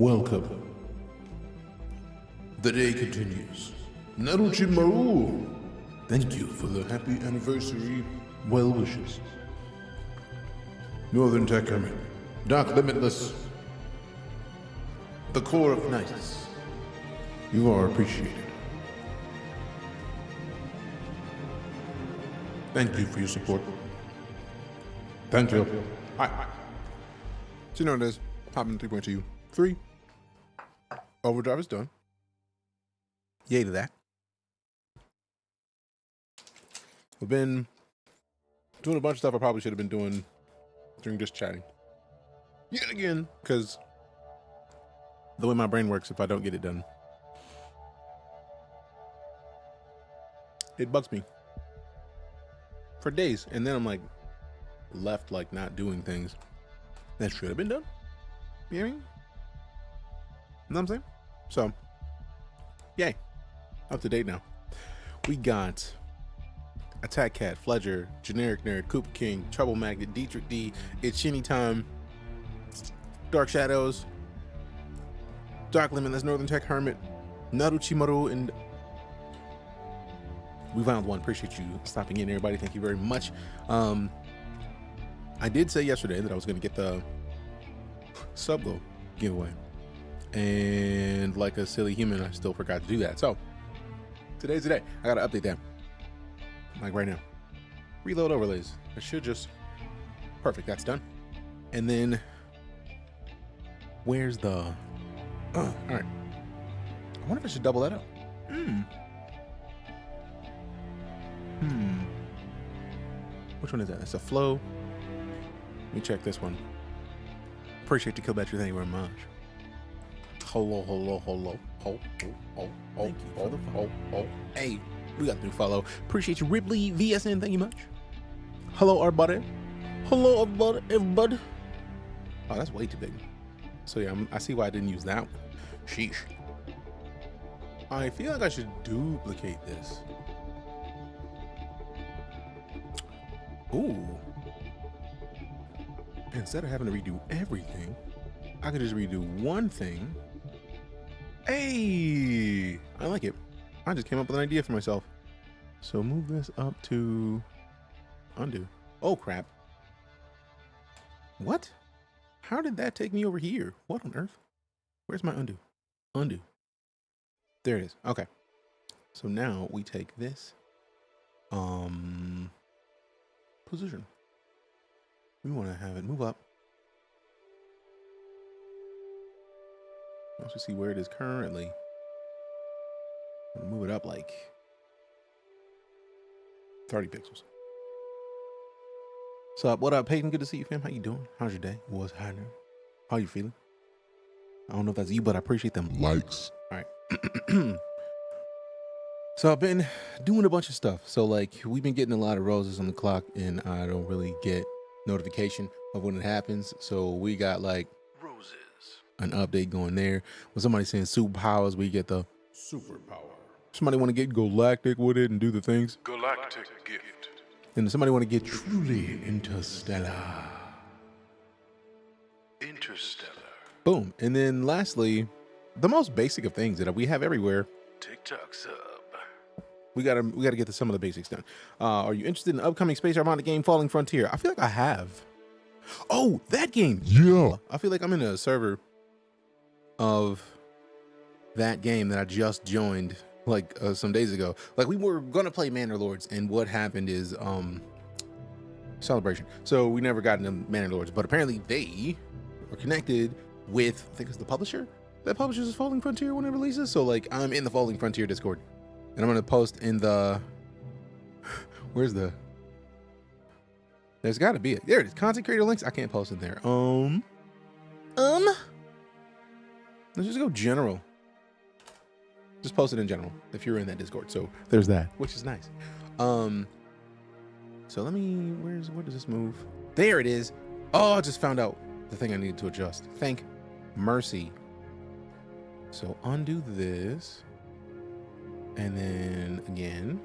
Welcome. The day continues. Naruchi Maru, thank you for the happy anniversary well wishes. Northern Tech Hermit, Dark Limitless, the Core of Knights, you are appreciated. Thank you for your support. Thank you. Hi. So you know what it is. Popping 3.2. 3. Overdrive is done. Yay to that. We've been doing a bunch of stuff I probably should have been doing during just chatting. Yet again, because the way my brain works, if I don't get it done, it bugs me for days. And then I'm like left like not doing things that should have been done. You know what I mean? You know what I'm saying? So, yay. Up to date now. We got Attack Cat, Fledger, Generic Nerd, Koopa King, Trouble Magnet, Dietrich D, It's Shinny Time, Dark Shadows, Dark Limitless, Northern Tech Hermit, Naruchimaru, and we found one. Appreciate you stopping in, everybody. Thank you very much. I did say yesterday that I was going to get the Subgo giveaway, and like a silly human, I still forgot to do that. So today's the day. I gotta update that, like right now. Reload overlays. I should just perfect. That's done. And then where's the? All right. I wonder if I should double that up. Which one is that? That's a flow. Let me check this one. Appreciate the kill battery. Thank you very much. Hello. Thank you for the follow. Hey, we got the new follow. Appreciate you, Ripley VSN. Thank you much. Hello, everybody. Hello, everybody. Oh, that's way too big. So yeah, I see why I didn't use that one. Sheesh. I feel like I should duplicate this. Ooh. Instead of having to redo everything, I could just redo one thing. Hey, I like it. I just came up with an idea for myself. So move this up to undo. Oh crap. What? How did that take me over here? What on earth? Where's my undo? Undo. There it is. Okay. So now we take this position. We want to have it move up. Let's just see where it is currently. Move it up like 30 pixels. So what up, Peyton? Good to see you, fam. How you doing? How's your day? What's happening? How you feeling? I don't know if that's you, but I appreciate them likes. All right. So I've been doing a bunch of stuff. So like we've been getting a lot of roses on the clock, and I don't really get notification of when it happens. So we got like roses, an update going there. When somebody's saying superpowers, we get the superpower. Somebody want to get galactic with it and do the things. Galactic gift. Then somebody want to get truly interstellar. Interstellar. Boom. And then lastly, the most basic of things that we have everywhere. TikTok sub. We gotta get to some of the basics done. Are you interested in the upcoming space robotic game Falling Frontier? I feel like I have. Oh, that game. Yeah. I feel like I'm in a server of that game that I just joined like some days ago. Like we were gonna play Manor Lords, and what happened is Celebration. So we never got into Manor Lords, but apparently they are connected with, I think it's the publisher that publishes Falling Frontier when it releases. So like I'm in the Falling Frontier Discord. And I'm going to post in the, where's the, there's got to be it. There it is. Content creator links. I can't post in there. Let's just go general. Just post it in general if you're in that Discord. So there's that, which is nice. So let me, where does this move? There it is. Oh, I just found out the thing I needed to adjust. Thank mercy. So undo this. And then again,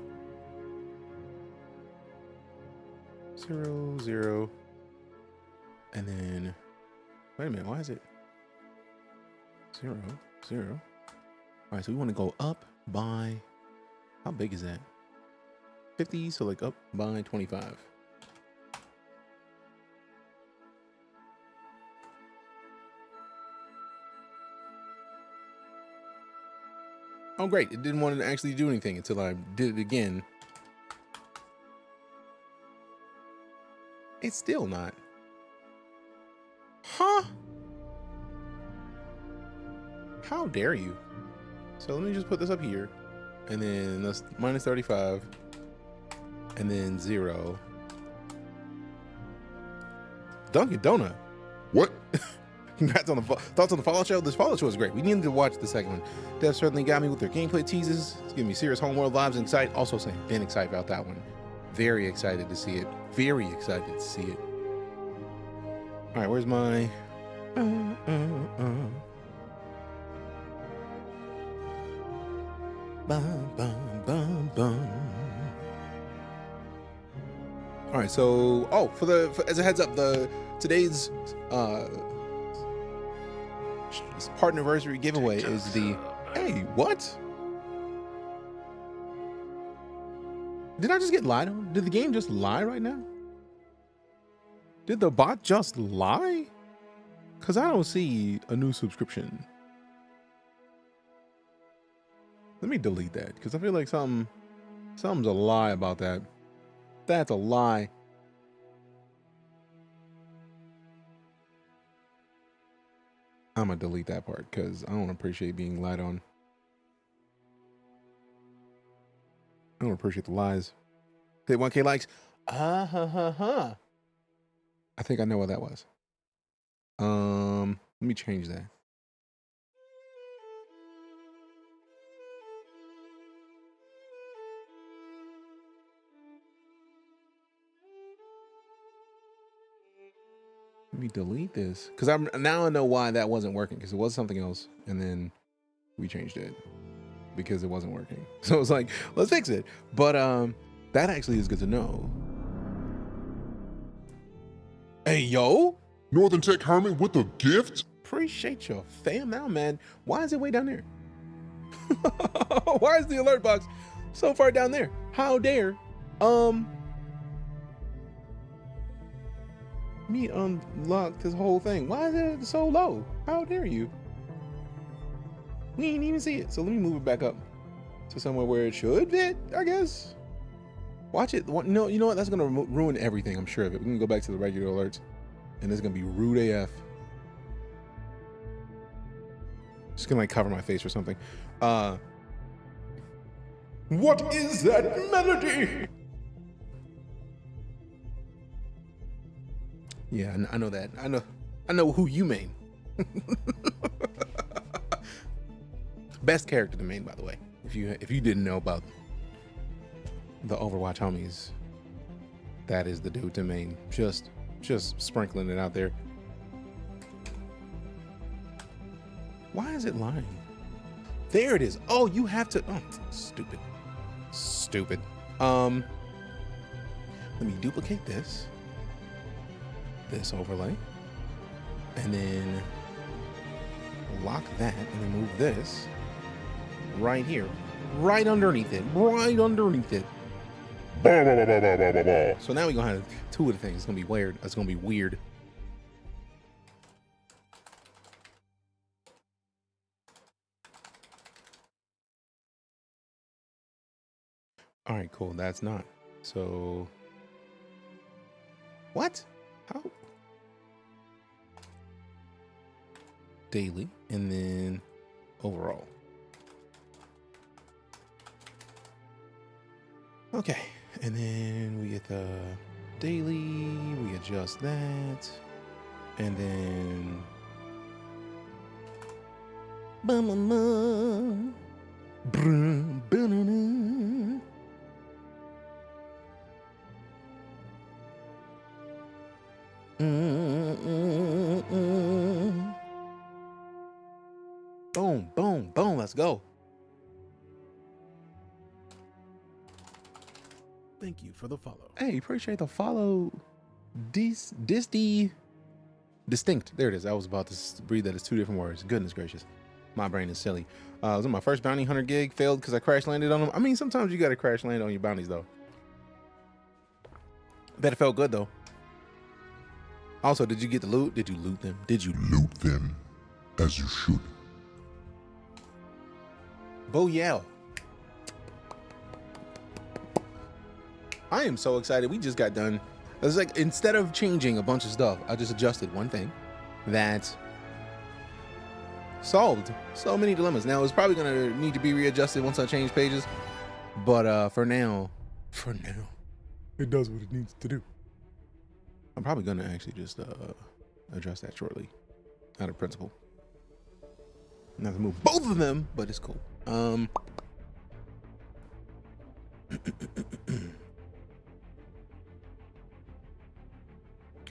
0, 0, and then, wait a minute, why is it 0, 0. All right, so we want to go up by, how big is that? 50, so like up by 25. Oh, great. It didn't want to actually do anything until I did it again. It's still not. Huh? How dare you? So let me just put this up here. And then that's minus 35. And then 0. Dunkin' Donut. What? Congrats on the thoughts on the Fallout show. This Fallout show is great. We needed to watch the second one. Dev certainly got me with their gameplay teases. It's giving me serious homeworld vibes and excited. Also saying, been excited about that one. Very excited to see it. Very excited to see it. All right, where's my? Bum, bum, bum, bum. All right, so as a heads up, today's Partnerversary giveaway is the hey, what? Did I just get lied on? Did the game just lie right now? Did the bot just lie? Because I don't see a new subscription. Let me delete that because I feel like something's a lie about that. That's a lie. I'm gonna delete that part because I don't appreciate being lied on. I don't appreciate the lies. Hit 1K likes. I think I know what that was. Let me change that. Let me delete this because now I know why that wasn't working because it was something else and then we changed it because it wasn't working. So it's like, let's fix it. But that actually is good to know. Hey, yo. Northern Tech Hermit with a gift? Appreciate your fam now, man. Why is it way down there? Why is the alert box so far down there? How dare me unlock this whole thing? Why is it so low? How dare you? We ain't even see it. So let me move it back up to somewhere where it should fit, I guess. Watch it. No, you know what? That's gonna ruin everything. I'm sure of it. We can go back to the regular alerts, and it's gonna be rude AF. Just gonna like cover my face or something. What is that melody? Yeah, I know that. I know who you main. Best character to main, by the way. If you didn't know about the Overwatch homies, that is the dude to main. Just sprinkling it out there. Why is it lying? There it is. Oh, you have to. Oh, stupid. Let me duplicate this overlay, and then lock that, and then move this right here, right underneath it. So now we're gonna have two of the things. It's gonna be weird. That's gonna be weird. All right, cool. That's not. So what? How? Daily, and then overall. Okay, and then we get the daily, we adjust that, and then boom, boom, boom, let's go. Thank you for the follow. Hey, appreciate the follow. Distinct. There it is. I was about to read that as two different words. Goodness gracious. My brain is silly. It was my first bounty hunter gig, failed because I crash landed on them. I mean, sometimes you gotta crash land on your bounties though. Bet it felt good though. Also, did you get the loot? Did you loot them? Did you Loot them as you should. Bo yeah. I am so excited. We just got done. It was like, instead of changing a bunch of stuff, I just adjusted one thing that solved so many dilemmas. Now, it's probably going to need to be readjusted once I change pages. But for now, it does what it needs to do. I'm probably going to actually just address that shortly, out of principle. Not to move both of them, but it's cool.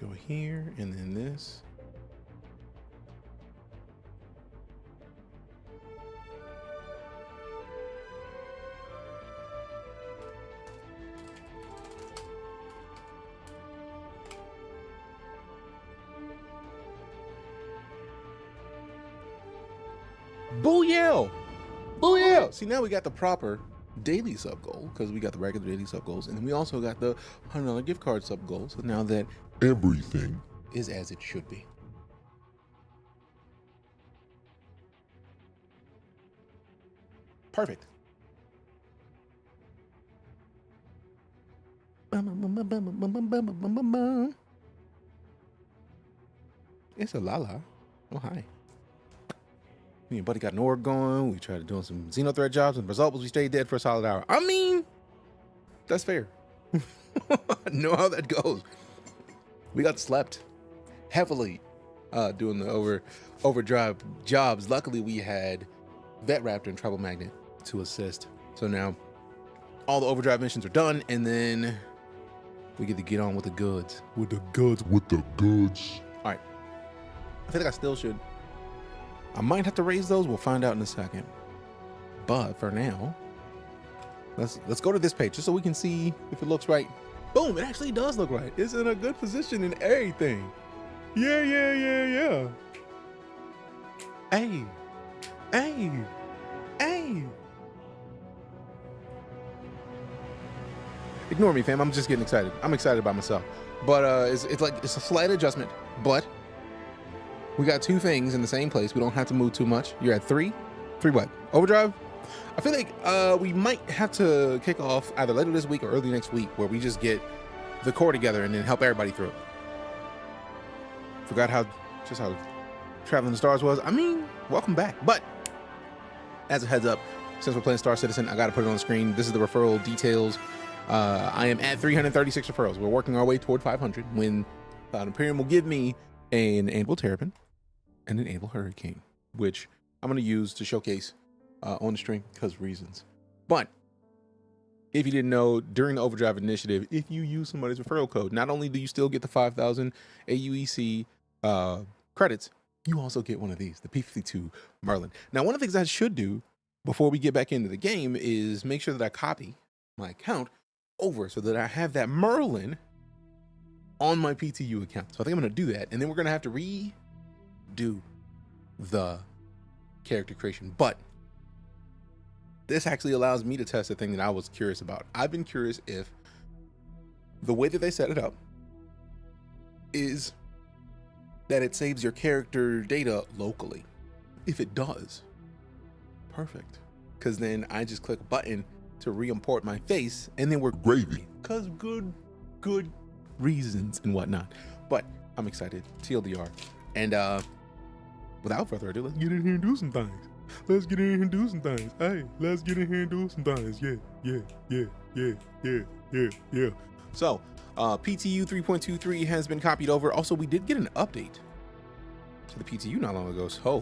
Go here and then this. Booyah! Booyah! See, now we got the proper daily sub goal because we got the regular daily sub goals, and then we also got the $100 gift card sub goal. So now that Everything is as it should be. Perfect. It's a Lala. Oh, hi. Me and Buddy got an org going. We tried doing some Xeno threat jobs, and the result was we stayed dead for a solid hour. I mean, that's fair. I know how that goes. We got slept heavily doing the overdrive jobs. Luckily, we had Vet Raptor and Trouble Magnet to assist. So now all the overdrive missions are done, and then we get to get on with the goods. with the goods. All right. I feel like I still should. I might have to raise those. We'll find out in a second. But for now, let's go to this page just so we can see if it looks right. Boom, it actually does look right. It's in a good position and everything. Yeah. Hey. Ignore me, fam. I'm just getting excited. I'm excited by myself. But it's like, it's a slight adjustment, but we got two things in the same place. We don't have to move too much. You're at three what? Overdrive? I feel like we might have to kick off either later this week or early next week where we just get the core together and then help everybody through. Forgot how Traveling the Stars was. I mean, welcome back. But as a heads up, since we're playing Star Citizen, I got to put it on the screen. This is the referral details. I am at 336 referrals. We're working our way toward 500 when Cloud Imperium will give me an Anvil Terrapin and an Anvil Hurricane, which I'm going to use to showcase on the stream because reasons. But if you didn't know, during the Overdrive Initiative, if you use somebody's referral code, not only do you still get the 5,000 AUEC credits, you also get one of these, the P-52 Merlin. Now, one of the things I should do before we get back into the game is make sure that I copy my account over so that I have that Merlin on my PTU account. So I think I'm going to do that. And then we're going to have to redo the character creation. But this actually allows me to test a thing that I was curious about. I've been curious if the way that they set it up is that it saves your character data locally. If it does, perfect. Because then I just click a button to re-import my face and then we're Gravy. Because good reasons and whatnot. But I'm excited. TLDR. And without further ado, let's get in here and do some things. Hey, let's get in here and do some things. Yeah. So, PTU 3.23 has been copied over. Also, we did get an update to the PTU not long ago. So,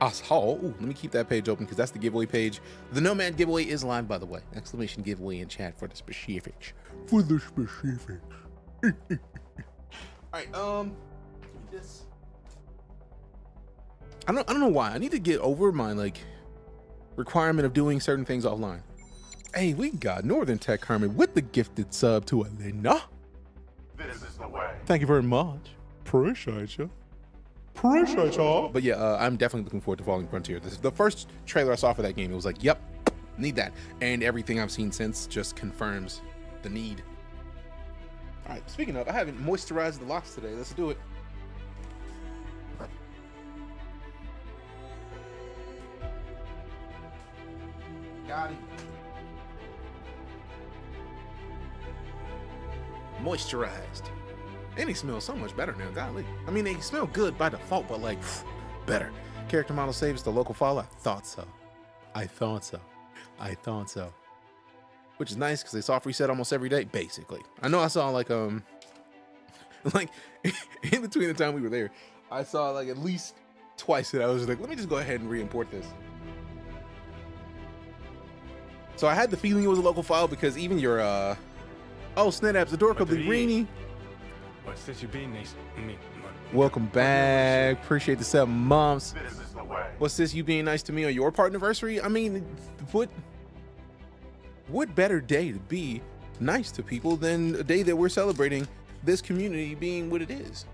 let me keep that page open because that's the giveaway page. The Nomad giveaway is live, by the way. Exclamation giveaway in chat for the specifics. All right, this. I don't know why. I need to get over my requirement of doing certain things offline. Hey, we got Northern Tech Hermit with the gifted sub to Elena. This is the way. Thank you very much. Appreciate you. Appreciate y'all. But yeah, I'm definitely looking forward to Falling Frontier. This is the first trailer I saw for that game. It was like, yep, need that. And everything I've seen since just confirms the need. All right, speaking of, I haven't moisturized the locks today. Let's do it. Got him. Moisturized. And they smell so much better now, golly. I mean, they smell good by default, but like, better. Character model saves the local file. I thought so. I thought so. I thought so. Which is nice because they soft reset almost every day, basically. I know I saw like in between the time we were there, I saw like at least twice that I was like, let me just go ahead and re-import this. So I had the feeling it was a local file because even your oh, Snedap's the door could be rainy. What's this you being nice to me? Welcome back. Appreciate the 7 months. What's this you being nice to me on your Partnerversary? I mean, what better day to be nice to people than a day that we're celebrating this community being what it is?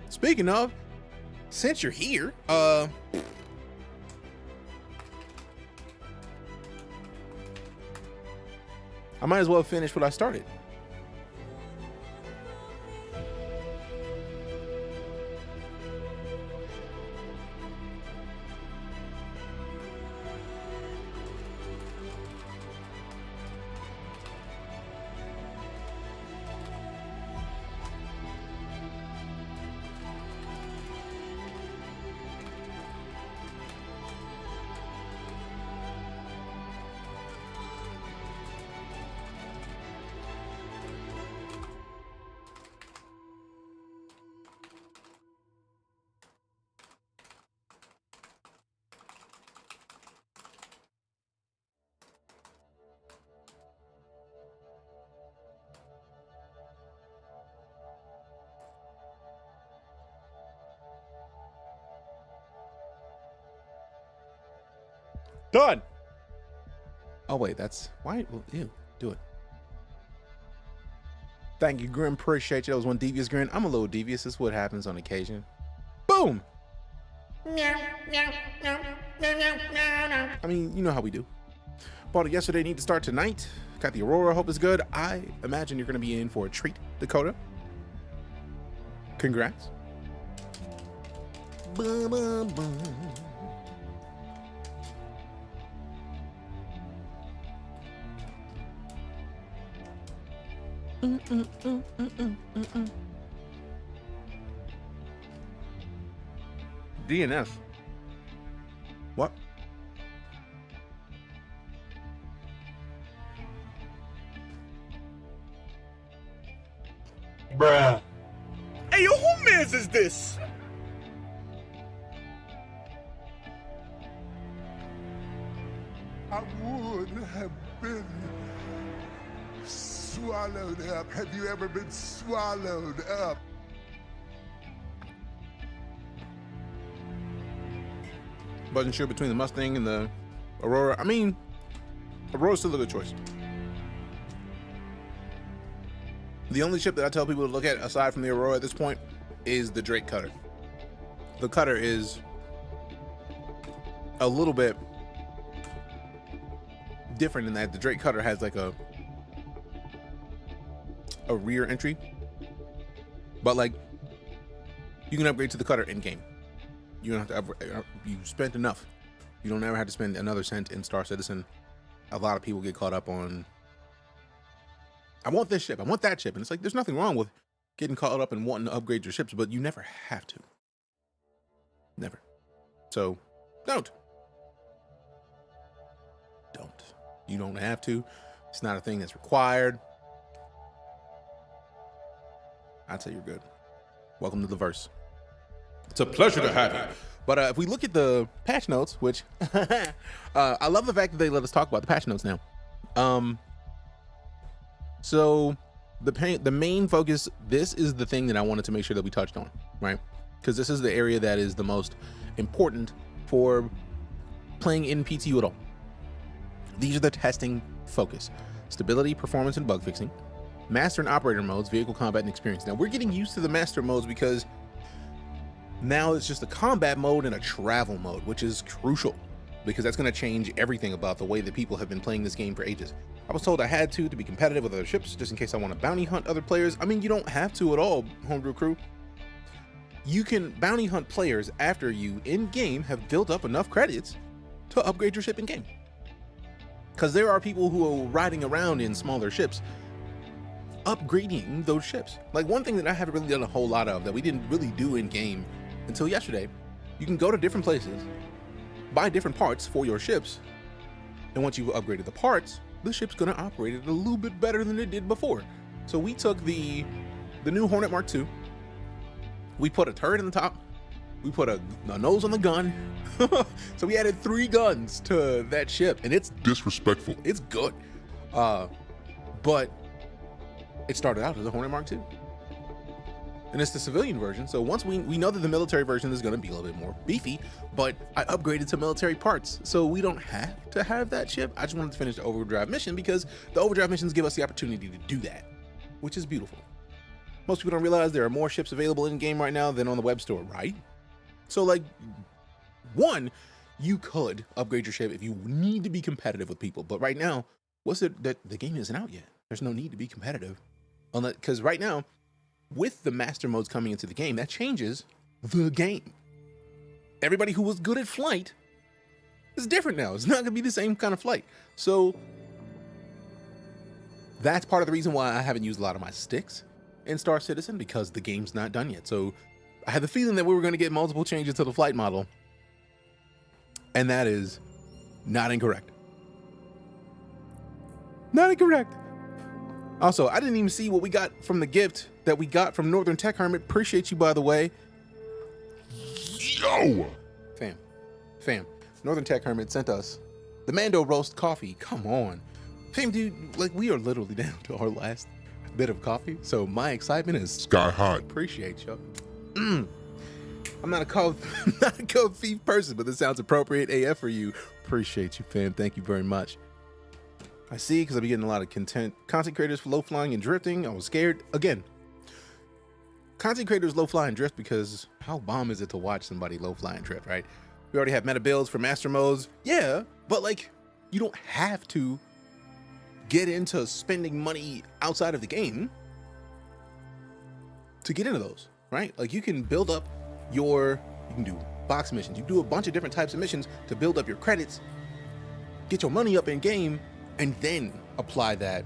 Speaking of, since you're here, I might as well finish what I started. Done. Oh wait, that's why. Well, ew, do it. Thank you, Grim. Appreciate you. That was one devious grin. I'm a little devious. This is what happens on occasion. Boom. I mean, you know how we do. Bought it yesterday. Need to start tonight. Got the Aurora. Hope it's good. I imagine you're going to be in for a treat, Dakota. Congrats. Boom, boom, boom. DNS. What? Bruh. Hey, yo, who mans is this? I would have been swallowed up. Have you ever been swallowed up? Wasn't sure between the Mustang and the Aurora. I mean, Aurora's still a good choice. The only ship that I tell people to look at aside from the Aurora at this point is the Drake Cutter. The Cutter is a little bit different in that the Drake Cutter has like a rear entry, but like you can upgrade to the Cutter in game. You don't have to you spent enough. You don't ever have to spend another cent in Star Citizen. A lot of people get caught up on, I want this ship, I want that ship, and it's like there's nothing wrong with getting caught up and wanting to upgrade your ships, but you never have to. Never. So don't. You don't have to. It's not a thing that's required. I'd say you're good. Welcome to the verse. It's a pleasure to have you. But if we look at the patch notes, which I love the fact that they let us talk about the patch notes now. So the main focus, this is the thing that I wanted to make sure that we touched on, right? Because this is the area that is the most important for playing in PTU at all. These are the testing focus: stability, performance, and bug fixing. Master and Operator modes, Vehicle Combat and Experience. Now, we're getting used to the Master modes because now it's just a combat mode and a travel mode, which is crucial because that's going to change everything about the way that people have been playing this game for ages. I was told I had to be competitive with other ships just in case I want to bounty hunt other players. I mean, you don't have to at all, homebrew crew. You can bounty hunt players after you in-game have built up enough credits to upgrade your ship in-game. Because there are people who are riding around in smaller ships upgrading those ships. Like, one thing that I haven't really done a whole lot of that we didn't really do in-game until yesterday, you can go to different places, buy different parts for your ships, and once you've upgraded the parts, the ship's gonna operate it a little bit better than it did before. So we took the new Hornet Mark II, we put a turret in the top, we put a nose on the gun, so we added 3 guns to that ship, and it's Disrespectful. it's good. But it started out as a Hornet Mark II. And it's the civilian version, so once we know that the military version is going to be a little bit more beefy, but I upgraded to military parts, so we don't have to have that ship. I just wanted to finish the Overdrive mission because the Overdrive missions give us the opportunity to do that, which is beautiful. Most people don't realize there are more ships available in game right now than on the web store, right? So, like, one, you could upgrade your ship if you need to be competitive with people, but right now, what's it that the game isn't out yet? There's no need to be competitive, because right now, with the master modes coming into the game, that changes the game. Everybody who was good at flight is different now. It's not going to be the same kind of flight. So that's part of the reason why I haven't used a lot of my sticks in Star Citizen, because the game's not done yet. So I had the feeling that we were going to get multiple changes to the flight model, and that is not incorrect. Not incorrect. Also, I didn't even see what we got from the gift that we got from Northern Tech Hermit. Appreciate you, by the way. Yo! Fam. Northern Tech Hermit sent us the Mando roast coffee. Come on. Fam, dude, like, we are literally down to our last bit of coffee. So my excitement is Sky high. appreciate you. I'm not a code thief person, but this sounds appropriate AF for you. Appreciate you, fam. Thank you very much. I see, because I've been getting a lot of content creators for low flying and drifting. I was scared. Again, content creators low fly and drift because how bomb is it to watch somebody low fly and drift, right? We already have meta builds for master modes. Yeah, but like, you don't have to get into spending money outside of the game to get into those, right? Like, you can build up you can do box missions. You do a bunch of different types of missions to build up your credits, get your money up in game, and then apply that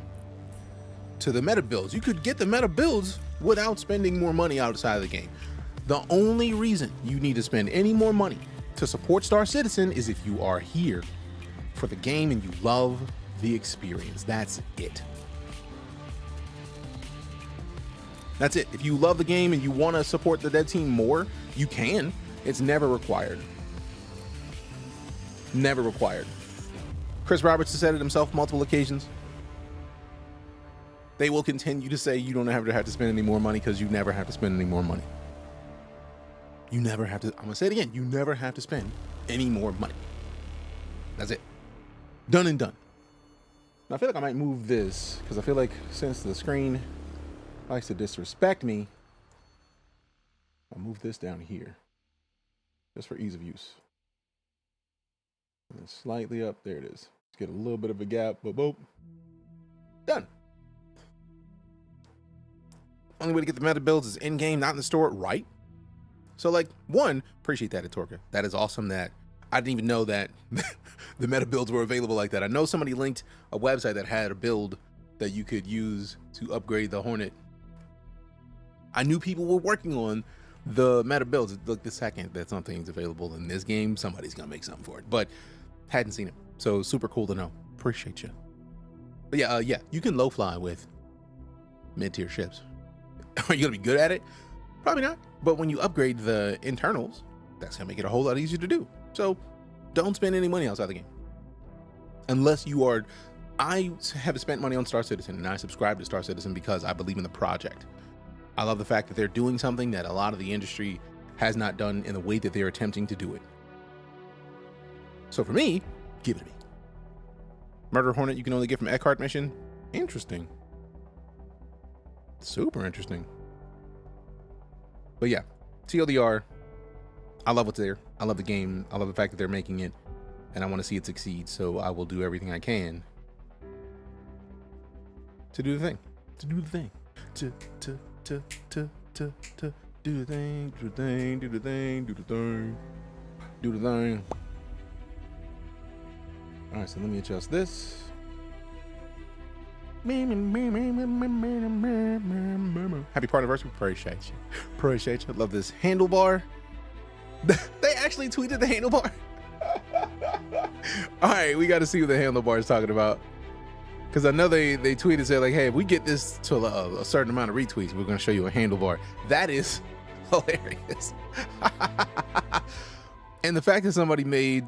to the meta builds. You could get the meta builds without spending more money outside of the game. The only reason you need to spend any more money to support Star Citizen is if you are here for the game and you love the experience. That's it. That's it. If you love the game and you want to support the Dead Team more, you can. It's never required. Never required. Chris Roberts has said it himself multiple occasions. They will continue to say you don't have to spend any more money because you never have to spend any more money. You never have to, I'm gonna say it again, you never have to spend any more money. That's it. Done and done. Now I feel like I might move this because I feel like since the screen likes to disrespect me, I'll move this down here just for ease of use. And then slightly up, there it is. Let's get a little bit of a gap, boop, boop. Done. Only way to get the meta builds is in-game, not in the store, right? So, like, one, appreciate that, Etorka. That is awesome that I didn't even know that the meta builds were available like that. I know somebody linked a website that had a build that you could use to upgrade the Hornet. I knew people were working on the meta builds. Look, the second that something's available in this game, somebody's gonna make something for it, but hadn't seen it. So super cool to know. Appreciate you. But yeah, you can low fly with mid-tier ships. Are you gonna be good at it? Probably not. But when you upgrade the internals, that's gonna make it a whole lot easier to do. So don't spend any money outside the game. Unless you are, I have spent money on Star Citizen and I subscribe to Star Citizen because I believe in the project. I love the fact that they're doing something that a lot of the industry has not done in the way that they're attempting to do it. So for me, give it to me. Murder Hornet you can only get from Eckhart mission. Interesting. Super interesting. But yeah, TLDR, I love what's there. I love the game. I love the fact that they're making it, and I want to see it succeed. So I will do everything I can to do the thing. To do the thing. To do the thing. Do the thing. Do the thing. Do the thing. Do the thing. All right, so let me adjust this. Happy Partnerversary. Appreciate you. Appreciate you. Love this handlebar. They actually tweeted the handlebar. All right, we got to see what the handlebar is talking about. Because I know they tweeted, said like, hey, if we get this to a certain amount of retweets, we're going to show you a handlebar. That is hilarious. And the fact that somebody made,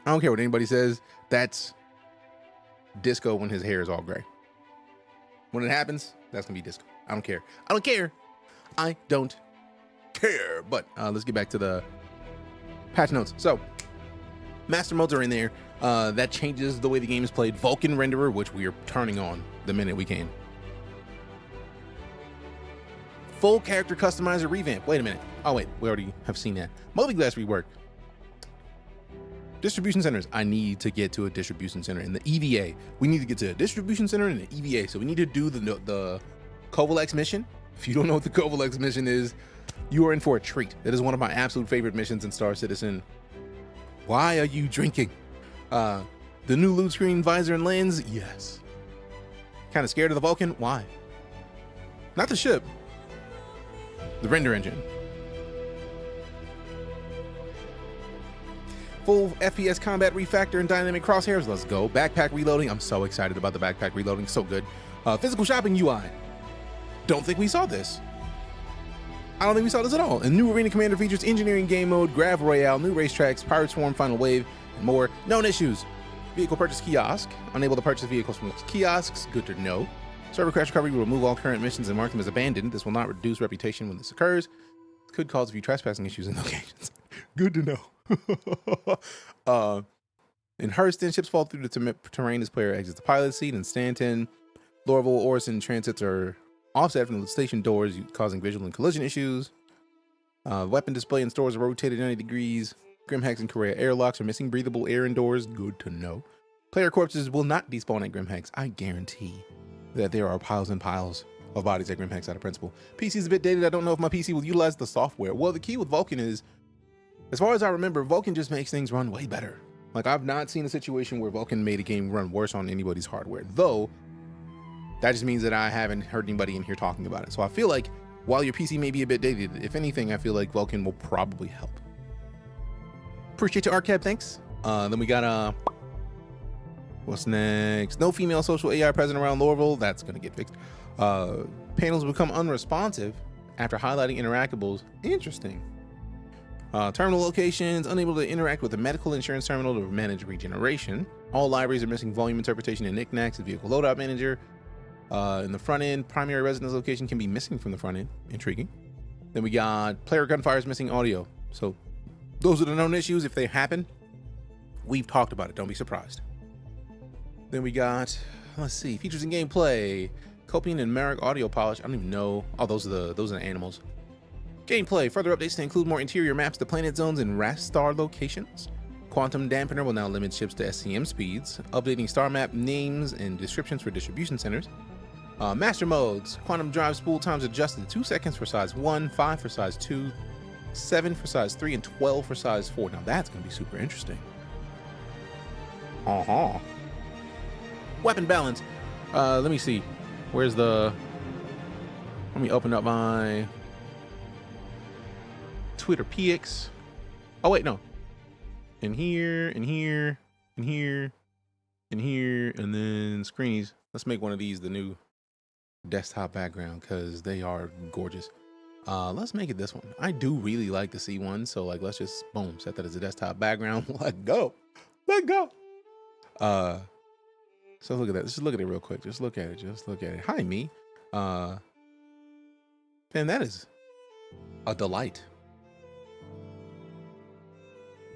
I don't care what anybody says, that's Disco when his hair is all gray. When it happens, that's going to be Disco. I don't care. I don't care. I don't care. But let's get back to the patch notes. So, master modes are in there. That changes the way the game is played. Vulkan renderer, which we are turning on the minute we can. Full character customizer revamp. Wait a minute. Oh wait, we already have seen that. Multi-glass rework. Distribution centers. I need to get to a distribution center in the EVA. We need to get to a distribution center in the EVA. So we need to do the Kovalex mission. If you don't know what the Kovalex mission is, you are in for a treat. It is one of my absolute favorite missions in Star Citizen. Why are you drinking? The new loot screen, visor, and lens? Yes. Kind of scared of the Vulkan? Why? Not the ship. The render engine. Full FPS combat refactor and dynamic crosshairs. Let's go. Backpack reloading. I'm so excited about the backpack reloading. So good. Physical shopping UI. Don't think we saw this. I don't think we saw this at all. And new Arena Commander features engineering game mode, Grav Royale, new racetracks, Pirate Swarm, Final Wave, and more. Known issues. Vehicle purchase kiosk. Unable to purchase vehicles from kiosks. Good to know. Server crash recovery will remove all current missions and mark them as abandoned. This will not reduce reputation when this occurs. It could cause a few trespassing issues in locations. Good to know. In Hurston, ships fall through the terrain as player exits the pilot seat. In Stanton, Lorville, Orson transits are offset from the station doors, causing visual and collision issues. Weapon display in stores are rotated 90 degrees. Grimhex and Korea airlocks are missing breathable air indoors. Good to know. Player corpses will not despawn at Grimhex. I guarantee that there are piles and piles of bodies at Grimhex out of principle. PC is a bit dated. I don't know if my PC will utilize the software. Well, the key with Vulkan is, as far as I remember, Vulkan just makes things run way better. Like, I've not seen a situation where Vulkan made a game run worse on anybody's hardware. Though, that just means that I haven't heard anybody in here talking about it. So I feel like, while your PC may be a bit dated, if anything, I feel like Vulkan will probably help. Appreciate you, Arcab. Thanks. Then we got, what's next? No female social AI present around Lorville. That's going to get fixed. Panels become unresponsive after highlighting interactables. Interesting. Terminal locations, unable to interact with the medical insurance terminal to manage regeneration. All libraries are missing volume interpretation and knickknacks. The vehicle loadout manager. In the front end, primary residence location can be missing from the front end. Intriguing. Then we got player gunfires missing audio. So those are the known issues. If they happen, we've talked about it. Don't be surprised. Then we got, let's see, features and gameplay. Copian and Merrick audio polish. I don't even know. Oh, those are the animals. Gameplay. Further updates to include more interior maps to planet zones and Rastar locations. Quantum dampener will now limit ships to SCM speeds. Updating star map names and descriptions for distribution centers. Master modes. Quantum drive spool times adjusted to 2 seconds for size 1, 5 for size 2, 7 for size 3, and 12 for size 4. Now that's going to be super interesting. Weapon balance. Let me see. Where's the... Let me open up my Twitter PX. Oh, wait, no. In here, in here, in here, in here, and then screenies. Let's make one of these the new desktop background because they are gorgeous. Let's make it this one. I do really like the C1, so like let's just boom set that as a desktop background. Let go. So look at that. Let's just look at it real quick. Just look at it. Hi, me. Man, that is a delight.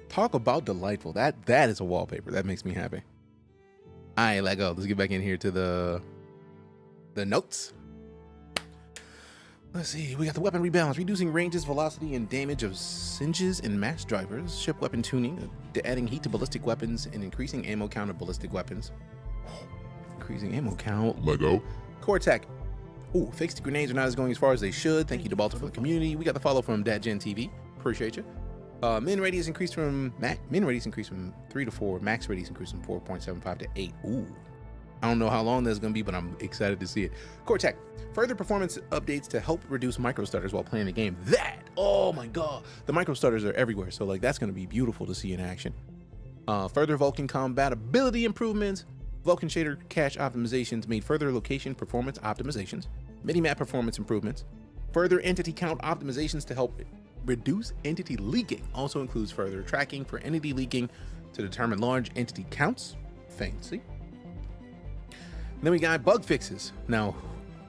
Talk about delightful. That is a wallpaper. That makes me happy. All right, let go. Let's get back in here to the notes. Let's see, we got the weapon rebalance, reducing ranges, velocity, and damage of singes and mass drivers. Ship weapon tuning, adding heat to ballistic weapons, and increasing ammo count of ballistic weapons. Increasing ammo count. Lego. Core tech. Ooh, fixed grenades are not as going as far as they should. Thank you to Baltimore for the community. We got the follow from DatGen TV. Appreciate you. Min radius increased from 3 to 4. Max radius increased from 4.75 to 8. Ooh. I don't know how long that's going to be, but I'm excited to see it. Core tech. Further performance updates to help reduce micro stutters while playing the game. Oh my god. The micro stutters are everywhere, so like that's going to be beautiful to see in action. Further Vulcan compatibility improvements. Vulcan shader cache optimizations made further location performance optimizations. Minimap performance improvements. Further entity count optimizations to help reduce entity leaking. Also includes further tracking for entity leaking to determine large entity counts. Fancy. Then we got bug fixes. Now,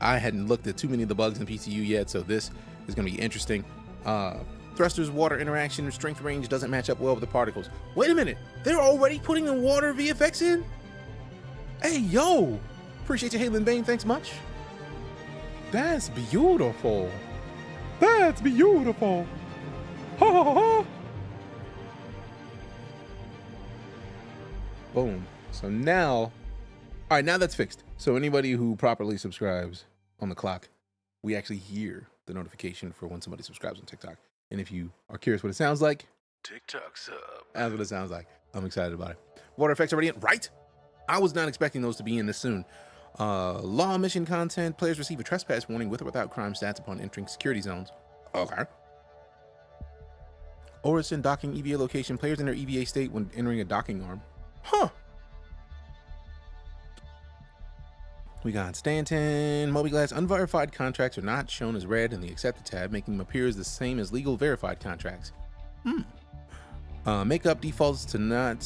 I hadn't looked at too many of the bugs in PTU yet, so this is going to be interesting. Thrusters water interaction strength range doesn't match up well with the particles. Wait a minute, they're already putting the water VFX in? Hey, yo! Appreciate you, Halen Bane, thanks much. That's beautiful. That's beautiful. Ha ha ha. Boom. So now, all right, now that's fixed. So anybody who properly subscribes on the clock, we actually hear the notification for when somebody subscribes on TikTok. And if you are curious what it sounds like, TikTok's up. That's what it sounds like. I'm excited about it. Water effects already in, right? I was not expecting those to be in this soon. Law mission content. Players receive a trespass warning with or without crime stats upon entering security zones. Okay. Orison docking EVA location. Players enter EVA state when entering a docking arm. Huh. We got Stanton, Mobiglass. Unverified contracts are not shown as red in the accepted tab, making them appear as the same as legal verified contracts. Makeup defaults to not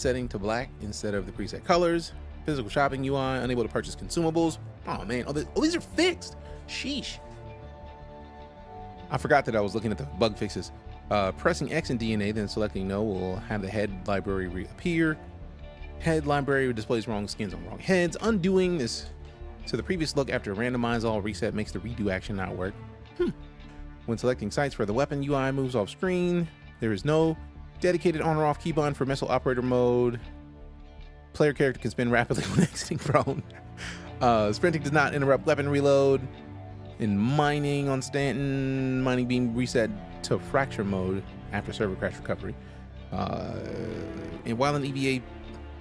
setting to black instead of the preset colors. Physical shopping UI, unable to purchase consumables. Oh man, these are fixed. Sheesh. I forgot that I was looking at the bug fixes. Pressing X in DNA, then selecting no will have the head library reappear. Head library displays wrong skins on wrong heads. Undoing this to the previous look after randomize all reset makes the redo action not work. When selecting sites for the weapon, UI moves off screen. There is no dedicated on or off keybind for missile operator mode. Player character can spin rapidly when exiting prone. Sprinting does not interrupt weapon reload. In mining on Stanton, mining beam reset to fracture mode after server crash recovery. And while in EVA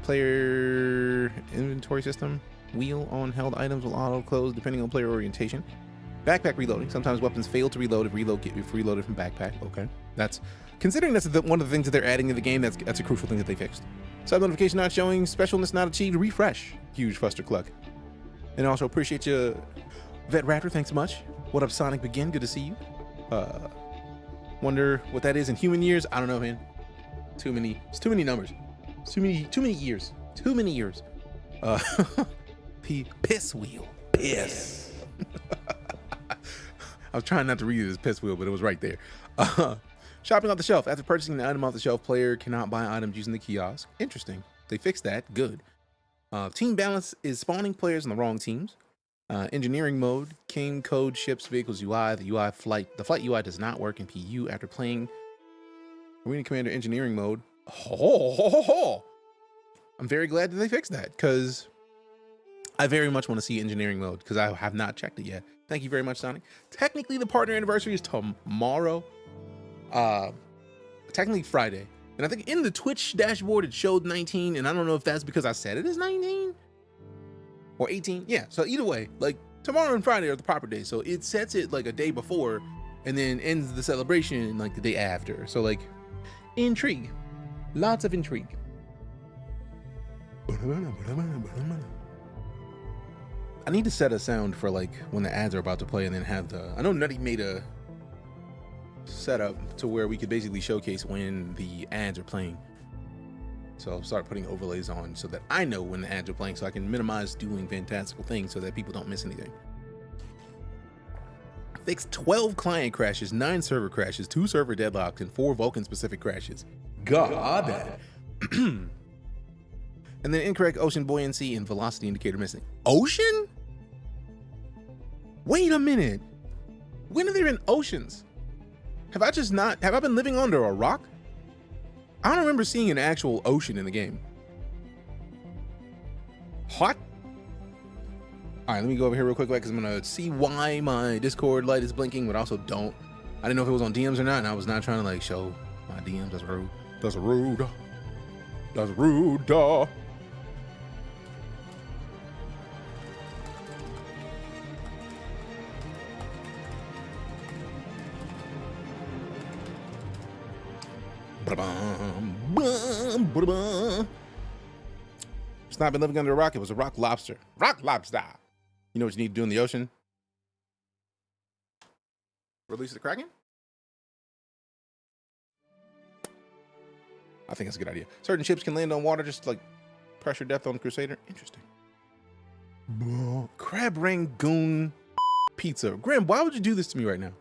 player inventory system, wheel on held items will auto close depending on player orientation. Backpack reloading. Sometimes weapons fail to reload if reloaded from backpack. Okay, that's considering that's one of the things that they're adding to the game. That's a crucial thing that they fixed. Sub notification not showing. Specialness not achieved. Refresh. Huge Fuster Cluck. And also appreciate you, Vet Raptor. Thanks so much. What up, Sonic Begin? Good to see you. Wonder what that is in human years. I don't know, man. It's too many numbers. Too many years. Too many years. Piss wheel. Piss. I was trying not to read it as piss wheel, but it was right there. Shopping off the shelf. After purchasing the item off the shelf, player cannot buy items using the kiosk. Interesting. They fixed that. Good. Team balance is spawning players on the wrong teams. Engineering mode. Game code ships vehicles UI. The flight UI does not work in PU after playing Arena Commander engineering mode. I'm very glad that they fixed that because I very much want to see engineering mode because I have not checked it yet. Thank you very much, Sonic. Technically, the partner anniversary is tomorrow. Technically Friday. And I think in the Twitch dashboard, it showed 19. And I don't know if that's because I said it is 19 or 18. Yeah. So either way, like tomorrow and Friday are the proper days. So it sets it like a day before and then ends the celebration like the day after. So like intrigue, lots of intrigue. I need to set a sound for like when the ads are about to play and then have the, I know Nutty made a setup to where we could basically showcase when the ads are playing. So I'll start putting overlays on so that I know when the ads are playing so I can minimize doing fantastical things so that people don't miss anything. Fixed 12 client crashes, 9 server crashes, 2 server deadlocks, and 4 Vulcan specific crashes. God. And then incorrect ocean buoyancy and velocity indicator missing. Ocean? Wait a minute. When are there in oceans? Have I been living under a rock? I don't remember seeing an actual ocean in the game. What? All right, let me go over here real quick because I'm gonna see why my Discord light is blinking, but also don't. I didn't know if it was on DMs or not, and I was not trying to like show my DMs. That's rude. That's rude. That's rude. It's not been living under a rock. It was a rock lobster. Rock lobster. You know what you need to do in the ocean? Release the Kraken? I think that's a good idea. Certain ships can land on water, just like pressure death on Crusader. Interesting. Crab Rangoon pizza. Graham, why would you do this to me right now?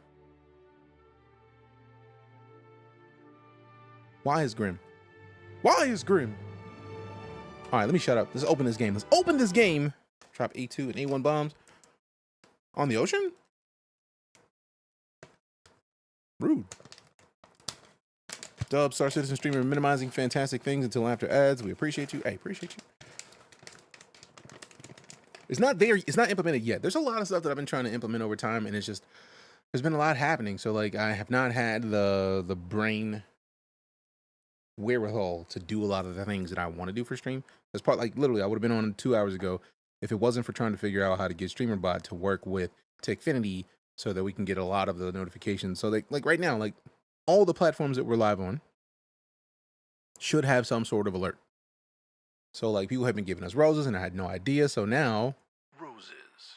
Why is Grim? Why is Grim? All right, let me shut up. Let's open this game. Let's open this game. Drop A2 and A1 bombs on the ocean? Rude. Dub, Star Citizen streamer, minimizing fantastic things until after ads. We appreciate you. Hey, appreciate you. It's not there. It's not implemented yet. There's a lot of stuff that I've been trying to implement over time, and it's just, there's been a lot happening. So like, I have not had the brain wherewithal to do a lot of the things that I want to do for stream. That's part, like literally I would have been on 2 hours ago if it wasn't for trying to figure out how to get StreamerBot to work with Techfinity so that we can get a lot of the notifications. So like right now, like all the platforms that we're live on should have some sort of alert. So like people have been giving us roses and I had no idea. So now roses.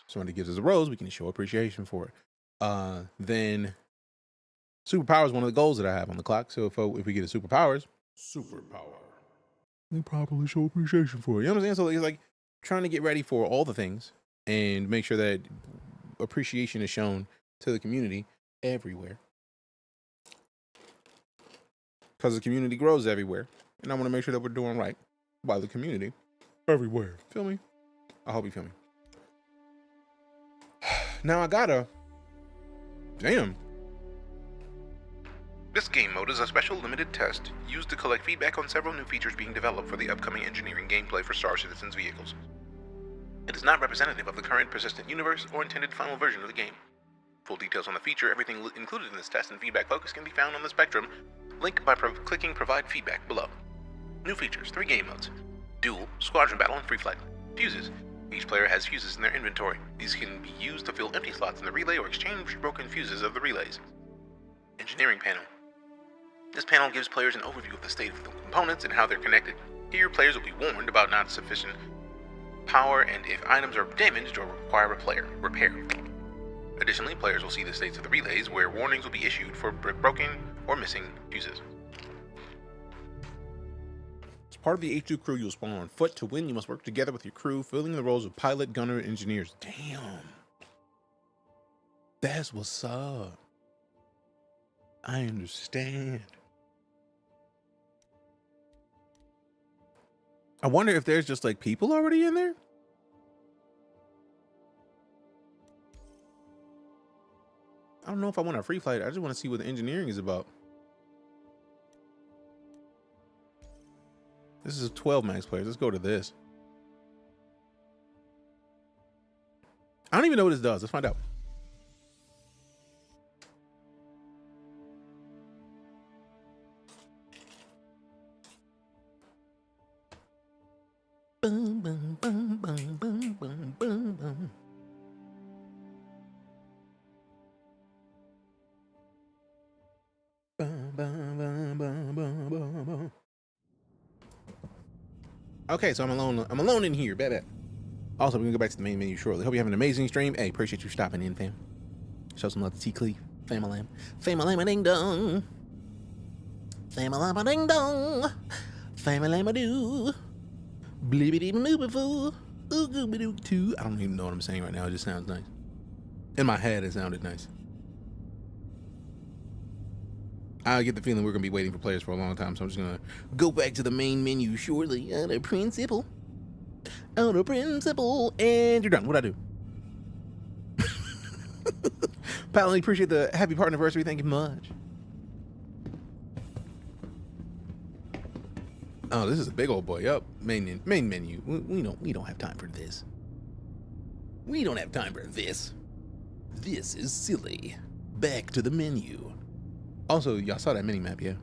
Somebody gives us a rose, we can show appreciation for it. Then superpower is one of the goals that I have on the clock. So if we get a superpower, we properly show appreciation for it. You know what I'm saying? So it's like trying to get ready for all the things and make sure that appreciation is shown to the community everywhere. Because the community grows everywhere. And I want to make sure that we're doing right by the community everywhere. Feel me? I hope you feel me. Now I gotta. Damn. This game mode is a special limited test used to collect feedback on several new features being developed for the upcoming engineering gameplay for Star Citizen's vehicles. It is not representative of the current persistent universe or intended final version of the game. Full details on the feature, everything included in this test, and feedback focus can be found on the Spectrum. Link by clicking Provide Feedback below. New features, 3 game modes. Duel, Squadron Battle, and Free Flight. Fuses. Each player has fuses in their inventory. These can be used to fill empty slots in the relay or exchange broken fuses of the relays. Engineering panel. This panel gives players an overview of the state of the components and how they're connected. Here, players will be warned about not sufficient power and if items are damaged or require repair. Additionally, players will see the states of the relays where warnings will be issued for broken or missing fuses. As part of the H2 crew, you'll spawn on foot. To win, you must work together with your crew, filling the roles of pilot, gunner, and engineers. Damn. That's what's up. I understand. I wonder if there's just like people already in there. I don't know if I want a free flight. I just want to see what the engineering is about. This is 12 max players. Let's go to this. I don't even know what this does. Let's find out. Boom, boom, boom, boom, boom, boom, boom, boom. Okay, so I'm alone in here. Bet. Also, we're gonna go back to the main menu shortly. Hope you have an amazing stream. Hey, appreciate you stopping in, fam. Show some love to T-Cleave. Fam-a-lam. Fam-a-lam-a-ding-dong. Fam-a-lam-a-ding-dong. Fam-a-lam-a-doo. Blibbity-boobity-boo. Ooh-gooby-doo-too. I don't even know what I'm saying right now. It just sounds nice. In my head, it sounded nice. I get the feeling we're going to be waiting for players for a long time, so I'm just going to go back to the main menu shortly. Out of principle. And you're done. What'd I do? Pally, appreciate the happy partnerversary. Thank you much. Oh, this is a big old boy. Up main menu. We don't have time for this. We don't have time for this. This is silly. Back to the menu. Also, y'all saw that mini map, yeah?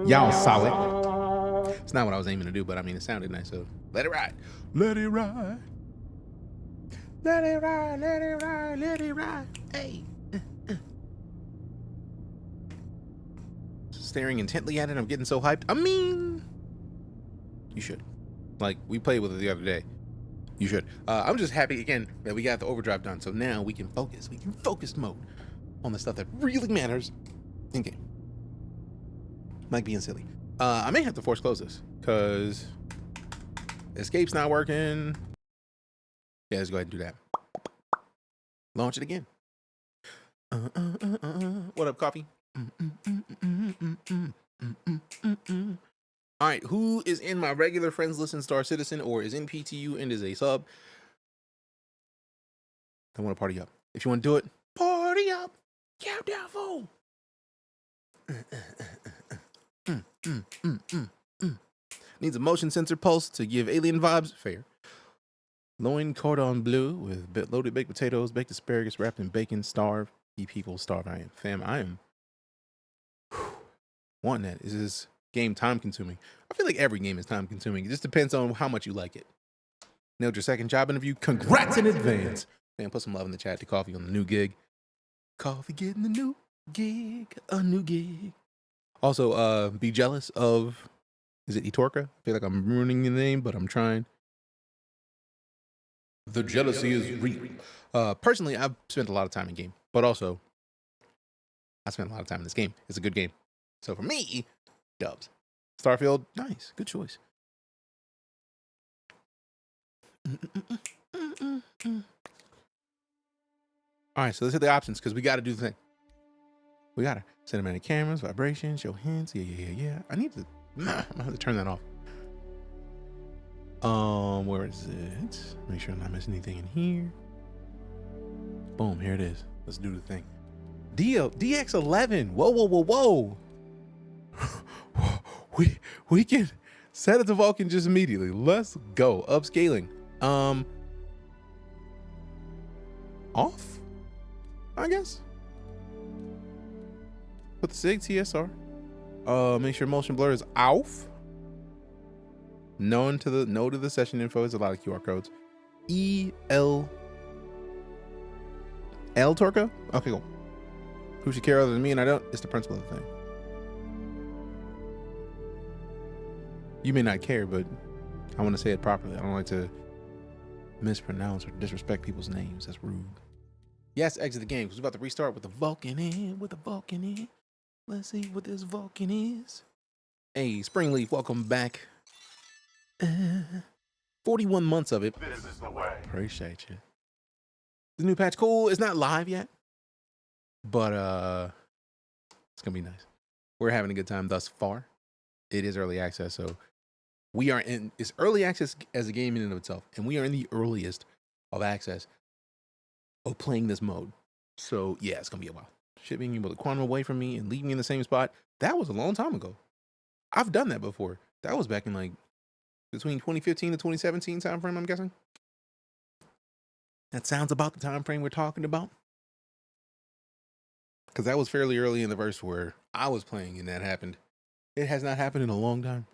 Y'all saw it. It's not what I was aiming to do, but I mean, it sounded nice, so let it ride. Let it ride. Let it ride, let it ride, let it ride. Hey. Staring intently at it, I'm getting so hyped. I mean, you should. Like, we played with it the other day. You should. I'm just happy, again, that we got the overdrive done, so now we can focus. We can focus mode on the stuff that really matters in game. Like being silly. I may have to force close this, because escape's not working. Yeah, let's go ahead and do that. Launch it again. What up, coffee? All right, who is in my regular friends list in Star Citizen or is in PTU and is a sub? I want to party up. If you want to do it, party up. Countdown full. Needs a motion sensor pulse to give alien vibes. Fair. Loin cordon bleu with loaded baked potatoes, baked asparagus wrapped in bacon. Starve. Ye people starve. I am. Fam, I am wanting that. Is this game time consuming? I feel like every game is time consuming. It just depends on how much you like it. Nailed your second job interview. Congrats in advance. Man, put some love in the chat to Coffee on the new gig. Coffee getting the new gig. A new gig. Also, be jealous of, is it Etorka? I feel like I'm ruining the name, but I'm trying. The jealousy is real. Personally, I've spent a lot of time in game, but also I spent a lot of time in this game. It's a good game. So for me, dubs. Starfield, nice. Good choice. All right, so let's hit the options because we got to do the thing. We got to cinematic cameras, vibrations, show hands. Yeah. I need to, I'm going to have to turn that off. Where is it? Make sure I'm not missing anything in here. Boom, here it is. Let's do the thing. DX11. Whoa. we can set it to Vulcan just immediately. Let's go. Upscaling. Off, I guess. Put the SIG TSR. Make sure motion blur is off. No to the session info. There's a lot of QR codes. EL Torca? Okay, cool. Who should care other than me and I don't? It's the principle of the thing. You may not care, but I want to say it properly. I don't like to mispronounce or disrespect people's names. That's rude. Yes, exit the game because we're about to restart with the Vulcan in. Let's see what this Vulcan is. Hey, Springleaf, welcome back. 41 months of it. This is the way. Appreciate you. The new patch, cool. It's not live yet, but it's gonna be nice. We're having a good time thus far. It is early access, so we are in. It's early access as a game in and of itself, and we are in the earliest of access of playing this mode. So yeah, it's gonna be a while. Shit being able to quantum away from me and leave me in the same spot. That was a long time ago. I've done that before. That was back in like between 2015 to 2017 time frame, I'm guessing. That sounds about the time frame we're talking about. Because that was fairly early in the verse where I was playing and that happened. It has not happened in a long time.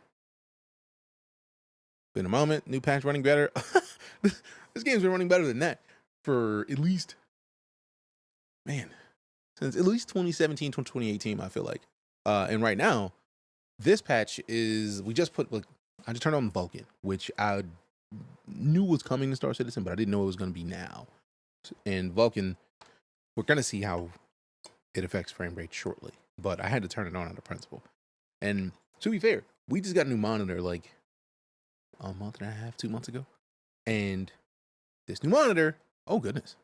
Been a moment, new patch running better. This game's been running better than that for at least, man, since at least 2017 to 2018, I feel like. And right now, this patch is, we just put, like, I just turned on Vulcan, which I knew was coming to Star Citizen, but I didn't know it was going to be now. And Vulcan, we're going to see how it affects frame rate shortly, but I had to turn it on out of principle. And to be fair, we just got a new monitor like a month and a half, 2 months ago. And this new monitor, oh goodness.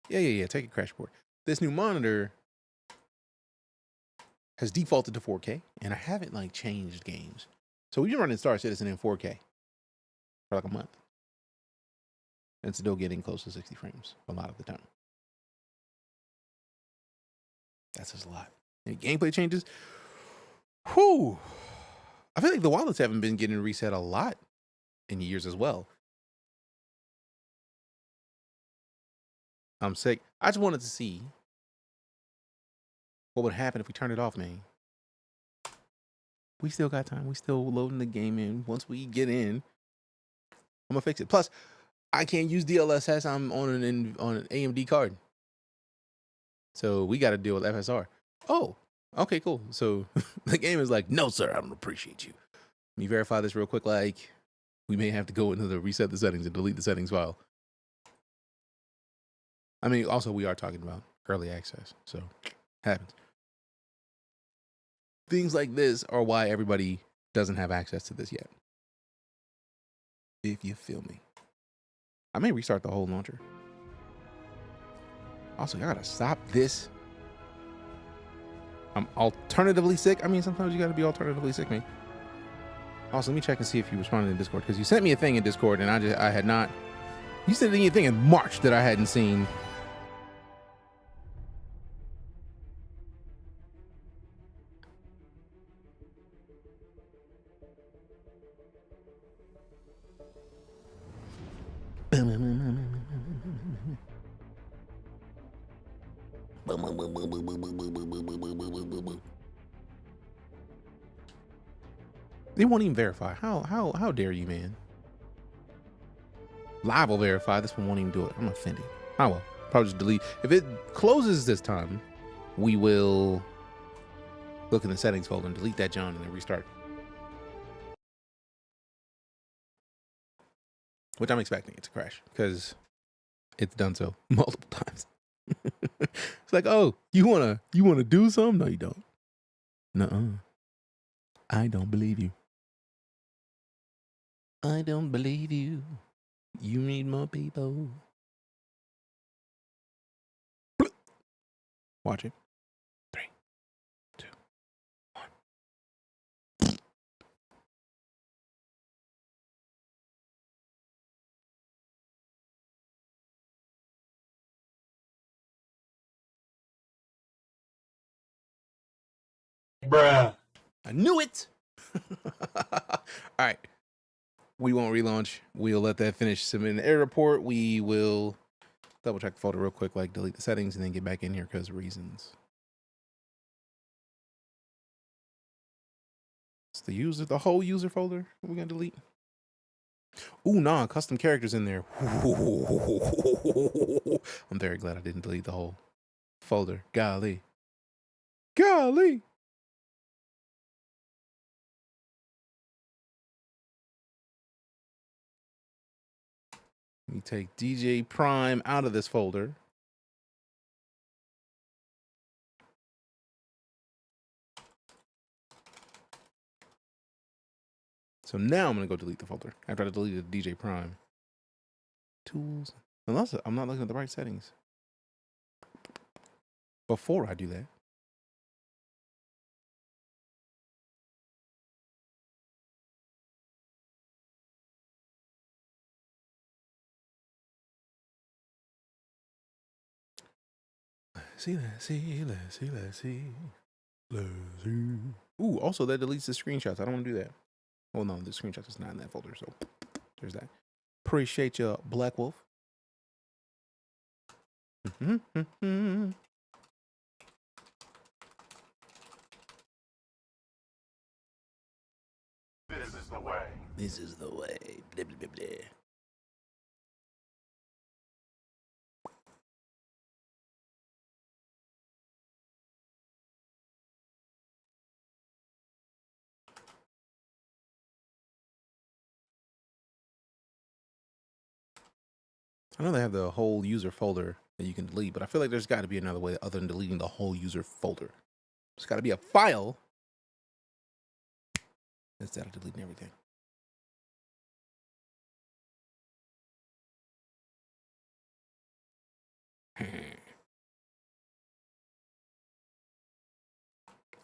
Yeah, take a crash board. This new monitor has defaulted to 4K, and I haven't like changed games. So we've been running Star Citizen in 4K. for like a month. And still getting close to 60 frames a lot of the time. That's just a lot. Any gameplay changes? Whew. I feel like the wallets haven't been getting reset a lot in years as well. I'm sick. I just wanted to see what would happen if we turn it off, man. We still got time. We still loading the game in. Once we get in, I'm gonna fix it. Plus, I can't use DLSS. I'm on an AMD card, so we got to deal with FSR. Oh, okay, cool. So the game is like, no, sir, I don't appreciate you. Let me verify this real quick. Like, we may have to go into the reset the settings and delete the settings file. I mean, also we are talking about early access, so happens. Things like this are why everybody doesn't have access to this yet. If you feel me. I may restart the whole launcher. Also, I gotta stop this. I'm alternatively sick. I mean, sometimes you gotta be alternatively sick, man. Also, let me check and see if you responded in Discord, because you sent me a thing in Discord and I had not. You sent me a thing in March that I hadn't seen. They won't even verify. How dare you, man? Live will verify. This one won't even do it. I'm offended. I will probably just delete. If it closes this time, we will look in the settings folder and delete that John and then restart. Which I'm expecting it to crash because it's done so multiple times. It's like, oh, you wanna do something? No, you don't. Nuh-uh. I don't believe you. I don't believe you. You need more people. Watch it. 3, 2, 1. Bruh. I knew it. All right. We won't relaunch. We'll let that finish. Submit an error report. We will double check the folder real quick, like delete the settings and then get back in here because of reasons. It's the user, the whole user folder we're gonna delete. Ooh, nah, custom characters in there. I'm very glad I didn't delete the whole folder. Golly. Golly. Let me take DJ Prime out of this folder. So now I'm going to go delete the folder after I deleted DJ Prime. Tools. Unless I'm not looking at the right settings. Before I do that. Let's see. Ooh, also that deletes the screenshots. I don't want to do that. Oh no, the screenshot is not in that folder, so there's that. Appreciate you, Black Wolf. This This is the way. This is the way. Blah, blah, blah, blah. I know they have the whole user folder that you can delete, but I feel like there's got to be another way other than deleting the whole user folder. There's got to be a file instead of deleting everything.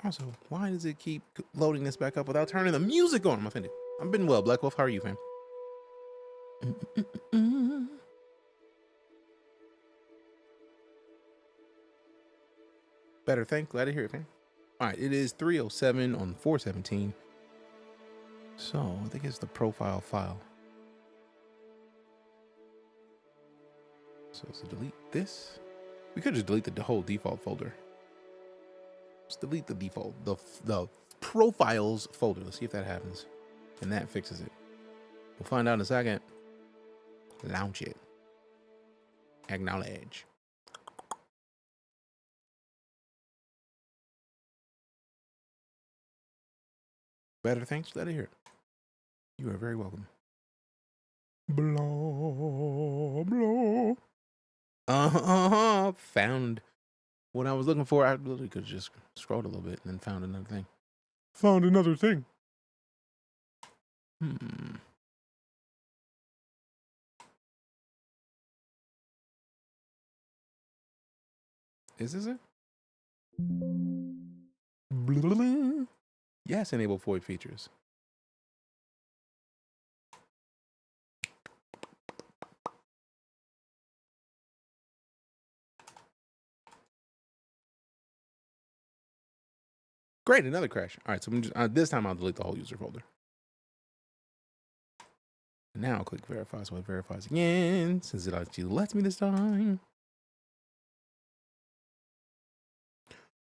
Also, why does it keep loading this back up without turning the music on? I'm offended. I've been well, Black Wolf. How are you, fam? Better think. Glad to hear it, man. All right, it is 3:07 on 4/17. So I think it's the profile file. So delete this. We could just delete the whole default folder. Just delete the default, the profiles folder. Let's see if that happens. And that fixes it. We'll find out in a second. Launch it. Acknowledge. Better thanks. Glad to hear it. You are very welcome. Blah, blah. Found what I was looking for. I literally could have just scrolled a little bit and then found another thing. Found another thing. Is this it? Blah, blah. Yes, enable void features. Great, another crash. All right, so I'm just, this time I'll delete the whole user folder. Now I'll click verify, so it verifies again, since it actually lets me this time.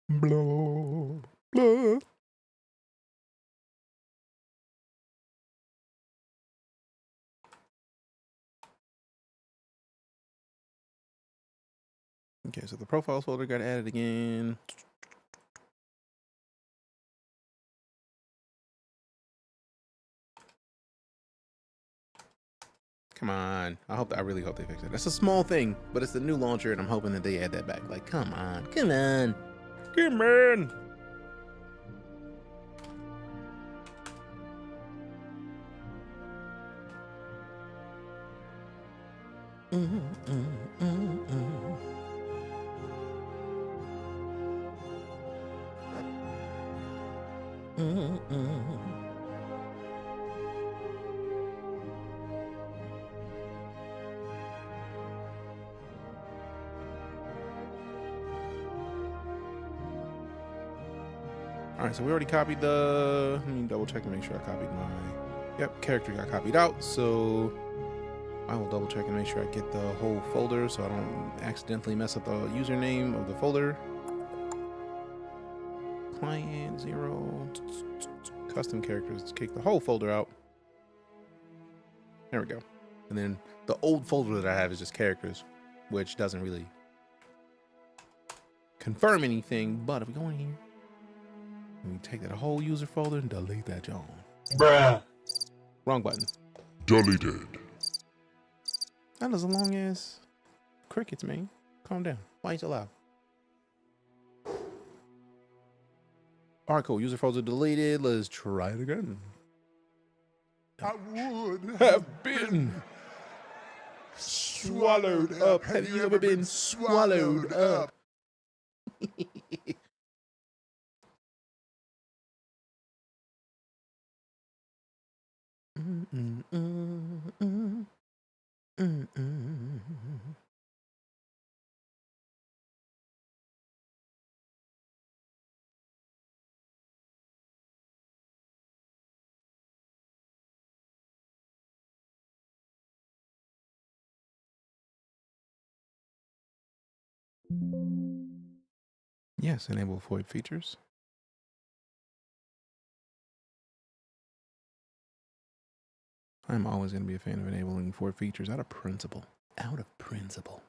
Blah, blah. Okay, so the profiles folder got added again. Come on. I really hope they fix it. That's a small thing, but it's the new launcher, and I'm hoping that they add that back. Like, come on. Come on. Come on. All right, so we already copied let me double check and make sure I copied yep, character got copied out. So I will double check and make sure I get the whole folder so I don't accidentally mess up the username of the folder. Client 0, custom characters, kick the whole folder out. There we go. And then the old folder that I have is just characters, which doesn't really confirm anything. But if we go in here, and we take that whole user folder and delete that, John. Bruh. Wrong button. Deleted. That is as long as crickets, man. Calm down. Why are you so loud? All right, cool. User folder deleted. Let's try it again. I would Have been swallowed up. Have you ever been swallowed up? Yes, enable void features. I'm always going to be a fan of enabling void features out of principle. Out of principle.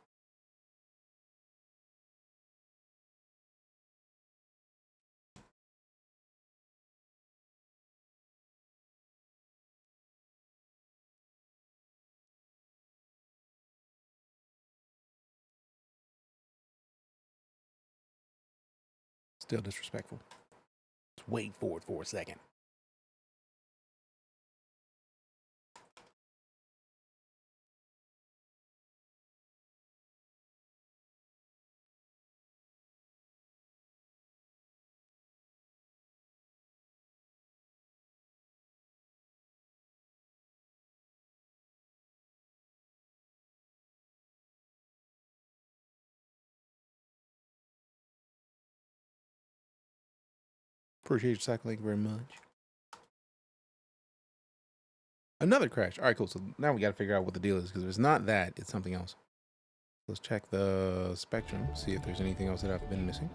Still disrespectful. Let's wait for it for a second. Appreciate your cycle. Thank you very much. Another crash. All right, cool. So now we got to figure out what the deal is, because if it's not that, it's something else. Let's check the spectrum, see if there's anything else that I've been missing.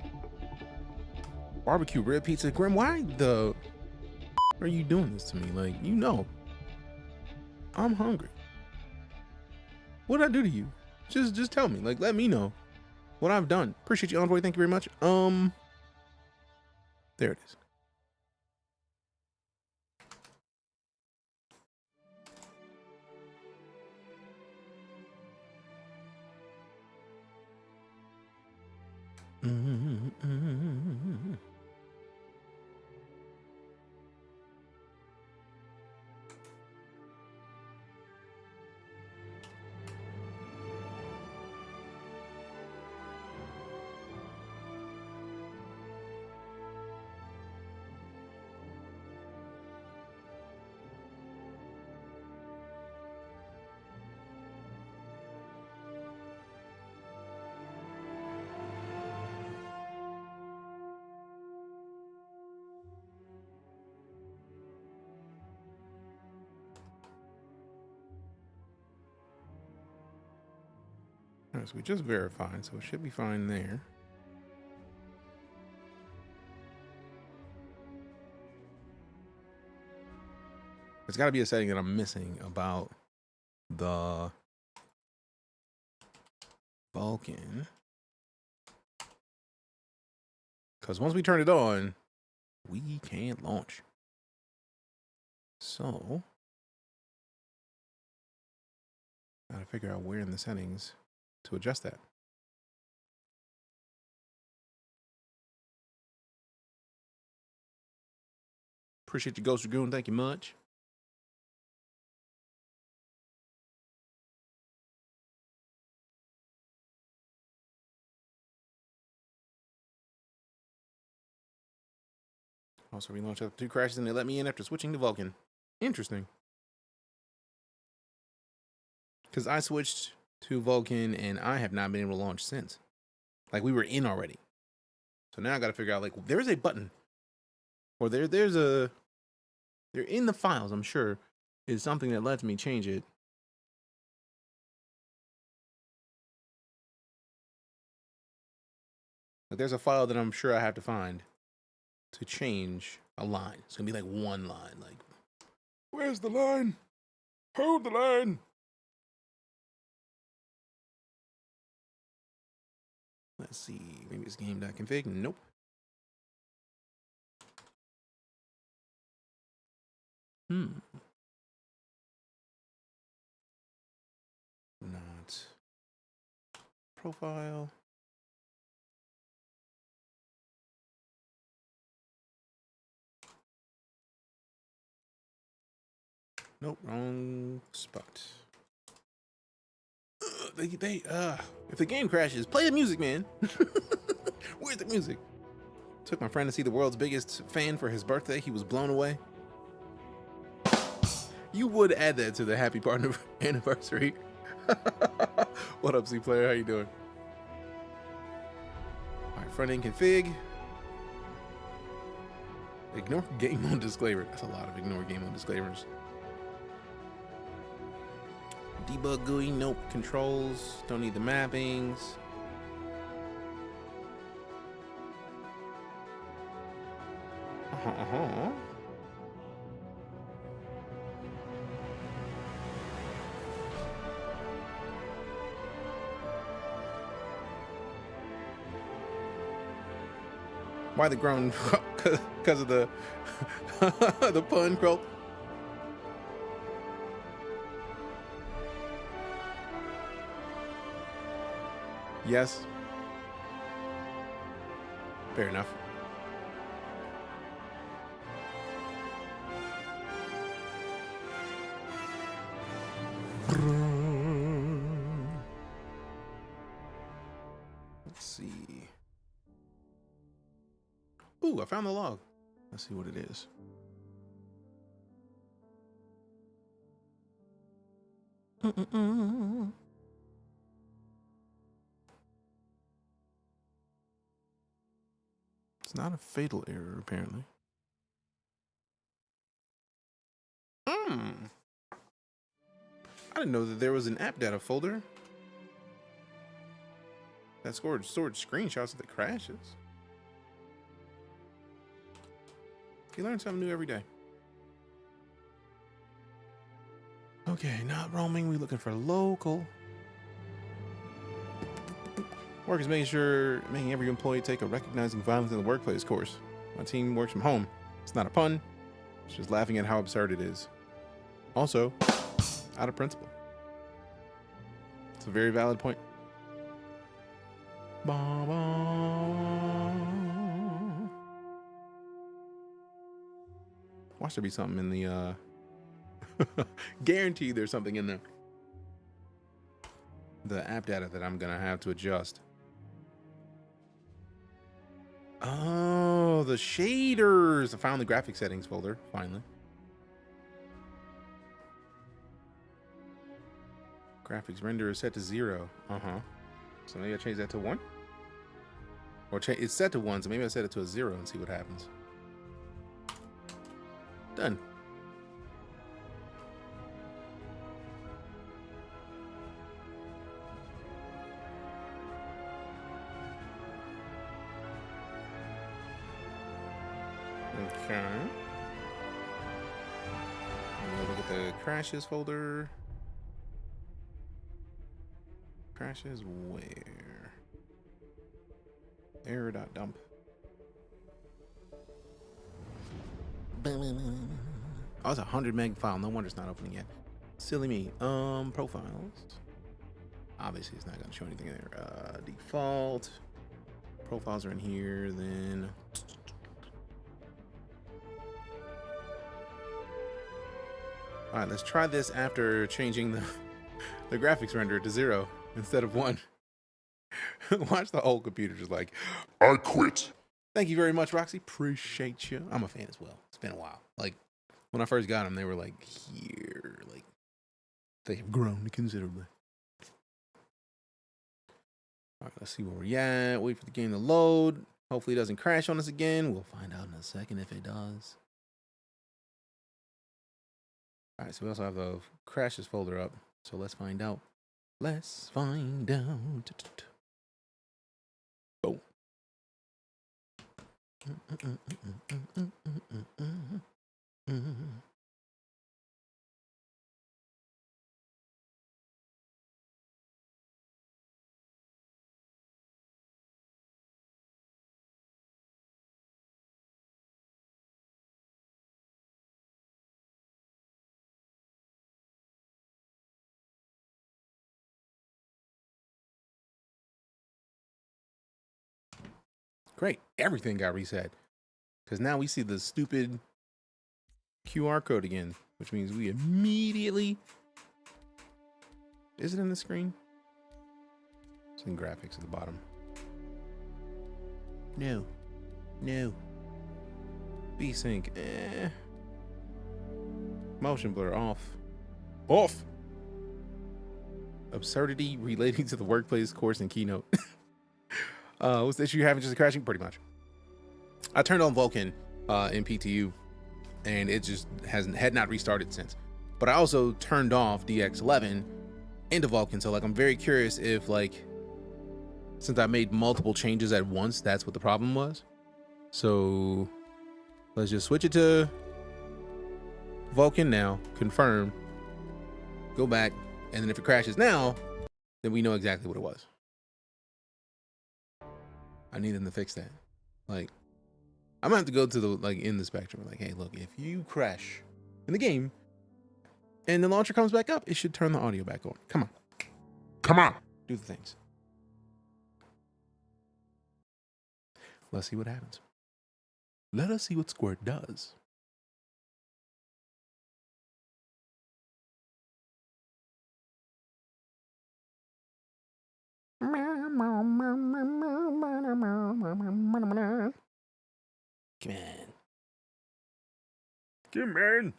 Barbecue rib pizza. Grim, why the are you doing this to me? Like, you know, I'm hungry. What did I do to you? Just tell me. Like, let me know what I've done. Appreciate you, Envoy. Thank you very much. There it is. All right, so we just verified, so it should be fine there. There's got to be a setting that I'm missing about the Vulcan. Because once we turn it on, we can't launch. So, gotta figure out where in the settings to adjust that. Appreciate you, Ghost Dragoon. Thank you much. Also relaunched after 2 crashes and they let me in after switching to Vulcan. Interesting. Because I switched to Vulcan and I have not been able to launch since. Like, we were in already. So now I got to figure out, like, there's a button. Or they're in the files, I'm sure, is something that lets me change it. Like, there's a file that I'm sure I have to find to change a line. It's gonna be like one line. Like, where's the line? Hold the line. Let's see. Maybe it's game.config. Nope. Not profile. Nope, wrong spot. If the game crashes, play the music, man. Where's the music? Took my friend to see the world's biggest fan for his birthday. He was blown away. You would add that to the happy partner anniversary. What up, C player? How you doing? All right, front end config. Ignore game mode disclaimer. That's a lot of ignore game mode disclaimers. Debug GUI, nope. Controls, don't need the mappings. Why the groan? Because of the the pun, Croak. Yes. Fair enough. Let's see. Ooh, I found the log. Let's see what it is. It's not a fatal error, apparently. I didn't know that there was an app data folder that stored screenshots of the crashes. You learn something new every day. Okay, not roaming. We're looking for local. Work is making every employee take a recognizing violence in the workplace course. My team works from home. It's not a pun. It's just laughing at how absurd it is. Also, out of principle. It's a very valid point. Watch there be something in the guaranteed there's something in there. The app data that I'm gonna have to adjust. Oh, the shaders. I found the graphic settings folder, finally. Graphics render is set to 0. So maybe I change that to 1? Or it's set to 1, so maybe I set it to a 0 and see what happens. Done. Okay. Look at the crashes folder. Crashes where? Error.dump. Oh, it's a 100 meg file. No wonder it's not opening yet. Silly me. Profiles. Obviously, it's not going to show anything there. Default. Profiles are in here. Then. All right, let's try this after changing the graphics render to 0 instead of 1. Watch the whole computer just like, I quit. thank you very much, Roxy. Appreciate you. I'm a fan as well. It's been a while. Like, when I first got them, they were like here. Like, they have grown considerably. All right, let's see where we're at. Wait for the game to load. Hopefully it doesn't crash on us again. We'll find out in a second if it does. All right, so we also have the crashes folder up. So let's find out. Let's find out. Boom. Great. Everything got reset. Because now we see the stupid QR code again, which means we immediately... Is it in the screen? It's in graphics at the bottom. No. No. VSync. Motion blur off. Off! Absurdity relating to the workplace course and keynote. What's the issue you're having? Just crashing? Pretty much. I turned on Vulkan in PTU, and it just had not restarted since. But I also turned off DX11 into Vulkan, so like I'm very curious if like since I made multiple changes at once, that's what the problem was. So let's just switch it to Vulkan now, confirm, go back, and then if it crashes now, then we know exactly what it was. I need them to fix that. Like, I'm gonna have to go to the like in the spectrum. Like, hey, look, if you crash in the game and the launcher comes back up, it should turn the audio back on. Come on. Come on. Do the things. Let's see what happens. Let us see what Squirt does. Come on. Come on.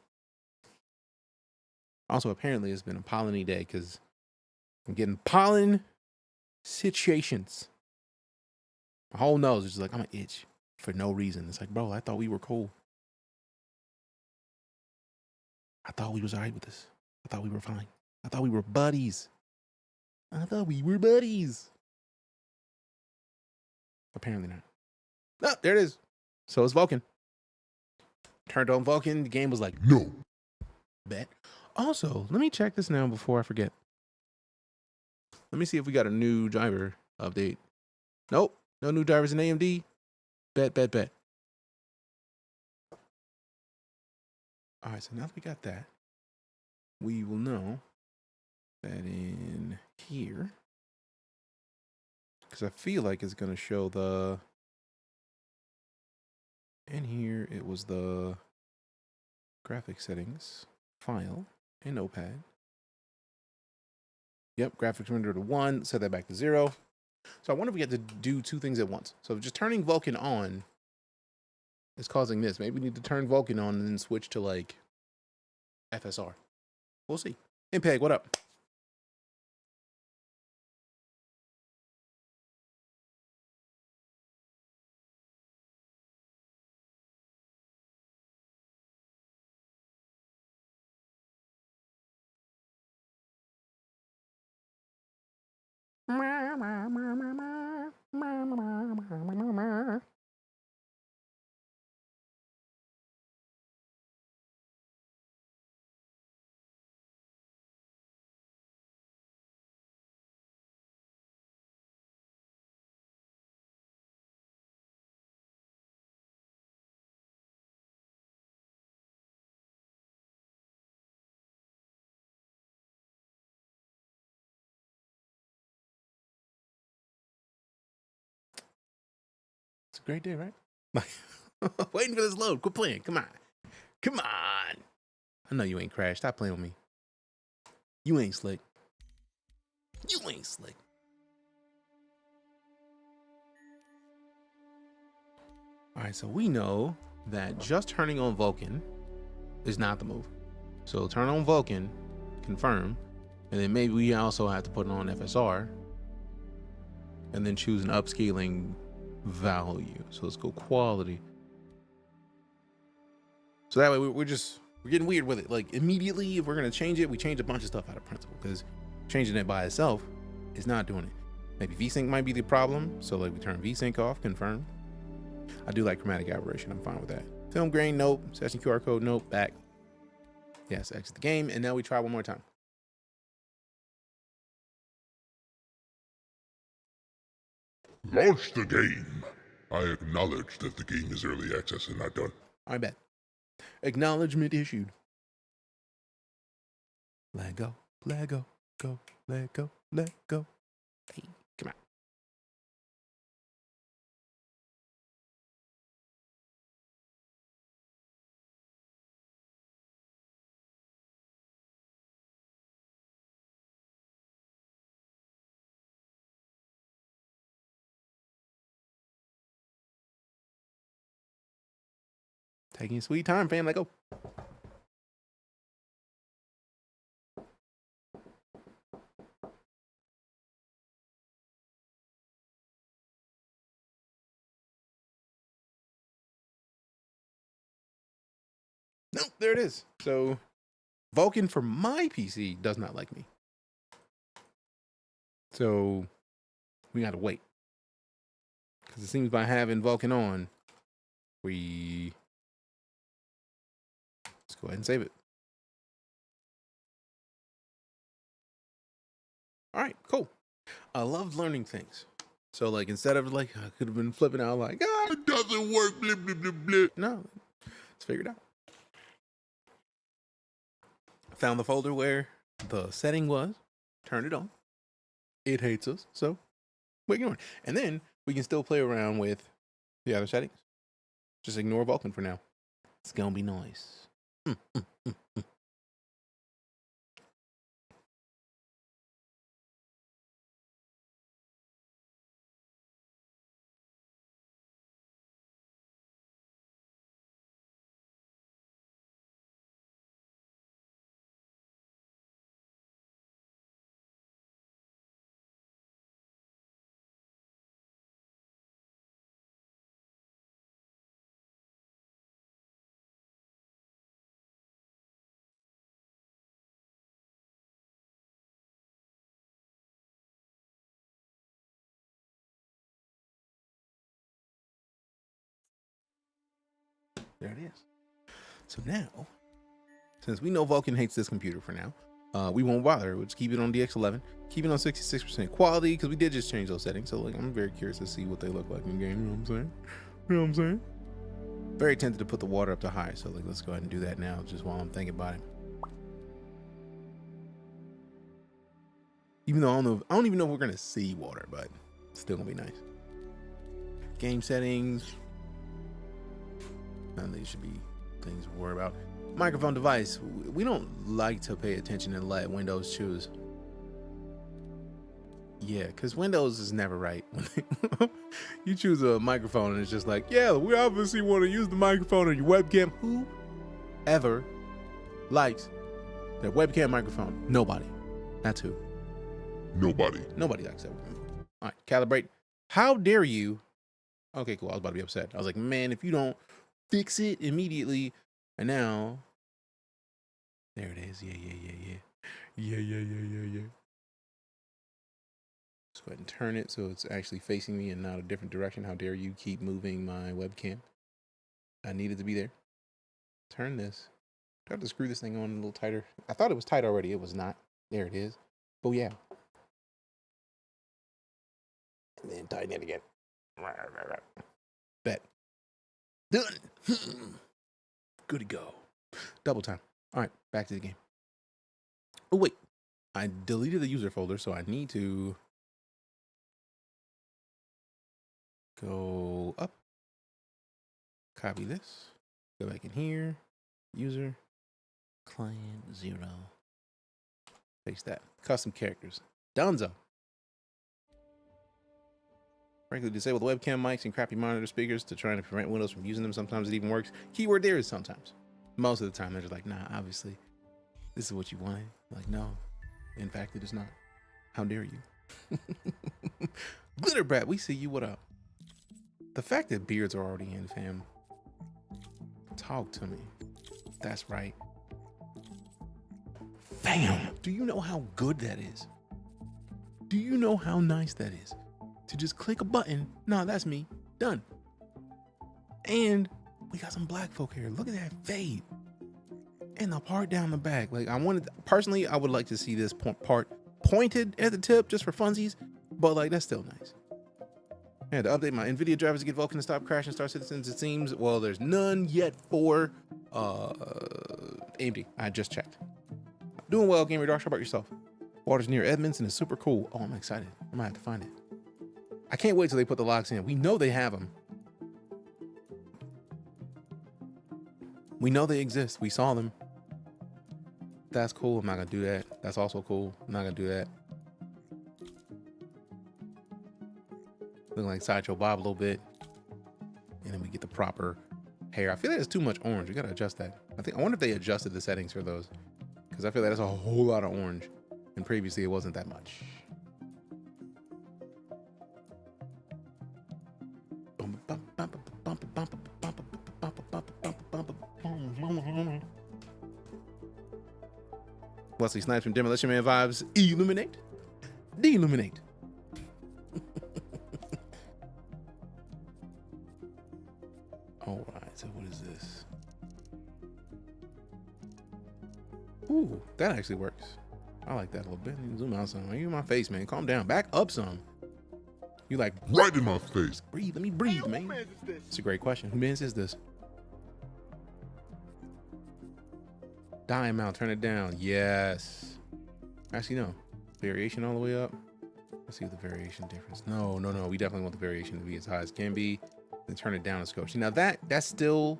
Also, apparently, it's been a pollen-y day because I'm getting pollen situations. My whole nose is just like, I'm an itch for no reason. It's like, bro, I thought we were cool. I thought we was all right with this. I thought we were fine. I thought we were buddies. I thought we were buddies. Apparently not. No, there it is. So it's Vulcan. Turned on Vulcan. The game was like, no. Bet. Also, let me check this now before I forget. Let me see if we got a new driver update. Nope. No new drivers in AMD. Bet. All right, so now that we got that, we will know that in here, because I feel like it's going to show the, in here, it was the graphic settings file in Notepad. Yep, graphics rendered to 1, set that back to 0. So I wonder if we get to do two things at once. So just turning Vulcan on is causing this. Maybe we need to turn Vulcan on and then switch to like FSR. We'll see. Impeg, what up? It's a great day, right? Like, waiting for this load. Quit playing. Come on. Come on. I know you ain't crashed. Stop playing with me. You ain't slick. You ain't slick. All right, so we know that just turning on Vulcan is not the move. So turn on Vulcan, confirm, and then maybe we also have to put it on FSR and then choose an upscaling value. So let's go quality. So that way we're getting weird with it. Like immediately, if we're gonna change it, we change a bunch of stuff out of principle because changing it by itself is not doing it. Maybe VSync might be the problem. So like we turn VSync off, confirm. I do like chromatic aberration. I'm fine with that. Film grain, nope. Session QR code, nope. Back. Yes, exit the game. And now we try one more time. Launch the game. I acknowledge that the game is early access and not done. I bet. Acknowledgement issued. Let go. Let go. Go. Let go. Let go. Hey, come on. Taking your sweet time, fam. Let go. Nope, there it is. So Vulcan for my PC does not like me. So we gotta wait. Because it seems by having Vulcan on, let's go ahead and save it. All right, cool. I love learning things. So like instead of like I could have been flipping out like It doesn't work, blah, blah, blah, blah. no, let's figure it out. Found the folder where the setting was, turned it on. It hates us, so we're ignoring. And then we can still play around with the other settings. Just ignore Vulcan for now. It's gonna be nice. There it is. So now, since we know Vulcan hates this computer for now, we won't bother. We'll just keep it on DX11, keep it on 66% quality, because we did just change those settings. So like, I'm very curious to see what they look like in game. You know what I'm saying? You know what I'm saying? Very tempted to put the water up to high. So like, let's go ahead and do that now, just while I'm thinking about it. Even though I don't even know if we're gonna see water, but it's still gonna be nice. Game settings. None of these should be things to worry about. Microphone device. We don't like to pay attention and let Windows choose. Yeah, because Windows is never right. You choose a microphone and it's just like, yeah, we obviously want to use the microphone or your webcam. Who ever likes their webcam microphone? Nobody. That's who. Nobody. Nobody likes that. All right, calibrate. How dare you? Okay, cool. I was about to be upset. I was like, man, if you don't fix it immediately. And now, there it is. Yeah. Let's go ahead and turn it so it's actually facing me and not a different direction. How dare you keep moving my webcam? I need it to be there. Turn this. I have to screw this thing on a little tighter. I thought it was tight already. It was not. There it is. Oh, yeah. And then tighten it again. Bet. Done. Good to go. Double time. All right, back to the game. Oh, wait. I deleted the user folder, so I need to go up. Copy this. Go back in here. User. Client 0. Paste that. Custom characters. Donezo. Frankly, disable the webcam mics and crappy monitor speakers to try to prevent Windows from using them. Sometimes it even works. Keyword there is sometimes. Most of the time, they're just like, nah, obviously, this is what you wanted. Like, no, in fact, it is not. How dare you? Glitter Brat, we see you. What up? The fact that beards are already in, fam. Talk to me. That's right. Fam, do you know how good that is? Do you know how nice that is? To just click a button. No, that's me. Done. And we got some black folk here. Look at that fade. And the part down the back. Like, personally, I would like to see this part pointed at the tip just for funsies. But like, that's still nice. I had to update my NVIDIA drivers to get Vulcan to stop crashing Star Citizens. It seems, well, there's none yet for AMD. I just checked. Doing well, Gamer Dark. How about yourself? Water's near Edmonds and it's super cool. Oh, I'm excited. I might have to find it. I can't wait till they put the locks in. We know they have them. We know they exist. We saw them. That's cool. I'm not going to do that. That's also cool. I'm not going to do that. Looking like Sideshow Bob a little bit. And then we get the proper hair. I feel like it's too much orange. We got to adjust that. I wonder if they adjusted the settings for those. Because I feel like that's a whole lot of orange. And previously it wasn't that much. Wesley Snipes from Demolition Man vibes. Illuminate. Deilluminate. All right, so what is this? Ooh, that actually works. I like that a little bit. Zoom out some. You in my face, man. Calm down. Back up some. You like Right in my face. breathe. Let me breathe, man. It's a great question. Who man's is this? Dime out. Turn it down. Yes. Actually, no. Variation all the way up. Let's see what the variation difference. No. We definitely want the variation to be as high as can be. Then turn it down a scope. See, now that still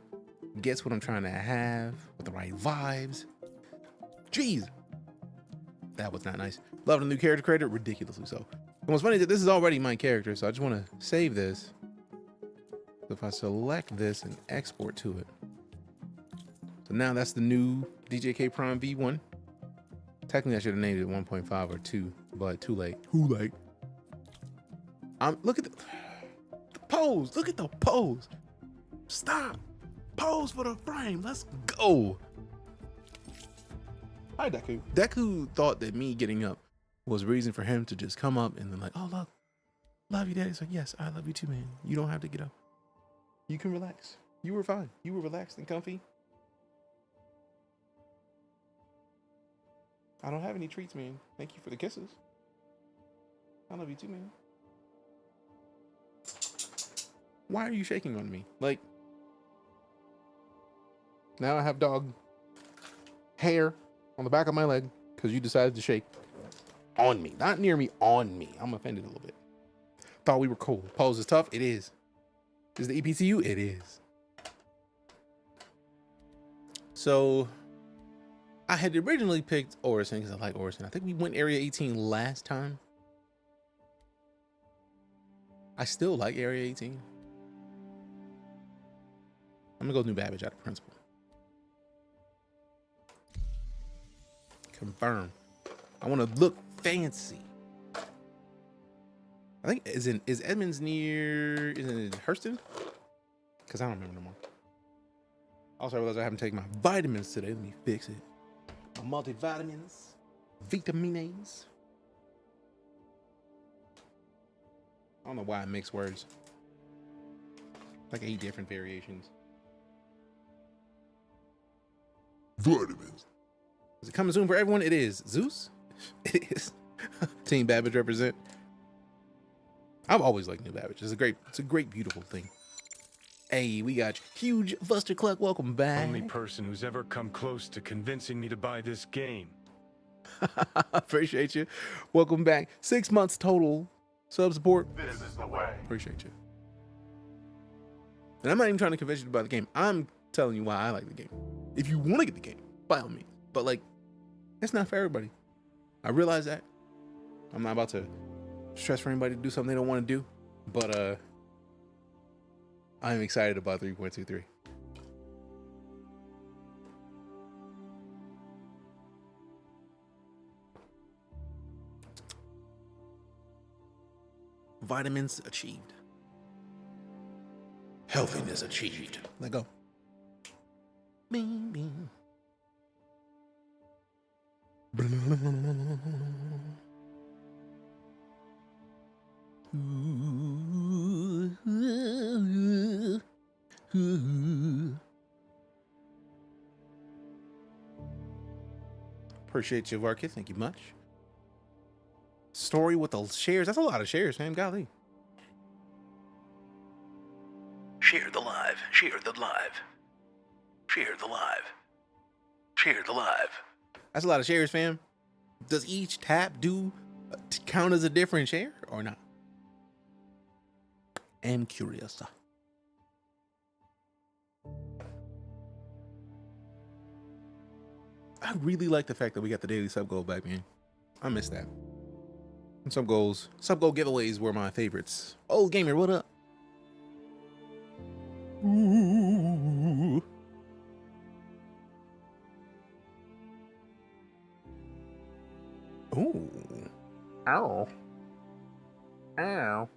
gets what I'm trying to have with the right vibes. Jeez. That was not nice. Love the new character creator. Ridiculously so. And what's funny is that this is already my character, so I just want to save this. So if I select this and export to it. So now that's the new DJK Prime V1. Technically, I should have named it 1.5 or 2, but too late. Too late. Look at the pose. Look at the pose. Stop. Pose for the frame. Let's go. Hi, Deku. Deku thought that me getting up was reason for him to just come up and then like, oh, look, love you, Daddy. It's like, yes, I love you too, man. You don't have to get up. You can relax. You were fine. You were relaxed and comfy. I don't have any treats, man. Thank you for the kisses. I love you too, man. Why are you shaking on me? Like, now I have dog hair on the back of my leg because you decided to shake on me. Not near me, on me. I'm offended a little bit. Thought we were cool. Pose is tough. It is. Is the ePTU? It is. So I had originally picked Orison because I like Orison. I think we went Area 18 last time. I still like Area 18. I'm gonna go New Babbage out of principle. Confirm. I want to look fancy. I think is Edmonds near? Is it Hurston? Because I don't remember no more. Also, I realized I haven't taken my vitamins today. Let me fix it. My multivitamins, vitamines. I don't know why I mix words. Like 8 different variations. Vitamins. Is it coming soon for everyone? It is. Zeus? It is. Team Babbage represent. I've always liked New Babbage. It's a great, beautiful thing. Hey, we got Huge Buster Cluck. Welcome back. Only person who's ever come close to convincing me to buy this game. Appreciate you. Welcome back. 6 months total sub support. This is the way. Appreciate you. And I'm not even trying to convince you to buy the game. I'm telling you why I like the game. If you want to get the game, by all means. But like, it's not for everybody. I realize that. I'm not about to stress for anybody to do something they don't want to do. But I'm excited about 3.23. Vitamins achieved. Healthiness achieved. Let go. Bing, bing. Appreciate you, Varkith. Thank you much. Story with the shares. That's a lot of shares, man. Golly. Share the live. Share the live. Share the live. Share the live. That's a lot of shares, fam. Does each tap count as a different share or not? I'm curious. I really like the fact that we got the daily sub goal back, man. I miss that. And sub goal giveaways were my favorites. Old gamer, what up? Ooh. Ooh. Ow. Ow.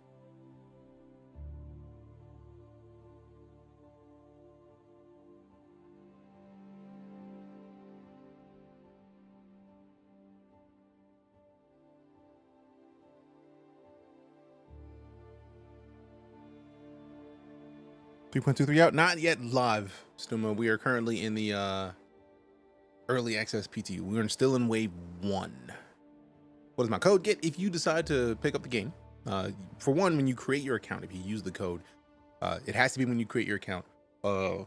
.23 out, not yet live, Stuma. We are currently in the early access PTU. We're still in wave 1. What does my code get? If you decide to pick up the game, for one, when you create your account, if you use the code, it has to be when you create your account, or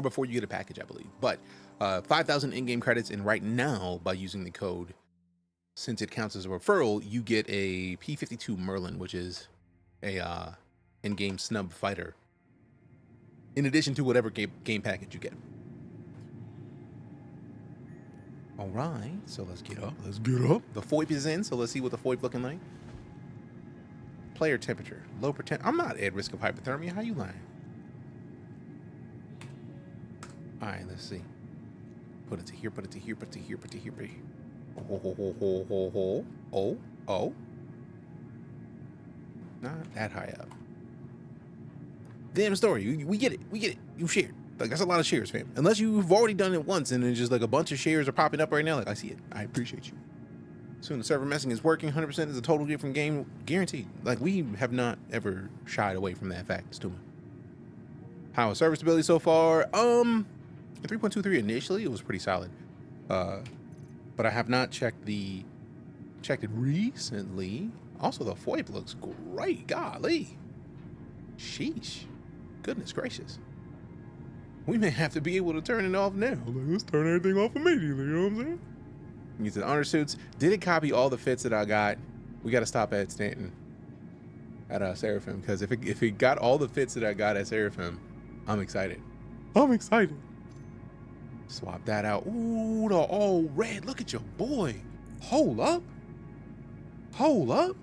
before you get a package, I believe. But 5,000 in-game credits, and right now, by using the code, since it counts as a referral, you get a P-52 Merlin, which is a in-game snub fighter, in addition to whatever game package you get. All right, so let's get up. Let's get up. The FOIP is in, so let's see what the FOIP looking like. Player temperature, low pretend. I'm not at risk of hypothermia. How you lying? All right, let's see. Put it to here, put it to here, put it to here, put it to here, put it here. Oh. Not that high up. Damn story. We get it. We get it. You shared. Like, that's a lot of shares, fam. Unless you've already done it once and it's just like a bunch of shares are popping up right now. Like, I see it. I appreciate you. Soon the server messing is working. 100% is a total different game. Guaranteed. Like, we have not ever shied away from that fact, Stuma. How is server stability so far? 3.23 initially, it was pretty solid. But I have not checked it recently. Also, the FOIP looks great. Golly. Sheesh. Goodness gracious. We may have to be able to turn it off now. Like, let's turn everything off immediately, you know what I'm saying? Get to the undersuits. Did it copy all the fits that I got? We got to stop at Stanton. At Seraphim. Because if it got all the fits that I got at Seraphim, I'm excited. I'm excited. Swap that out. Ooh, the all red. Look at your boy. Hold up. Hold up.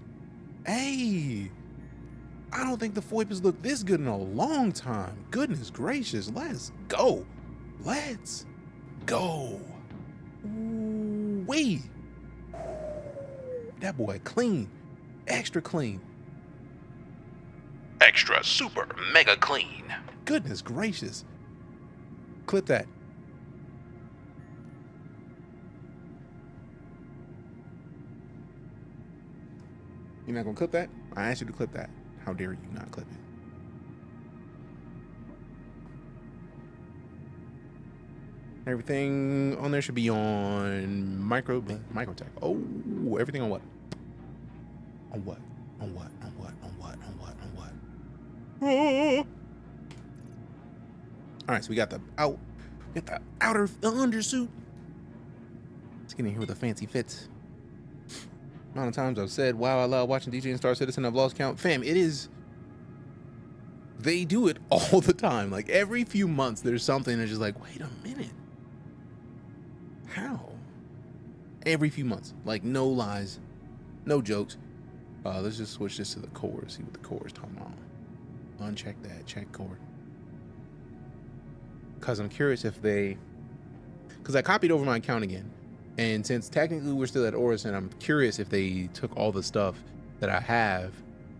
Hey. I don't think the FOIP has looked this good in a long time. Goodness gracious. Let's go. Let's go. Ooh, wait. That boy clean. Extra clean. Extra super mega clean. Goodness gracious. Clip that. You're not gonna clip that? I asked you to clip that. How dare you not clip it? Everything on there should be on microtech. Oh, everything on what? On what? On what? On what? On what? On what? On what? Oh. All right, so we got the undersuit. Let's get in here with the fancy fits. Amount of times I've said, wow, I love watching DJ and Star Citizen. I've lost count. Fam, it is. They do it all the time. Like every few months, there's something that's just like, wait a minute. How? Every few months. Like no lies, no jokes. Let's just switch this to the core. See what the core is talking about. Uncheck that. Check core. Because I'm curious if they. Because I copied over my account again. And since technically we're still at Orison, I'm curious if they took all the stuff that I have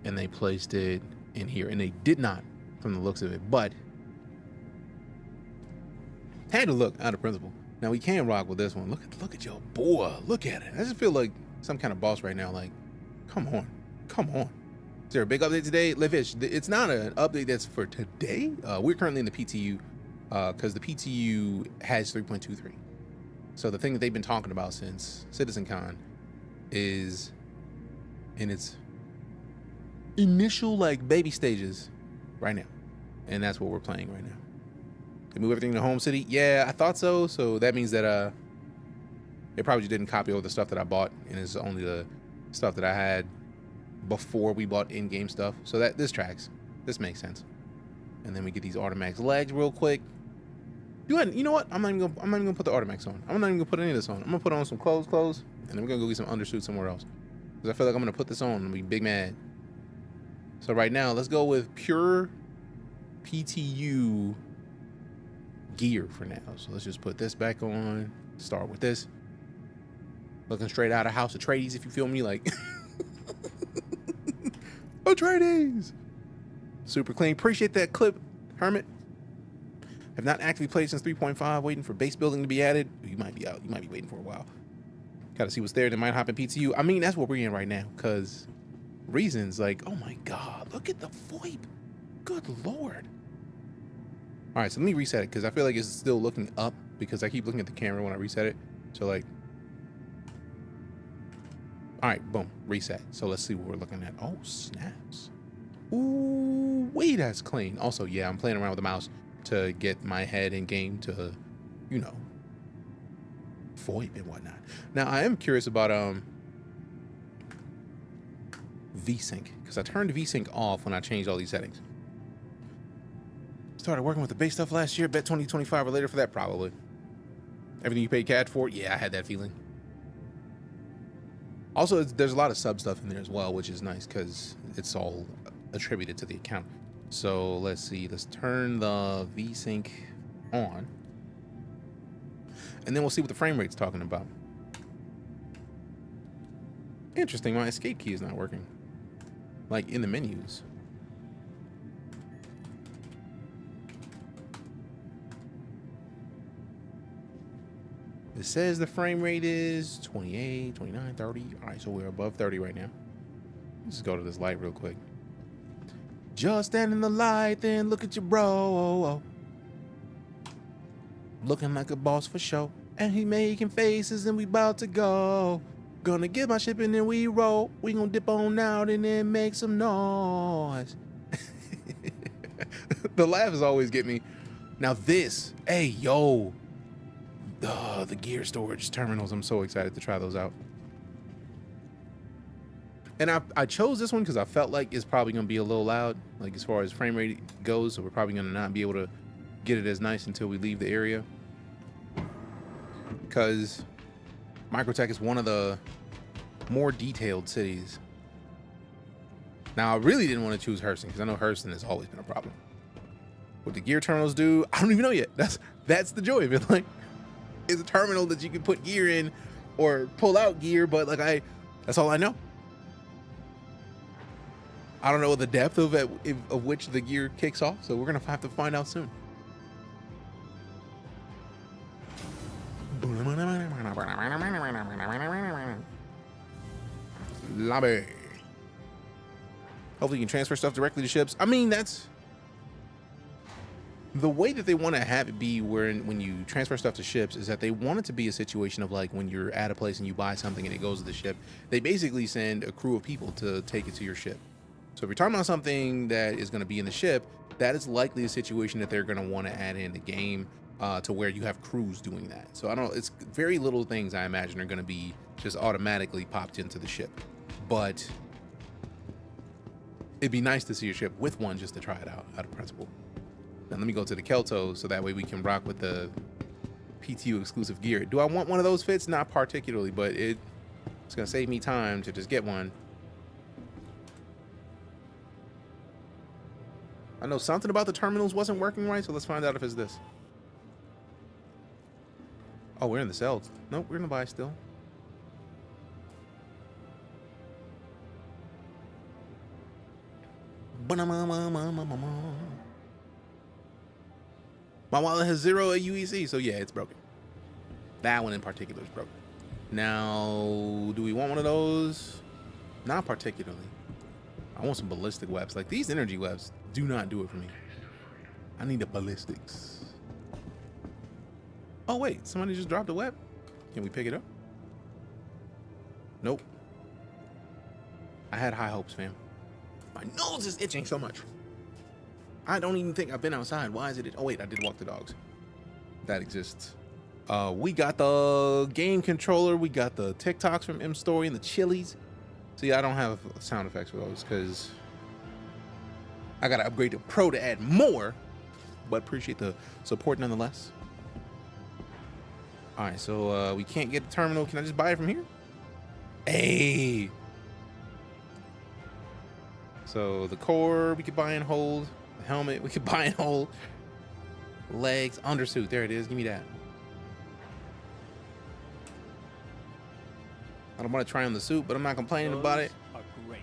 and they placed it in here. And they did not, from the looks of it. But had to look out of principle. Now we can rock with this one. Look at your boy. Look at it. I just feel like some kind of boss right now. Like, come on. Come on. Is there a big update today? Lefish, it's not an update that's for today. We're currently in the PTU because the PTU has 3.23. So the thing that they've been talking about since CitizenCon is in its initial like baby stages right now. And that's what we're playing right now. They move everything to home city. Yeah, I thought so. So that means that they probably just didn't copy all the stuff that I bought, and it's only the stuff that I had before we bought in-game stuff. So that this tracks. This makes sense. And then we get these Automatics legs real quick. You know what? I'm not even gonna put the Automatics on. I'm not even gonna put any of this on. I'm gonna put on some clothes, and then we're gonna go get some undersuit somewhere else. Because I feel like I'm gonna put this on and be big mad. So right now, let's go with pure PTU gear for now. So let's just put this back on. Start with this. Looking straight out of House of Atreides, if you feel me, like Atreides. Super clean. Appreciate that clip, Hermit. Have not actively played since 3.5, waiting for base building to be added. You might be out. You might be waiting for a while. Gotta see what's there. They might hop in PTU. I mean, that's what we're in right now. Because reasons like, oh my God, look at the VoIP. Good Lord. All right, so let me reset it because I feel like it's still looking up because I keep looking at the camera when I reset it. So like, all right, boom, reset. So let's see what we're looking at. Oh, snaps. Ooh, wait, that's clean. Also, yeah, I'm playing around with the mouse to get my head in game to, you know, VoIP and whatnot. Now, I am curious about VSync because I turned VSync off when I changed all these settings. Started working with the base stuff last year. Bet 2025 or later for that, probably. Everything you paid CAD for? Yeah, I had that feeling. Also, there's a lot of sub stuff in there as well, which is nice because it's all attributed to the account. So let's see. Let's turn the VSync on. And then we'll see what the frame rate's talking about. Interesting. My escape key is not working. Like in the menus. It says the frame rate is 28, 29, 30. All right, so we're above 30 right now. Let's go to this light real quick. Just stand in the light, then look at your bro. Looking like a boss for show. And he making faces and we about to go. Gonna get my ship and then we roll. We gonna dip on out and then make some noise. The laughs always get me. Now this, hey, yo. The gear storage terminals. I'm so excited to try those out. And I chose this one because I felt like it's probably going to be a little loud, like as far as frame rate goes. So we're probably going to not be able to get it as nice until we leave the area. Because Microtech is one of the more detailed cities. Now, I really didn't want to choose Hurston because I know Hurston has always been a problem. What the gear terminals do, I don't even know yet. That's the joy of it. Like, it's a terminal that you can put gear in or pull out gear, but like that's all I know. I don't know the depth of which the gear kicks off, so we're gonna have to find out soon. Lobby. Hopefully you can transfer stuff directly to ships. I mean, that's the way that they want to have it be, where when you transfer stuff to ships, is that they want it to be a situation of like when you're at a place and you buy something and it goes to the ship, they basically send a crew of people to take it to your ship. So if you're talking about something that is going to be in the ship, that is likely a situation that they're going to want to add in the game to where you have crews doing that. So I don't, it's very little things I imagine are going to be just automatically popped into the ship. But it'd be nice to see a ship with one just to try it out of principle. Now let me go to the Kelto so that way we can rock with the PTU exclusive gear. Do I want one of those fits? Not particularly, but it's going to save me time to just get one. I know something about the terminals wasn't working right, so let's find out if it's this. Oh, we're in the cells. Nope, we're in the buy still. My wallet has 0 UEC, so yeah, it's broken. That one in particular is broken. Now, do we want one of those? Not particularly. I want some ballistic webs. Like, these energy webs do not do it for me. I need the ballistics. Oh, wait. Somebody just dropped a web. Can we pick it up? Nope. I had high hopes, fam. My nose is itching so much. I don't even think I've been outside. Why is it? Oh, wait. I did walk the dogs. That exists. We got the game controller. We got the TikToks from M Story and the Chili's. See, I don't have sound effects for those because I got to upgrade to Pro to add more, but appreciate the support nonetheless. All right, so we can't get the terminal. Can I just buy it from here? Hey. So the core we could buy and hold. The helmet we could buy and hold. Legs, undersuit. There it is. Give me that. I don't want to try on the suit, but I'm not complaining about it. Are great.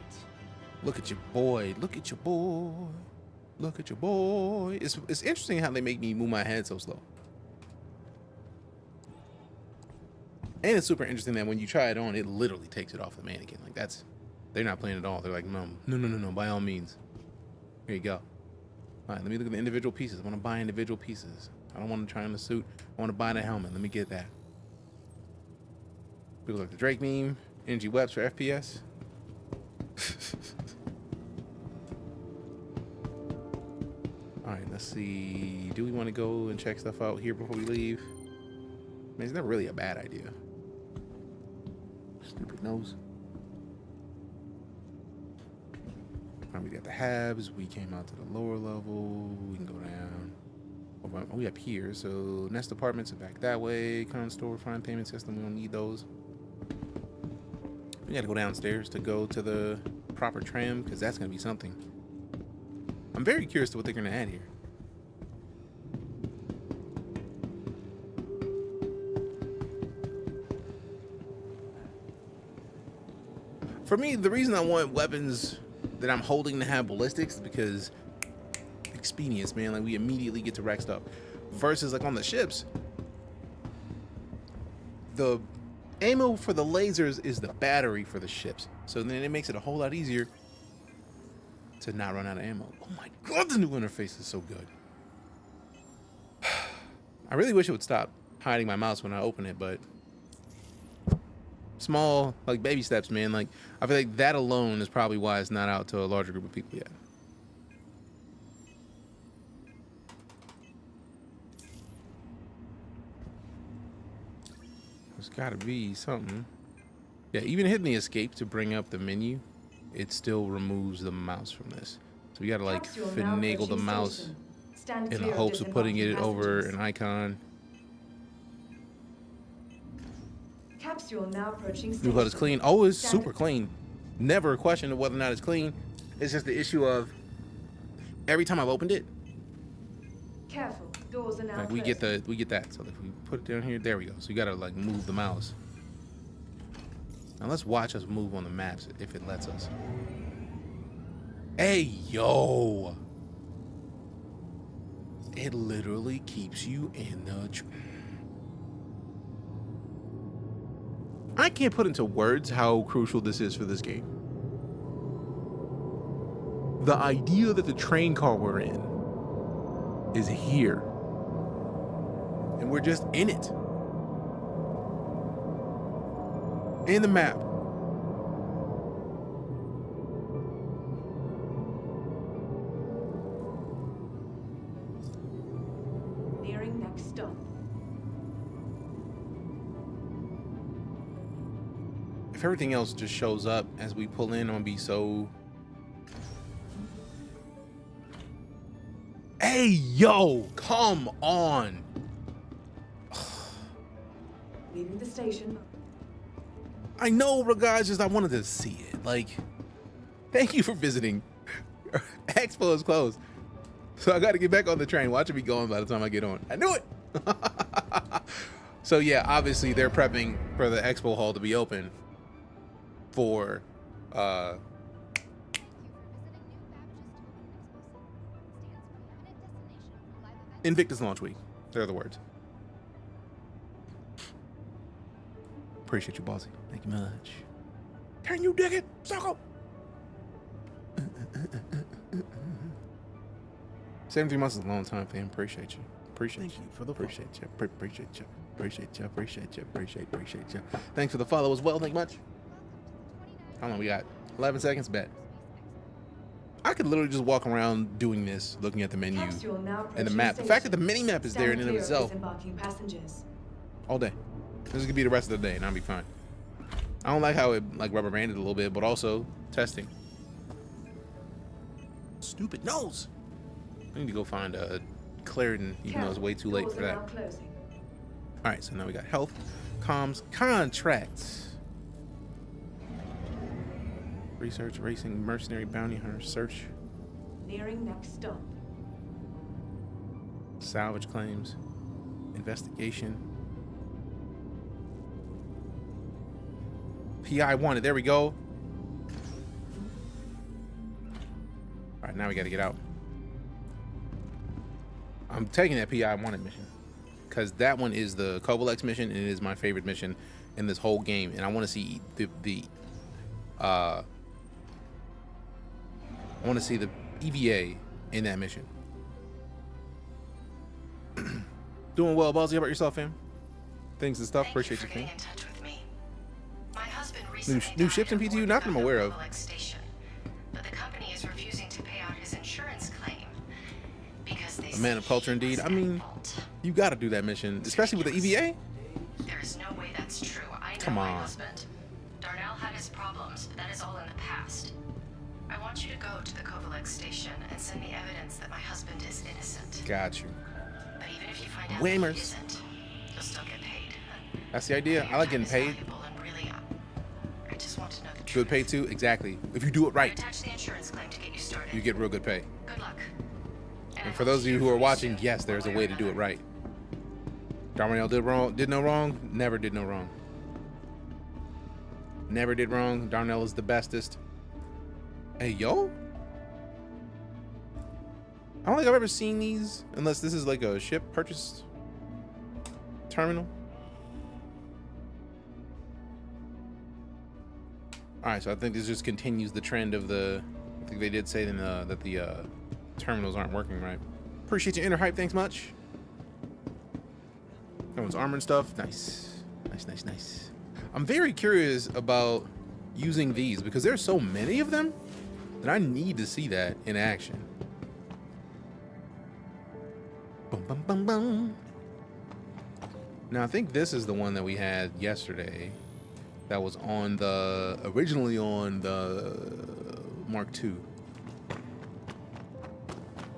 Look at your boy. Look at your boy. Look at your boy. It's interesting how they make me move my head so slow. And it's super interesting that when you try it on, it literally takes it off the mannequin. Like that's, they're not playing at all. They're like, no, by all means. Here you go. All right, let me look at the individual pieces. I want to buy individual pieces. I don't want to try on the suit. I want to buy the helmet. Let me get that. People like the Drake meme, energy webs for FPS. All right, let's see. Do we want to go and check stuff out here before we leave? I mean, it's not really a bad idea. Stupid nose. All right, we got the Habs. We came out to the lower level. We can go down. Oh, we up here. So Nest apartments are back that way. Con store, fine payment system. We don't need those. We gotta go downstairs to go to the proper tram because that's gonna be something. I'm very curious to what they're gonna add here. For me, the reason I want weapons that I'm holding to have ballistics is because expedience, man. Like we immediately get to wreck stuff. Versus like on the ships, the ammo for the lasers is the battery for the ships. So then it makes it a whole lot easier to not run out of ammo. Oh my god, the new interface is so good. I really wish it would stop hiding my mouse when I open it, but small, like, baby steps, man. Like, I feel like that alone is probably why it's not out to a larger group of people yet. There's gotta be something. Yeah, even hitting the escape to bring up the menu, it still removes the mouse from this. So you gotta like finagle the mouse in the hopes of putting it over an icon. Capsule now approaching New HUD is clean. Oh, it's super clean. Never a question of whether or not it's clean. It's just the issue of every time I've opened it, Careful, doors are now like we get that. So if we put it down here, there we go. So you gotta like move the mouse. Now let's watch us move on the maps if it lets us. Hey, yo. It literally keeps you in the... I can't put into words how crucial this is for this game. The idea that the train car we're in is here. And we're just in it. In the map. Nearing next stop. If everything else just shows up as we pull in, I'm gonna be so... Hey, yo, come on. Leaving the station. I know, but guys, just I wanted to see it. Like, thank you for visiting. Expo is closed, so I got to get back on the train. Watch it be going by the time I get on. I knew it. So yeah, obviously they're prepping for the expo hall to be open for Invictus launch week. They're the words. Appreciate you, bossy. Thank you much. Can you dig it, sucker? 73 months is a long time, fam. Appreciate you. Appreciate you for the appreciate you. Appreciate you. Appreciate you. Appreciate you. Appreciate you. Thanks for the follow as well. Thank you much. How long we got? 11 seconds. Bet. I could literally just walk around doing this, looking at the menu and the map. The fact that the mini map is there in and of itself, all day. This is gonna be the rest of the day, and I'll be fine. I don't like how it like rubber banded a little bit, but also testing. Stupid nose. I need to go find a Clarendon, even though it's way too late for that. All right, so now we got health, comms, contracts, research, racing, mercenary, bounty hunter, search, Nearing next stop. salvage claims, investigation, PI wanted. There we go. All right, now we got to get out. I'm taking that PI wanted mission because that one is the Kovalex mission, and it is my favorite mission in this whole game. And I want to see I want to see the EVA in that mission. Doing well, Ballsy. How about yourself, fam? Things and stuff. Appreciate you, fam. New ships in PTU? Not that I'm aware of. But the company is refusing to pay out his insurance claim because they A man of culture, indeed. I mean, you got to do that mission, especially with the EVA. There is no way that's true. I know Come my on. husband. Darnell had his problems, but that is all in the past. I want you to go to the Kovalex station and send me evidence that my husband is innocent. Got you. But even if you find out Whamers. that he isn't, you'll still get paid. That's the idea. I like getting paid. I just want to know the truth. Good pay too. Exactly. If you do it right, Attach the insurance claim to get you started. you get real good pay. Good luck. And for those of you who are watching, yes, there's a way to do it right. Darnell did no wrong, never did no wrong. Never did wrong. Darnell is the bestest. Hey, yo. I don't think I've ever seen these, unless this is like a ship purchase terminal. All right, so I think this just continues the trend of the I think they did say that the terminals aren't working right. Appreciate your inner hype. Thanks much. Everyone's armor and stuff. Nice. Nice, nice, nice. I'm very curious about using these because there's so many of them that I need to see that in action. Bum, bum, bum, bum. Now I think this is the one that we had yesterday that was on the originally on the Mark II.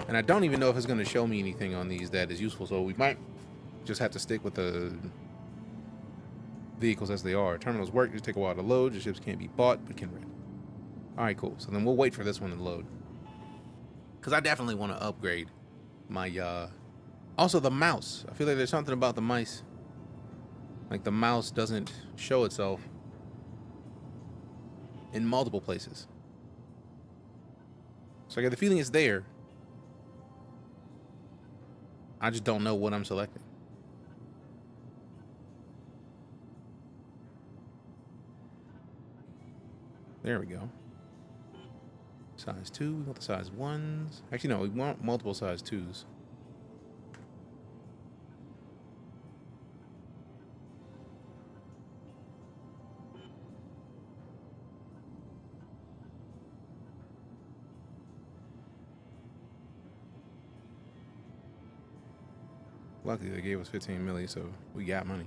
And I don't even know if it's going to show me anything on these that is useful, so we might just have to stick with the vehicles as they are. Terminals work, just take a while to load. The ships can't be bought, but can rent. All right, cool. So then we'll wait for this one to load. Because I definitely want to upgrade my... Also, the mouse. I feel like there's something about the mice. Like, the mouse doesn't show itself in multiple places. So I get the feeling it's there. I just don't know what I'm selecting. There we go. Size 2, we want the size 1s. Actually, no, we want multiple size 2s. Luckily, they gave us 15 milli, so we got money.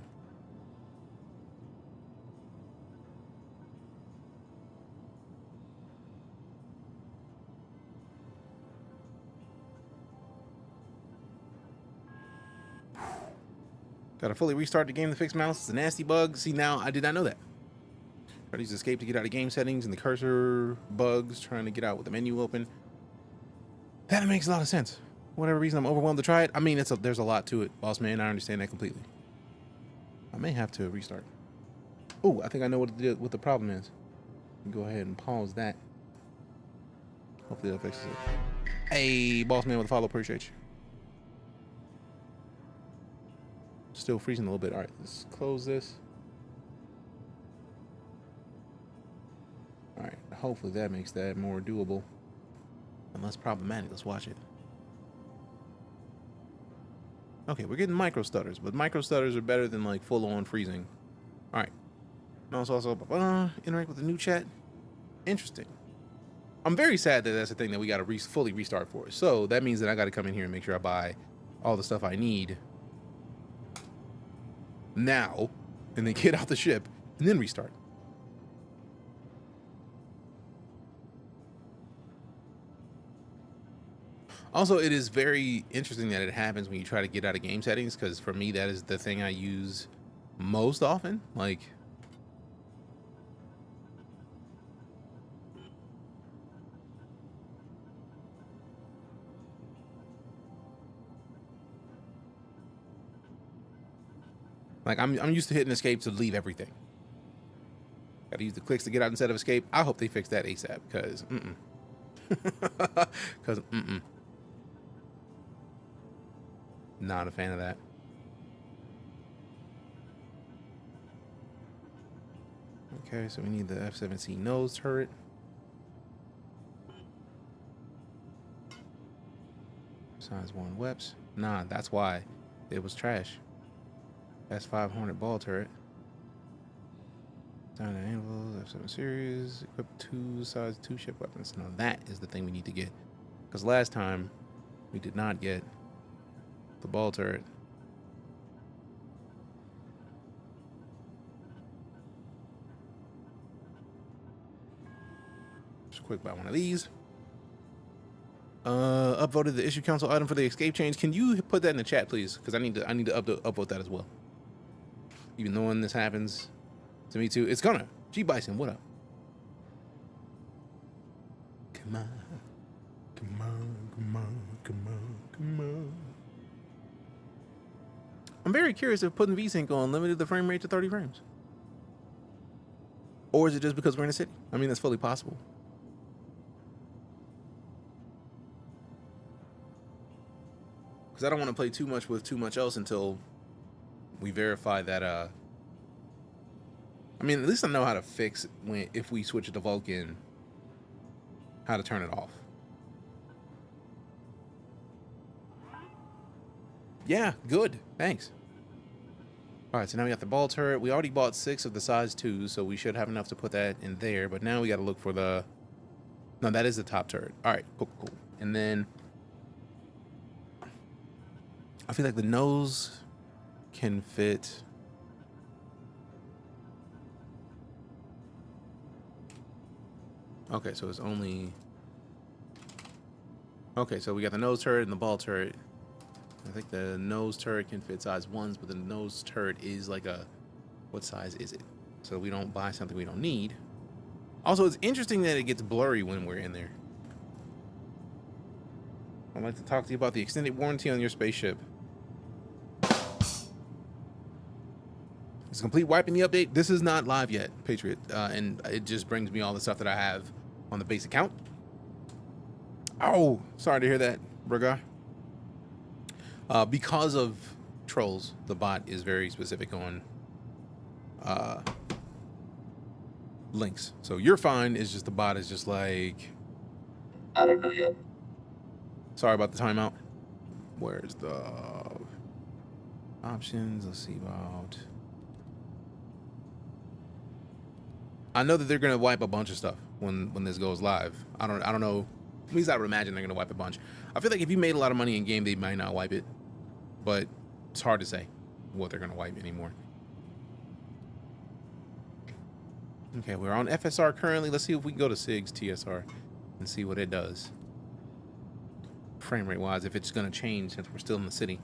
Gotta fully restart the game to fix mouse. It's a nasty bug. See, now I did not know that. Try to use escape to get out of game settings and the cursor bugs, trying to get out with the menu open. That makes a lot of sense. For whatever reason, I'm overwhelmed to try it. I mean, there's a lot to it, boss man. I understand that completely. I may have to restart. Oh, I think I know what the problem is. Go ahead and pause that. Hopefully that fixes it. Hey, boss man with a follow. Appreciate you. Still freezing a little bit. All right, let's close this. All right, hopefully that makes that more doable and less problematic. Let's watch it. Okay, we're getting micro stutters, but micro stutters are better than like full-on freezing. All right. Now also interact with the new chat. Interesting. I'm very sad that that's the thing that we got to fully restart for. So that means that I got to come in here and make sure I buy all the stuff I need now, and then get out the ship and then restart. Also, it is very interesting that it happens when you try to get out of game settings, because for me, that is the thing I use most often. Like, I'm used to hitting escape to leave everything. Gotta use the clicks to get out instead of escape. I hope they fix that ASAP, because not a fan of that. Okay, so we need the F-17 nose turret. Size 1 weps. Nah, that's why it was trash. S5 Hornet ball turret. Down to anvils, F7 series, equip 2 size 2 ship weapons. Now that is the thing we need to get. Because last time we did not get the ball turret. Just quick buy one of these. Upvoted the issue council item for the escape change. Can you put that in the chat, please? Because I need to upvote that as well. Even knowing this happens to me too, it's gonna. G Bison, what up? Come on, come on, come on, come on, come on. I'm very curious if putting VSync on limited the frame rate to 30 frames, or is it just because we're in a city? I mean, that's fully possible. Because I don't want to play too much with too much else until we verify that. I mean, at least I know how to fix if we switch it to Vulcan, how to turn it off. Yeah, good. Thanks. All right, so now we got the ball turret. We already bought 6 of the size 2, so we should have enough to put that in there. But now we got to look for the... No, that is the top turret. All right, cool, cool. And then I feel like the nose can fit... Okay, so it's only... Okay, so we got the nose turret and the ball turret. I think the nose turret can fit size 1s, but the nose turret is like a... What size is it? So we don't buy something we don't need. Also, it's interesting that it gets blurry when we're in there. I'd like to talk to you about the extended warranty on your spaceship. It's a complete wiping the update. This is not live yet, Patriot. And it just brings me all the stuff that I have on the base account. Oh, sorry to hear that, Braga. Because of trolls, the bot is very specific on links. So you're fine. It's just the bot is just like... I don't know yet. Sorry about the timeout. Where's the options? Let's see about... I know that they're gonna wipe a bunch of stuff when this goes live. I don't know. At least I would imagine they're gonna wipe a bunch. I feel like if you made a lot of money in game, they might not wipe it, but it's hard to say what they're gonna wipe anymore. Okay, we're on FSR currently. Let's see if we can go to SIG's TSR and see what it does. Frame rate wise, if it's gonna change since we're still in the city.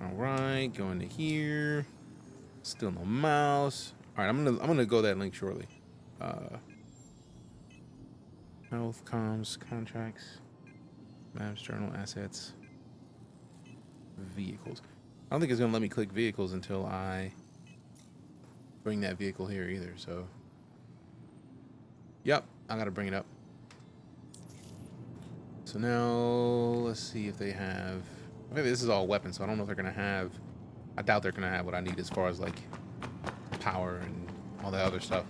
All right, going to here. Still no mouse. All right, I'm gonna go that link shortly. Health, comms, contracts, maps, journal, assets, vehicles. I don't think it's gonna let me click vehicles until I bring that vehicle here either. So, yep, I gotta bring it up. So now let's see if they have. Maybe this is all weapons, so I don't know if they're gonna have. I doubt they're gonna have what I need as far as like power and all that other stuff.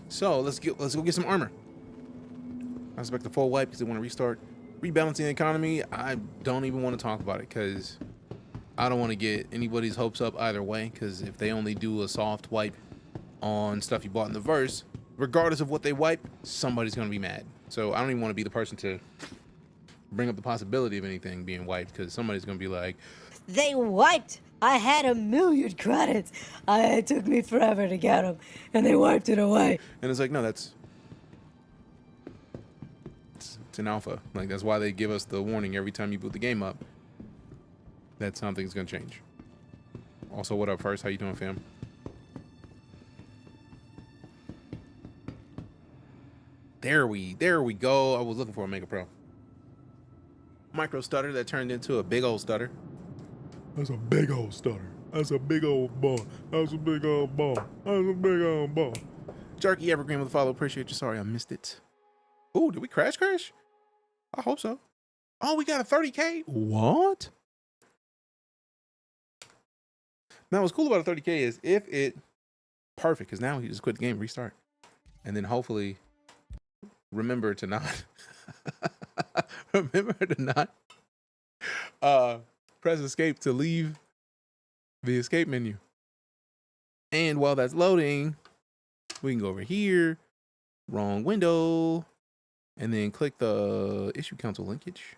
So let's go get some armor. I expect a full wipe because they want to restart. Rebalancing the economy, I don't even want to talk about it because I don't want to get anybody's hopes up either way, because if they only do a soft wipe on stuff you bought in the verse, regardless of what they wipe, somebody's going to be mad. So I don't even want to be the person to bring up the possibility of anything being wiped, because somebody's going to be like, they wiped. I had 1,000,000 credits. It took me forever to get them, and they wiped it away. and it's like, no, it's an alpha. Like, that's why they give us the warning every time you boot the game up that something's going to change. Also, what up, First? How you doing, fam? There we go. I was looking for a Mega Pro. Micro stutter that turned into a big old stutter. That's a big old stutter. That's a big old ball. That's a big old ball. That's a big old ball. Jerky Evergreen with a follow. Appreciate you. Sorry, I missed it. Oh, did we crash? I hope so. Oh, we got a 30K. What? Now, what's cool about a 30K is if it perfect, because now he just quit the game, restart, and then hopefully remember to not press escape to leave the escape menu. And while that's loading, we can go over here, wrong window, and then click the issue council linkage.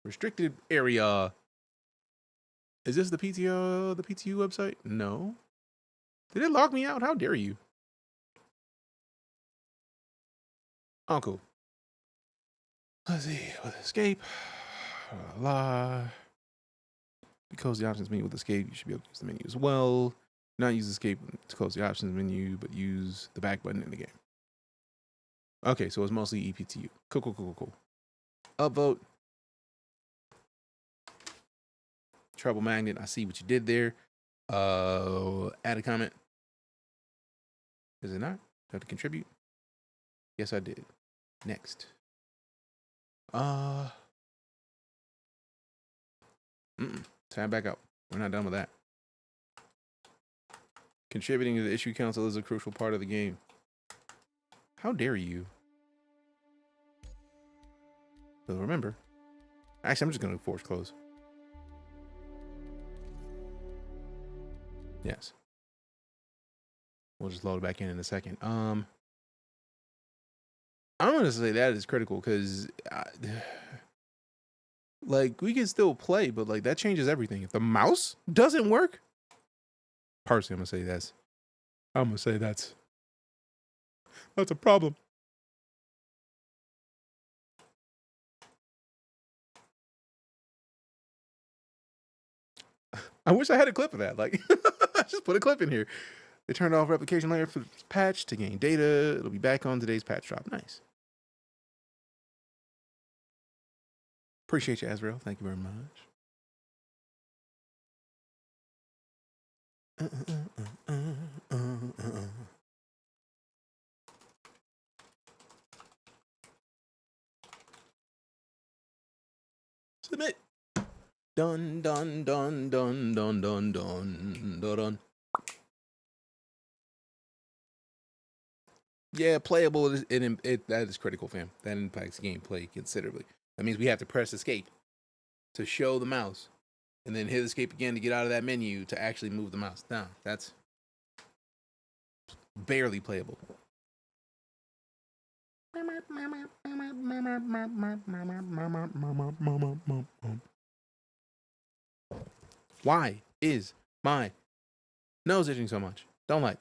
Restricted area. Is this the PTO, the PTU website? No. Did it log me out? How dare you? Oh, cool. Let's see, with escape, to close the options menu with escape, you should be able to use the menu as well. Not use escape to close the options menu, but use the back button in the game. Okay, so it's mostly ePTU. Cool. Upvote. Trouble magnet, I see what you did there. Add a comment. Is it not? Do I have to contribute? Yes, I did. Next. Tab back up. We're not done with that. Contributing to the issue council is a crucial part of the game. How dare you? So remember, actually, I'm just going to force close. Yes. We'll just load it back in a second. I'm going to say that is critical because, like, we can still play, but, like, that changes everything. If the mouse doesn't work, personally, I'm going to say that's a problem. I wish I had a clip of that. Like, just put a clip in here. They turned off replication layer for this patch to gain data. It'll be back on today's patch drop. Nice. Appreciate you, Azrael. Thank you very much. Submit. Dun dun dun dun dun dun dun dun dun. Yeah, playable is that is critical, fam. That impacts gameplay considerably. That means we have to press escape to show the mouse, and then hit escape again to get out of that menu to actually move the mouse down. That's barely playable. Why is my nose itching so much? Don't like.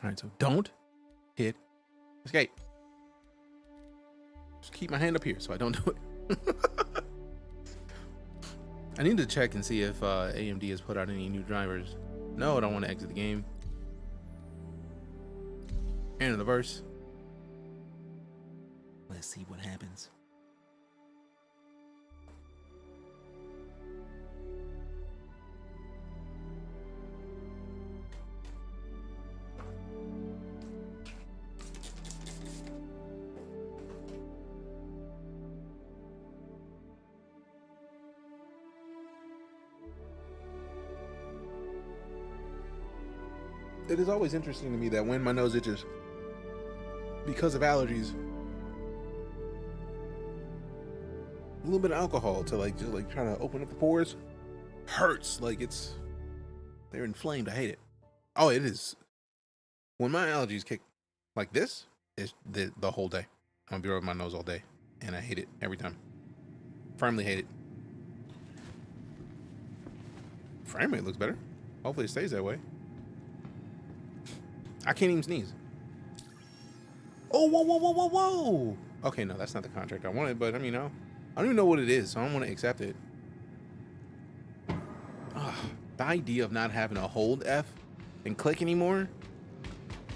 All right, so don't hit escape. Just keep my hand up here so I don't do it. I need to check and see if AMD has put out any new drivers. No, I don't want to exit the game. End of the verse. Let's see what happens. It is always interesting to me that when my nose itches because of allergies, a little bit of alcohol to like just like trying to open up the pores hurts. Like they're inflamed. I hate it. Oh, it is. When my allergies kick like this, it's the whole day. I'm gonna be rubbing my nose all day, and I hate it every time. Firmly hate it. Frame rate looks better. Hopefully it stays that way. I can't even sneeze. Oh, whoa, whoa, whoa, whoa, whoa. Okay, no, that's not the contract I wanted, but I mean, I don't even know what it is, so I don't want to accept it. The idea of not having to hold F and click anymore.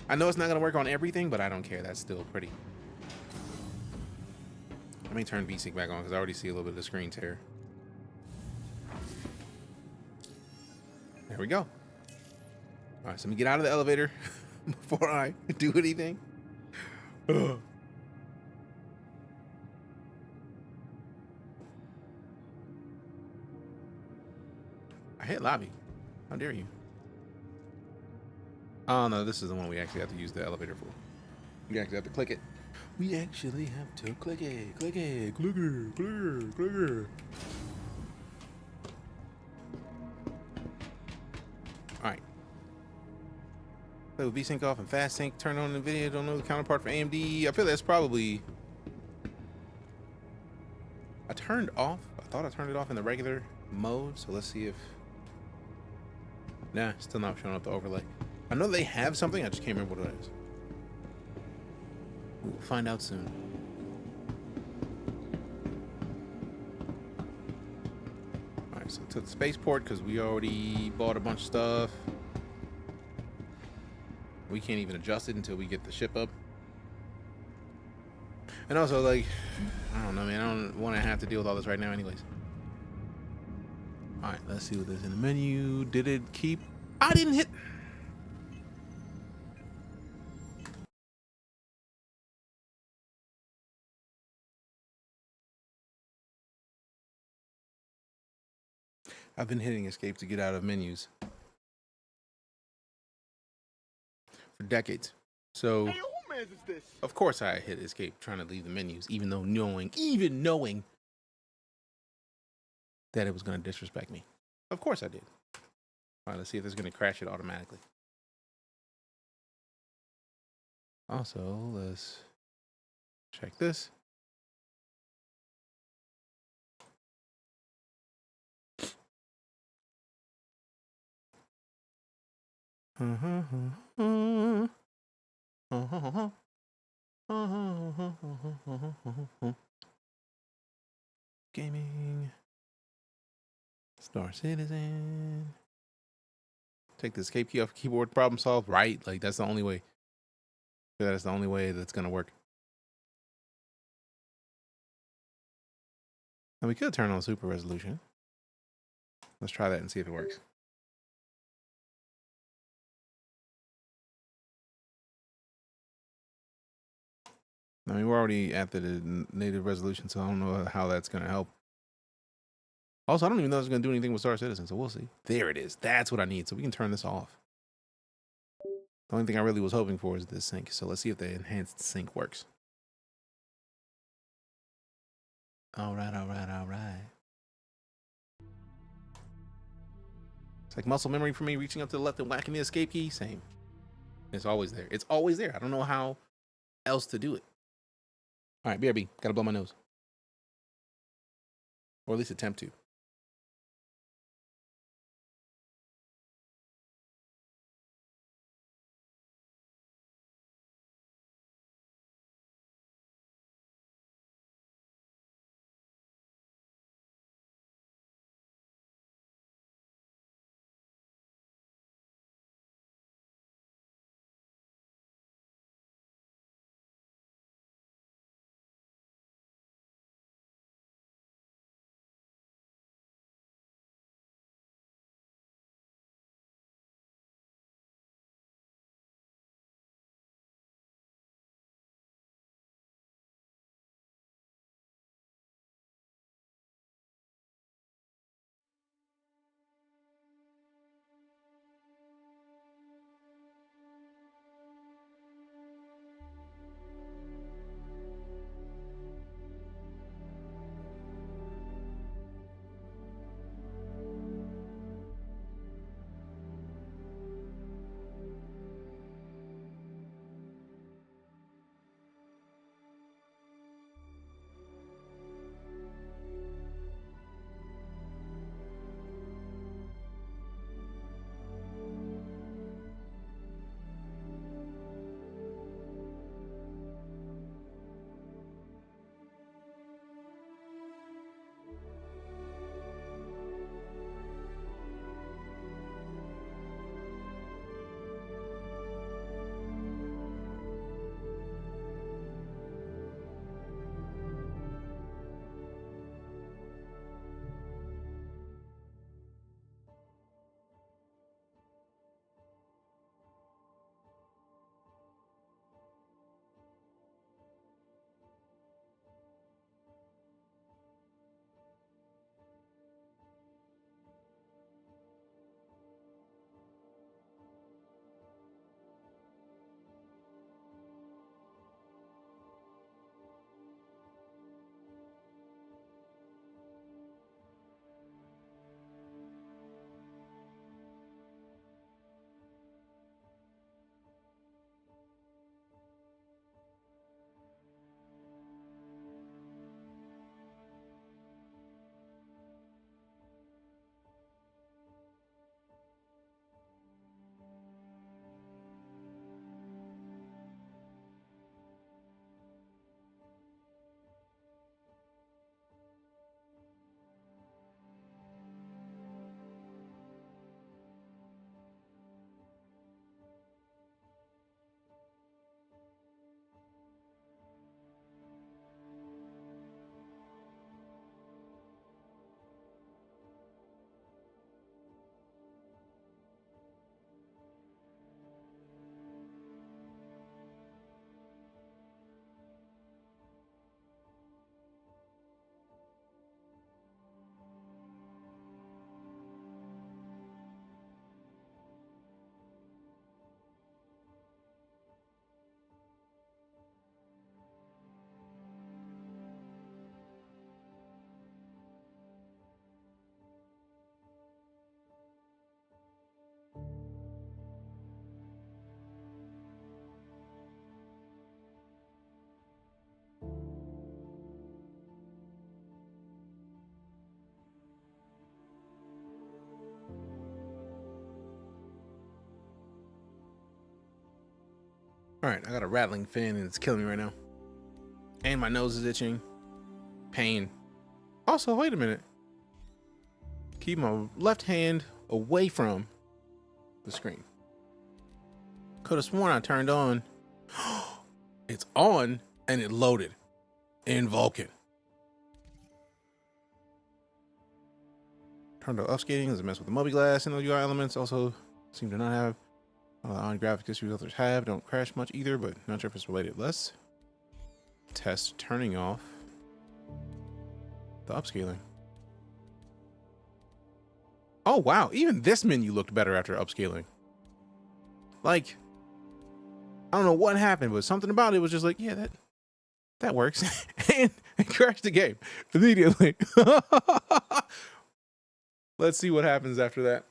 I know it's not going to work on everything, but I don't care. That's still pretty. Let me turn VSync back on because I already see a little bit of the screen tear. There we go. All right, so let me get out of the elevator before I do anything. I hit lobby. How dare you? Oh no, this is the one we actually have to use the elevator for. We actually have to click it. We actually have to click it. Click it. Click it, click it, click it. Alright. Play with VSync off and fast sync. Turn on NVIDIA. Don't know the counterpart for AMD. I feel that's probably. I turned off. I thought I turned it off in the regular mode. So let's see if. Nah, still not showing up the overlay. I know they have something. I just can't remember what it is. We'll find out soon. Alright, so to the spaceport because we already bought a bunch of stuff. We can't even adjust it until we get the ship up. And also, like, I don't know, man. I don't want to have to deal with all this right now anyways. All right, let's see what there's in the menu. Did it keep? I didn't hit. I've been hitting escape to get out of menus for decades. So, of course, I hit escape trying to leave the menus, even knowing that it was going to disrespect me. Of course, I did. All right, let's see if it's going to crash it automatically. Also, let's check this. Gaming. Star Citizen. Take the escape key off keyboard, problem solved. Right? Like, that's the only way. That's the only way that's going to work. And we could turn on super resolution. Let's try that and see if it works. I mean, we're already at the native resolution, so I don't know how that's going to help. Also, I don't even know if it's going to do anything with Star Citizen, so we'll see. There it is. That's what I need, so we can turn this off. The only thing I really was hoping for is this sync, so let's see if the enhanced sync works. All right, all right, all right. It's like muscle memory for me, reaching up to the left and whacking the escape key. Same. It's always there. It's always there. I don't know how else to do it. All right, BRB. Gotta blow my nose. Or at least attempt to. All right, I got a rattling fan and it's killing me right now. And my nose is itching. Pain. Also, wait a minute. Keep my left hand away from the screen. Could have sworn I turned on. It's on and it loaded in Vulkan. Turned to upscaling as a mess with the mobi-glass and the UI elements. Also seem to not have on graphics issues others have. Don't crash much either, but not sure if it's related. Let's test turning off the upscaling. Oh wow, even this menu looked better after upscaling. Like, I don't know what happened, but something about it was just like, yeah, that works. And it crashed the game immediately. Let's see what happens after that.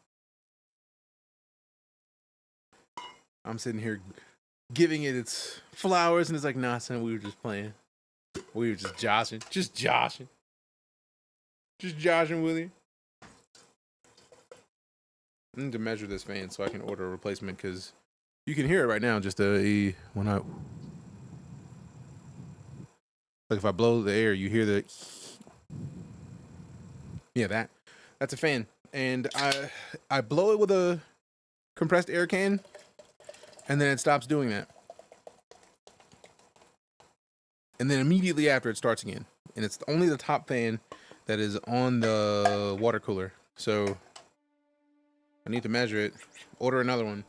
I'm sitting here giving it its flowers, and it's like, nah, son, we were just playing. We were just joshing. Just joshing with you. I need to measure this fan so I can order a replacement, because you can hear it right now. Just when I, like, if I blow the air, you hear the, yeah, that's a fan. And I blow it with a compressed air can, and then it stops doing that. And then immediately after, it starts again. And it's only the top fan that is on the water cooler. So I need to measure it, order another one,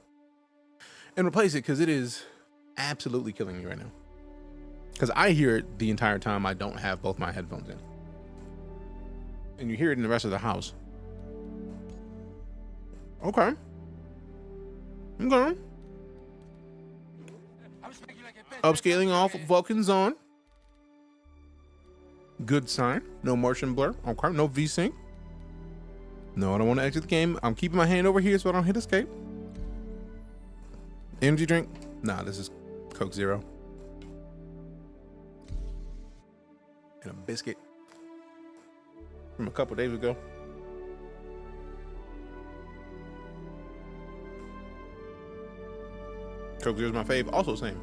and replace it, because it is absolutely killing me right now. Because I hear it the entire time I don't have both my headphones in. And you hear it in the rest of the house. Okay. Upscaling off, Vulkan's on. Good sign. No motion blur. Okay, no VSync. No, I don't want to exit the game. I'm keeping my hand over here so I don't hit escape. Energy drink? Nah, this is Coke Zero. And a biscuit from a couple days ago. Coke Zero's my fave. Also same.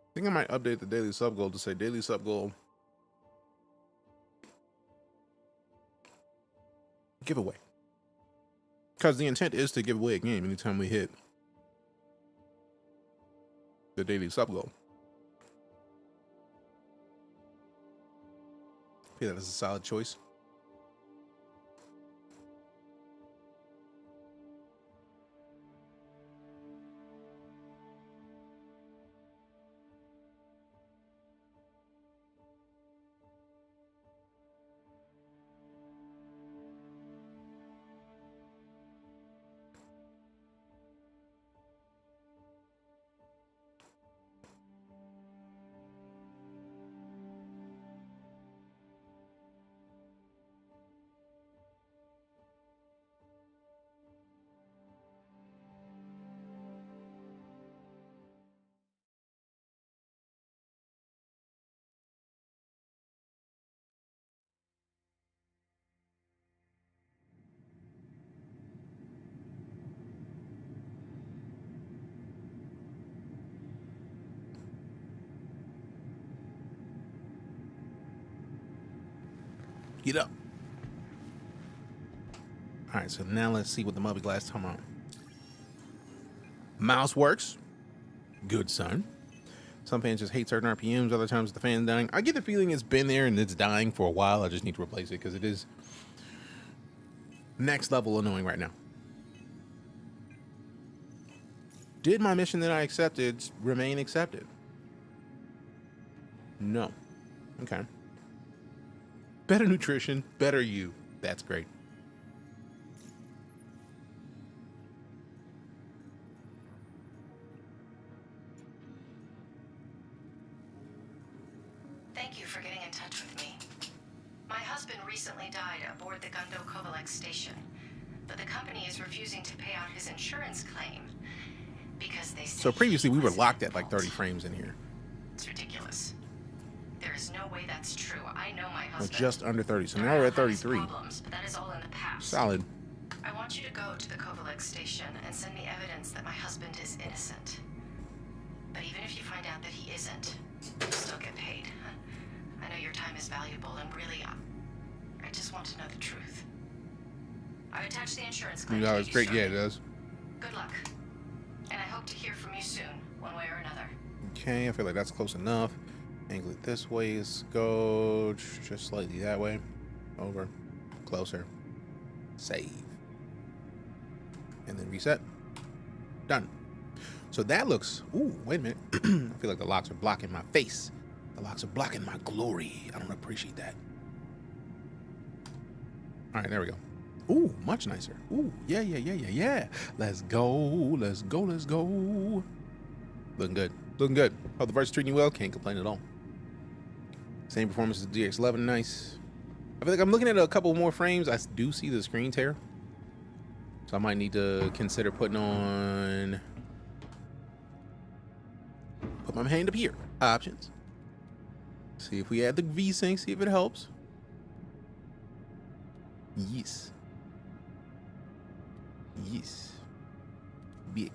I think I might update the daily sub goal to say daily sub goal giveaway. Because the intent is to give away a game anytime we hit the daily sub goal. I feel that is a solid choice. Get up. All right, so now let's see what the mobi-glass come on. Mouse works. Good, son. Some fans just hate certain RPMs. Other times the fan's dying. I get the feeling it's been there and it's dying for a while. I just need to replace it because it is next level annoying right now. Did my mission that I accepted remain accepted? No. Okay. Better nutrition, better you. That's great. Thank you for getting in touch with me. My husband recently died aboard the Gundo Kovalek station, but the company is refusing to pay out his insurance claim because they say So previously we were wasn't locked at at like fault. 30 frames in here. It's ridiculous. There is no way that's true. I know my Well, husband. just under 30. So No now we're at matter how his 33. problems, but that is all in the past. Solid. I want you to go to the Kovalek station and send me evidence that my husband is innocent. But even if you find out that he isn't, you'll still get paid. I know your time is valuable, and really, I just want to know the truth. I've attached the insurance claim. Yeah, it's great. Yeah, it does. Good luck. And I hope to hear from you soon, one way or another. Okay, I feel like that's close enough. Angle it this way. Let's go just slightly that way. Over. Closer. Save. And then reset. Done. So that looks... Ooh, wait a minute. I feel like the locks are blocking my face. The locks are blocking my glory. I don't appreciate that. All right, there we go. Ooh, much nicer. Ooh, yeah. Let's go. Let's go. Looking good. Looking good. Hope the verse treating you well. Can't complain at all. Same performance as DX11. Nice. I feel like I'm looking at a couple more frames. I do see the screen tear. So I might need to consider putting on... Put my hand up here. Options. See if we add the V-Sync. See if it helps. Yes. Bick.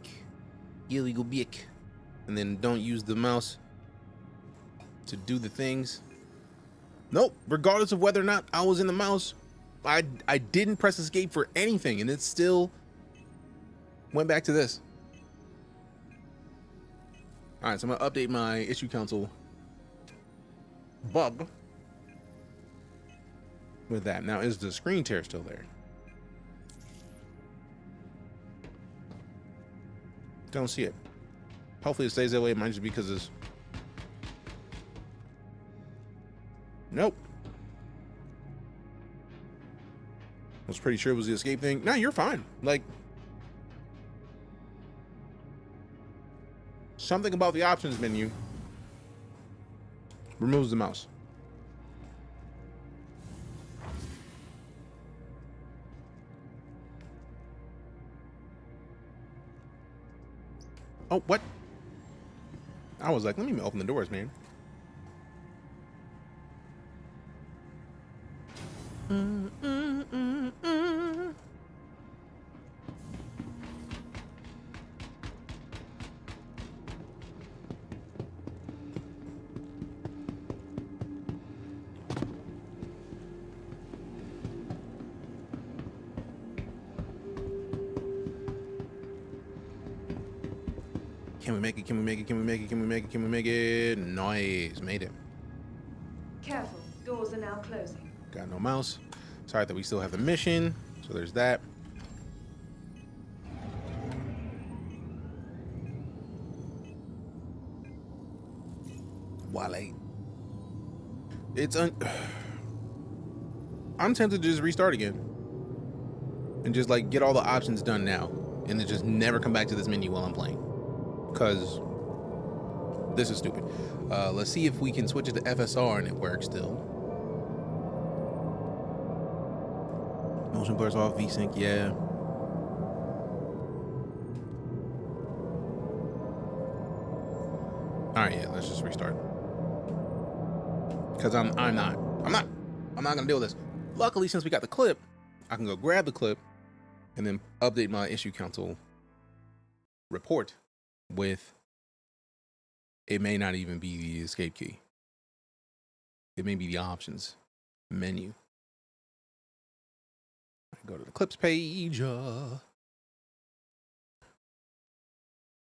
Illegal bick. And then don't use the mouse to do the things. Nope. Regardless of whether or not I was in the mouse, I didn't press escape for anything, and it still went back to this. All right, so I'm gonna update my issue council bug with that. Now, is the screen tear still there? Don't see it. Hopefully it stays that way. It might just be because it's... Nope. I was pretty sure it was the escape thing. No, you're fine. Like, something about the options menu removes the mouse. Oh, what? I was like, let me open the doors, man. Can we make it? Can we make it? Can we make it? Can we make it? Can we make it? Nice, made it. Careful, doors are now closing. Got no mouse. Sorry that we still have the mission. So there's that. Wale. I'm tempted to just restart again. And just like get all the options done now. And then just never come back to this menu while I'm playing. Because this is stupid. Let's see if we can switch it to FSR and it works still. Motion blurs off, V-Sync, yeah. Alright, yeah, let's just restart. Because I'm not gonna deal with this. Luckily, since we got the clip, I can go grab the clip and then update my issue council report with it may not even be the escape key. It may be the options menu. I go to the clips page. I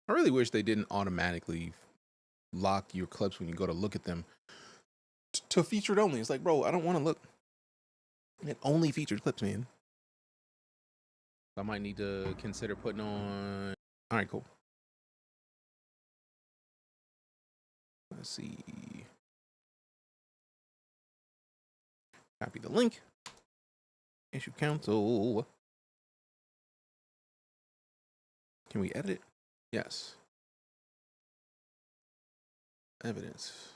really wish they didn't automatically lock your clips when you go to look at them to featured only. It's like, bro, I don't want to look at only featured clips, man. I might need to consider putting on. All right, cool. Let's see. Copy the link. Issue council. Can we edit it? Yes. Evidence.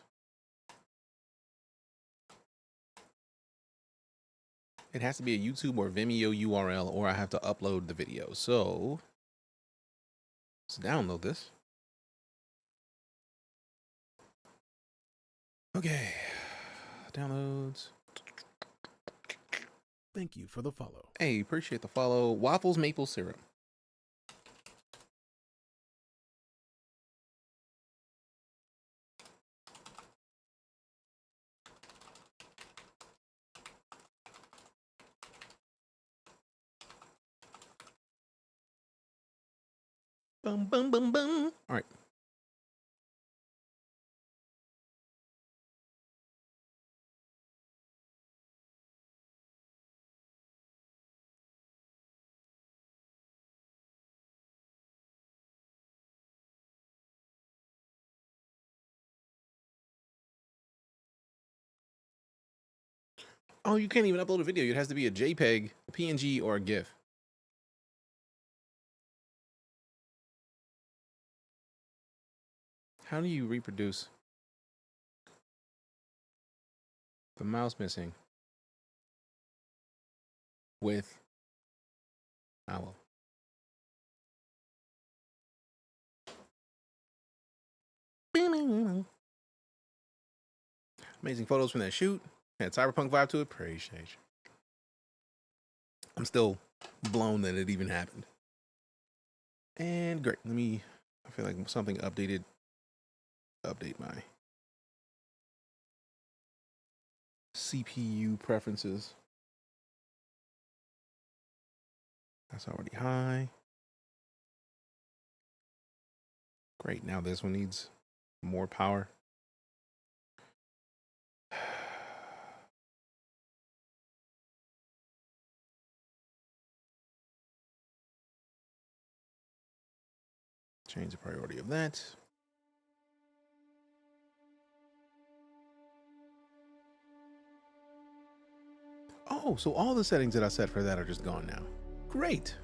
It has to be a YouTube or Vimeo URL, or I have to upload the video. So let's download this. Okay. Downloads. Thank you for the follow. Hey, appreciate the follow. Waffles maple syrup. Boom, boom, boom, boom. All right. Oh, you can't even upload a video. It has to be a JPEG, a PNG, or a GIF. How do you reproduce? The mouse missing. With owl. Amazing photos from that shoot. Had cyberpunk vibe to it. Appreciate you. I'm still blown that it even happened. And great. I feel like something updated. Update my CPU preferences. That's already high. Great. Now this one needs more power. Change the priority of that. Oh, so all the settings that I set for that are just gone now. Great.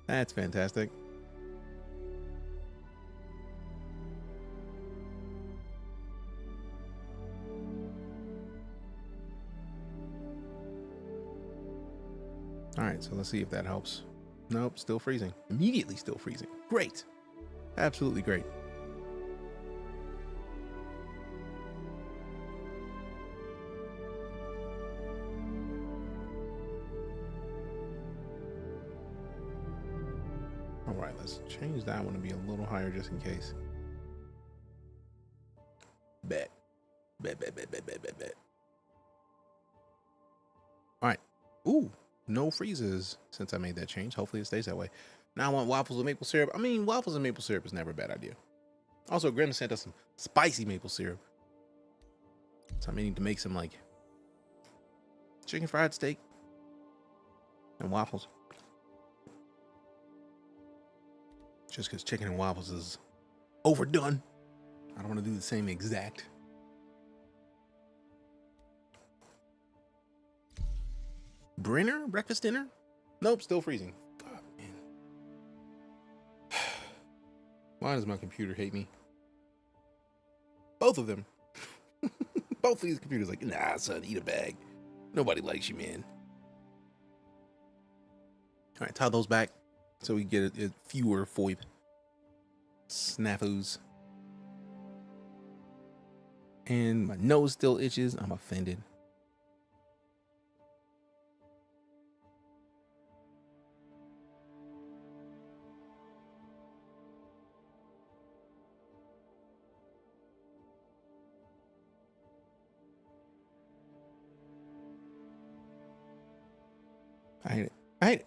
That's fantastic. All right, so let's see if that helps. Nope, still freezing. Immediately still freezing. Great. Absolutely great. All right, let's change that one to be a little higher just in case. Bet. Bet. All right. Ooh, no freezes since I made that change. Hopefully it stays that way. Now I want waffles with maple syrup. I mean, waffles and maple syrup is never a bad idea. Also, Grim sent us some spicy maple syrup. So I may need to make some like chicken fried steak and waffles. Just because chicken and waffles is overdone. I don't want to do the same exact. Brinner? Breakfast dinner? Nope, still freezing. Oh, man. Why does my computer hate me? Both of them. Both of these computers like, nah, son, eat a bag. Nobody likes you, man. All right, tie those back so we get fewer FOIP snafus. And my nose still itches. I'm offended. I hate it. I hate it.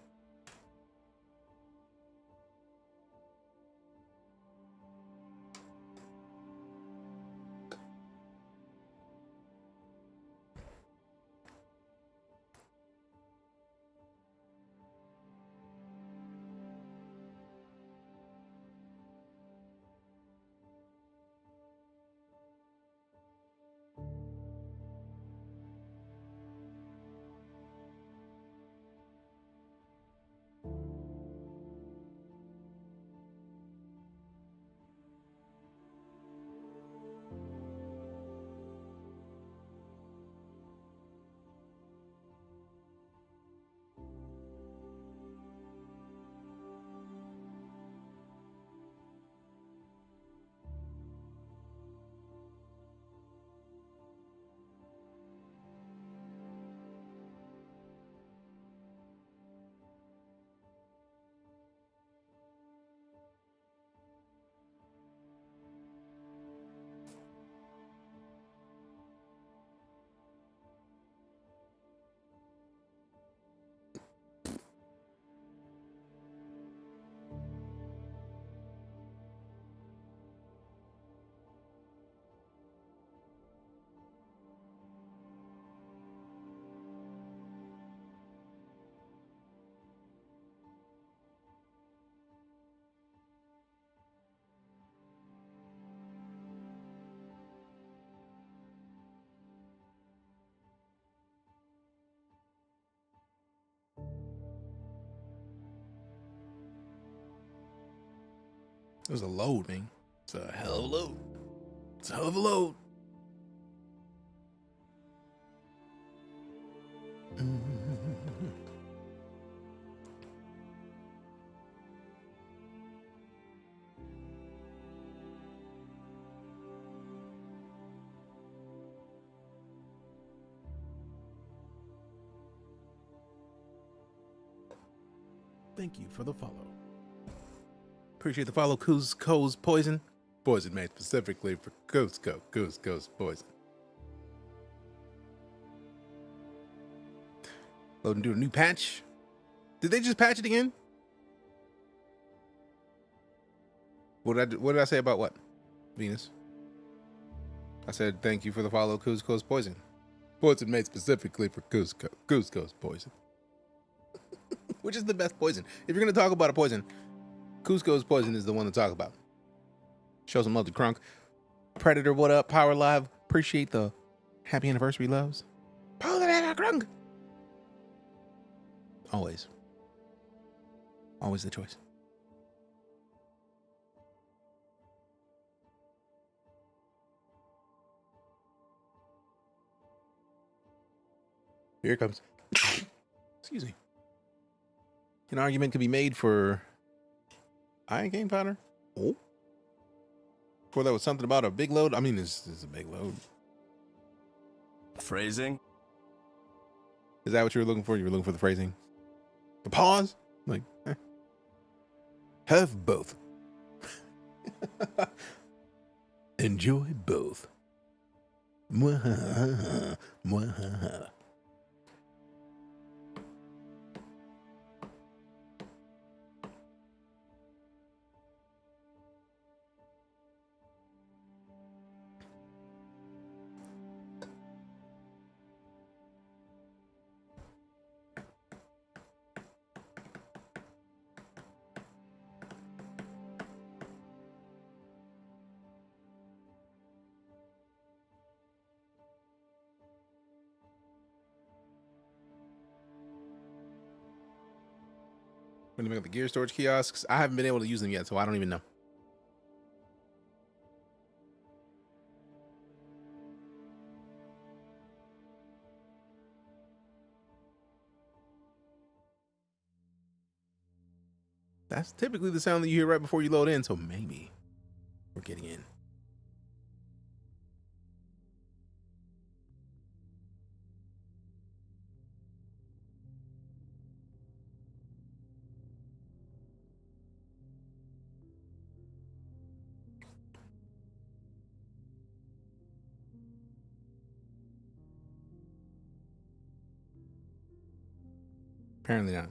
It was a load, man. It's a hell of a load. It's a hell of a load. Thank you for the follow. Appreciate the follow, Cusco's Poison. Poison made specifically for Cusco. Cusco's Poison. Loading to a new patch. Did they just patch it again? What did I say about what? Venus? I said thank you for the follow, Cusco's Poison. Poison made specifically for Cusco. Cusco's Poison. Which is the best poison? If you're going to talk about a poison, Cusco's Poison is the one to talk about. Show some love to Crunk. Predator, what up? Power Live. Appreciate the happy anniversary loves. Power Live, Crunk. Always. Always the choice. Here it comes. Excuse me. An argument could be made for iron game powder. Oh. Before that was something about a big load. I mean, this is a big load. Phrasing? Is that what you were looking for? You were looking for the phrasing? The pause? Like, have both. Enjoy both. Mwahaha. Mwahaha. When they make the gear storage kiosks, I haven't been able to use them yet, so I don't even know. That's typically the sound that you hear right before you load in, so maybe we're getting in. Apparently not.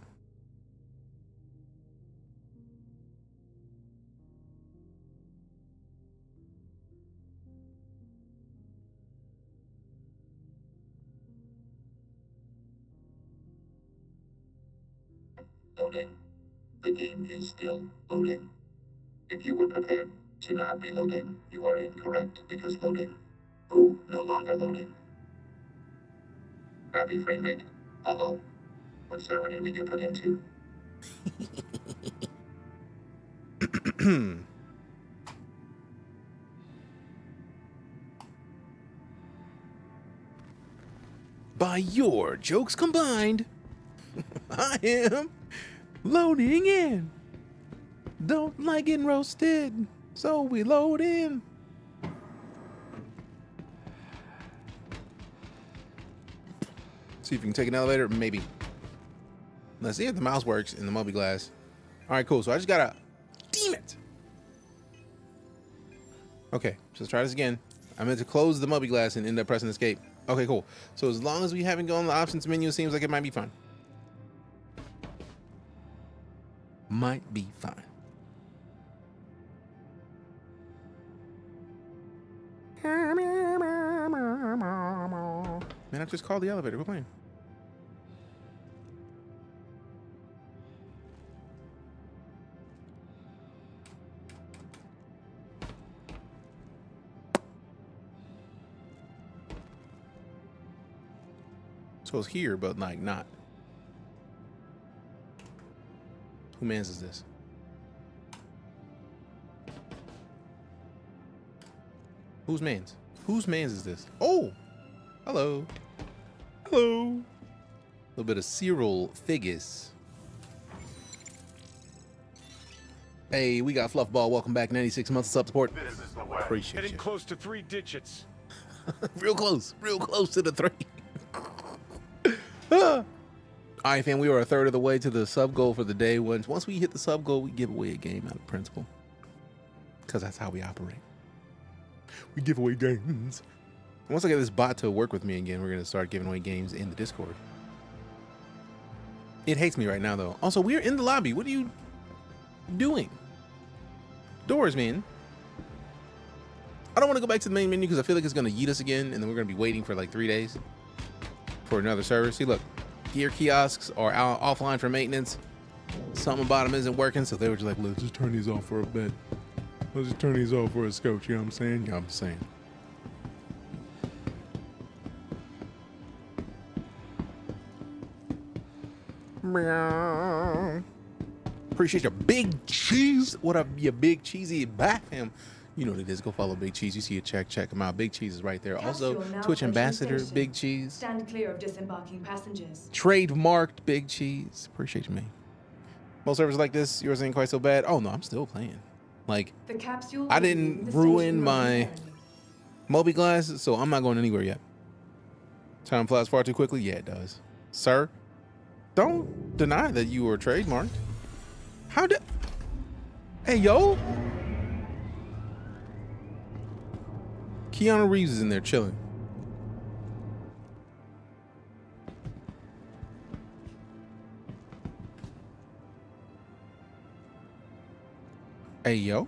Loading. The game is still loading. If you were prepared to not be loading, you are incorrect because loading. Oh, no longer loading. Happy frame rate. Hello. What server did we get put into? By your jokes combined, I am loading in. Don't like getting roasted, so we load in. See if you can take an elevator, maybe. Let's see if the mouse works in the Moby Glass. All right, cool. So I just gotta, damn it. Okay, so let's try this again. I meant to close the Moby Glass and end up pressing escape. Okay, cool. So as long as we haven't gone to the options menu, it seems like it might be fine. Might be fine. Man, I just called the elevator. We're playing. So it's here, but like not. Who mans is this? Whose man's? Whose man's is this? Oh, hello. Hello. A little bit of Cyril Figgis. Hey, we got Fluffball. Welcome back. 96 months of sub support. Appreciate Getting you. close to 3 digits. Real close to the 3. All right, fam. We are a third of the way to the sub goal for the day. Once we hit the sub goal, we give away a game out of principle, because that's how we operate. We give away games. Once I get this bot to work with me again, we're gonna start giving away games in the Discord. It hates me right now, though. Also, we're in the lobby. What are you doing? Doors, man. I don't want to go back to the main menu because I feel like it's gonna yeet us again, and then we're gonna be waiting for like 3 days for another server. See, look, gear kiosks are out, offline for maintenance. Something about them isn't working, so they were just like, let's just turn these off for a bit. Let's just turn these off for a scope. You know what I'm saying? You know what I'm saying? Appreciate your big cheese. What up, you big cheesy back, fam? You know what it is. Go follow Big Cheese. You see a check him out. Big Cheese is right there. Also, Capsule now Twitch approaching ambassador, station. Big Cheese. Stand clear of disembarking passengers. Trademarked Big Cheese. Appreciate you, man. Most servers like this, yours ain't quite so bad. Oh no, I'm still playing. Like, The capsule I will be didn't leaving the ruin station my momentarily. Moby glasses, so I'm not going anywhere yet. Time flies far too quickly. Yeah, it does. Sir, don't deny that you were trademarked. How did? Hey, yo. Keanu Reeves is in there chilling. Hey, yo.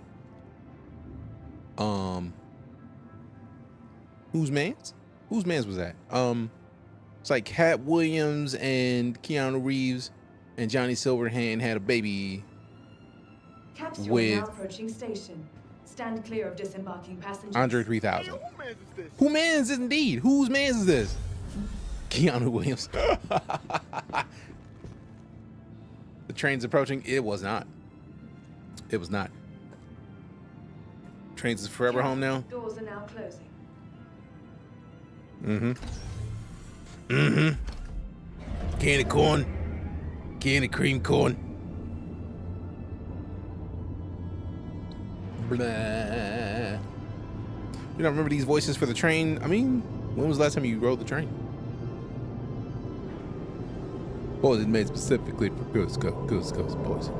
Whose man's? Whose man's was that? It's like Cat Williams and Keanu Reeves and Johnny Silverhand had a baby. Capsule with now approaching station. Stand clear of disembarking passengers. Andre 3000. Who man's is indeed? Whose man's is this? Keanu Williams. The train's approaching. It was not. It was not. Trains is forever home now. Doors are now closing. Can of corn. Can of cream corn. Blah. You don't remember these voices for the train? I mean, when was the last time you rode the train? Boys, it made specifically for Goose Coast boys.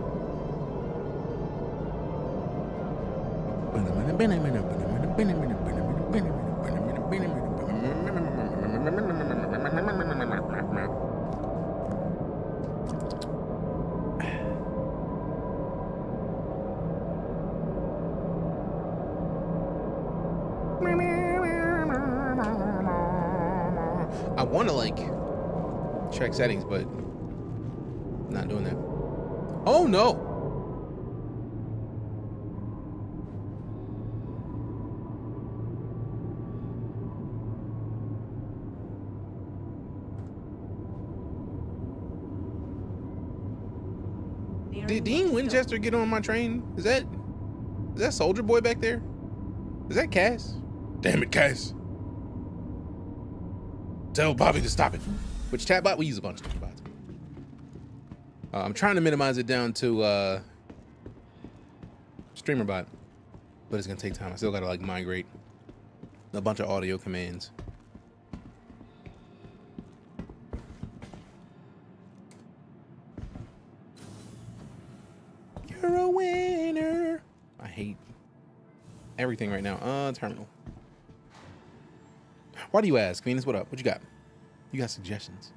I want to like check settings, but not doing that. Oh no! Did Dean Winchester get on my train? Is that Soldier Boy back there? Is that Cass? Damn it, Cass. Tell Bobby to stop it. Which chat bot? We use a bunch of different bots. I'm trying to minimize it down to streamer bot, but it's gonna take time. I still gotta like migrate a bunch of audio commands. You're a winner. I hate everything right now. Terminal. Why do you ask, Venus? What up? What you got? You got suggestions?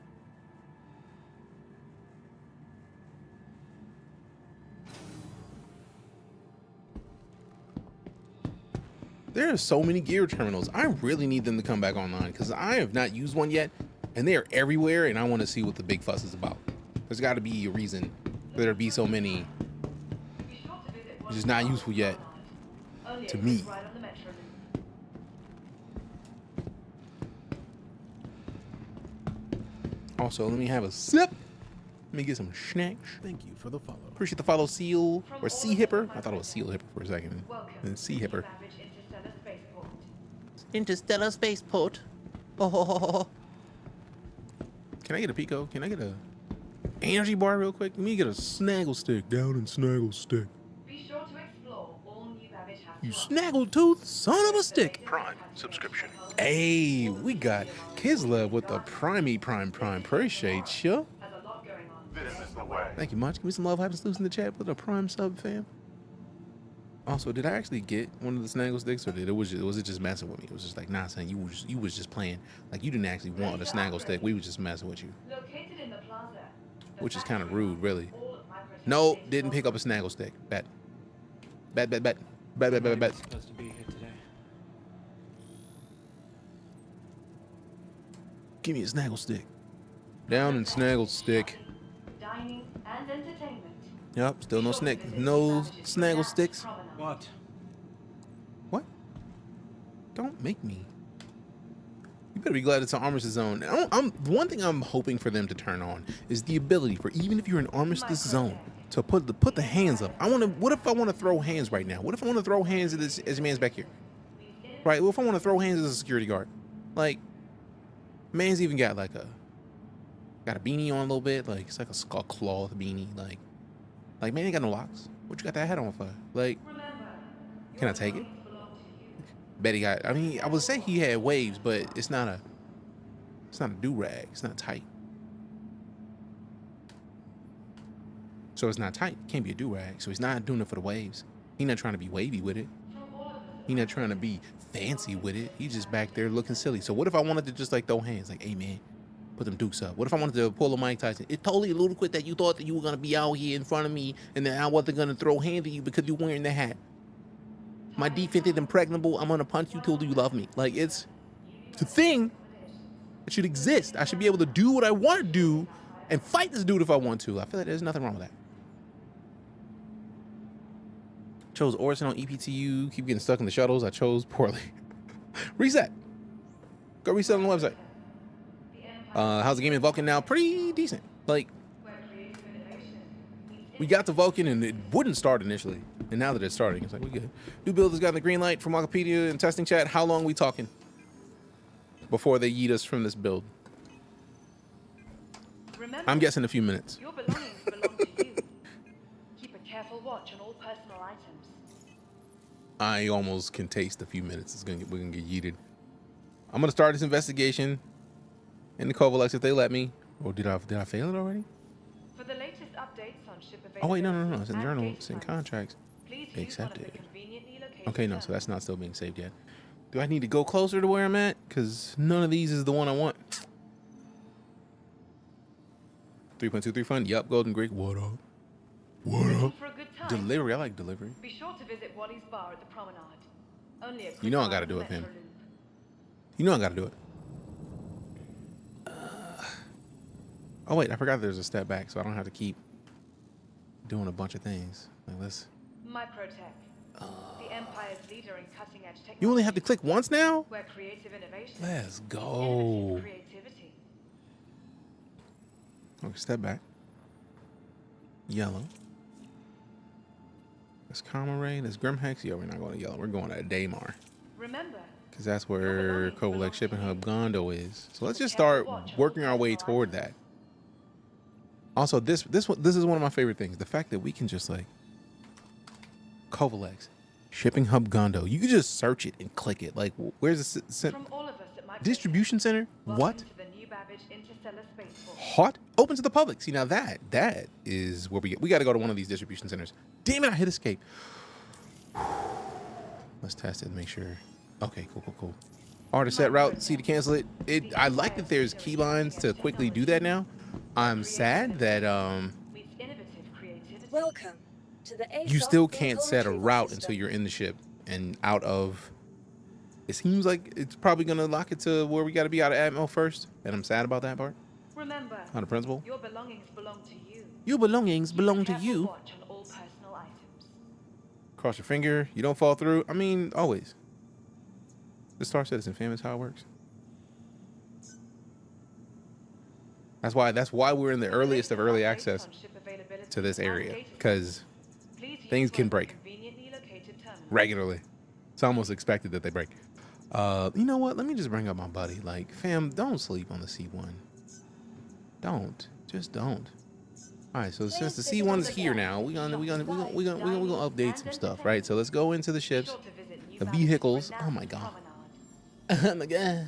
There are so many gear terminals. I really need them to come back online because I have not used one yet, and they are everywhere, and I want to see what the big fuss is about. There's got to be a reason for there to be so many. It's just not useful yet to me. Also, let me have a sip. Let me get some snacks. Thank you for the follow. Appreciate the follow, Seal or Sea Hipper. I thought it was Seal Hipper for a second. And Sea Hipper. Interstellar spaceport. Oh. Can I get a Pico? Can I get a energy bar real quick? Let me get a snaggle stick. Down and snaggle stick. Be sure to explore all new Babbage has You to offer. snaggletooth son of a stick. Prime subscription. Hey, we got Kislev with the Prime. Appreciate you. Has a lot going on. This is the way. Thank you much. Give me some love. Hype Sleuths in the chat with a Prime sub, fam. Also, did I actually get one of the snaggle sticks, or was it just messing with me? It was just like, nah, son, you was just playing. Like, you didn't actually want a snaggle stick. We was just messing with you, Located in the plaza. which is kind of rude, really. All of Microsoft's No, data didn't pick up a snaggle stick. Bet. Bet. Supposed to be here today. Give me a snaggle stick. Down and snaggle stick. dining and entertainment. Yep, still no snaggle sticks. What? What? Don't make me. You better be glad it's an armistice zone. One thing I'm hoping for them to turn on is the ability for, even if you're in armistice zone, to put the hands up. What if I want to throw hands right now? What if I want to throw hands at this man's back here? Right? What if I want to throw hands as a security guard? Like, man's even got like got a beanie on a little bit. Like, it's like a cloth beanie. Like, man ain't got no locks. What you got that hat on for? Like, can I take it? Bet he got, I mean, I would say he had waves, but it's not a do-rag. It's not tight. So it's not tight. Can't be a do-rag. So he's not doing it for the waves. He's not trying to be wavy with it. He's not trying to be fancy with it. He's just back there looking silly. So what if I wanted to just like throw hands? Like, hey man, put them dukes up. What if I wanted to pull a Mike Tyson? It's totally ludicrous that you thought that you were going to be out here in front of me and that I wasn't going to throw hands at you because you're wearing the hat. My defense is impregnable. I'm going to punch you till you love me. Like, it's a thing that should exist. I should be able to do what I want to do and fight this dude if I want to. I feel like there's nothing wrong with that. Chose Orson on ePTU. Keep getting stuck in the shuttles. I chose poorly. Reset. Go reset on the website. How's the game in Vulcan now? Pretty decent. Like, we got to Vulcan and it wouldn't start initially. And now that it's starting, it's like, we good. New build has gotten the green light from Wikipedia and testing chat. How long we talking before they yeet us from this build? Remember, I'm guessing a few minutes. your belongings belong to you. Keep a careful watch on all personal items. I almost can taste a few minutes. We're gonna get yeeted. I'm gonna start this investigation in the Kovalex if they let me. Or did I fail it already? For the latest updates on ship availability. Oh wait, no. It's in and journal. gate It's in times, contracts. please They use one of the accepted. conveniently located Okay, no, so terminals. that's not still being saved yet. Do I need to go closer to where I'm at? Because none of these is the one I want. 3.23 fund. Yup, Golden Greek. What up? Looking for a good time? Delivery. I like delivery. Be sure to visit Wally's bar at the promenade. Only a quick You know I ride gotta to do it, fam. Metro Loop. You know I gotta do it. Oh wait, I forgot there's a step back, so I don't have to keep doing a bunch of things. Like, let's. Microtech, the Empire's leader in cutting-edge technology. You only have to click once now? Where creative innovation. Let's meets go. innovative creativity. Okay, step back. Yellow. That's Comma Ray. That's Grimhex. Yeah, we're not going to yellow. We're going to Daymar. Remember, Because that's where Kovalex Shipping Hub Gondo is. So let's just start working our way toward that. Also, this is one of my favorite things. The fact that we can just like Kovalex Shipping Hub Gondo. You can just search it and click it. Like, where's the from all of us at Microtech, distribution center? welcome What? to the new Babbage Interstellar Spaceport. Hot? Open to the public. See, now that is where we got to go to one of these distribution centers. Damn it, I hit escape. Let's test it and make sure. Okay, cool. Already set route, C to cancel it. I like that there's keybinds to quickly do that now. I'm sad that Meets innovative creativity. Welcome to the you still can't set a route until you're in the ship and out of. It seems like it's probably gonna lock it to where we got to be out of Atmo first, and I'm sad about that part. Remember, Out of principle. your belongings belong to you. Your belongings belong to Careful you. watch on all personal items. Cross your finger. You don't fall through. I mean, always. The Star Citizen fam is how it works. That's why we're in the earliest of early access to this area, because things can break regularly. It's almost expected that they break. You know what? Let me just bring up my buddy. Like, fam, don't sleep on the C1. Just don't. All right, so since the C1 is here now, we're gonna update some stuff, right? So let's go into the ships, the vehicles. Oh my god. Oh my god.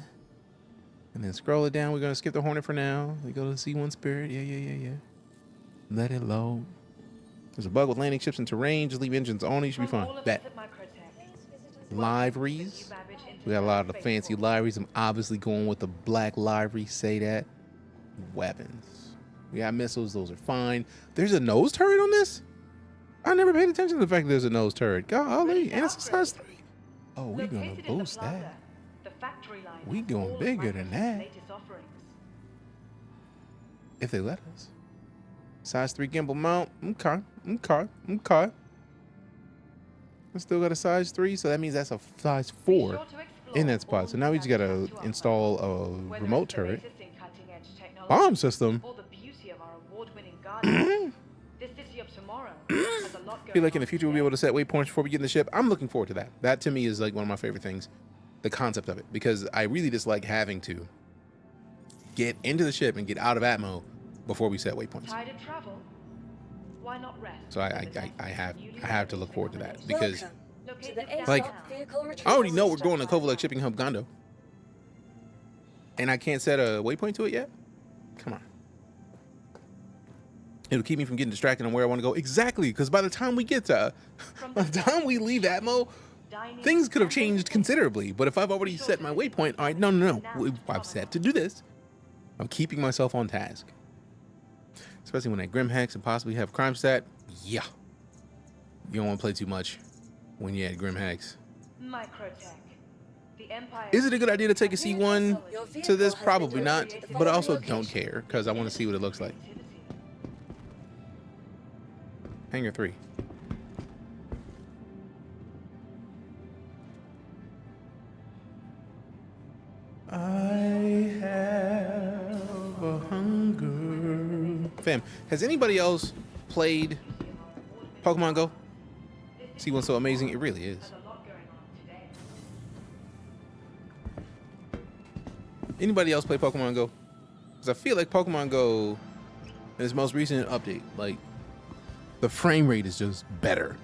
And then scroll it down. We're gonna skip the Hornet for now. We go to the C1 Spirit. Yeah. Let it load. There's a bug with landing ships and terrain. Just leave engines on. You should be fine. Bet. Liveries. We got a lot of the fancy liveries. I'm obviously going with the black livery. Say that. Weapons. We got missiles. Those are fine. There's a nose turret on this? I never paid attention to the fact that there's a nose turret. Golly. And it's a size 3. Oh, we're going to boost that. We going bigger than that. If they let us. Size 3 gimbal mount. Okay. I still got a size 3, so that means that's a size 4 in that spot. So now we just gotta install a remote turret. Bomb system. I feel like in the future we'll be able to set waypoints before we get in the ship. I'm looking forward to that. That to me is like one of my favorite things. The concept of it. Because I really dislike having to get into the ship and get out of Atmo before we set waypoints. So I have to look forward to that because like I already know we're going to Kovalev Shipping Hub Gondo and I can't set a waypoint to it yet. Come on. It'll keep me from getting distracted on where I want to go. Exactly, because by the time we leave Atmo, things could have changed considerably. But if I've already set my waypoint, all right, no. I've set to do this. I'm keeping myself on task. Especially when I Grim Hex and possibly have crime stat. Yeah. You don't want to play too much when you're at Grim Hex. Is it a good idea to take a C1 to this? Probably not. But I also don't care because I want to see what it looks like. Hangar 3. I have a hunger. Fam, has anybody else played Pokemon Go? See what's so amazing? It really is. Anybody else play Pokemon Go? Because I feel like Pokemon Go in its most recent update, like the frame rate is just better.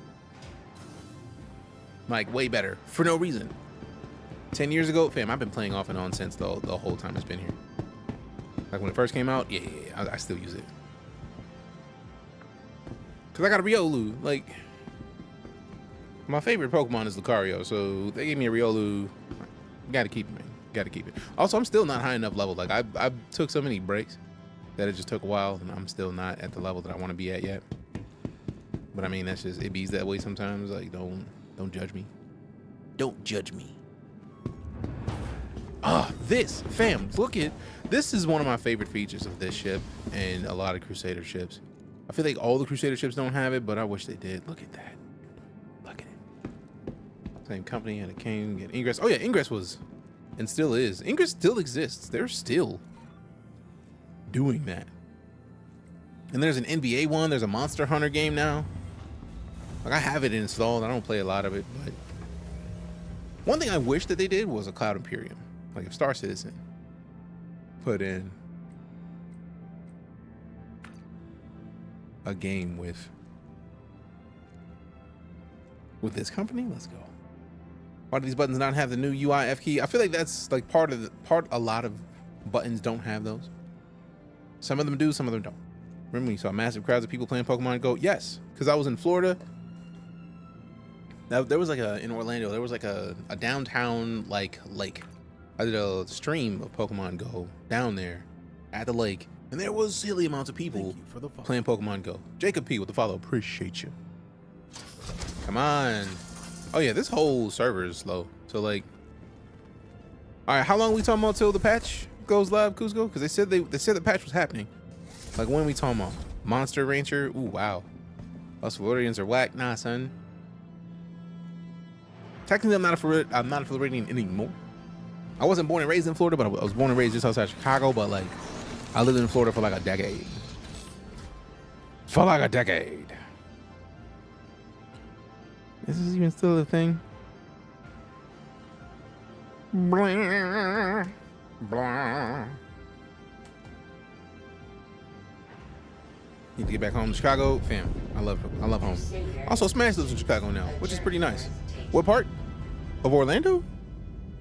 Like way better for no reason. 10 years ago, fam, I've been playing off and on since the whole time it's been here. Like when it first came out, yeah, I still use it. Cause I got a Riolu. Like my favorite Pokemon is Lucario, so they gave me a Riolu. Gotta keep it, man. Gotta keep it. Also, I'm still not high enough level. Like I took so many breaks that it just took a while, and I'm still not at the level that I want to be at yet. But I mean, that's just it bees that way sometimes. Like don't judge me. Don't judge me. This, fam, look at this. Is one of my favorite features of this ship and a lot of Crusader ships. I feel like all the Crusader ships don't have it, but I wish they did. Look at that. Look at it. Same company, and it came and Ingress. Oh yeah, Ingress was and still is. Ingress still exists. They're still doing that. And there's an NBA one. There's a Monster Hunter game now. Like I have it installed. I don't play a lot of it, but one thing I wish that they did was a Cloud Imperium. Like if Star Citizen put in a game with this company, let's go. Why do these buttons not have the new UI F key? I feel like that's like a lot of buttons don't have those. Some of them do, some of them don't. Remember when you saw massive crowds of people playing Pokemon Go? Yes, because I was in Florida. Now there was like in Orlando, there was like a downtown like lake. I did a stream of Pokemon Go down there at the lake, and there was silly amounts of people playing Pokemon Go. Jacob P with the follow, appreciate you. Come on. Oh yeah, this whole server is slow. So like, all right, how long are we talking about till the patch goes live, Cusco? Because they said the patch was happening. Like when are we talking about? Monster Rancher? Ooh, wow. Us Floridians are whack. Nah, son. Technically, I'm not a Floridian anymore. I wasn't born and raised in Florida, but I was born and raised just outside Chicago. But like, I lived in Florida for like a decade. Is this even still a thing? Blah, blah. Need to get back home to Chicago, fam. I love home. Also, Smash lives in Chicago now, which is pretty nice. What part of Orlando?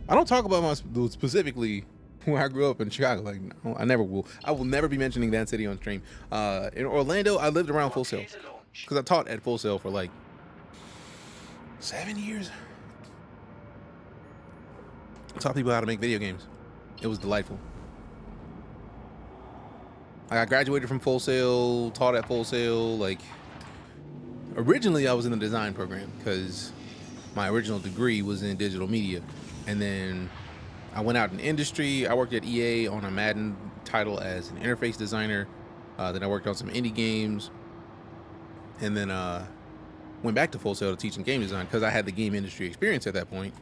I don't talk about my specifically where I grew up in Chicago. Like, I never will. I will never be mentioning that city on stream. In Orlando, I lived around Full Sail because I taught at Full Sail for like 7 years. I taught people how to make video games. It was delightful. I graduated from Full Sail, taught at Full Sail. Like, originally I was in the design program because my original degree was in digital media. And then I went out in industry. I worked at EA on a Madden title as an interface designer. Then I worked on some indie games. And then went back to Full Sail to teach in game design because I had the game industry experience at that point.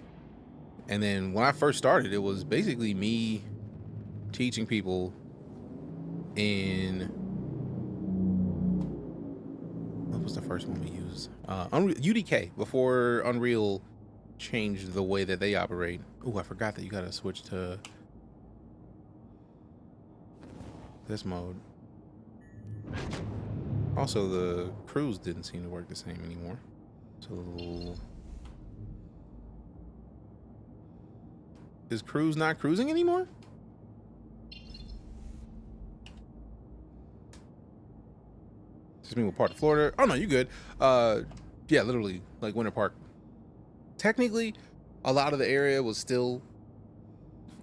And then when I first started, it was basically me teaching people in, what was the first one we used? UDK, before Unreal changed the way that they operate. Oh, I forgot that you gotta switch to this mode. Also, the cruise didn't seem to work the same anymore. So is cruise not cruising anymore? Just mean what part of Florida? Oh no, you good. Yeah, literally like Winter Park. Technically, a lot of the area was still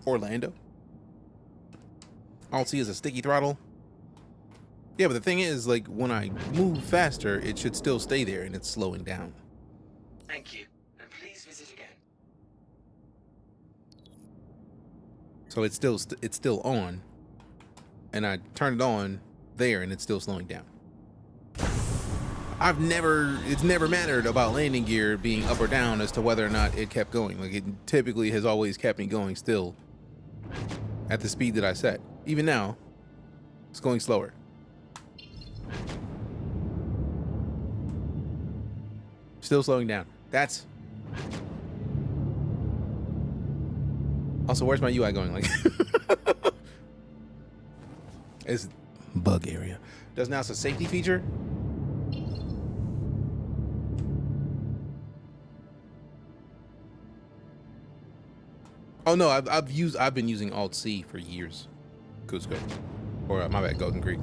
Orlando. Alt C is a sticky throttle. Yeah, but the thing is, like, when I move faster, it should still stay there, and it's slowing down. Thank you, and please visit again. So it's still on, and I turned it on there, and it's still slowing down. It's never mattered about landing gear being up or down as to whether or not it kept going. Like, it typically has always kept me going still at the speed that I set. Even now, it's going slower. Still slowing down. That's also, where's my UI going? Like, it's bug area. Does now it's a safety feature. Oh no, I've been using Alt C for years. Cusco, or my bad, Golden Creek.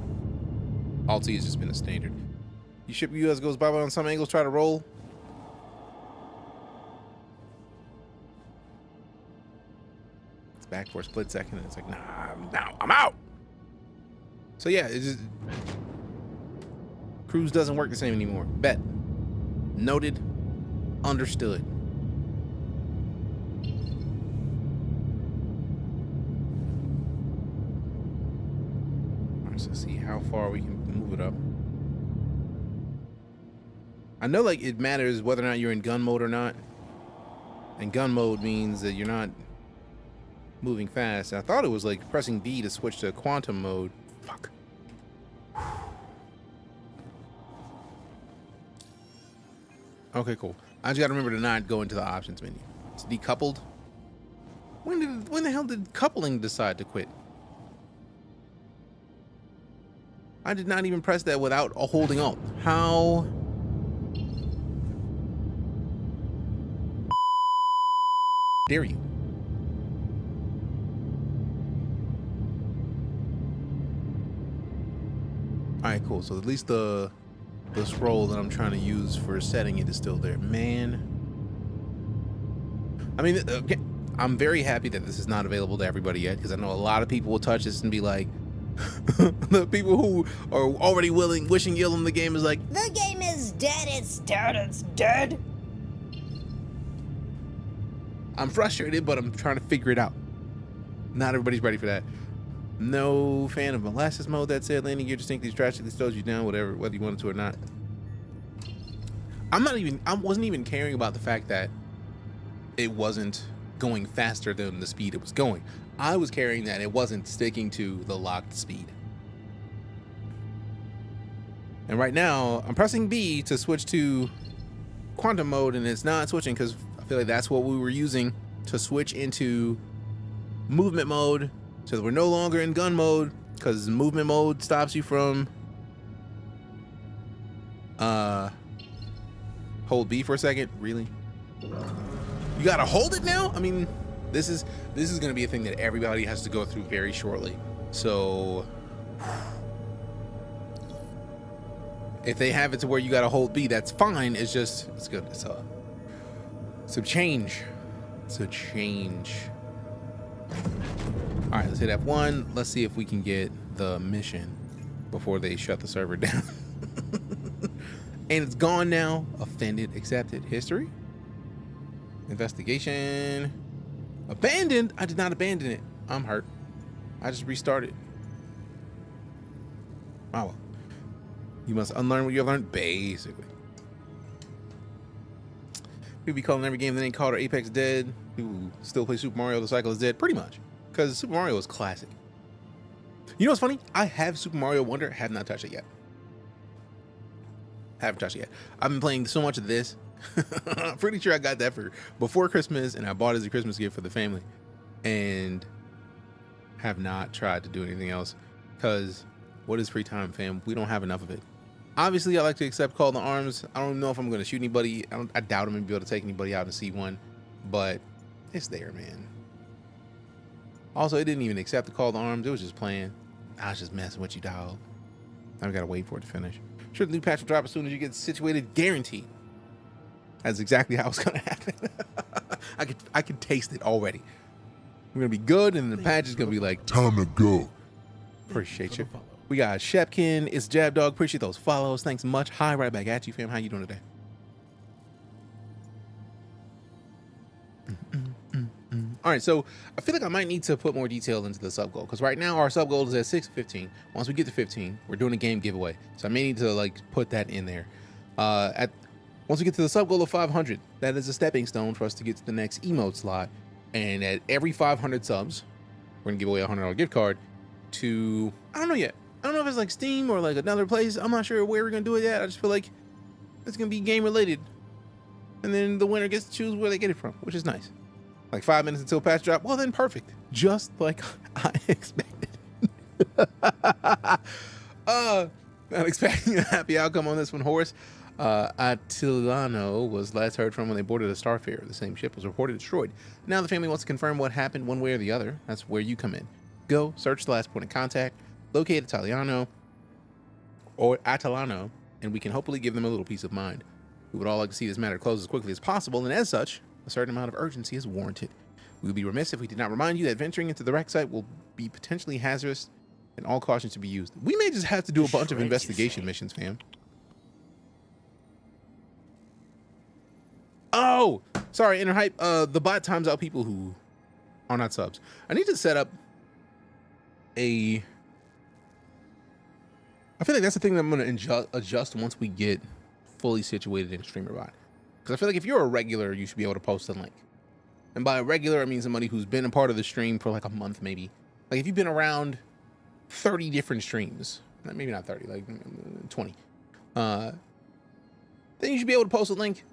Alt C has just been a standard. You ship US goes bye-bye on some angles. Try to roll. It's back for a split second, and it's like, nah, I'm out. So yeah, it's just, cruise doesn't work the same anymore. Bet. Noted. Understood. To see how far we can move it up. I know, like, it matters whether or not you're in gun mode or not. And gun mode means that you're not moving fast. I thought it was like pressing B to switch to quantum mode. Fuck. Okay, cool. I just gotta remember to not go into the options menu. It's decoupled. When the hell did coupling decide to quit? I did not even press that without holding Alt. How? Dare you? All right, cool. So at least the scroll that I'm trying to use for setting it is still there. Man. I mean, okay, I'm very happy that this is not available to everybody yet, because I know a lot of people will touch this and be like, the people who are already wishing ill in the game is like, The game is dead, it's dead, it's dead. I'm frustrated, but I'm trying to figure it out. Not everybody's ready for that. No fan of molasses mode. That said, landing gear distinctly drastically slows you down, whether you wanted to or not. I wasn't even caring about the fact that it wasn't going faster than the speed it was going. I was caring that it wasn't sticking to the locked speed. And right now, I'm pressing B to switch to quantum mode, and it's not switching because I feel like that's what we were using to switch into movement mode so that we're no longer in gun mode, because movement mode stops you from hold B for a second. Really? You gotta hold it now? I mean, this is gonna be a thing that everybody has to go through very shortly. So if they have it to where you gotta hold B, that's fine. It's just, it's good. It's a change. It's a change. All right, let's hit F1. Let's see if we can get the mission before they shut the server down. And it's gone now. Offended, accepted. History. Investigation. Abandoned. I did not abandon it. I'm hurt. I just restarted. Oh well. You must unlearn what you have learned, basically. People be calling every game that ain't called or Apex dead. People still play Super Mario, the cycle is dead. Pretty much. Because Super Mario is classic. You know what's funny? I have Super Mario Wonder, have not touched it yet. Haven't touched it yet. I've been playing so much of this. I'm pretty sure I got that for before Christmas, and I bought it as a Christmas gift for the family. And have not tried to do anything else. Because what is free time, fam? We don't have enough of it. Obviously, I like to accept call to arms. I don't know if I'm going to shoot anybody. I doubt I'm going to be able to take anybody out and see one. But it's there, man. Also, it didn't even accept the call to arms. It was just playing. I was just messing with you, dog. Now we got to wait for it to finish. Sure, the new patch will drop as soon as you get situated. Guaranteed. That's exactly how it's going to happen. I can taste it already. We're going to be good, and the patch is going to be like, Time to go. appreciate you. We got Shepkin. It's Jab Dog. Appreciate those follows. Thanks much. Hi, right back at you, fam. How you doing today? All right, so I feel like I might need to put more detail into the sub goal, because right now our sub goal is at 615. Once we get to 15, we're doing a game giveaway, so I may need to like put that in there. Once we get to the sub goal of 500, that is a stepping stone for us to get to the next emote slot. And at every 500 subs, we're gonna give away a $100 gift card to, I don't know yet. I don't know if it's like Steam or like another place. I'm not sure where we're gonna do it yet. I just feel like it's gonna be game related, and then the winner gets to choose where they get it from, which is nice. Like 5 minutes until patch drop. Well, then perfect. Just like I expected. Not expecting a happy outcome on this one, Horace. Attilano was last heard from when they boarded a Starfarer. The same ship was reported destroyed. Now the family wants to confirm what happened one way or the other. That's where you come in. Go search the last point of contact, locate Italiano or Attilano, and we can hopefully give them a little peace of mind. We would all like to see this matter closed as quickly as possible, and as such, a certain amount of urgency is warranted. We would be remiss if we did not remind you that venturing into the wreck site will be potentially hazardous, and all cautions to be used. We may just have to do a bunch of investigation missions, fam. Oh, sorry, Inner Hype. The bot times out people who are not subs. I need to set up I feel like that's the thing that I'm going to adjust once we get fully situated in StreamerBot. Because I feel like if you're a regular, you should be able to post a link. And by a regular, I mean somebody who's been a part of the stream for like a month, maybe. Like if you've been around 30 different streams, maybe not 30, like 20, then you should be able to post a link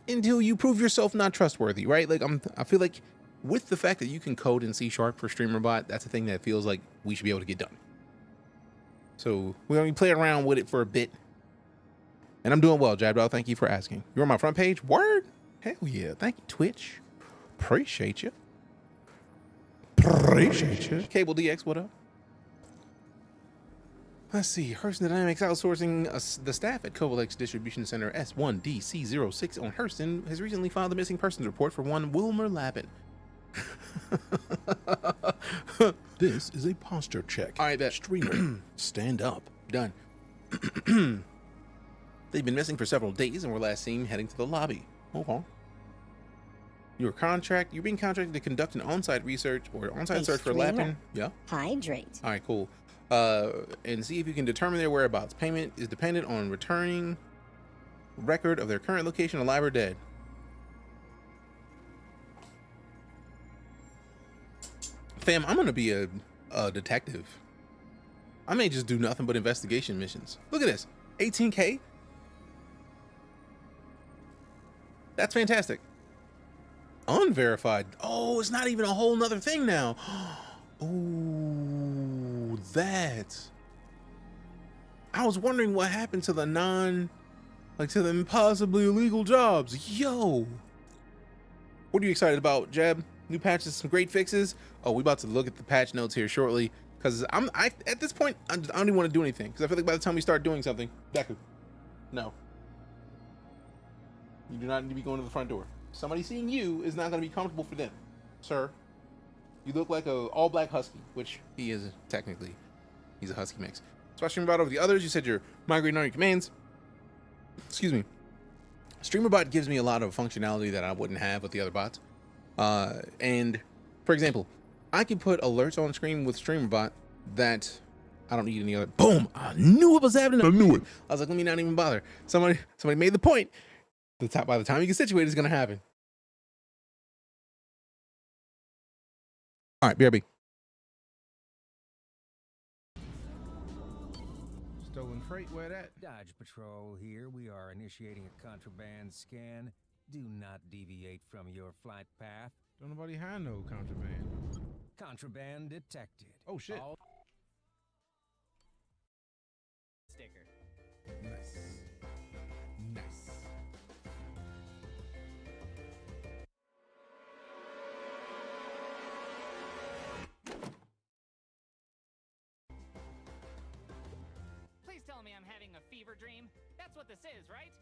until you prove yourself not trustworthy, right? Like I feel like with the fact that you can code in C# for StreamerBot, that's a thing that feels like we should be able to get done. So we're going to be playing around with it for a bit. And I'm doing well, Jabdog. Thank you for asking. You're on my front page? Word? Hell yeah. Thank you, Twitch. Appreciate you. Appreciate you. Cable DX, what up? Let's see. Hurston Dynamics outsourcing the staff at Covolex Distribution Center S1DC06 on Hurston has recently filed a missing persons report for one Wilmer Labin. This is a posture check. All right, bet. Streamer, stand up. Done. They've been missing for several days and were last seen heading to the lobby. Okay. You're being contracted to conduct an on-site research or on-site search for Lapin. Yeah. Hydrate. All right, cool. And see if you can determine their whereabouts. Payment is dependent on returning record of their current location, alive or dead. Fam, I'm gonna be a detective. I may just do nothing but investigation missions. Look at this, 18K. That's fantastic. Unverified. Oh, it's not even a whole nother thing now. Oh, that. I was wondering what happened to the to the impossibly illegal jobs. Yo. What are you excited about, Jeb? New patches, some great fixes. Oh, we about to look at the patch notes here shortly. Because at this point, I don't even want to do anything. Because I feel like by the time we start doing something, Deku, no. You do not need to be going to the front door. Somebody seeing you is not going to be comfortable for them, sir. You look like a all-black husky, which he is technically. He's a husky mix. So I stream about over the others. You said you're migrating on your commands. Excuse me. StreamerBot gives me a lot of functionality that I wouldn't have with the other bots. And for example, I can put alerts on screen with StreamerBot that I don't need any other. Boom! I knew it was happening. I knew it. I was like, let me not even bother. Somebody made the point. By the time you get situated, it's gonna happen. All right, BRB. Stolen freight, where that? Dodge Patrol here. We are initiating a contraband scan. Do not deviate from your flight path. Don't nobody have no contraband. Contraband detected. Oh shit. Sticker. Nice. Nice. Please tell me I'm having a fever dream. That's what this is, right?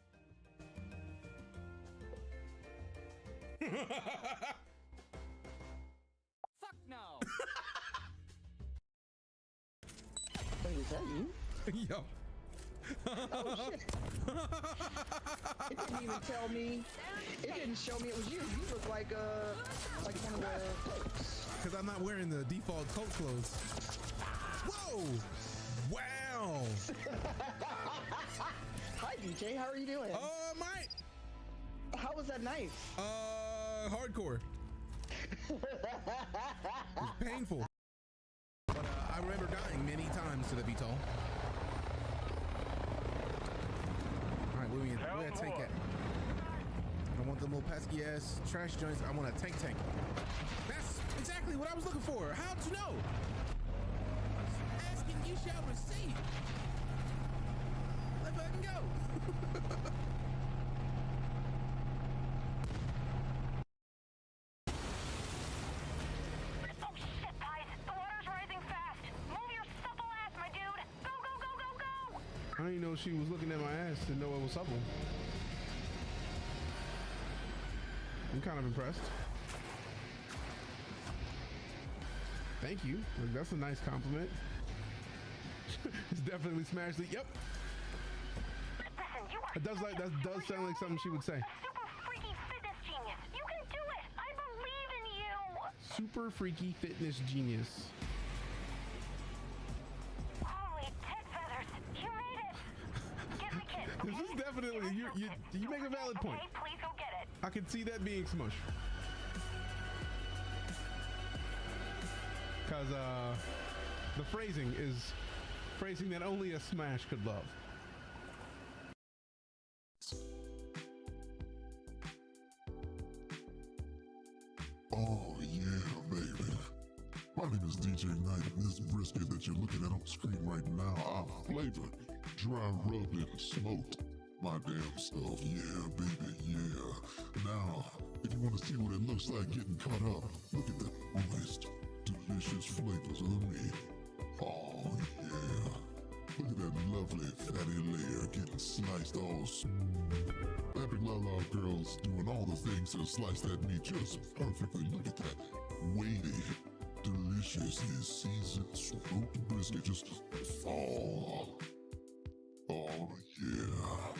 Fuck no! Wait, is that you? Yo. Oh shit! It didn't even tell me. It didn't show me it was you. You look like one of the cloaks. Because I'm not wearing the default cult clothes. Whoa! Wow! Hi DJ, how are you doing? Mate. How was that knife? Hardcore. It's painful. But I remember dying many times to the VTOL. Alright, where we at tank at? I want the little pesky ass trash joints. I want a tank. That's exactly what I was looking for. How'd you know? Asking you shall receive. Let fucking go. I didn't know she was looking at my ass to know it was supple. I'm kind of impressed. Thank you. Like, that's a nice compliment. It's definitely smashed it. Yep. It does sound like something she would say. Super freaky fitness genius. You can do it. I believe in you. Super freaky fitness genius. Holy tit feathers. You made it. Get the kit. This is definitely you make a valid point. Okay, please go get it. I can see that being smush. Cause the phrasing is phrasing that only a smash could love. Oh yeah, baby. My name is DeejayKnight, and this brisket that you're looking at on screen right now, I've flavored, dry rubbed and smoked. My damn self, yeah, baby, yeah. Now, if you want to see what it looks like getting cut up, look at that moist, delicious flavors of the meat. Oh yeah. Look at that lovely fatty layer getting sliced all smooth. Epic La girls doing all the things to slice that meat just perfectly. Look at that weighty, delicious, seasoned smoked brisket just fall. Oh yeah.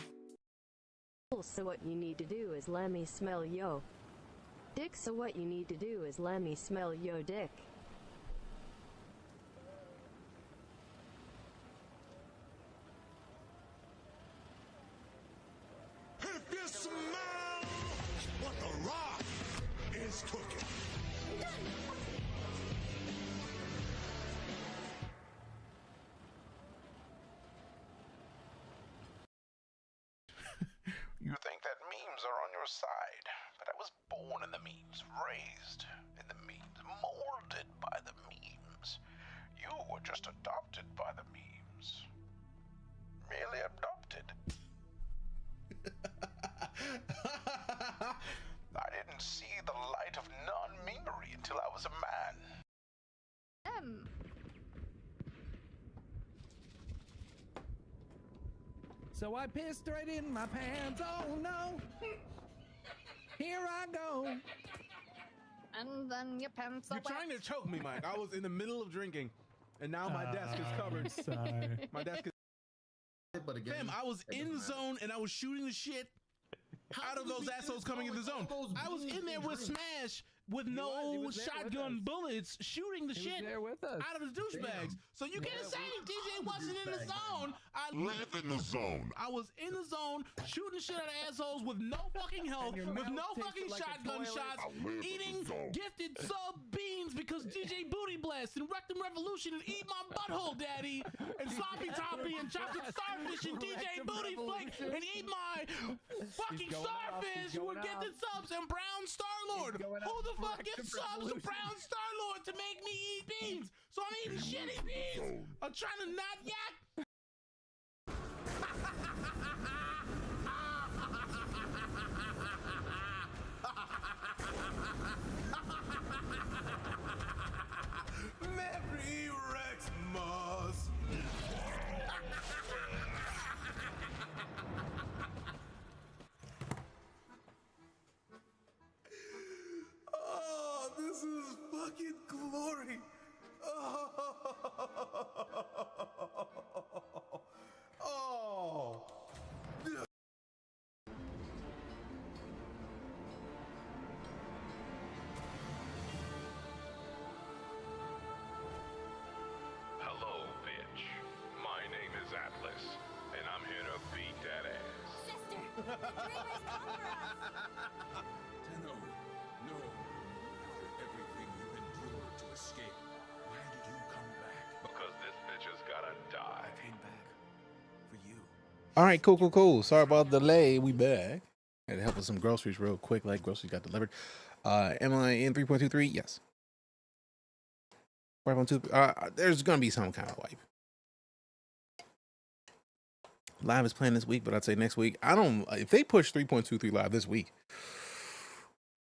So what you need to do is let me smell yo dick. So what you need to do is let me smell yo dick. If you smell what the rock is cooking. You think that memes are on your side, but I was born in the memes, raised in the memes, molded by the memes. You were just adopted by the memes. Merely adopted. I didn't see the light of non-memery until I was a man. So I pissed right in my pants. Oh no! Here I go. And then your pants are You're trying to choke me, Mike. I was in the middle of drinking, and now my desk is covered. Sorry. My desk is. But again, Fam, I was in the zone and I was shooting the shit out of those assholes coming in the zone. I was in there with Smash with no shotgun bullets shooting the shit out of the douchebags. So you can't say DJ wasn't in the zone. I Live in the zone. I was in the zone shooting shit out of assholes with no fucking health, with no fucking shotgun shots, eating gifted sub beans because DJ Booty Blast and Rectum Revolution and Eat My Butthole Daddy and Sloppy Toppy and Chocolate Starfish and DJ Booty Flake and Eat My fucking Starfish were gifted subs and Brown Star-Lord. Who the fuck gets subs to Brown Star-Lord to make me eat beans? So I'm eating shitty beans. I'm trying to not yak. Merry Rexmas. Oh, this is fucking glory. Oh. Oh. Hello, bitch. My name is Atlas, and I'm here to beat that ass. Sister, the dreamers come for us. No. After everything you endured to escape, why did you come back? Because this bitch has gotta die. I came back for you. All right, cool. Sorry about the delay. We back. Had to help with some groceries real quick. Like groceries got delivered. Am I in 3.23? Yes. 5.2. There's gonna be some kind of wipe. Live is planned this week, but I'd say next week. I don't. If they push 3.23 live this week,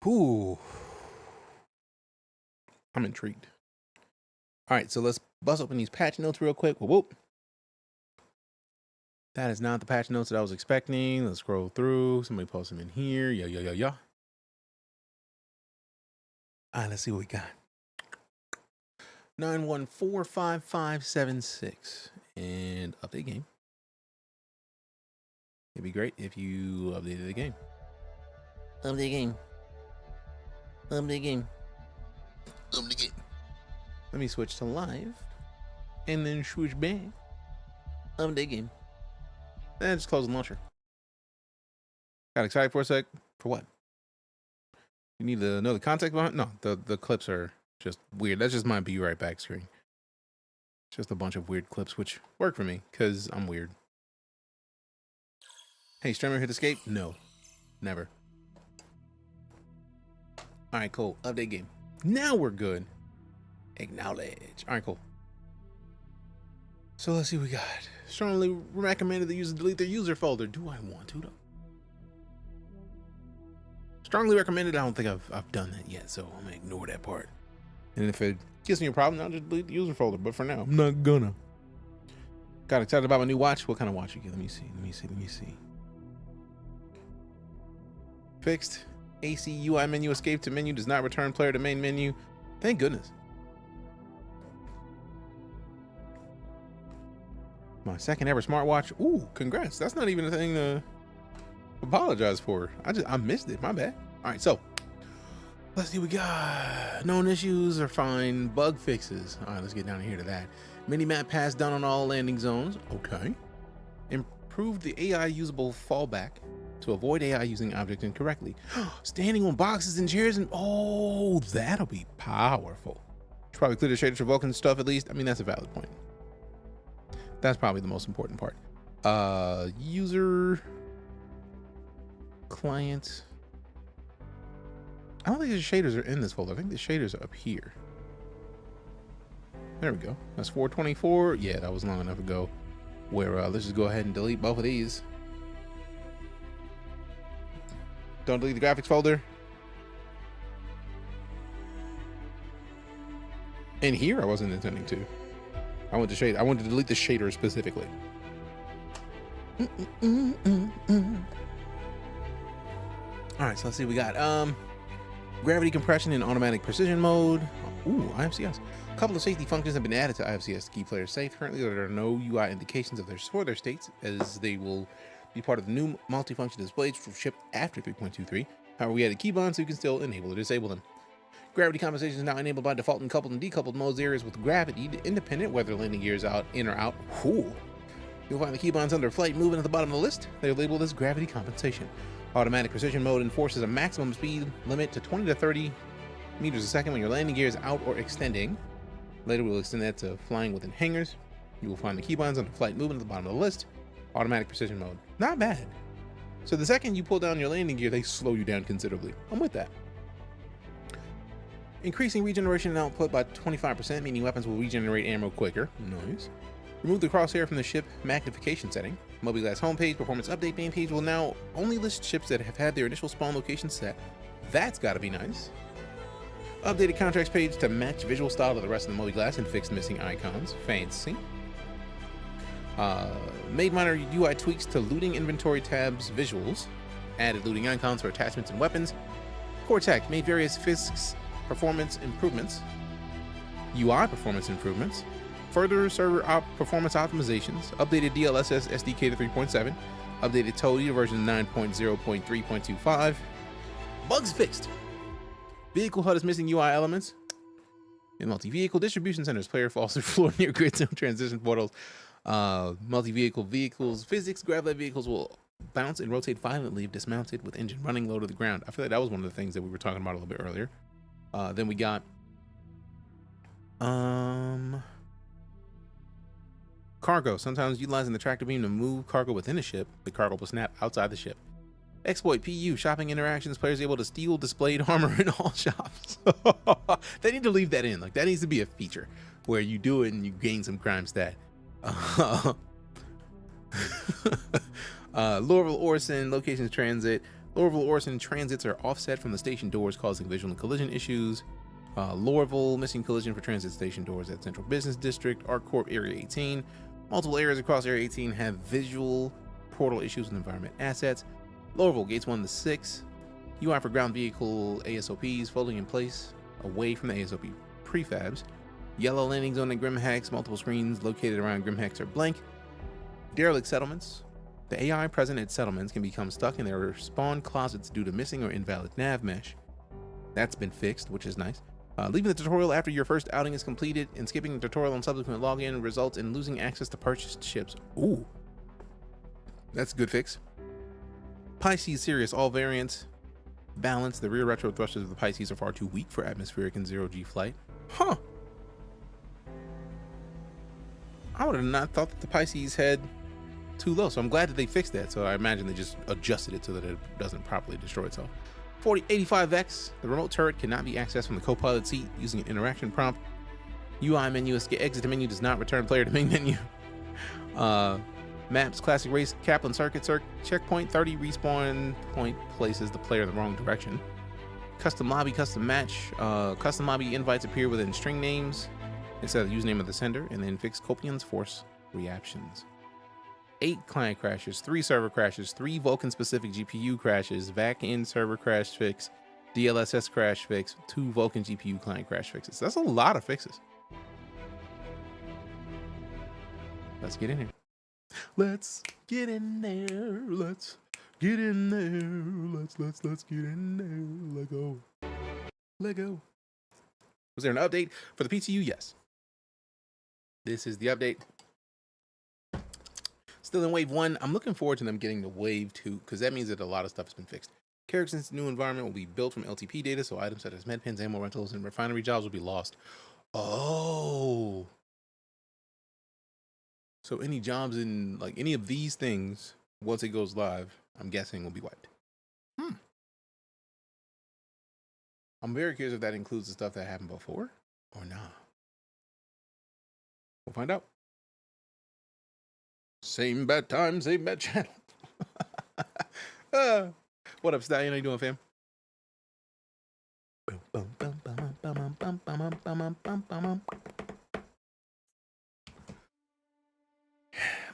ooh, I'm intrigued. All right, so let's bust open these patch notes real quick. Whoop. That is not the patch notes that I was expecting. Let's scroll through. Somebody post them in here. Yeah. All right, let's see what we got. 9145576 and update game. It'd be great if you updated the game. Update game. Let me switch to live and then switch back. Update game. And just close the launcher. Got excited for a sec. For what? You need to know the context behind? No, the clips are just weird. That's just my be right back screen. It's just a bunch of weird clips, which work for me because I'm weird. Hey, streamer hit escape? No, never. All right, cool. Update game. Now we're good. Acknowledge. All right, cool. So let's see what we got. Strongly recommended the user delete their user folder. Do I want to though? Strongly recommended. I don't think I've done that yet, so I'm gonna ignore that part. And if it gives me a problem, I'll just delete the user folder. But for now, I'm not gonna. Got excited about my new watch. What kind of watch you get? Let me see. Fixed. AC UI menu escape to menu does not return player to main menu. Thank goodness. My second ever smartwatch. Ooh, congrats. That's not even a thing to apologize for. I missed it. My bad. All right, so let's see what we got. Known issues are fine. Bug fixes. All right, let's get down here to that. Mini-map pass done on all landing zones. Okay. Improved the AI usable fallback to avoid AI using objects incorrectly. Standing on boxes and chairs and oh, that'll be powerful. Should probably clear the shaders for Vulcan stuff at least. I mean, that's a valid point. That's probably the most important part. User client. I don't think the shaders are in this folder. I think the shaders are up here. There we go. That's 424. Yeah, that was long enough ago. Where let's just go ahead and delete both of these. Don't delete the graphics folder. In here, I wasn't intending to. I wanted to delete the shader specifically. All right, so let's see what we got. Gravity compression in automatic precision mode. Ooh, IFCS. A couple of safety functions have been added to IFCS to keep players safe. Currently, there are no UI indications of their states, as they will be part of the new multifunction displays shipped after 3.23. However, we added keybinds so you can still enable or disable them. Gravity compensation is now enabled by default in coupled and decoupled modes areas with gravity independent, whether landing gear is in or out. Ooh. You'll find the keybinds under flight movement at the bottom of the list. They're labeled as gravity compensation. Automatic precision mode enforces a maximum speed limit to 20 to 30 meters a second when your landing gear is out or extending. Later, we'll extend that to flying within hangars. You will find the keybinds under flight movement at the bottom of the list. Automatic precision mode. Not bad. So the second you pull down your landing gear, they slow you down considerably. I'm with that. Increasing regeneration and output by 25%, meaning weapons will regenerate ammo quicker. Nice. Remove the crosshair from the ship magnification setting. Mobileglass homepage performance update main page will now only list ships that have had their initial spawn location set. That's gotta be nice. Updated contracts page to match visual style to the rest of the Mobileglass and fixed missing icons. Fancy. Made minor UI tweaks to looting inventory tabs visuals. Added looting icons for attachments and weapons. Core tech made various physics performance improvements. UI performance improvements. Further server performance optimizations. Updated DLSS SDK to 3.7. Updated TOEI version 9.0.3.25. Bugs fixed. Vehicle HUD is missing UI elements. In multi-vehicle distribution centers, player falls through floor near grid zone transition portals. Multi-vehicle vehicles physics. Grav-led vehicles will bounce and rotate violently if dismounted with engine running low to the ground. I feel like that was one of the things that we were talking about a little bit earlier. Then we got cargo. Sometimes utilizing the tractor beam to move cargo within a ship, the cargo will snap outside the ship. Exploit PU shopping interactions. Players able to steal displayed armor in all shops. They need to leave that in. Like, that needs to be a feature where you do it and you gain some crime stat. Lorville Orson locations transit. Lorville Orson transits are offset from the station doors, causing visual and collision issues. Lorville missing collision for transit station doors at Central Business District. ArcCorp Area 18. Multiple areas across Area 18 have visual portal issues with environment assets. Lorville gates 1 to 6. UI for ground vehicle ASOPs folding in place away from the ASOP prefabs. Yellow landing zone at Grimhex. Multiple screens located around Grimhex are blank. Derelict settlements. The AI present at settlements can become stuck in their spawn closets due to missing or invalid nav mesh. That's been fixed, which is nice. Leaving the tutorial after your first outing is completed and skipping the tutorial on subsequent login results in losing access to purchased ships. Ooh, that's a good fix. Pisces Sirius, all variants. Balance. The rear retro thrusters of the Pisces are far too weak for atmospheric and zero-G flight. Huh. I would have not thought that the Pisces had too low, so I'm glad that they fixed that. So I imagine they just adjusted it so that it doesn't properly destroy itself. 4085X, the remote turret cannot be accessed from the co-pilot seat using an interaction prompt. UI menu, exit to menu does not return player to main menu. Maps, classic race, Kaplan circuit, checkpoint, 30 respawn point places the player in the wrong direction. Custom lobby, custom match, custom lobby invites appear within string names instead of the username of the sender, and then fix Copion's force reactions. 8 client crashes, 3 server crashes, 3 Vulcan specific GPU crashes, VAC in server crash fix, DLSS crash fix, 2 Vulcan GPU client crash fixes. That's a lot of fixes. Let's get in here. Let's get in there. Let's get in there. Let's get in there. Let go. Let go. Was there an update for the PTU? Yes. This is the update. Still in wave 1. I'm looking forward to them getting to wave 2 because that means that a lot of stuff has been fixed. Characters' new environment will be built from LTP data, so items such as medpens, ammo rentals, and refinery jobs will be lost. Oh. So any jobs in like any of these things, once it goes live, I'm guessing will be wiped. I'm very curious if that includes the stuff that happened before or not. We'll find out. Same bad time, same bad channel. What up, Stallion? How you doing, fam?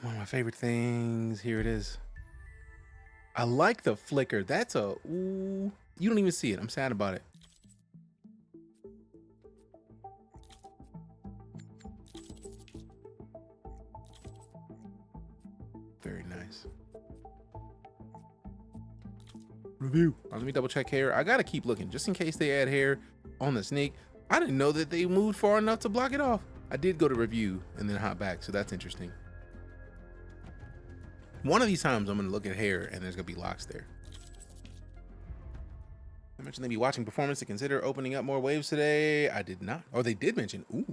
One of my favorite things. Here it is. I like the flicker. That's a ooh. You don't even see it. I'm sad about it. Very nice. Review. Let me double check hair. I gotta keep looking just in case they add hair on the snake. I didn't know that they moved far enough to block it off. I did go to review and then hop back, so that's interesting. One of these times I'm gonna look at hair and there's gonna be locks there. I mentioned they'd be watching performance to consider opening up more waves today. I did not. Or they did mention, ooh.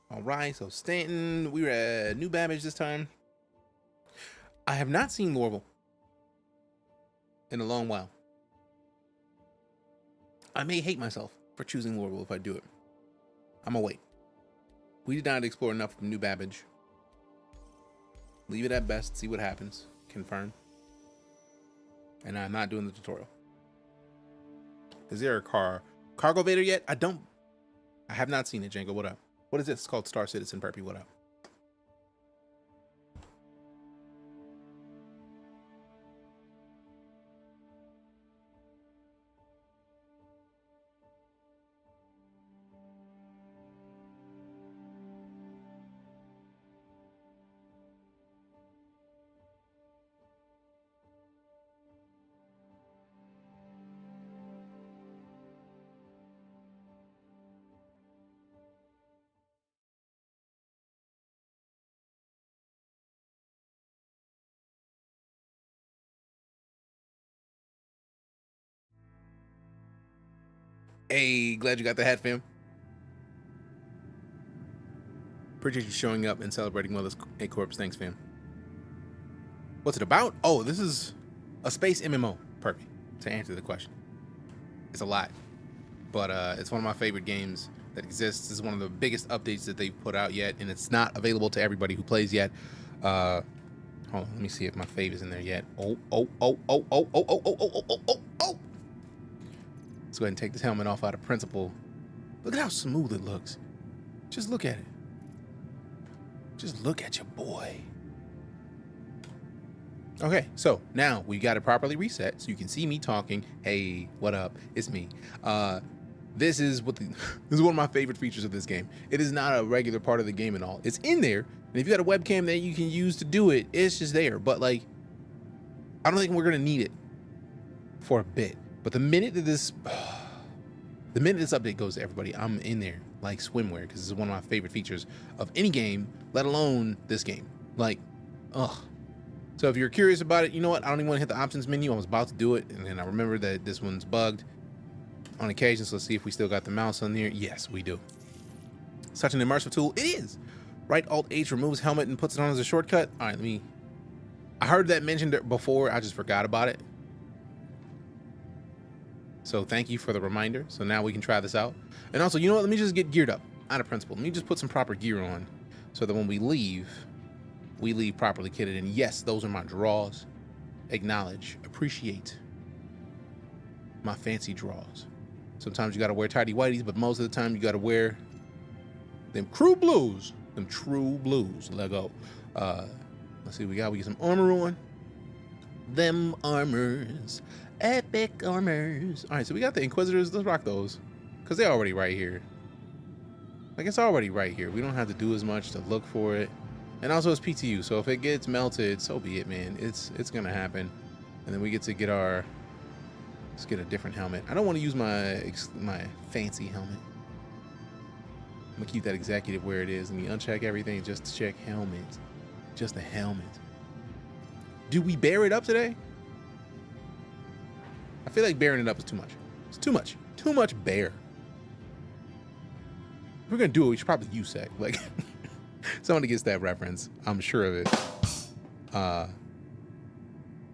All right, so Stanton, we were at New Babbage this time. I have not seen Lorville in a long while. I may hate myself for choosing Lorville if I do it. I'm gonna wait. We did not explore enough from New Babbage. Leave it at best, see what happens. Confirm. And I'm not doing the tutorial. Is there a cargo vader yet? I have not seen it, Django. What up? What is this? It's called Star Citizen Perpy. What up? Hey, glad you got the hat, fam. Appreciate you showing up and celebrating with us. Hey, Corpse, thanks, fam. What's it about? Oh, this is a space MMO, Perpy, to answer the question. It's a lot, but it's one of my favorite games that exists. This is one of the biggest updates that they've put out yet, and it's not available to everybody who plays yet. Hold on, let me see if my fave is in there yet. Oh. Let's go ahead and take this helmet off out of principle. Look at how smooth it looks. Just look at it. Just look at your boy. Okay, so now we got it properly reset so you can see me talking. Hey, what up? It's me. This is this is one of my favorite features of this game. It is not a regular part of the game at all. It's in there, and if you got a webcam that you can use to do it, it's just there. But like, I don't think we're gonna need it for a bit. But the minute this update goes to everybody, I'm in there like swimwear because this is one of my favorite features of any game, let alone this game. Like, ugh. So if you're curious about it, you know what? I don't even want to hit the options menu. I was about to do it, and then I remember that this one's bugged on occasion. So let's see if we still got the mouse on there. Yes, we do. Such an immersive tool. It is. Right Alt H removes helmet and puts it on as a shortcut. All right, I heard that mentioned before. I just forgot about it. So thank you for the reminder. So now we can try this out. And also, you know what? Let me just get geared up out of principle. Let me just put some proper gear on so that when we leave properly kitted. And yes, those are my draws. Acknowledge, appreciate my fancy draws. Sometimes you got to wear tidy whities, but most of the time you got to wear them true blues. Them true blues. Let go. Let's see what we got. We get some armor on. Them armors. Epic armors. All right, so we got the Inquisitors. Let's rock those because they're already right here. Like, it's already right here. We don't have to do as much to look for it. And also it's PTU, so if it gets melted, so be it, man. It's gonna happen. And then we get to get let's get a different helmet. I don't want to use my fancy helmet. I'm gonna keep that executive where it is. Let me uncheck everything just to check helmet. Just a helmet. Do we bear it up today? I feel like bearing it up is too much. It's too much. Too much bear. If we're gonna do it, we should probably use sec. Like, somebody gets that reference. I'm sure of it. I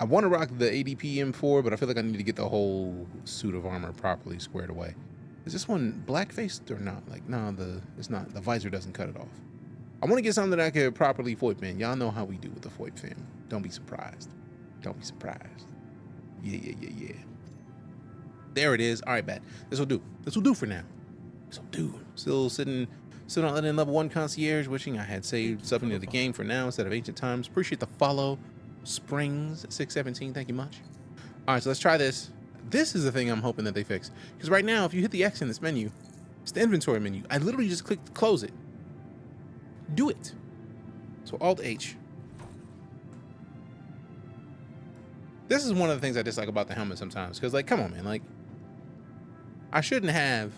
I want to rock the ADP M4, but I feel like I need to get the whole suit of armor properly squared away. Is this one black faced or not? Like, no, it's not. The visor doesn't cut it off. I want to get something that I can properly FOIP in. Y'all know how we do with the FOIP fam. Don't be surprised. Don't be surprised. Yeah. There it is. All right, bad. This will do. This will do for now. This will do. Still not letting level 1 concierge, wishing I had saved something to the game for now instead of ancient times. Appreciate the follow. Springs 617. Thank you much. All right, so let's try this. This is the thing I'm hoping that they fix. Because right now, if you hit the X in this menu, it's the inventory menu. I literally just clicked close it. Do it. So Alt-H. This is one of the things I dislike about the helmet sometimes. Because, like, come on, man. Like, I shouldn't have...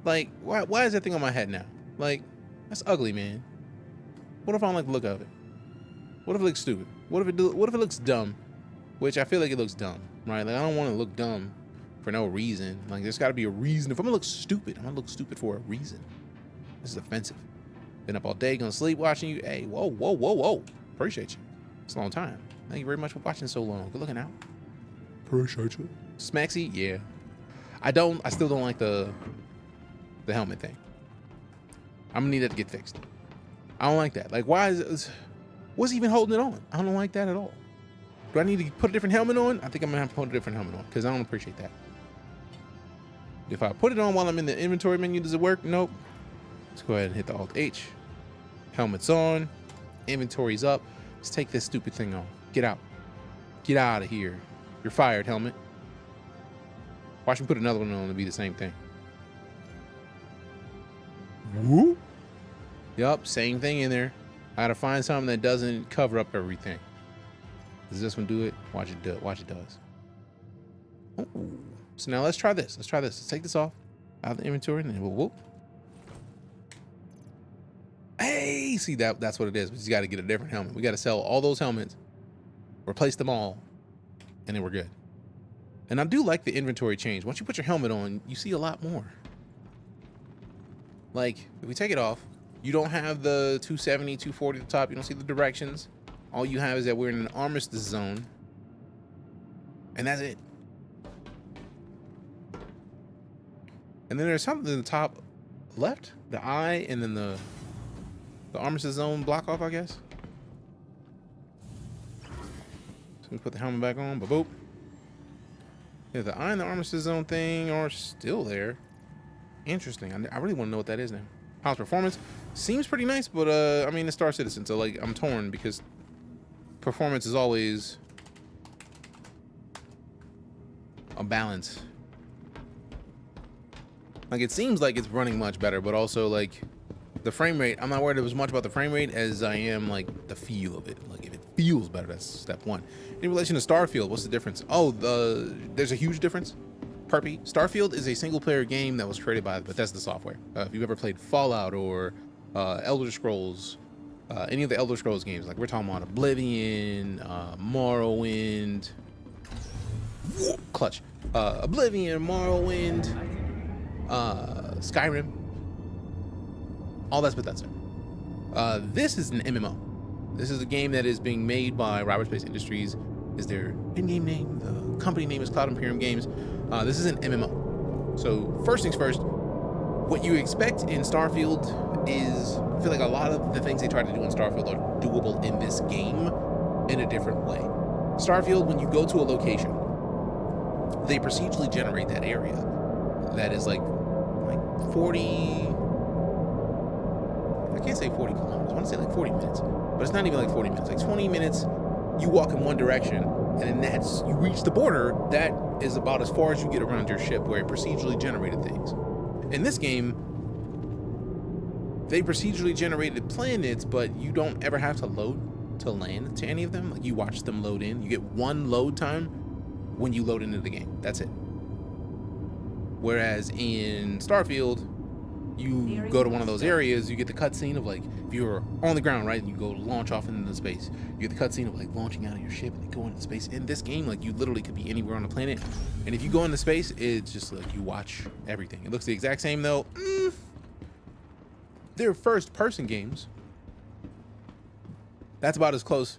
Like, why is that thing on my head now? Like, that's ugly, man. What if I don't like the look of it? What if it looks stupid? What if it looks dumb? Which I feel like it looks dumb, right? Like, I don't want to look dumb for no reason. Like, there's got to be a reason. If I'm gonna look stupid, I'm gonna look stupid for a reason. This is offensive. Been up all day, gonna sleep watching you. Hey, whoa. Appreciate you. It's a long time. Thank you very much for watching so long. Good looking out. Appreciate you. Smaxy, yeah. I still don't like the helmet thing. I'm gonna need that to get fixed. I don't like that. Like, what's even holding it on? I don't like that at all. Do I need to put a different helmet on? I think I'm gonna have to put a different helmet on because I don't appreciate that. If I put it on while I'm in the inventory menu, does it work? Nope. Let's go ahead and hit the Alt-H. Helmet's on. Inventory's up. Let's take this stupid thing off. Get out. Get out of here. You're fired, helmet. Watch me put another one on to be the same thing. Whoop. Yup, same thing in there. I gotta find something that doesn't cover up everything. Does this one do it? Watch it do it. Watch it does. Ooh. So now let's try this. Let's take this off out of the inventory and then whoop. Hey, see that's what it is. We just got to get a different helmet. We got to sell all those helmets, replace them all, and then we're good. And I do like the inventory change. Once you put your helmet on, you see a lot more. Like, if we take it off, you don't have the 270, 240 at the top. You don't see the directions. All you have is that we're in an armistice zone. And that's it. And then there's something in the top left. The eye and then the armistice zone block off, I guess. So we put the helmet back on. Boop. Yeah, the eye and the armistice zone thing are still there. Interesting. I really want to know what that is now. How's performance? Seems pretty nice, but I mean, it's Star Citizen, so like I'm torn because performance is always a balance. Like, it seems like it's running much better, but also like the frame rate, I'm not worried as much about the frame rate as I am like the feel of it. Like, if it feels better, that's step one. In relation to Starfield, what's the difference? Oh, there's a huge difference. Perpy. Starfield is a single-player game that was created by Bethesda Software. If you've ever played Fallout or Elder Scrolls, any of the Elder Scrolls games, like we're talking about Oblivion, Morrowind, clutch, Oblivion, Morrowind, Skyrim, all that's Bethesda. This is an MMO. This is a game that is being made by Robert Space Industries. Is their in-game name? The company name is Cloud Imperium Games. This is an MMO. So first things first, what you expect in Starfield is, I feel like a lot of the things they try to do in Starfield are doable in this game in a different way. Starfield, when you go to a location, they procedurally generate that area that is like 40, I can't say 40 kilometers, I want to say like 40 minutes, but it's not even like 40 minutes, like 20 minutes, you walk in one direction, and then you reach the border. That is about as far as you get around your ship, where it procedurally generated things. In this game, they procedurally generated planets, but you don't ever have to load to land to any of them. Like, you watch them load in. You get one load time when you load into the game. That's it. Whereas in Starfield, you go to one of those areas, you get the cutscene of like, if you're on the ground, right, and you go launch off into space, you get the cutscene of like launching out of your ship and go into space. In this game, like, you literally could be anywhere on the planet, and if you go into space, it's just like you watch everything. It looks the exact same though. They're first-person games. That's about as close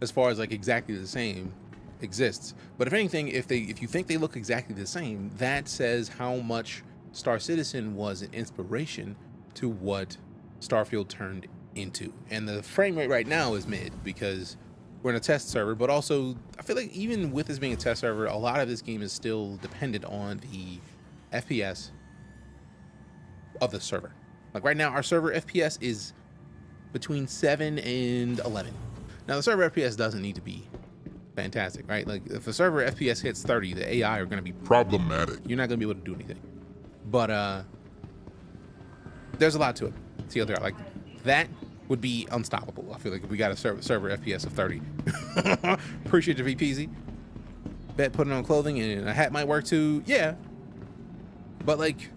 as far as like exactly the same exists. But if anything, if you think they look exactly the same, that says how much Star Citizen was an inspiration to what Starfield turned into. And the frame rate right now is mid because we're in a test server, but also I feel like even with this being a test server, a lot of this game is still dependent on the FPS of the server. Like right now, our server FPS is between 7 and 11. Now the server FPS doesn't need to be fantastic, right? Like if a server FPS hits 30, the AI are going to be problematic. You're not going to be able to do anything. But there's a lot to it. TLDR, like that would be unstoppable. I feel like if we got a server FPS of 30. Appreciate your VPZ. Bet putting on clothing and a hat might work too. Yeah. But like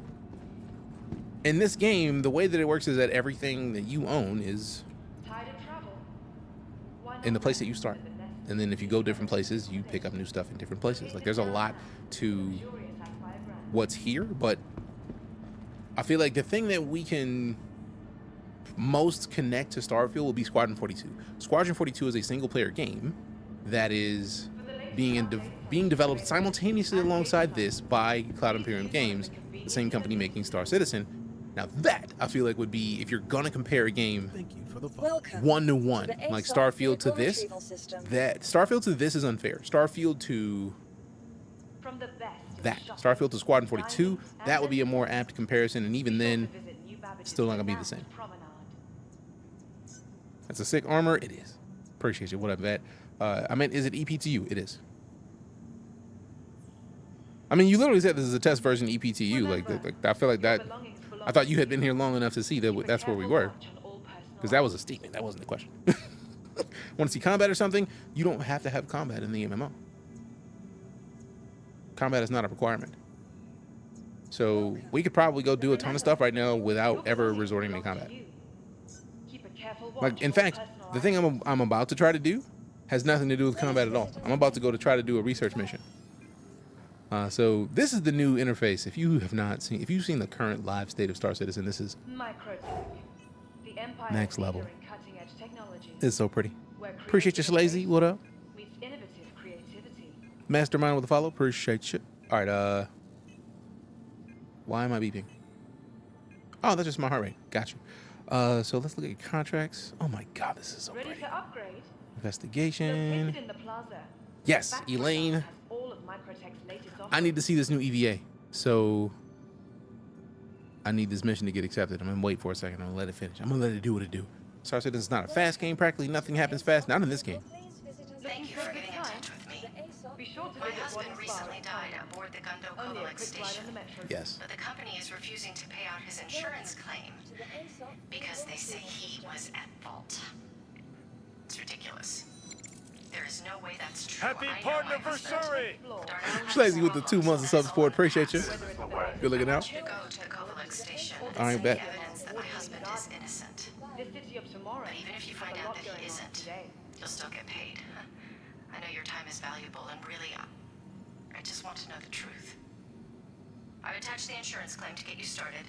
in this game, the way that it works is that everything that you own is in the place that you start. And then if you go different places, you pick up new stuff in different places. Like there's a lot to what's here, but I feel like the thing that we can most connect to Starfield will be Squadron 42. Squadron 42 is a single player game that is being developed simultaneously alongside this by Cloud Imperium Games, the same company making Star Citizen. Now that I feel like would be, if you're gonna compare a game 1-to-1, like Starfield to this, that Starfield to this is unfair. Starfield to Starfield to Squadron 42, that would be a more apt comparison, and even then, still not gonna be the same. That's a sick armor. It is. Appreciate you. What up, Vat? I meant, is it ePTU? It is. I mean, you literally said this is a test version ePTU. Like I feel like that. I thought you had been here long enough to see that that's where we were, because that was a statement. That wasn't a question. Want to see combat or something? You don't have to have combat in the MMO. Combat is not a requirement. So we could probably go do a ton of stuff right now without ever resorting to combat. Like, in fact, the thing I'm about to try to do has nothing to do with combat at all. I'm about to go to try to do a research mission. So this is the new interface. If you have not seen, if you've seen the current live state of Star Citizen, this is next level. It's so pretty. Appreciate you, Slazy. What up? Mastermind with a follow. Appreciate you. All right. Why am I beeping? Oh, that's just my heart rate. Gotcha. So let's look at contracts. Oh my God, this is so pretty. Investigation. Yes, Elaine. I need to see this new EVA. So I need this mission to get accepted. I'm gonna wait for a second. I'm gonna let it finish. I'm gonna let it do what it do. Star Citizen is not a fast game. Practically nothing happens fast. Not in this game. Thank you for getting in touch with me. My husband recently died aboard the Gundo Kovalik station. Yes. But the company is refusing to pay out his insurance claim because they say he was at fault. It's ridiculous. There is no way that's true. Happy Partnerversary! Slazy with the 2 months of sub support. Appreciate you. Good looking out. I want you to go to the Kovalik station and I send bet. me evidence that my husband is innocent. But even if you find out that he isn't, you'll still get paid. I know your time is valuable, and really, I just want to know the truth. I've attached the insurance claim to get you started.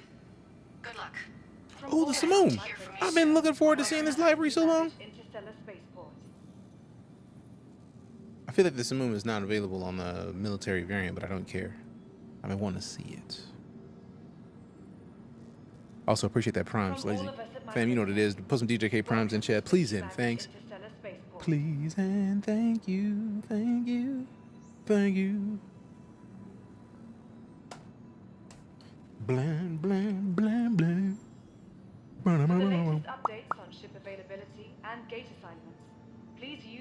Good luck. Oh, the Simoon. I've been looking forward to seeing this library so long. I feel like the Simoon is not available on the military variant, but I don't care. I want to see it. Also, appreciate that Prime, Slazy. Fam, you know what it is. Put some DJK Primes in chat. Please and thanks. Please and thank you. Thank you. Thank you. Blam, blam, blam, blam.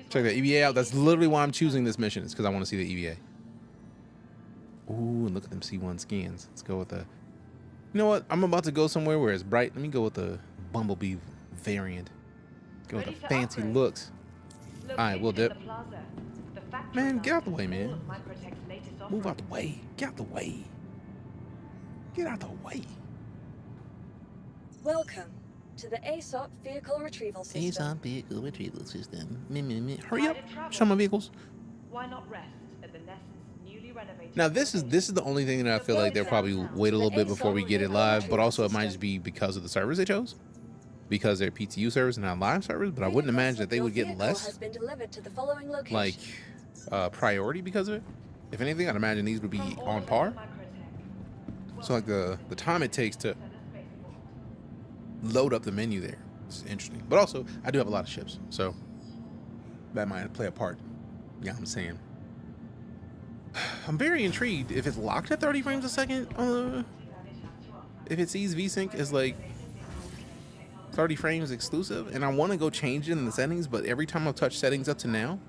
Check that EVA out. That's literally why I'm choosing this mission. It's because I want to see the EVA. Ooh, and look at them C1 skins. Let's go with the... You know what? I'm about to go somewhere where it's bright. Let me go with the Bumblebee variant. Go with the fancy looks. All right, we'll dip. Man, get out the way, man. Move out the way. Get out the way. Get out the way. Welcome to the ASOP Vehicle Retrieval System. ASOP Vehicle Retrieval System. Hurry up. Show my vehicles. Why not rest at the nest's newly renovated? Now this is the only thing that I feel like they'll probably wait a little bit before we get it live, but also it might just be because of the servers they chose. because they're PTU servers and not live servers, but I wouldn't imagine that they would get less Has been delivered to the following location. like priority because of it. If anything, I'd imagine these would be on par. So like the time it takes to load up the menu there is interesting. But also, I do have a lot of ships, so that might play a part. Yeah, I'm saying. I'm very intrigued if it's locked at 30 frames a second on the, if it sees VSync as like 30 frames exclusive, and I want to go change it in the settings, but every time I've touched settings up to now,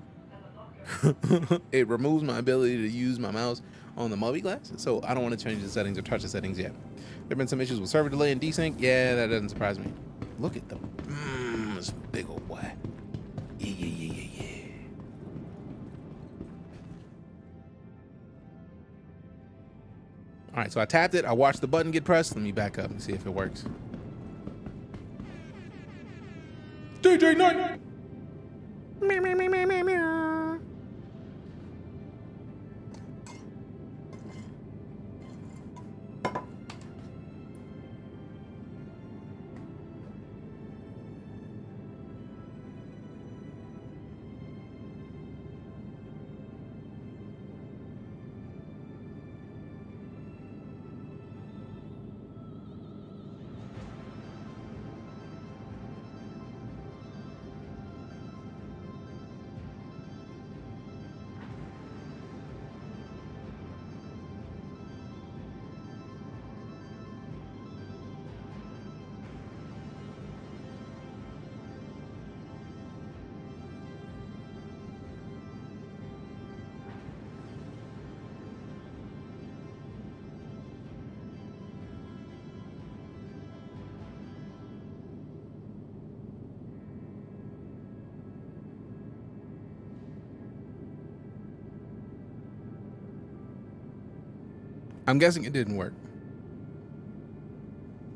it removes my ability to use my mouse on the multi-glass, so I don't want to change the settings or touch the settings yet. There have been some issues with server delay and desync. Yeah, that doesn't surprise me. Look at the this big old boy. Yeah. All right, so I tapped it. I watched the button get pressed. Let me back up and see if it works. DeejayKnight. I'm guessing it didn't work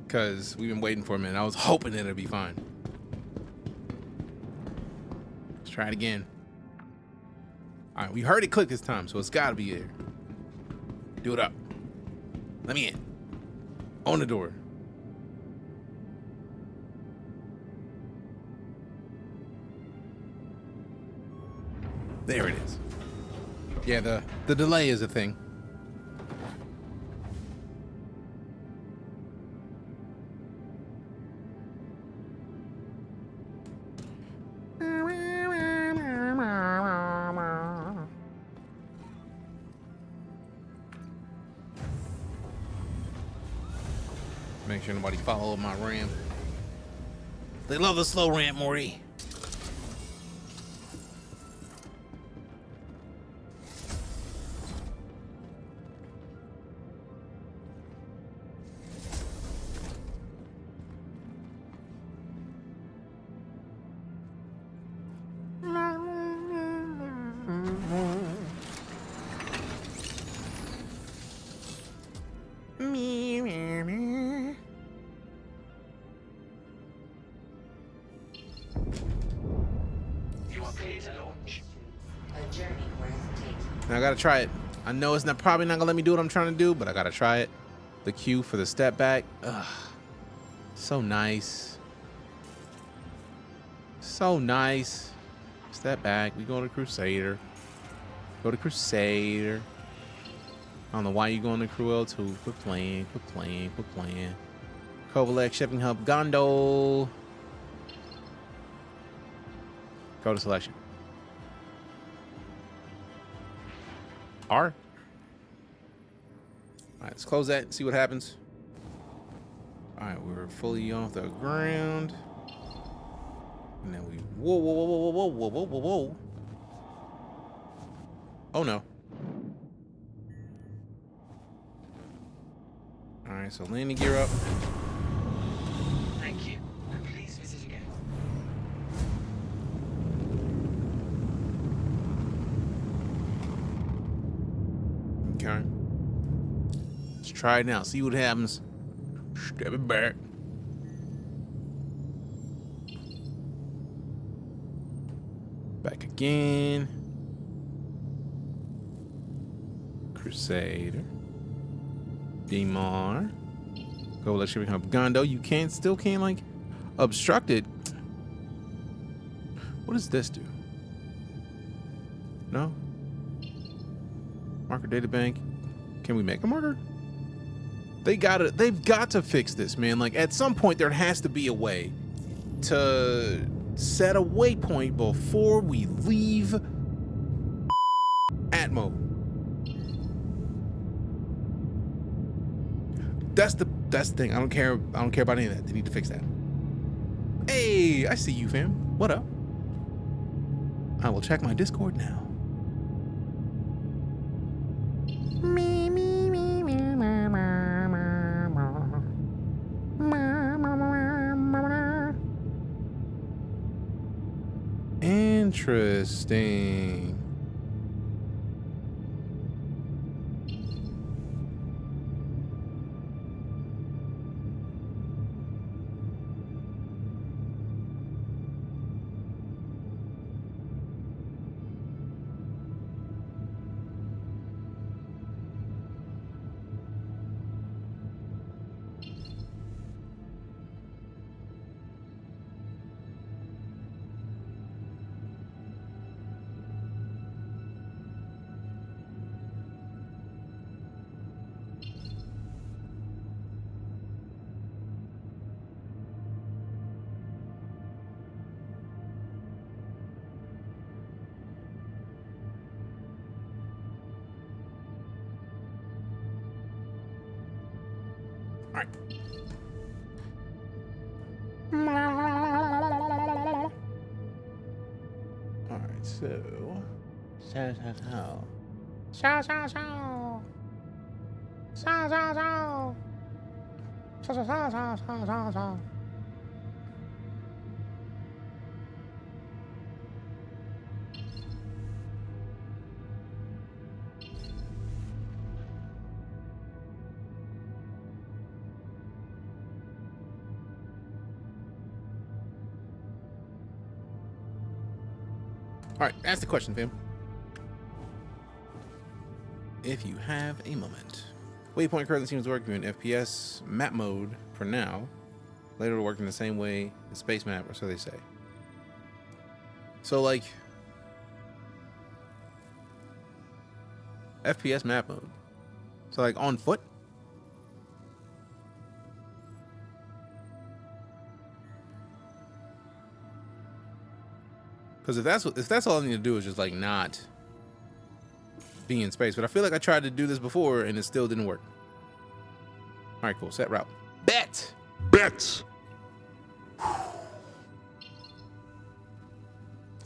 because we've been waiting for a minute. I was hoping it'd be fine. Let's try it again. All right, we heard it click this time, so it's gotta be there. Do it up. Let me in. On the door. There it is. Yeah, the delay is a thing. Make sure nobody follow my ramp. They love the slow ramp, Morty. Now I gotta try it. I know it's probably not gonna let me do what I'm trying to do, but I gotta try it. The cue for the step back. Ugh. So nice. So nice. Step back. We go to Crusader. Go to Crusader. I don't know why you going to Cruel too. Quit playing. Quit playing. Quit playing. Kovalek Shipping Hub Gondo. Go to selection. R. All right, let's close that and see what happens. All right, we're fully off the ground. And then we, whoa. Oh no. All right, so landing gear up. Thank you. Please visit again. Okay. Let's try it now. See what happens. Step it back. Back again. Crusader. Demar. Go let Shipping Hub Gondo. You still can't like obstructed. What does this do? No? Marker data bank. Can we make a marker? They've got to fix this, man. Like, at some point there has to be a way to set a waypoint before we leave Atmo. That's the thing. I don't care about any of that. They need to fix that. Hey, I see you, fam. What up? I will check my Discord now. Interesting. Alright, so. All right, ask the question, fam. If you have a moment. Waypoint currently seems to work in FPS map mode for now. Later it'll work in the same way as space map, or so they say. So like FPS map mode. So like on foot. Because if that's all I need to do is just like not be in space. But I feel like I tried to do this before and it still didn't work. All right, cool. Set route. Bet. That's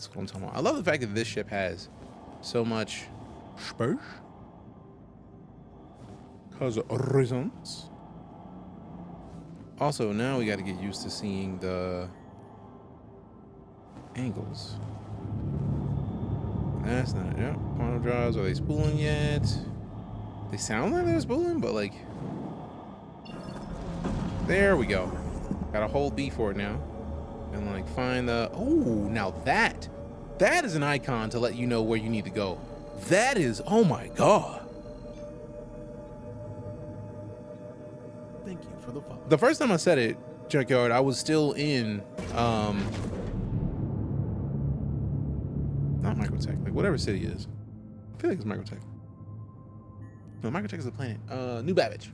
what I'm talking about. I love the fact that this ship has so much space. Because of reasons. Also, now we got to get used to seeing the angles. That's not, yeah. Quantum drives, are they spooling yet? They sound like they're spooling, but like, there we go. Gotta hold B for it now. And like find the, oh, now that is an icon to let you know where you need to go. That is, oh my God. Thank you for the follow. The first time I said it, Junkyard, I was still in, not Microtech, like whatever city it is. I feel like it's Microtech. No, Microtech is the planet. New Babbage.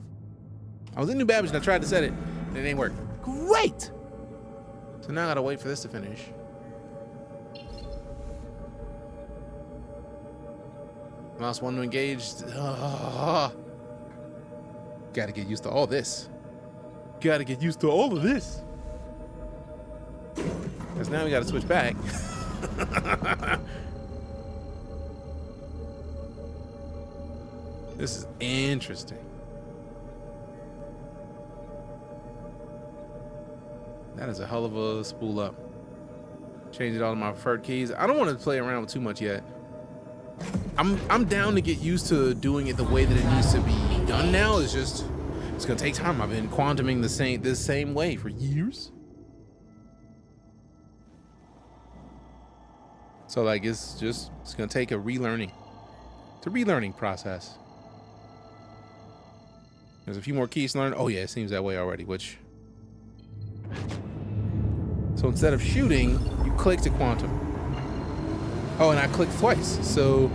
I was in New Babbage and I tried to set it and it didn't work. Great! So now I gotta wait for this to finish. Mouse 1 to engage. Gotta get used to all this. Gotta get used to all of this. Because now we gotta switch back. This is interesting. That is a hell of a spool up. Changed all of my preferred keys. I don't want to play around with too much yet. I'm down to get used to doing it the way that it needs to be done now. It's gonna take time. I've been quantuming this same way for years. So like it's gonna take a relearning. It's a relearning process. There's a few more keys to learn. Oh yeah, it seems that way already, which So instead of shooting, you click to quantum. Oh, and I clicked twice. So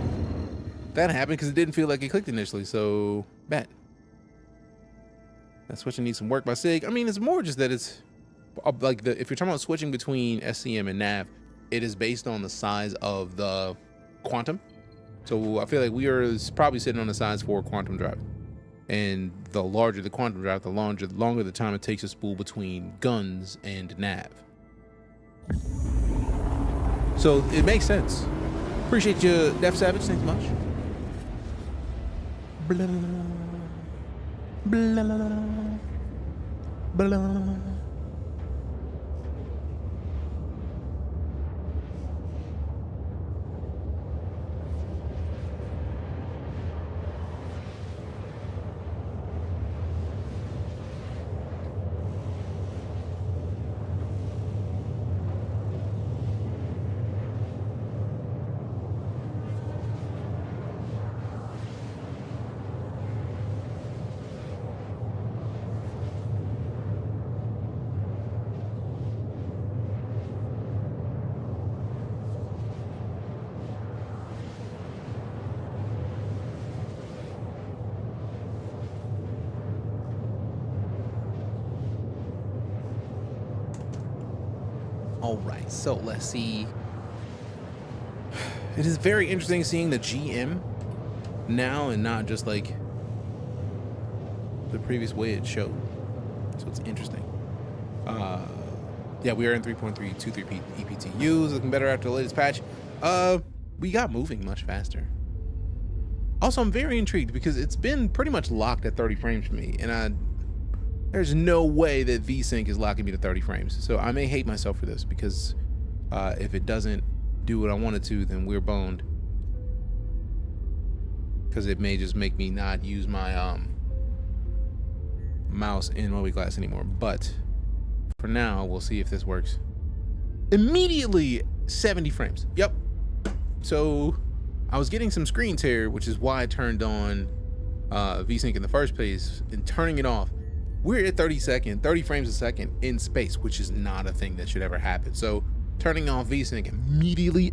that happened because it didn't feel like it clicked initially. So bad. That switching needs some work by SIG. I mean, it's more just that it's like if you're talking about switching between SCM and nav, it is based on the size of the quantum. So I feel like we are probably sitting on the size for quantum drive. And the larger the quantum drive, the longer the time it takes to spool between guns and nav. So it makes sense. Appreciate you, Def Savage. Thanks much. Blah, blah, blah, blah. All right, so let's see. It is very interesting seeing the GM now and not just like the previous way it showed. So it's interesting. Yeah, we are in 3.323 ePTUs, looking better after the latest patch. We got moving much faster. Also, I'm very intrigued because it's been pretty much locked at 30 frames for me, and there's no way that VSync is locking me to 30 frames. So I may hate myself for this because if it doesn't do what I want it to, then we're boned. Because it may just make me not use my mouse in Mobi Glass anymore. But for now, we'll see if this works. Immediately 70 frames. Yep. So I was getting some screen tear, which is why I turned on VSync in the first place, and turning it off. We're at 30 frames a second in space, which is not a thing that should ever happen. So turning off VSync immediately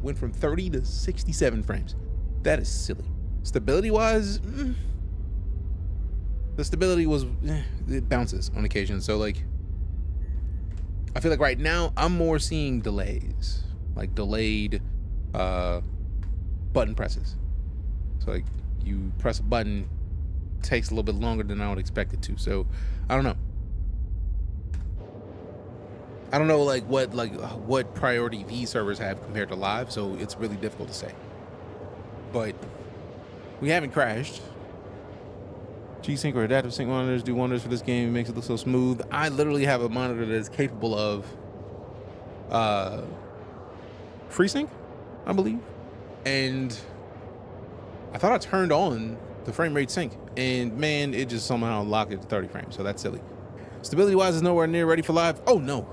went from 30 to 67 frames. That is silly. Stability wise, the stability was, it bounces on occasion. So like, I feel like right now I'm more seeing delays, like delayed button presses. So like you press a button, takes a little bit longer than I would expect it to. So I don't know. I don't know like what priority these servers have compared to live, so it's really difficult to say. But we haven't crashed. G-Sync or adaptive sync monitors do wonders for this game. It makes it look so smooth. I literally have a monitor that is capable of FreeSync, I believe. And I thought I turned on the frame rate sync, and man, it just somehow locked it to 30 frames. So that's silly. Stability wise is nowhere near ready for live. Oh no.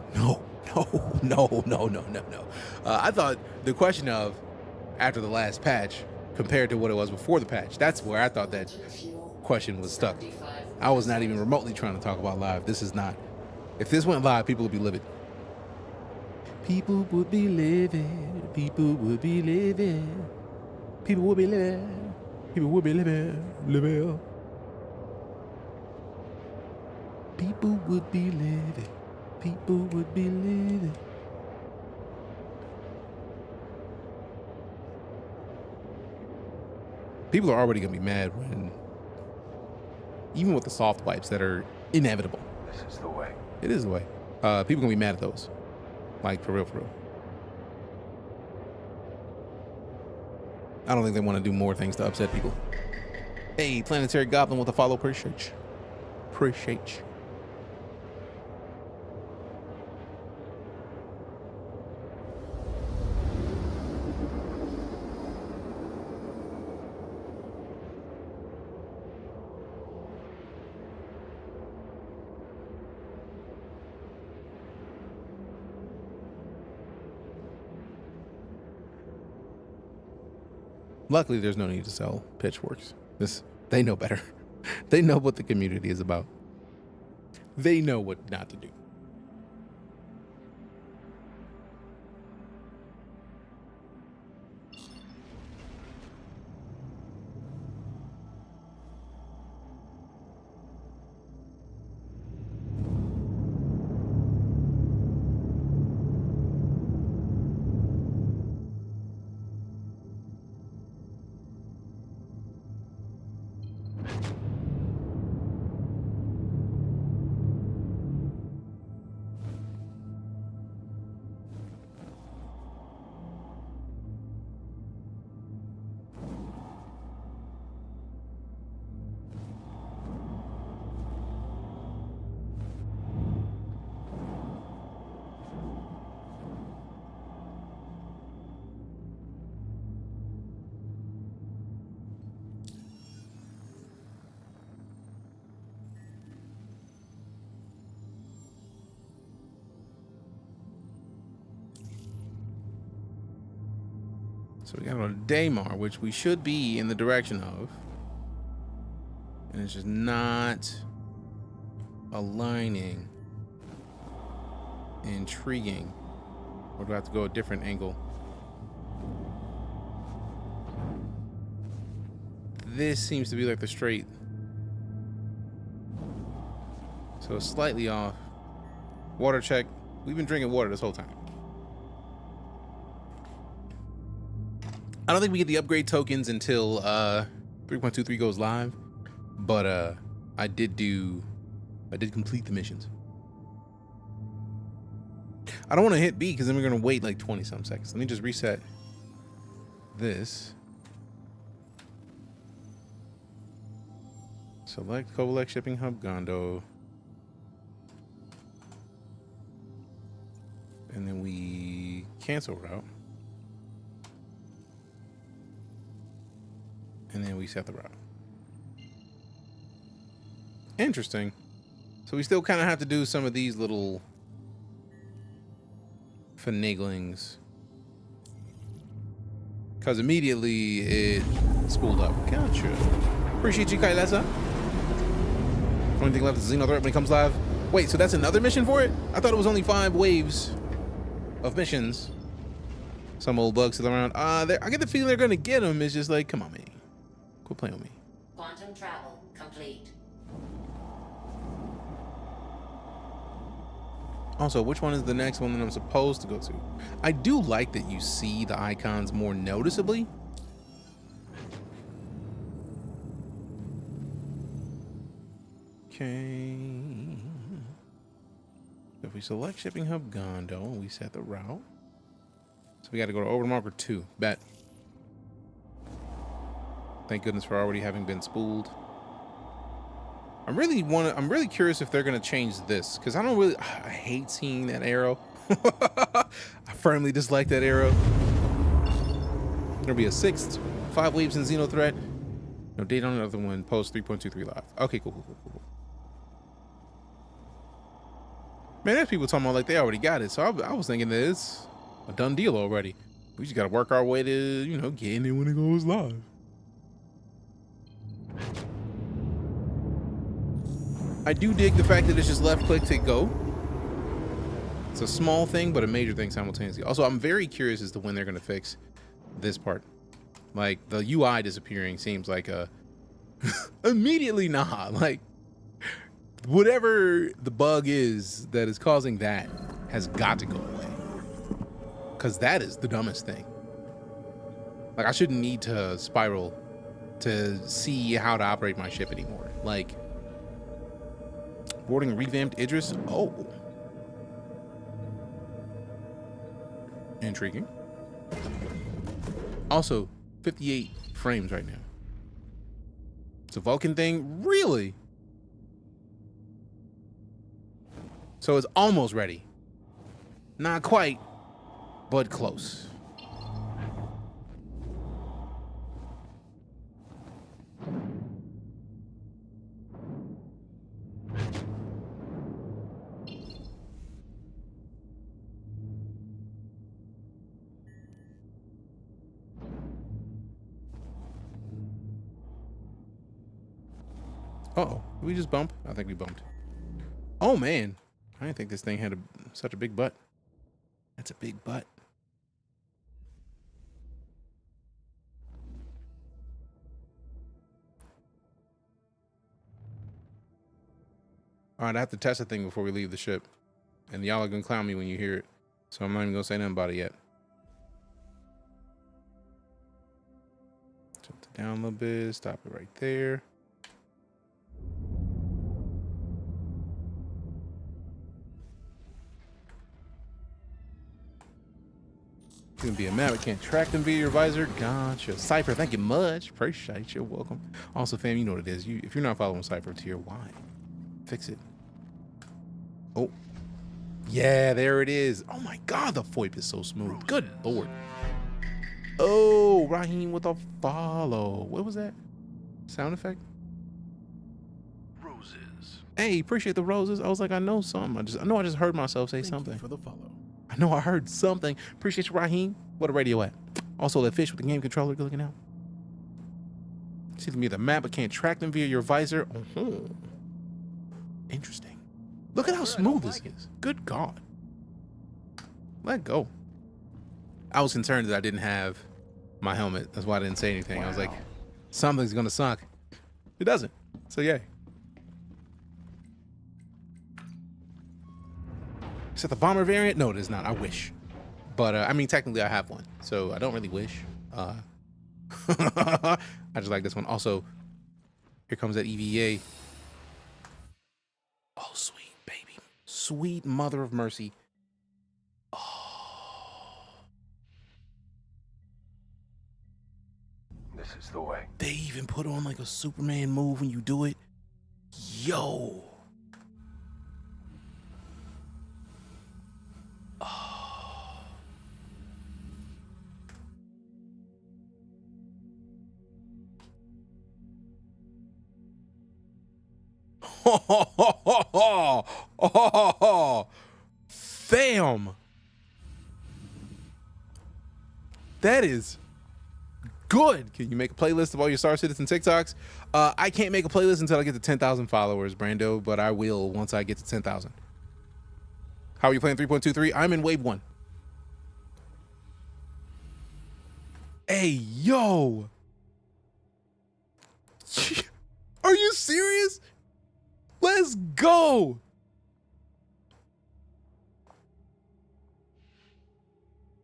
I thought the question of after the last patch compared to what it was before the patch, that's where I thought that question was stuck. I was not even remotely trying to talk about live. This is not. If this went live, people would be livid. People would be livid. People would be livid. People would be livid. People would be livid. Livid. People would be livid. People would be livid. People are already gonna be mad when, even with the soft wipes that are inevitable. This is the way. It is the way. People gonna be mad at those. Like for real, for real. I don't think they want to do more things to upset people. Hey, Planetary Goblin with a follow. Appreciate you. Appreciate you. Luckily, there's no need to sell pitchforks. They know better. They know what the community is about. They know what not to do. So we gotta go to Daymar, which we should be in the direction of. And it's just not aligning. Intriguing. Or do I have to go a different angle? This seems to be like the straight. So it's slightly off. Water check. We've been drinking water this whole time. I don't think we get the upgrade tokens until 3.23 goes live, but I did complete the missions. I don't want to hit B because then we're gonna wait like 20 some seconds. Let me just reset this. Select Covalex Shipping Hub Gondo. And then we cancel route. And then we set the route. Interesting. So we still kind of have to do some of these little finaglings. Because immediately it spooled up. Gotcha. Appreciate you, Kailessa. Only thing left is Xeno Threat when it comes live. Wait, so that's another mission for it? I thought it was only 5 waves of missions. Some old bugs still around. I get the feeling they're gonna get them. It's just like, come on, man. Quit playing with me. Quantum travel complete. Also, which one is the next one that I'm supposed to go to? I do like that you see the icons more noticeably. Okay. If we select Shipping Hub Gondo, we set the route. So we got to go to Over Marker 2. Bet. Thank goodness for already having been spooled. I'm really curious if they're gonna change this, because I hate seeing that arrow. I firmly dislike that arrow. There'll be a 6th, 5 waves in Xeno Threat. No date on another one. Post 3.23 live. Okay, cool. Man, there's people talking about like they already got it. So I was thinking that it's a done deal already. We just gotta work our way to, getting it when it goes live. I do dig the fact that it's just left click to go. It's a small thing, but a major thing simultaneously. Also, I'm very curious as to when they're going to fix this part. Like, the UI disappearing seems like immediately nah. Like, whatever the bug is that is causing that has got to go away. Because that is the dumbest thing. Like, I shouldn't need to spiral to see how to operate my ship anymore. Like, boarding revamped Idris. Oh. Intriguing. Also, 58 frames right now. It's a Vulcan thing? Really? So it's almost ready. Not quite, but close. Uh-oh, did we just bump? I think we bumped. Oh, man. I didn't think this thing had such a big butt. That's a big butt. All right, I have to test the thing before we leave the ship. And y'all are going to clown me when you hear it. So I'm not even going to say nothing about it yet. Tilt it down a little bit. Stop it right there. Gonna be a map. I can't track them via your visor. Gotcha. Cypher, thank you much. Appreciate you. Welcome. Also, fam, you know what it is. If you're not following Cypher tier, why? Fix it. Oh. Yeah, there it is. Oh my god, the FOIP is so smooth. Good lord. Oh, Raheem with a follow. What was that? Sound effect? Roses. Hey, appreciate the roses. I was like, I know something. I know I just heard myself say something. Thank you for the follow. I know I heard something. Appreciate you, Raheem. What a radio at? Also, that fish with the game controller looking out. See them near the map, but can't track them via your visor. Oh, interesting. Look at how smooth this is. Good God. Let go. I was concerned that I didn't have my helmet. That's why I didn't say anything. I was like, something's gonna suck. It doesn't. So yay. Is that the bomber variant? No, it is not. I wish. But I mean, technically I have one, so I don't really wish. I just like this one. Also, here comes that EVA. Oh, sweet baby. Sweet mother of mercy. This is the way. They even put on like a Superman move when you do it. Yo. Oh, fam. That is good. Can you make a playlist of all your Star Citizen TikToks? I can't make a playlist until I get to 10,000 followers, Brando, but I will once I get to 10,000. How are you playing 3.23? I'm in wave 1. Hey, yo. Are you serious? Let's go.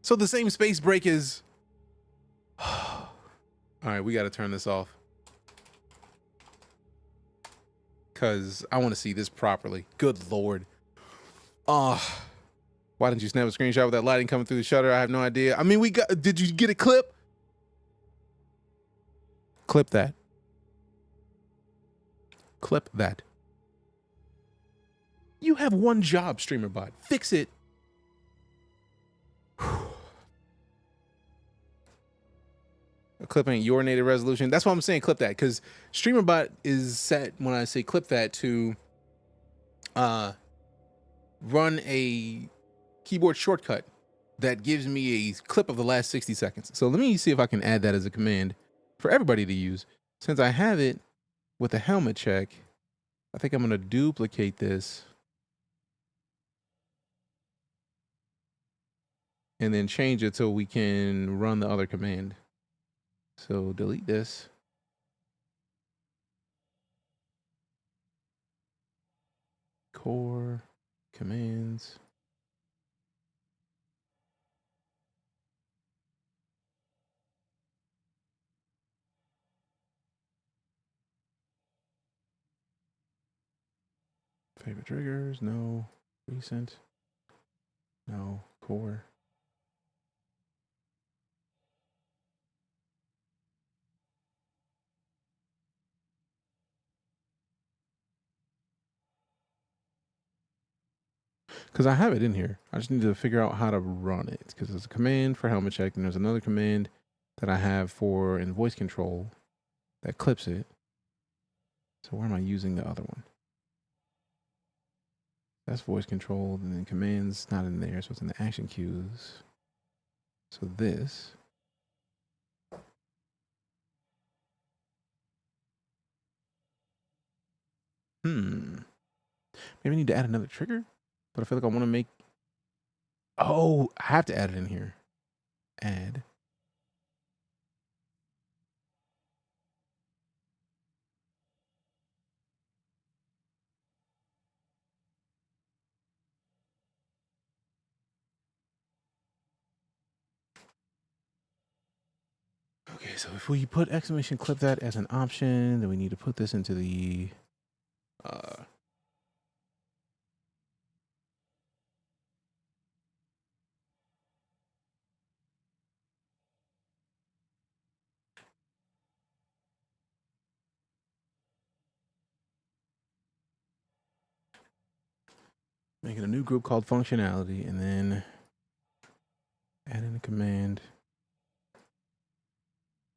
So the same space break is... All right, we got to turn this off. Because I want to see this properly. Good Lord. Why didn't you snap a screenshot with that lighting coming through the shutter? I have no idea. I mean, did you get a clip? Clip that. Clip that. You have one job, StreamerBot. Fix it. A clip ain't your native resolution. That's why I'm saying clip that, because StreamerBot is set when I say clip that to run a keyboard shortcut that gives me a clip of the last 60 seconds. So let me see if I can add that as a command for everybody to use. Since I have it with the helmet check, I think I'm going to duplicate this and then change it so we can run the other command. So delete this. Core commands. Favorite triggers, no. Recent, no. Core. Because I have it in here. I just need to figure out how to run it. Because there's a command for helmet check, and there's another command that I have for in voice control that clips it. So where am I using the other one? That's voice control, and then commands not in there, so it's in the action cues. So this. Maybe I need to add another trigger, but I feel like I want to make. Oh, I have to add it in here. Add. Okay, so if we put exclamation clip that as an option, then we need to put this into the making a new group called functionality, and then add in a command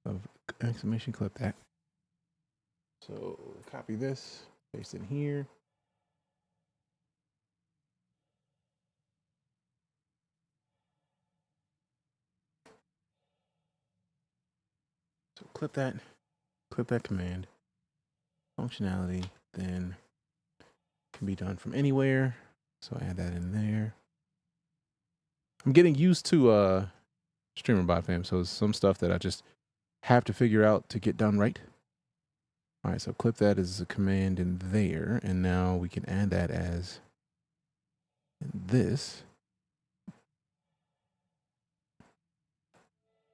of exclamation clip that. So copy this, paste it in here. So clip that command. Functionality then can be done from anywhere. So add that in there. I'm getting used to streamer bot fam, so some stuff that I just have to figure out to get done right. All right, so clip that as a command in there, and now we can add that as this.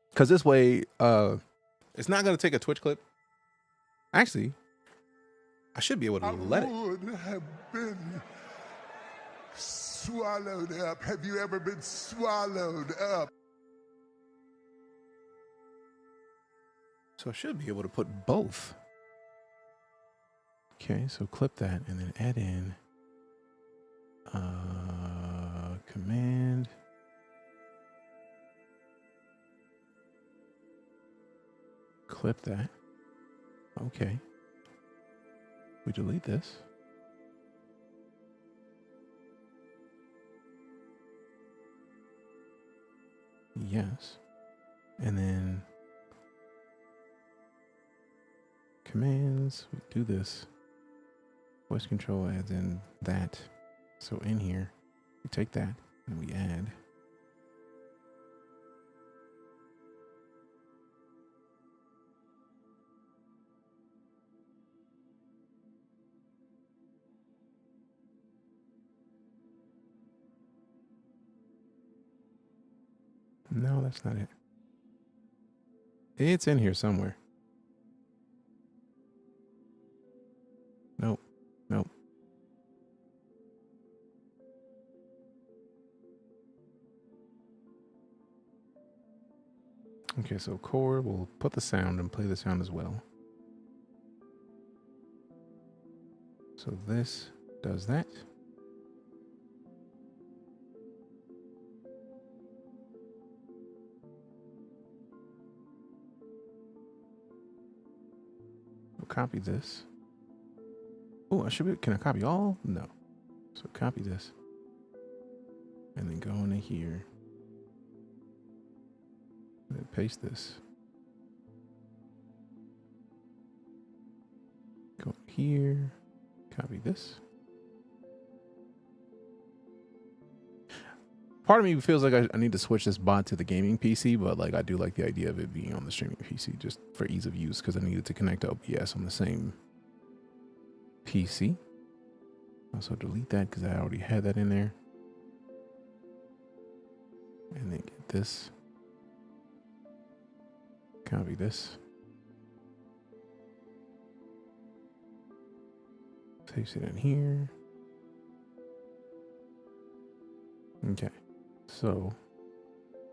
Because this way, it's not going to take a Twitch clip. Actually, I should be able to let it. Would have been swallowed up. Have you ever been swallowed up? So I should be able to put both. Okay, so clip that and then add in command. Clip that. Okay. We delete this. Yes. And then commands, we do this. Voice control adds in that. So in here, we take that and we add. No, that's not it. It's in here somewhere. Nope. Nope. Okay, so core, we'll put the sound and play the sound as well. So this does that. We'll copy this. Oh, I should be, can I copy all? No. So copy this. And then go into here. And then paste this. Go here. Copy this. Part of me feels like I need to switch this bot to the gaming PC, but like I do like the idea of it being on the streaming PC just for ease of use because I needed to connect to OBS on the same PC. Also delete that because I already had that in there. And then get this. Copy this. Paste it in here. Okay. So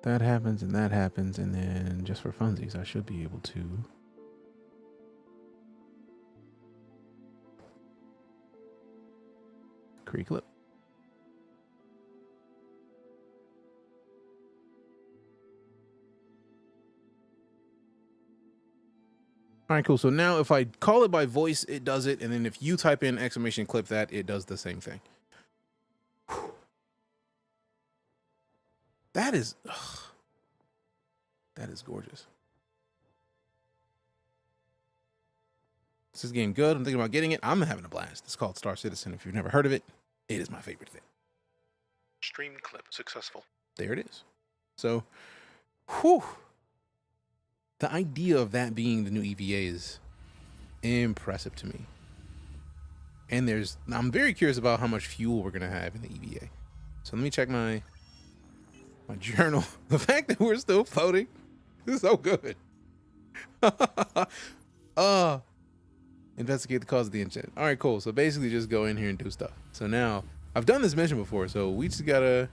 that happens and that happens, and then just for funsies, I should be able to create clip. All right, cool. So now if I call it by voice, it does it. And then if you type in exclamation clip that, it does the same thing. Whew. That is gorgeous. Is this game good? I'm thinking about getting it. I'm having a blast. It's called Star Citizen. If you've never heard of it, it is my favorite thing. Stream clip successful. There it is. So, whew. The idea of that being the new EVA is impressive to me. And I'm very curious about how much fuel we're going to have in the EVA. So let me check my journal. The fact that we're still floating is so good. Investigate the cause of the incident. All right, cool. So basically just go in here and do stuff. So now I've done this mission before, so we just gotta,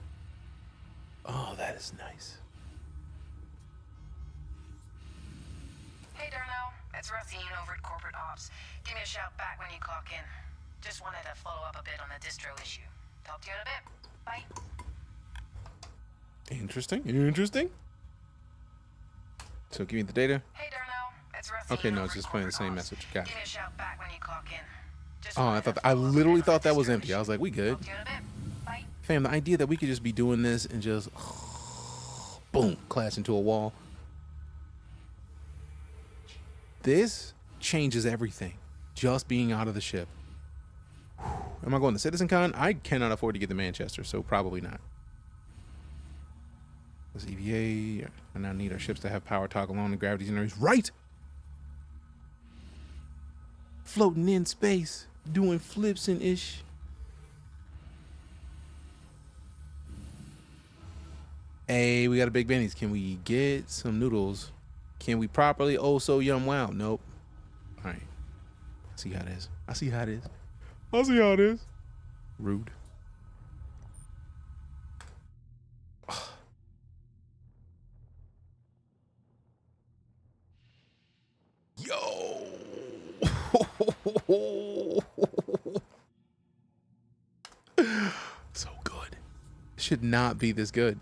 oh, that is nice. Hey, Darnell. It's Racine over at Corporate Ops. Give me a shout back when you clock in. Just wanted to follow up a bit on the distro issue. Talk to you in a bit. Bye. Interesting. So give me the data. Hey, Darnell. It's Racine. Okay, no, it's just playing the same message. Got it. Give me a shout back when you clock in. Oh, I literally thought that was empty. I was like, we good. Fam, the idea that we could just be doing this and just boom, clash into a wall. This changes everything. Just being out of the ship. Am I going to Citizen Con? I cannot afford to get to Manchester, so probably not. This EVA. I now need our ships to have power toggle on the gravity's energies. Right! Floating in space. Doing flips and ish. Hey, we got a Big Benny's. Can we get some noodles? Can we properly oh so yum wow? Nope. All right. See how it is. I see how it is. I see how it is. Rude. Yo. So good. Should not be this good.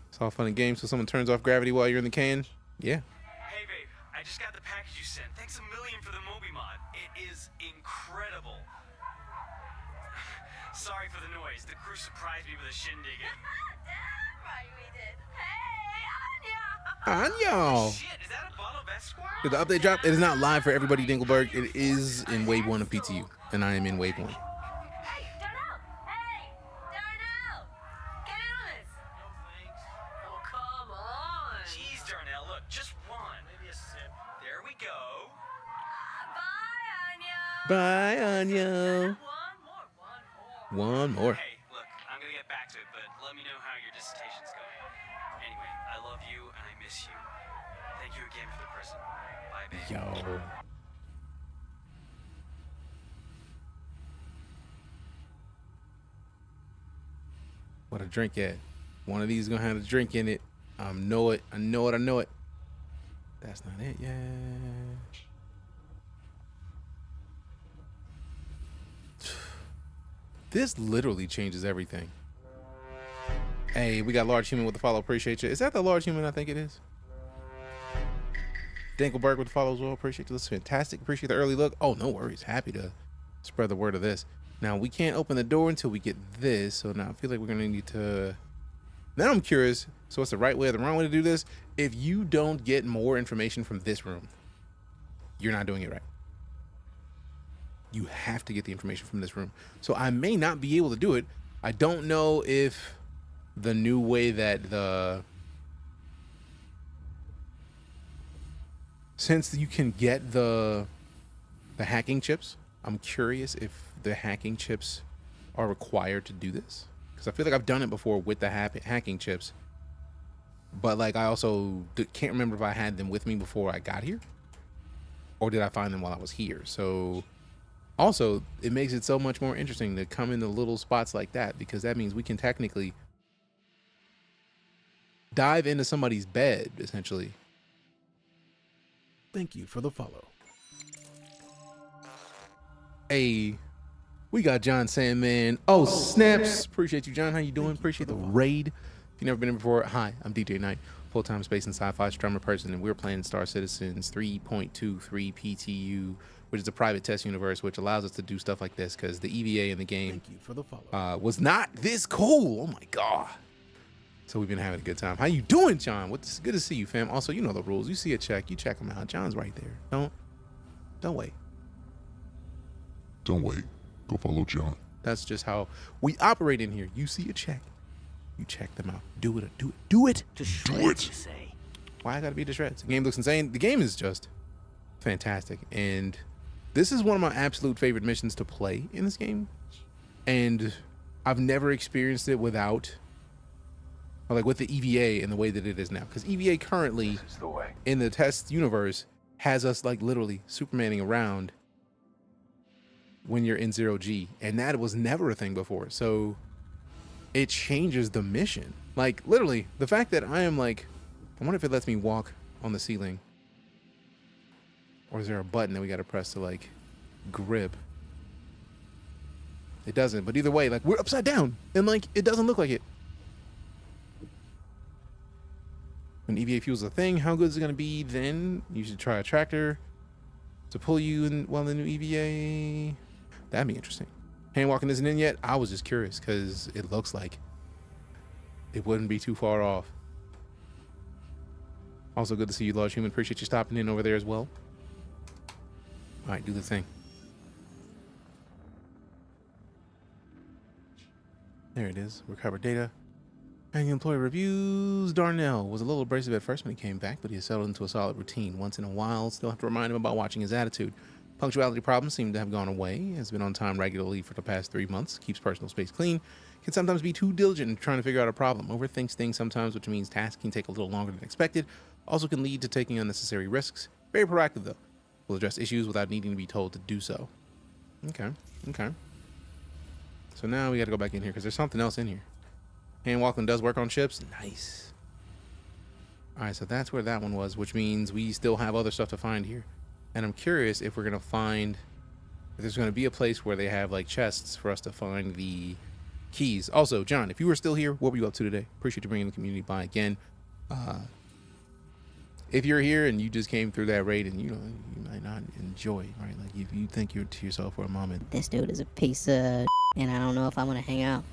It's all fun and games so someone turns off gravity while you're in the can. Yeah. Hey babe, I just got the package you sent. Thanks a million for the Moby mod. It is incredible. Sorry for the noise. The crew surprised me with a shindig. Damn right we did. Hey, Anya. Shit, is that a bottle of Squadron? Did the update drop? It is not live for everybody, Dingleberg. It is in wave 1 of PTU, and I am in wave 1. Hey, Darnell! Hey! Darnell! Get in on this! No thanks. Oh, come on! Jeez, Darnell, look, just one. Maybe a sip. There we go. Bye, Anya! Bye, Anya. One more. Hey, look, I'm gonna get back to it, but let me know how your dissertation's going. Anyway, I love you and I miss you. Thank you again for the present. Bye, babe. Yo. What a drink at. One of these is gonna have a drink in it. I know it. I know it. I know it. That's not it yet. This literally changes everything. Hey, we got large human with the follow. Appreciate you. Is that the large human? I think it is. Dinkelberg with the follow as well. Appreciate you. This is fantastic. Appreciate the early look. Oh, no worries. Happy to spread the word of this. Now, we can't open the door until we get this. So now I feel like we're going to need to... Now I'm curious. So what's the right way or the wrong way to do this? If you don't get more information from this room, you're not doing it right. You have to get the information from this room. So I may not be able to do it. I don't know if the new way that since you can get the hacking chips, I'm curious if the hacking chips are required to do this. Because I feel like I've done it before with the hacking chips. But like I also can't remember if I had them with me before I got here. Or did I find them while I was here? So... Also, it makes it so much more interesting to come into little spots like that, because that means we can technically dive into somebody's bed, essentially. Thank you for the follow. Hey, we got John Sandman. Oh, snaps. Appreciate you, John. How you doing? Appreciate the raid. If you've never been in before, hi, I'm DeejayKnight, full-time space and sci-fi streamer person, and we're playing Star Citizens 3.23 PTU, which is a private test universe, which allows us to do stuff like this because the EVA in the game was not this cool. Oh my God. So we've been having a good time. How you doing, John? It's good to see you, fam. Also, you know the rules. You see a check, you check them out. John's right there. Don't wait. Don't wait. Go follow John. That's just how we operate in here. You see a check, you check them out. Do it. Do it. To shreds, you say. Why I gotta be to shreds? The game looks insane. The game is just fantastic. And this is one of my absolute favorite missions to play in this game. And I've never experienced it without, or like with the EVA in the way that it is now. Because EVA currently in the test universe has us like literally Supermaning around when you're in 0G. And that was never a thing before. So it changes the mission. Like literally the fact that I am like, I wonder if it lets me walk on the ceiling. Or is there a button that we got to press to like grip? It doesn't, but either way, like we're upside down and like it doesn't look like it. When EVA fuel's a thing, how good is it going to be then? You should try a tractor to pull you in while the new EVA. That'd be interesting. Hand walking isn't in yet. I was just curious because it looks like it wouldn't be too far off. Also good to see you, Large Human. Appreciate you stopping in over there as well. All right, do the thing. There it is. Recover data. And employee reviews. Darnell was a little abrasive at first when he came back, but he has settled into a solid routine. Once in a while, still have to remind him about watching his attitude. Punctuality problems seem to have gone away. Has been on time regularly for the past 3 months. Keeps personal space clean. Can sometimes be too diligent in trying to figure out a problem. Overthinks things sometimes, which means tasks can take a little longer than expected. Also can lead to taking unnecessary risks. Very proactive, though. Will address issues without needing to be told to do so. Okay. Okay. So now we got to go back in here because there's something else in here. Hand walking does work on ships. Nice. All right, so that's where that one was, which means we still have other stuff to find here. And I'm curious if we're going to find, if there's going to be a place where they have like chests for us to find the keys. Also, John, if you were still here, what were you up to today? Appreciate you bringing the community by again. If you're here and you just came through that raid and you might not enjoy, right? Like if you think you're to yourself for a moment, This dude is a piece of and I don't know if I want to hang out.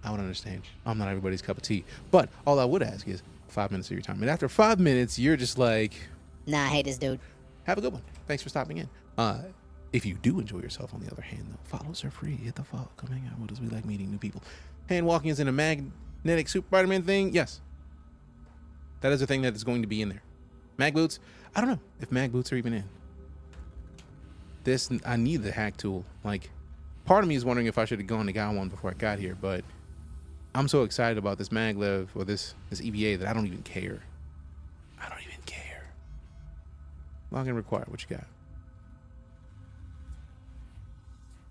I would understand. I'm not everybody's cup of tea. But all I would ask is 5 minutes of your time. And after 5 minutes, you're just like, Nah, I hate this dude. Have a good one. Thanks for stopping in. If you do enjoy yourself, on the other hand, though, follows are free. Hit the follow. Come hang out with us. We like meeting new people. Hand walking is in a magnetic Super Spider-Man thing. Yes. That is a thing that is going to be in there. Mag boots. I don't know if mag boots are even in. I need the hack tool. Like, part of me is wondering if I should have gone and got one before I got here, but I'm so excited about this maglev or this EVA that I don't even care. I don't even care. Login required. What you got?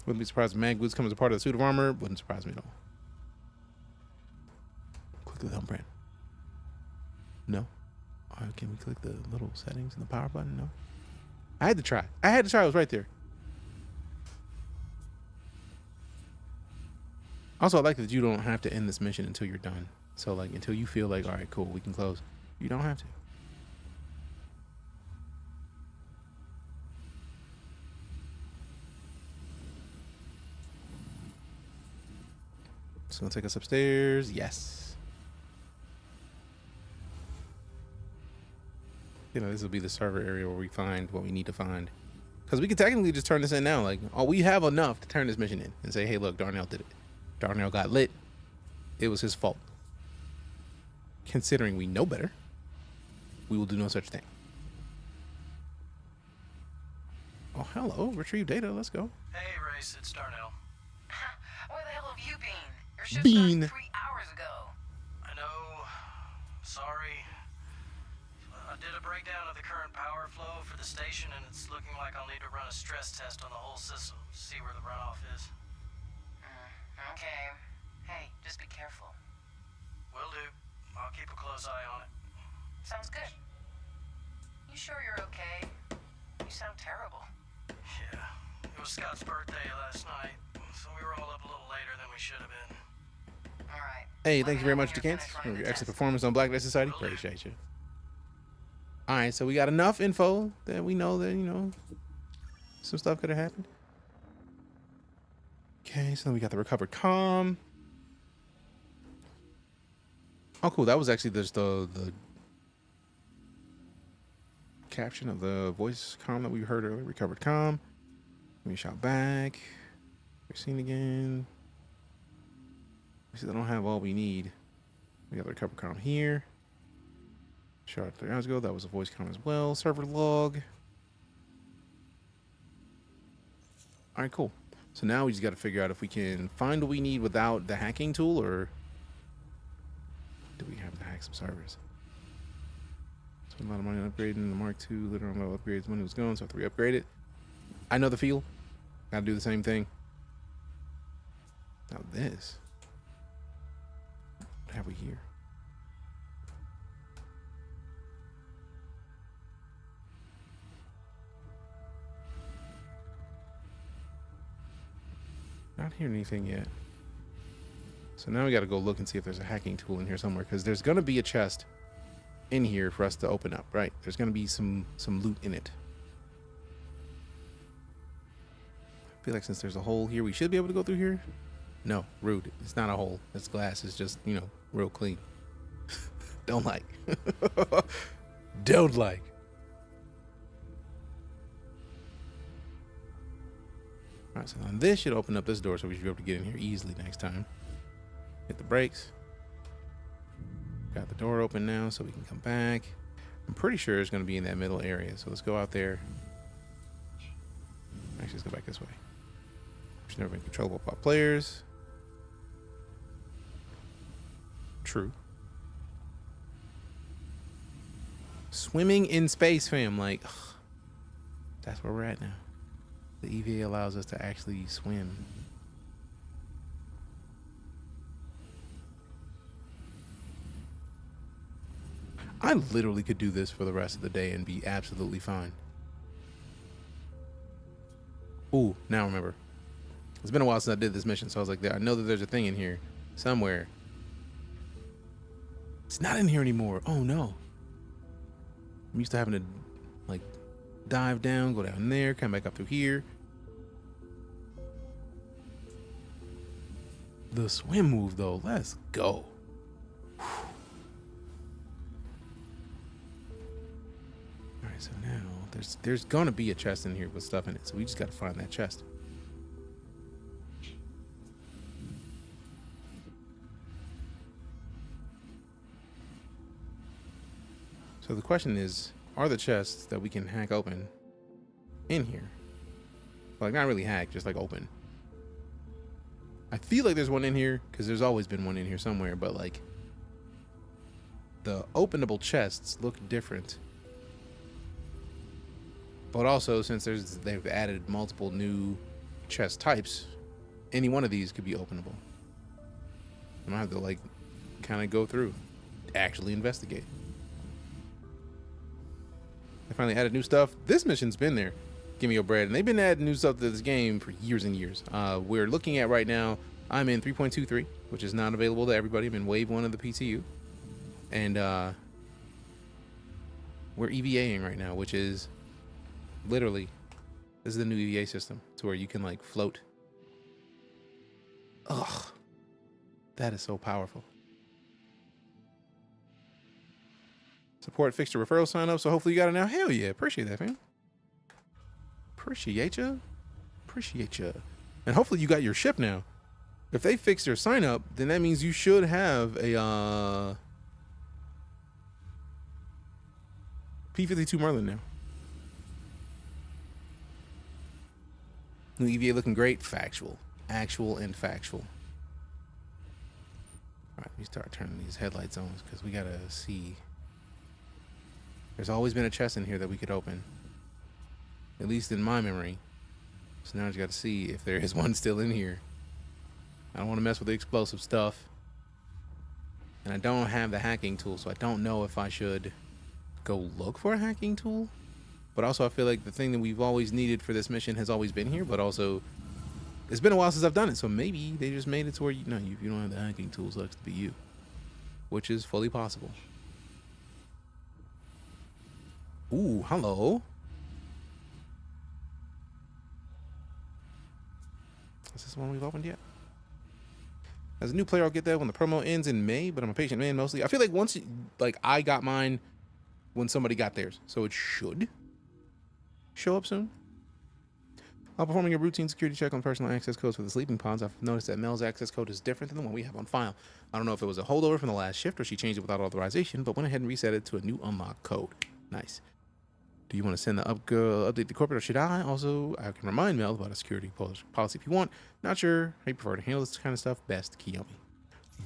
Wouldn't be surprised if mag boots come as a part of the suit of armor. Wouldn't surprise me at all. Click the thumbprint. No. All right, can we click the little settings and the power button? No. I had to try. It was right there. Also, I like that you don't have to end this mission until you're done. So, like, until you feel like, all right, cool, we can close. You don't have to. It's gonna take us upstairs. Yes. You know, this will be the server area where we find what we need to find. Because we can technically just turn this in now. Like, oh, we have enough to turn this mission in and say, hey, look, Darnell did it. Darnell got lit. It was his fault. Considering we know better, we will do no such thing. Oh, hello. Retrieve data. Let's go. Hey, Race, it's Darnell. Where the hell have you been? Your shift Bean. started 3 hours ago. I know. Sorry. I did a breakdown of the current power flow for the station, and it's looking like I'll need to run a stress test on the whole system to see where the runoff is. Okay. Hey, just be careful. Will do. I'll keep a close eye on it. Sounds good. You sure you're okay? You sound terrible. Yeah. It was Scott's birthday last night, so we were all up a little later than we should have been. All right. Hey, thank you very much, Decant, for your excellent performance on Black Light Society. Appreciate you. All right, so we got enough info that we know that, you know, some stuff could have happened. Okay, so then we got the recovered comm. Oh, cool. That was actually just the caption of the voice comm that we heard earlier. Recovered comm. Let me shout back. We're seen again. We see they don't have all we need. We got the recovered comm here. Shot 3 hours ago. That was a voice comm as well. Server log. All right, cool. So now we just got to figure out if we can find what we need without the hacking tool, or do we have to hack some servers? Spent a lot of money on upgrading the Mark II. Later on, upgrades money was gone, so I have to re-upgrade it. I know the feel. Got to do the same thing. Now this. What have we here? Not hearing anything yet. So now we got to go look and see if there's a hacking tool in here somewhere, because there's going to be a chest in here for us to open up, right? There's going to be some loot in it. I feel like since there's a hole here, we should be able to go through here. No, rude. It's not a hole. It's glass. It's just, you know, real clean. Don't like. don't like. All right, so now this should open up this door, so we should be able to get in here easily next time. Hit the brakes. Got the door open now, so we can come back. I'm pretty sure it's going to be in that middle area, so let's go out there. Actually, let's go back this way. It's never been controllable by players. True. Swimming in space, fam. Like, ugh, that's where we're at now. The EVA allows us to actually swim. I literally could do this for the rest of the day and be absolutely fine. Ooh, now I remember. It's been a while since I did this mission, so I was like, I know that there's a thing in here somewhere. It's not in here anymore. Oh no. I'm used to having to like dive down, go down there, come back up through here. The swim move though, let's go. Alright, so now there's gonna be a chest in here with stuff in it, so we just gotta find that chest. So the question is, are the chests that we can hack open in here? Like, not really hack, just like open. I feel like there's one in here because there's always been one in here somewhere, but like the openable chests look different. But also, since they've added multiple new chest types, any one of these could be openable. I'm gonna have to like kind of go through, actually investigate. They finally added new stuff. This mission's been there. Give me your bread. And they've been adding new stuff to this game for years and years. We're looking at right now, I'm in 3.23, which is not available to everybody. I'm in wave 1 of the PTU. And we're EVAing right now, which is literally, this is the new EVA system. To where you can like float. Ugh. That is so powerful. Support fixture referral sign up. So hopefully you got it now. Hell yeah. Appreciate that, fam. Appreciate you. Appreciate you. And hopefully you got your ship now. If they fix their sign up, then that means you should have a P-52 Merlin now. New EVA looking great. Factual. Actual and factual. All right, we start turning these headlights on because we gotta see. There's always been a chest in here that we could open. At least in my memory. So now I just got to see if there is one still in here. I don't want to mess with the explosive stuff. And I don't have the hacking tool, so I don't know if I should go look for a hacking tool. But also I feel like the thing that we've always needed for this mission has always been here, but also it's been a while since I've done it, so maybe they just made it to where you if you don't have the hacking tool, sucks to be you. Which is fully possible. Ooh, hello. Is this the one we've opened yet? As a new player, I'll get that when the promo ends in May, but I'm a patient man mostly. I feel like once, I got mine when somebody got theirs, so it should show up soon. While performing a routine security check on personal access codes for the sleeping pods, I've noticed that Mel's access code is different than the one we have on file. I don't know if it was a holdover from the last shift or she changed it without authorization, but went ahead and reset it to a new unlock code. Nice. Do you want to send the update to corporate, or should I? Also, I can remind Mel about a security policy if you want. Not sure how you prefer to handle this kind of stuff. Best, Kiyomi.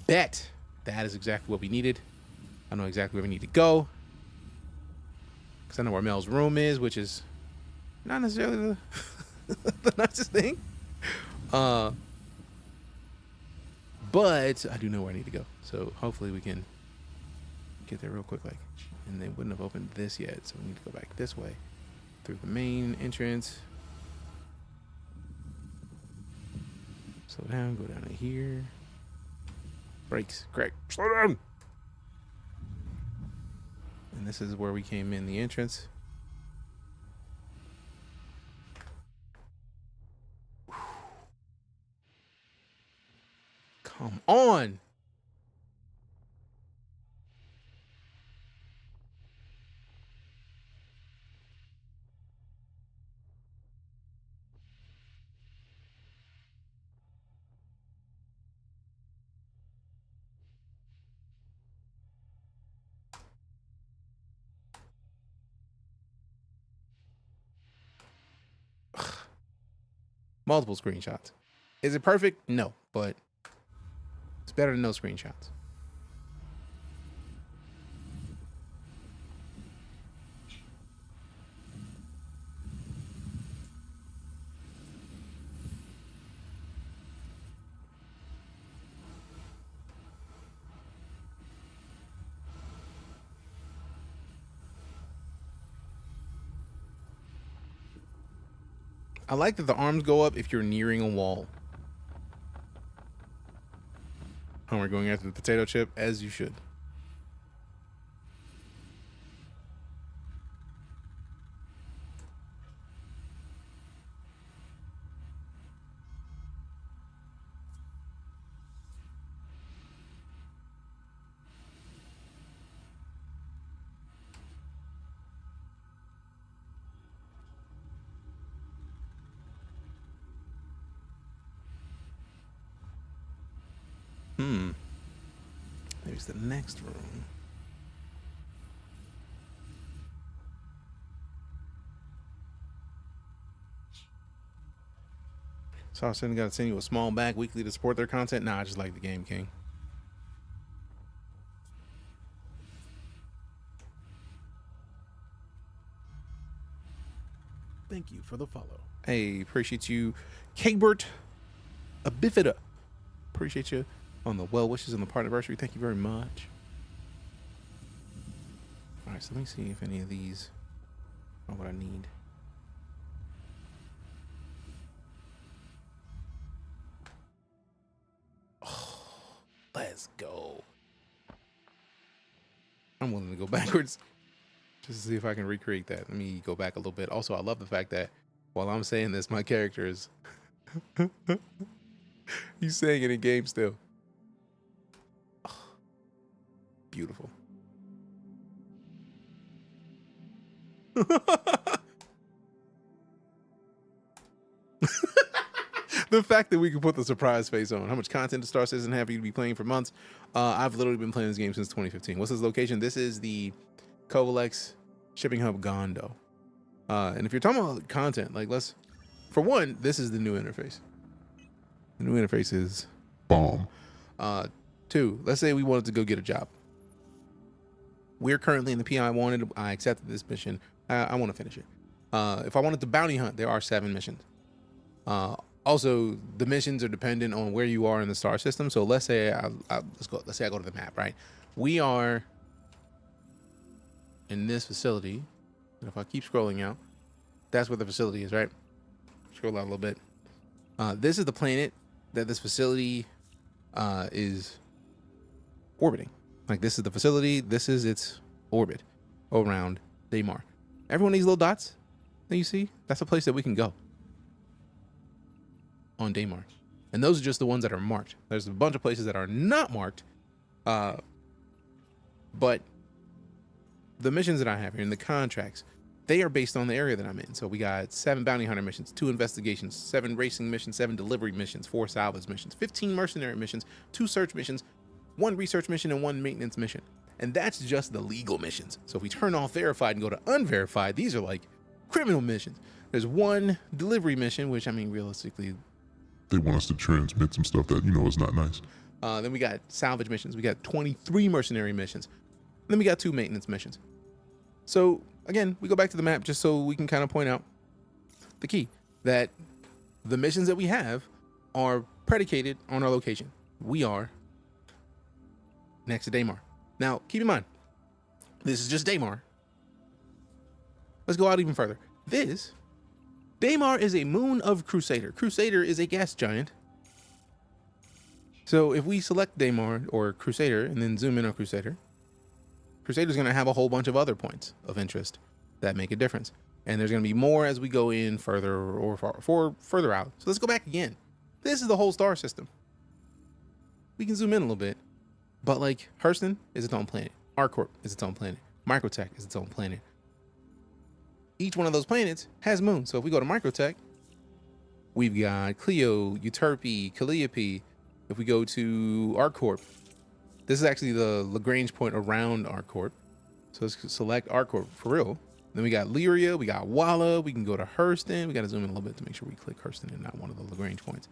Bet. That is exactly what we needed. I know exactly where we need to go. Because I know where Mel's room is, which is not necessarily the nicest thing. But I do know where I need to go. So hopefully we can get there real quick, and they wouldn't have opened this yet, so we need to go back this way through the main entrance. Slow down, go down to here. Brakes, Greg, slow down. And this is where we came in the entrance. Come on. multiple screenshots. Is it perfect? No, but it's better than no screenshots. I like that the arms go up if you're nearing a wall. And we're going after the potato chip, as you should. There's the next room. So I was saying, gotta send you a small bag weekly to support their content. Nah, I just like the game, King. Thank you for the follow. Hey, appreciate you, Kabert Abifida. Appreciate you on the well wishes on the Partnerversary. Thank you very much. All right, so let me see if any of these are what I need. Oh, let's go. I'm willing to go backwards just to see if I can recreate that. Let me go back a little bit. Also, I love the fact that while I'm saying this, my character is he's saying it in game still. Oh, beautiful. The fact that we can put the surprise face on. How much content does Star Citizen have you to be playing for months? I've literally been playing this game since 2015. What's this location? This is the Covalex shipping hub Gondo. And if you're talking about content, like for one, this is the new interface. The new interface is bomb. Two, let's say we wanted to go get a job. We're currently in the PI wanted. I accepted this mission. I want to finish it. If I wanted to bounty hunt, there are 7 missions. Also, the missions are dependent on where you are in the star system. So let's say let's say I go to the map, right? We are in this facility. And if I keep scrolling out, that's where the facility is, right? Scroll out a little bit. This is the planet that this facility is orbiting. Like, this is the facility. This is its orbit around Daymar. Every one of these little dots that you see, that's a place that we can go on Daymar. And those are just the ones that are marked. There's a bunch of places that are not marked. But the missions that I have here in the contracts, they are based on the area that I'm in. So we got 7 bounty hunter missions, 2 investigations, 7 racing missions, 7 delivery missions, 4 salvage missions, 15 mercenary missions, 2 search missions, 1 research mission, and 1 maintenance mission. And that's just the legal missions. So if we turn off verified and go to unverified, these are like criminal missions. There's 1 delivery mission, which, I mean, realistically, they want us to transmit some stuff that, is not nice. Then we got salvage missions. We got 23 mercenary missions. Then we got 2 maintenance missions. So again, we go back to the map just so we can kind of point out the key, that the missions that we have are predicated on our location. We are next to Daymar. Now, keep in mind, this is just Daymar. Let's go out even further. Daymar is a moon of Crusader. Crusader is a gas giant. So if we select Daymar or Crusader and then zoom in on Crusader, Crusader's going to have a whole bunch of other points of interest that make a difference. And there's going to be more as we go in further or further out. So let's go back again. This is the whole star system. We can zoom in a little bit. But like, Hurston is its own planet. ArcCorp is its own planet. Microtech is its own planet. Each one of those planets has moons. So if we go to Microtech, we've got Clio, Euterpe, Calliope. If we go to ArcCorp, this is actually the Lagrange point around ArcCorp. So let's select ArcCorp for real. Then we got Lyria, we got Walla, we can go to Hurston. We got to zoom in a little bit to make sure we click Hurston and not one of the Lagrange points.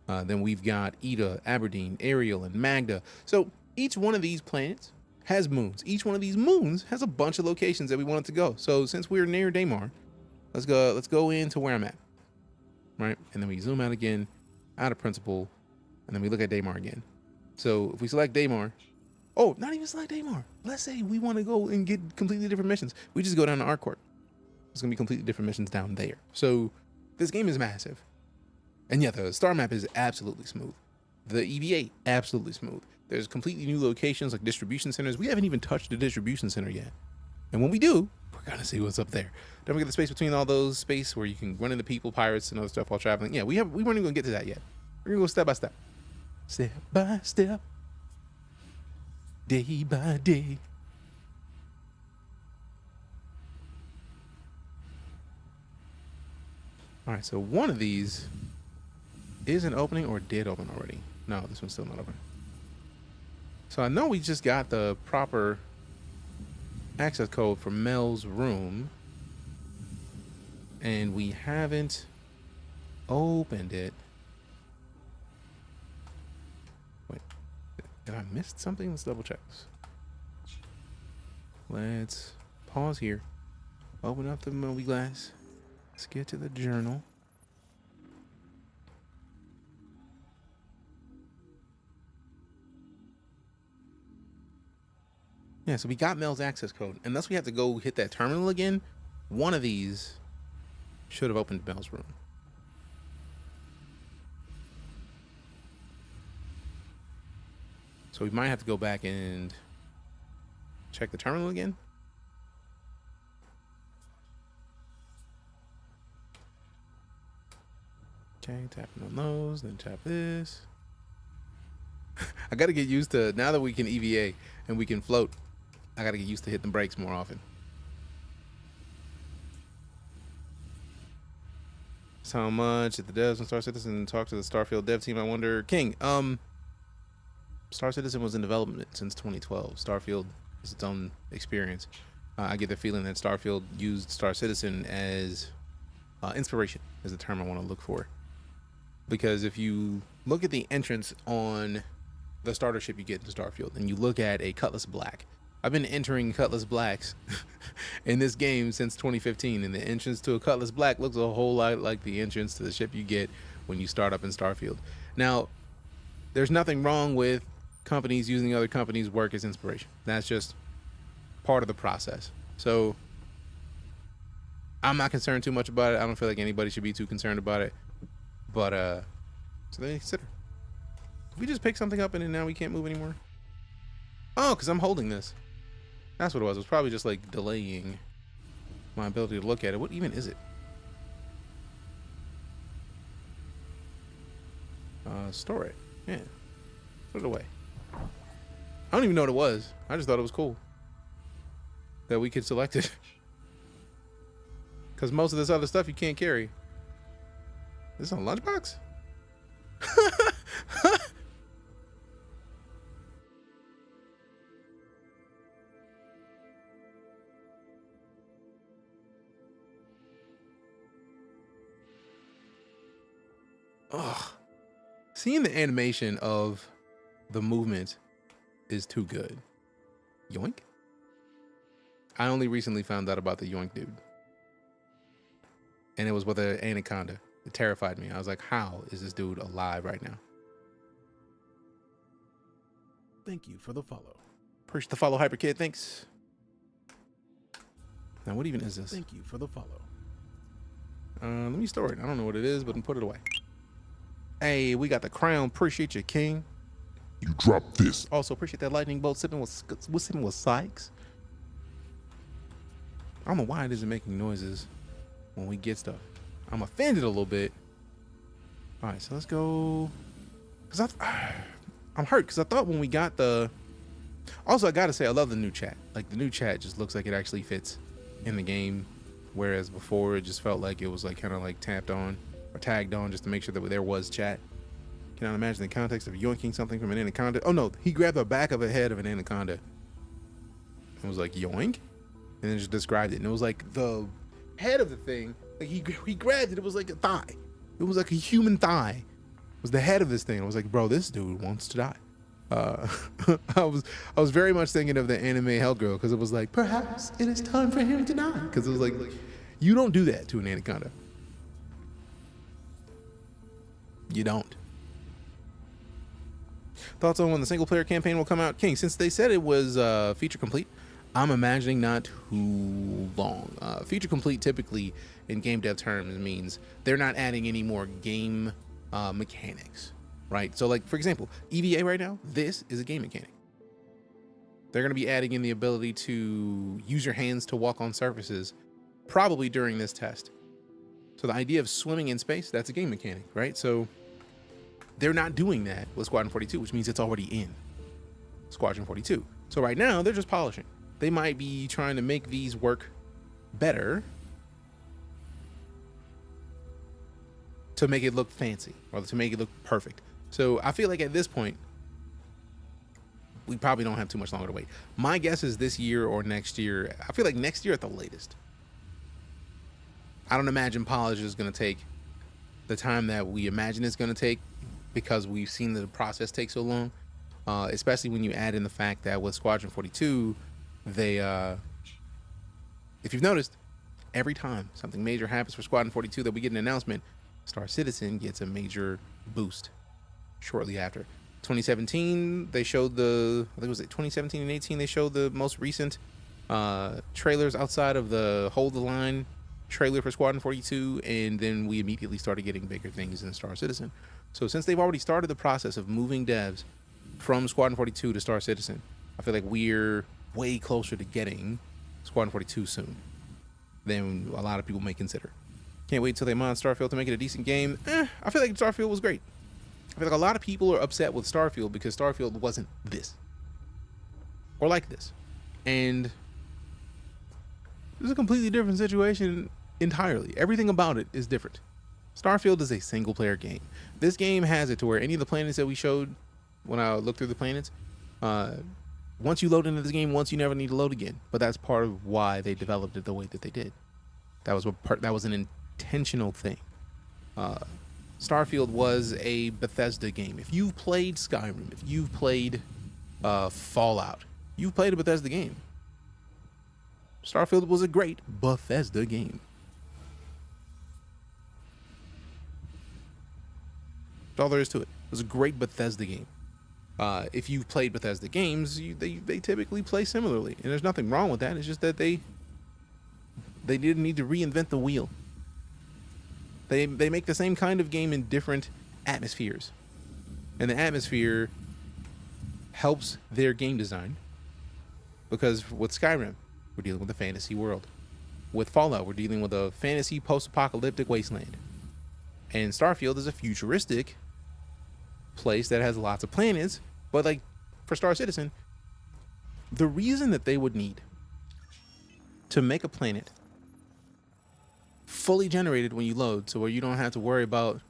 Then we've got Ida, Aberdeen, Ariel, and Magda. So each one of these planets has moons. Each one of these moons has a bunch of locations that we wanted to go. So since we're near Daymar, let's go into where I'm at, right? And then we zoom out again, out of principle, and then we look at Daymar again. So if we select Daymar, oh, not even select Daymar. Let's say we want to go and get completely different missions. We just go down to Arcourt. It's gonna be completely different missions down there. So this game is massive. And yeah, the star map is absolutely smooth. The EVA, absolutely smooth. There's completely new locations like distribution centers. We haven't even touched the distribution center yet. And when we do, we're gonna see what's up there. Don't forget the space between all those space where you can run into people, pirates, and other stuff while traveling. Yeah, we weren't even gonna get to that yet. We're gonna go step by step. Step by step. Day by day. All right, so one of these is an opening or did open already. No, this one's still not open. So I know we just got the proper access code for Mel's room, and we haven't opened it. Wait, did I miss something? Let's double check. Let's pause here. Open up the movie glass. Let's get to the journal. Yeah, so we got Mel's access code. Unless we have to go hit that terminal again, one of these should have opened Mel's room. So we might have to go back and check the terminal again. Okay, tapping on those, then tap this. I gotta get used to, now that we can EVA and we can float, I gotta get used to hitting the brakes more often. So how much at the devs and Star Citizen talk to the Starfield dev team? I wonder, King, Star Citizen was in development since 2012. Starfield is its own experience. I get the feeling that Starfield used Star Citizen as inspiration, is the term I want to look for. Because if you look at the entrance on the starter ship you get in Starfield, and you look at a Cutlass Black, I've been entering Cutlass Blacks in this game since 2015, and the entrance to a Cutlass Black looks a whole lot like the entrance to the ship you get when you start up in Starfield. Now, there's nothing wrong with companies using other companies' work as inspiration. That's just part of the process. So I'm not concerned too much about it. I don't feel like anybody should be too concerned about it. But so they consider. Did we just pick something up and then now we can't move anymore? Oh, because I'm holding this. That's what it was. It was probably just like delaying my ability to look at it. What even is it? Store it. Yeah. Put it away. I don't even know what it was. I just thought it was cool that we could select it. Because most of this other stuff you can't carry. This is a lunchbox? Ugh. Seeing the animation of the movement is too good. Yoink? I only recently found out about the Yoink dude. And it was with an anaconda. It terrified me. I was like, how is this dude alive right now? Thank you for the follow. Appreciate the follow, Hyper Kid. Thanks. Now, what even is this? Thank you for the follow. Let me store it. I don't know what it is, but put it away. Hey, we got the crown. Appreciate you, King. You dropped this. Also, appreciate that lightning bolt sipping with Sykes. I don't know why it isn't making noises when we get stuff. I'm offended a little bit. All right, so let's go. Cause I'm hurt because I thought when we got the. Also, I gotta say I love the new chat. Like the new chat just looks like it actually fits in the game, whereas before it just felt like it was like kind of like tapped on or tagged on just to make sure that there was chat. Cannot imagine the context of yoinking something from an anaconda. Oh no, he grabbed the back of the head of an anaconda and was like yoink, and then just described it. And it was like the head of the thing, like he grabbed it. It was like a thigh. It was like a human thigh. It was the head of this thing. I was like, bro, this dude wants to die. I was very much thinking of the anime Hellgirl, because it was like, perhaps it is time for him to die. Because it was like, you don't do that to an anaconda. You don't. Thoughts on when the single player campaign will come out? King, since they said it was feature complete, I'm imagining not too long. Feature complete typically in game dev terms means they're not adding any more game mechanics, right? So like, for example, EVA right now, this is a game mechanic. They're going to be adding in the ability to use your hands to walk on surfaces, probably during this test. So the idea of swimming in space, that's a game mechanic, right? So they're not doing that with Squadron 42, which means it's already in Squadron 42. So right now, they're just polishing. They might be trying to make these work better to make it look fancy or to make it look perfect. So I feel like at this point, we probably don't have too much longer to wait. My guess is this year or next year. I feel like next year at the latest. I don't imagine polish is going to take the time that we imagine it's going to take, because we've seen the process take so long, especially when you add in the fact that with Squadron 42, they, if you've noticed, every time something major happens for Squadron 42 that we get an announcement, Star Citizen gets a major boost shortly after. 2017, they showed the, I think it was 2017 and 18, they showed the most recent trailers outside of the Hold the Line trailer for Squadron 42, and then we immediately started getting bigger things in Star Citizen. So since they've already started the process of moving devs from Squadron 42 to Star Citizen, I feel like we're way closer to getting Squadron 42 soon than a lot of people may consider. Can't wait till they mod Starfield to make it a decent game. I feel like Starfield was great. I feel like a lot of people are upset with Starfield because Starfield wasn't this or like this. And it's a completely different situation entirely. Everything about it is different. Starfield is a single player game. This game has it to where any of the planets that we showed when I looked through the planets, once you load into this game once, you never need to load again. But that's part of why they developed it the way that they did. That was an intentional thing. Starfield was a Bethesda game. If you've played Skyrim, if you've played Fallout, you've played a Bethesda game. Starfield was a great Bethesda game. That's all there is to it. It was a great Bethesda game. If you've played Bethesda games, they typically play similarly, and there's nothing wrong with that. It's just that they didn't need to reinvent the wheel. They make the same kind of game in different atmospheres, and the atmosphere helps their game design, because with Skyrim, we're dealing with a fantasy world. With Fallout, we're dealing with a fantasy post-apocalyptic wasteland. And Starfield is a futuristic place that has lots of planets. But like for Star Citizen, the reason that they would need to make a planet fully generated when you load, so where you don't have to worry about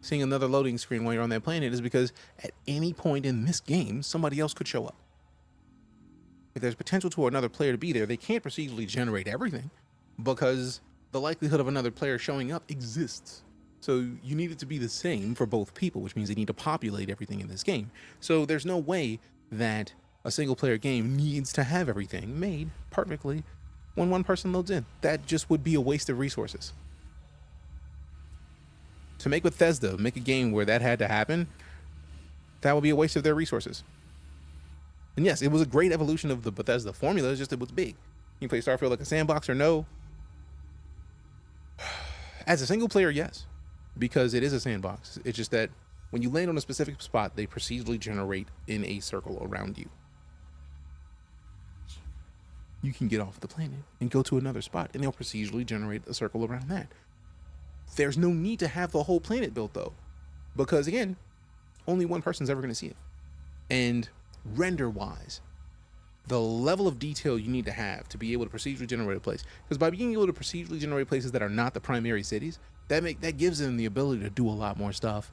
seeing another loading screen while you're on that planet, is because at any point in this game, somebody else could show up. If there's potential to another player to be there, they can't procedurally generate everything because the likelihood of another player showing up exists. So you need it to be the same for both people, which means they need to populate everything in this game. So there's no way that a single player game needs to have everything made perfectly when one person loads in. That just would be a waste of resources. To make Bethesda make a game where that had to happen, that would be a waste of their resources. And yes, it was a great evolution of the Bethesda formula, it's just it was big. You can play Starfield like a sandbox or no. As a single player, yes, because it is a sandbox. It's just that when you land on a specific spot, they procedurally generate in a circle around you. You can get off the planet and go to another spot, and they'll procedurally generate a circle around that. There's no need to have the whole planet built, though, because again, only one person's ever going to see it. And render-wise, the level of detail you need to have to be able to procedurally generate a place, because by being able to procedurally generate places that are not the primary cities, that gives them the ability to do a lot more stuff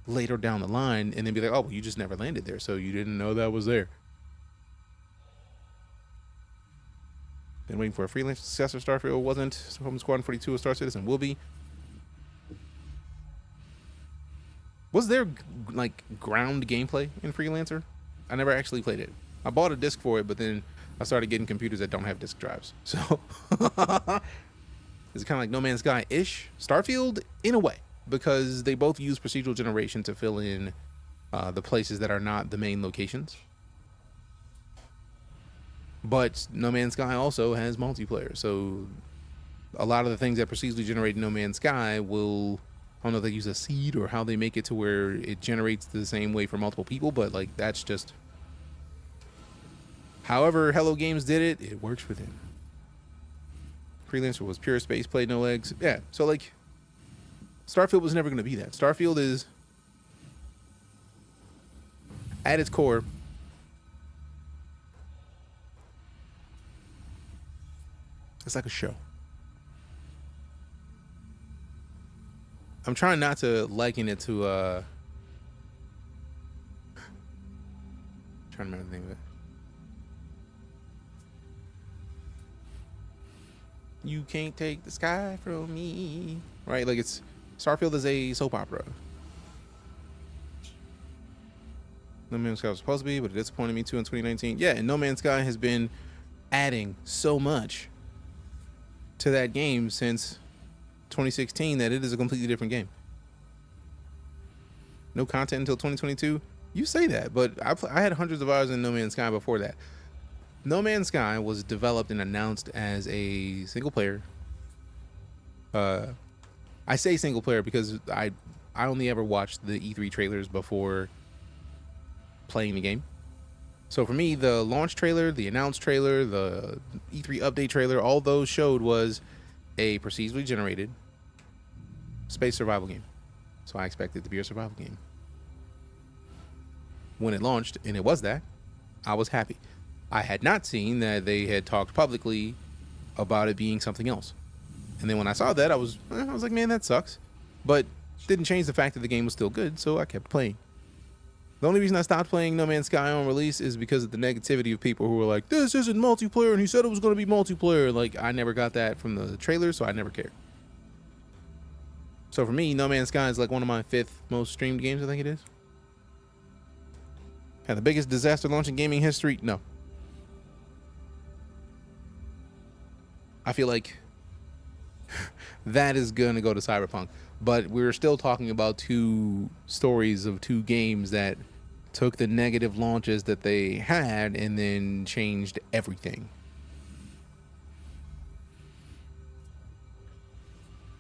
later down the line, and then be like, oh, well, you just never landed there, so you didn't know that was there. Been waiting for a freelance successor. Starfield wasn't. Home Squadron 42 of Star Citizen will be. Was there like ground gameplay in Freelancer? I never actually played it. I bought a disc for it, but then I started getting computers that don't have disc drives. So it's kind of like No Man's Sky-ish. Starfield, in a way, because they both use procedural generation to fill in the places that are not the main locations. But No Man's Sky also has multiplayer, so a lot of the things that procedurally generate in No Man's Sky will, I don't know if they use a seed or how they make it to where it generates the same way for multiple people, but like that's just however Hello Games did it, it works for them. Freelancer was pure space play, no legs. Yeah, so like Starfield was never going to be that. Starfield is at its core it's like a show. I'm trying not to liken it to trying to remember the name of it. You can't take the sky from me. Right? Like it's Starfield is a soap opera. No Man's Sky was supposed to be, but it disappointed me too in 2019. Yeah, and No Man's Sky has been adding so much to that game since 2016 that it is a completely different game. No content until 2022. You say that, but I had hundreds of hours in No Man's Sky before that. No Man's Sky was developed and announced as a single player. I say single player because I only ever watched the E3 trailers before playing the game. So for me, the launch trailer, the announced trailer, the E3 update trailer, all those showed was a procedurally generated space survival game. So I expected it to be a survival game. When it launched, and it was that, I was happy. I had not seen that they had talked publicly about it being something else. And then when I saw that, I was like, man, that sucks. But didn't change the fact that the game was still good, so I kept playing. The only reason I stopped playing No Man's Sky on release is because of the negativity of people who were like, this isn't multiplayer, and he said it was going to be multiplayer. Like, I never got that from the trailer, so I never cared. So for me, No Man's Sky is like one of my 5th most streamed games, I think it is. Had the biggest disaster launch in gaming history? No. I feel like that is going to go to Cyberpunk. But we're still talking about two stories of two games that took the negative launches that they had and then changed everything.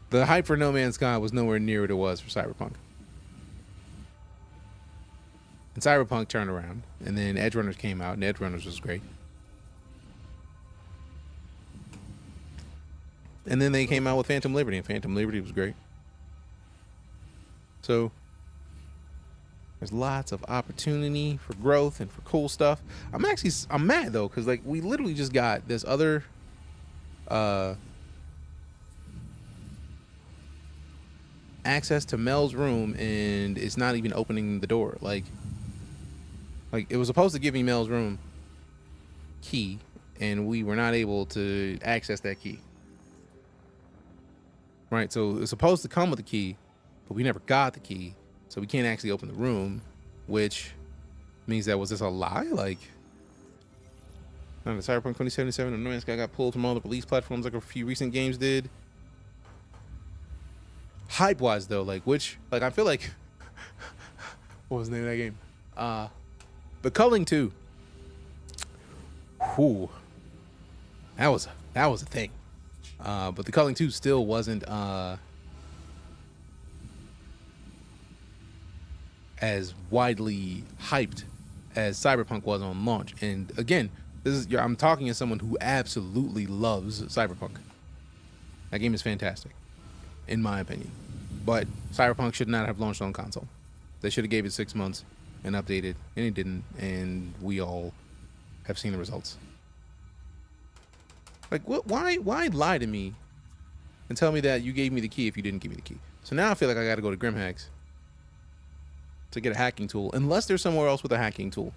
The hype for No Man's Sky was nowhere near what it was for Cyberpunk. And Cyberpunk turned around, and then Edge Runners came out, and Edge Runners was great. And then they came out with Phantom Liberty, and Phantom Liberty was great. So there's lots of opportunity for growth and for cool stuff. I'm mad though, because like we literally just got this other access to Mel's room, and it's not even opening the door. Like it was supposed to give me Mel's room key, and we were not able to access that key. Right, so it's supposed to come with a key, but we never got the key, so we can't actually open the room, which means that was this a lie? Like, the Cyberpunk 2077 and No Man's Sky got pulled from all the release platforms like a few recent games did. Hype-wise, though, like, I feel like, what was the name of that game? The Culling 2. Whew. That was a thing. But The Culling 2 still wasn't as widely hyped as Cyberpunk was on launch. And again, I'm talking as someone who absolutely loves Cyberpunk. That game is fantastic, in my opinion. But Cyberpunk should not have launched on console. They should have gave it 6 months and updated, and it didn't. And we all have seen the results. Like, what? Why lie to me and tell me that you gave me the key if you didn't give me the key? So now I feel like I got to go to GrimHacks to get a hacking tool, unless there's somewhere else with a hacking tool.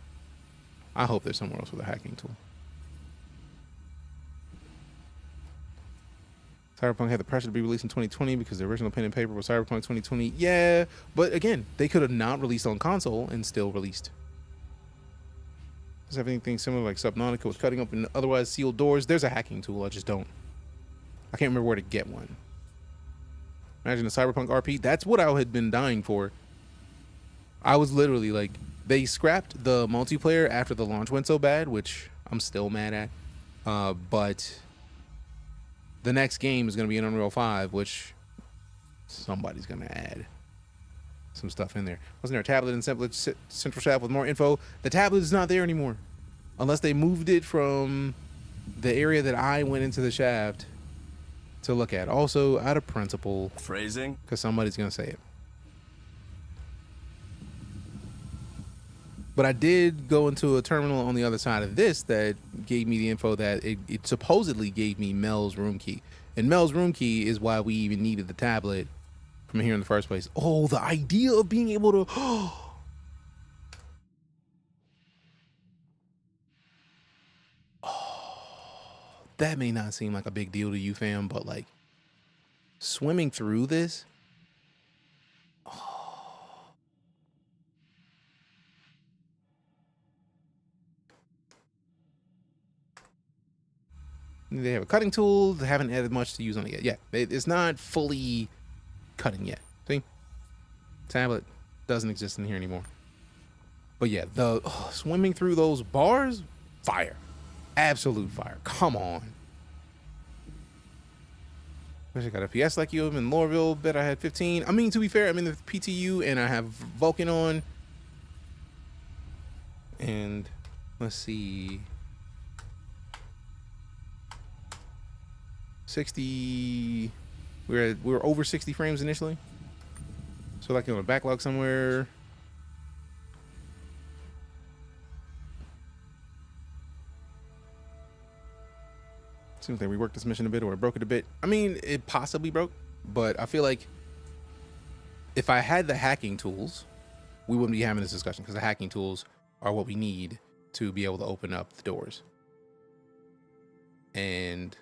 I hope there's somewhere else with a hacking tool. Cyberpunk had the pressure to be released in 2020 because the original pen and paper was Cyberpunk 2020. Yeah, but again, they could have not released on console and still released. Does have anything similar like Subnautica with cutting open otherwise sealed doors? There's a hacking tool. I just don't. I can't remember where to get one. Imagine a Cyberpunk RP. That's what I had been dying for. I was literally like, they scrapped the multiplayer after the launch went so bad, which I'm still mad at. But the next game is going to be in Unreal 5, which somebody's going to add some stuff in there. Wasn't there a tablet in Central Shaft with more info? The tablet is not there anymore. Unless they moved it from the area that I went into the shaft to look at. Also, out of principle. Phrasing? Because somebody's going to say it. But I did go into a terminal on the other side of this that gave me the info that it supposedly gave me Mel's room key. And Mel's room key is why we even needed the tablet from here in the first place. Oh, the idea of being able to... that may not seem like a big deal to you, fam, but like swimming through this... They have a cutting tool. They haven't added much to use on it yet. Yeah, it's not fully cutting yet. See? Tablet doesn't exist in here anymore. But yeah, the swimming through those bars, fire. Absolute fire. Come on. I got a PS like you in Lorville. Bet I had 15. I mean, to be fair, I'm in the PTU and I have Vulcan on. And let's see. 60, we were over 60 frames initially, so like on a backlog somewhere. Seems like we reworked this mission a bit or it broke it a bit. I mean, it possibly broke, but I feel like if I had the hacking tools, we wouldn't be having this discussion, because the hacking tools are what we need to be able to open up the doors. And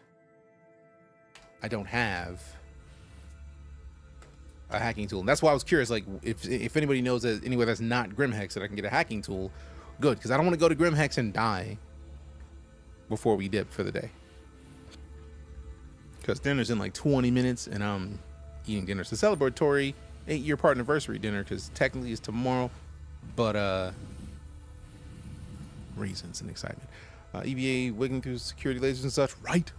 I don't have a hacking tool. And that's why I was curious, like, if anybody knows that anywhere that's not Grimhex that I can get a hacking tool, good, because I don't want to go to Grimhex and die before we dip for the day. Because dinner's in like 20 minutes and I'm eating dinner. It's a celebratory 8-year Partnerversary dinner, because technically it's tomorrow, but reasons and excitement. EVA wiggling through security lasers and such, right?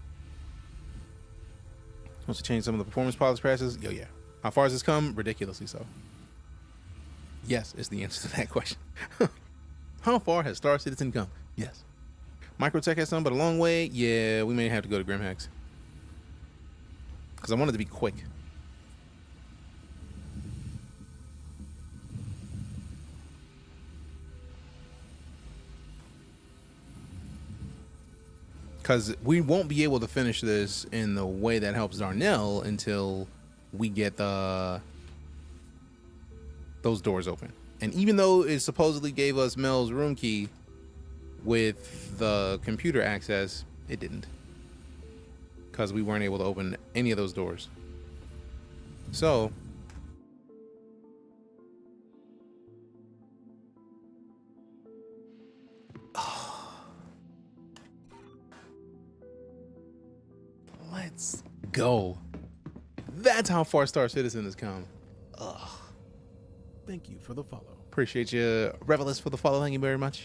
Wants to change some of the performance policy passes? Yo, yeah. How far has this come? Ridiculously so. Yes is the answer to that question. How far has Star Citizen come? Yes. Microtech has some, but a long way. Yeah, we may have to go to Grimhex, because I wanted to be quick. Because we won't be able to finish this in the way that helps Darnell until we get those doors open. And even though it supposedly gave us Mel's room key with the computer access, it didn't. Because we weren't able to open any of those doors. So... let's go. That's how far Star Citizen has come. Ugh. Thank you for the follow. Appreciate you, Revelist, for the follow. Thank you very much.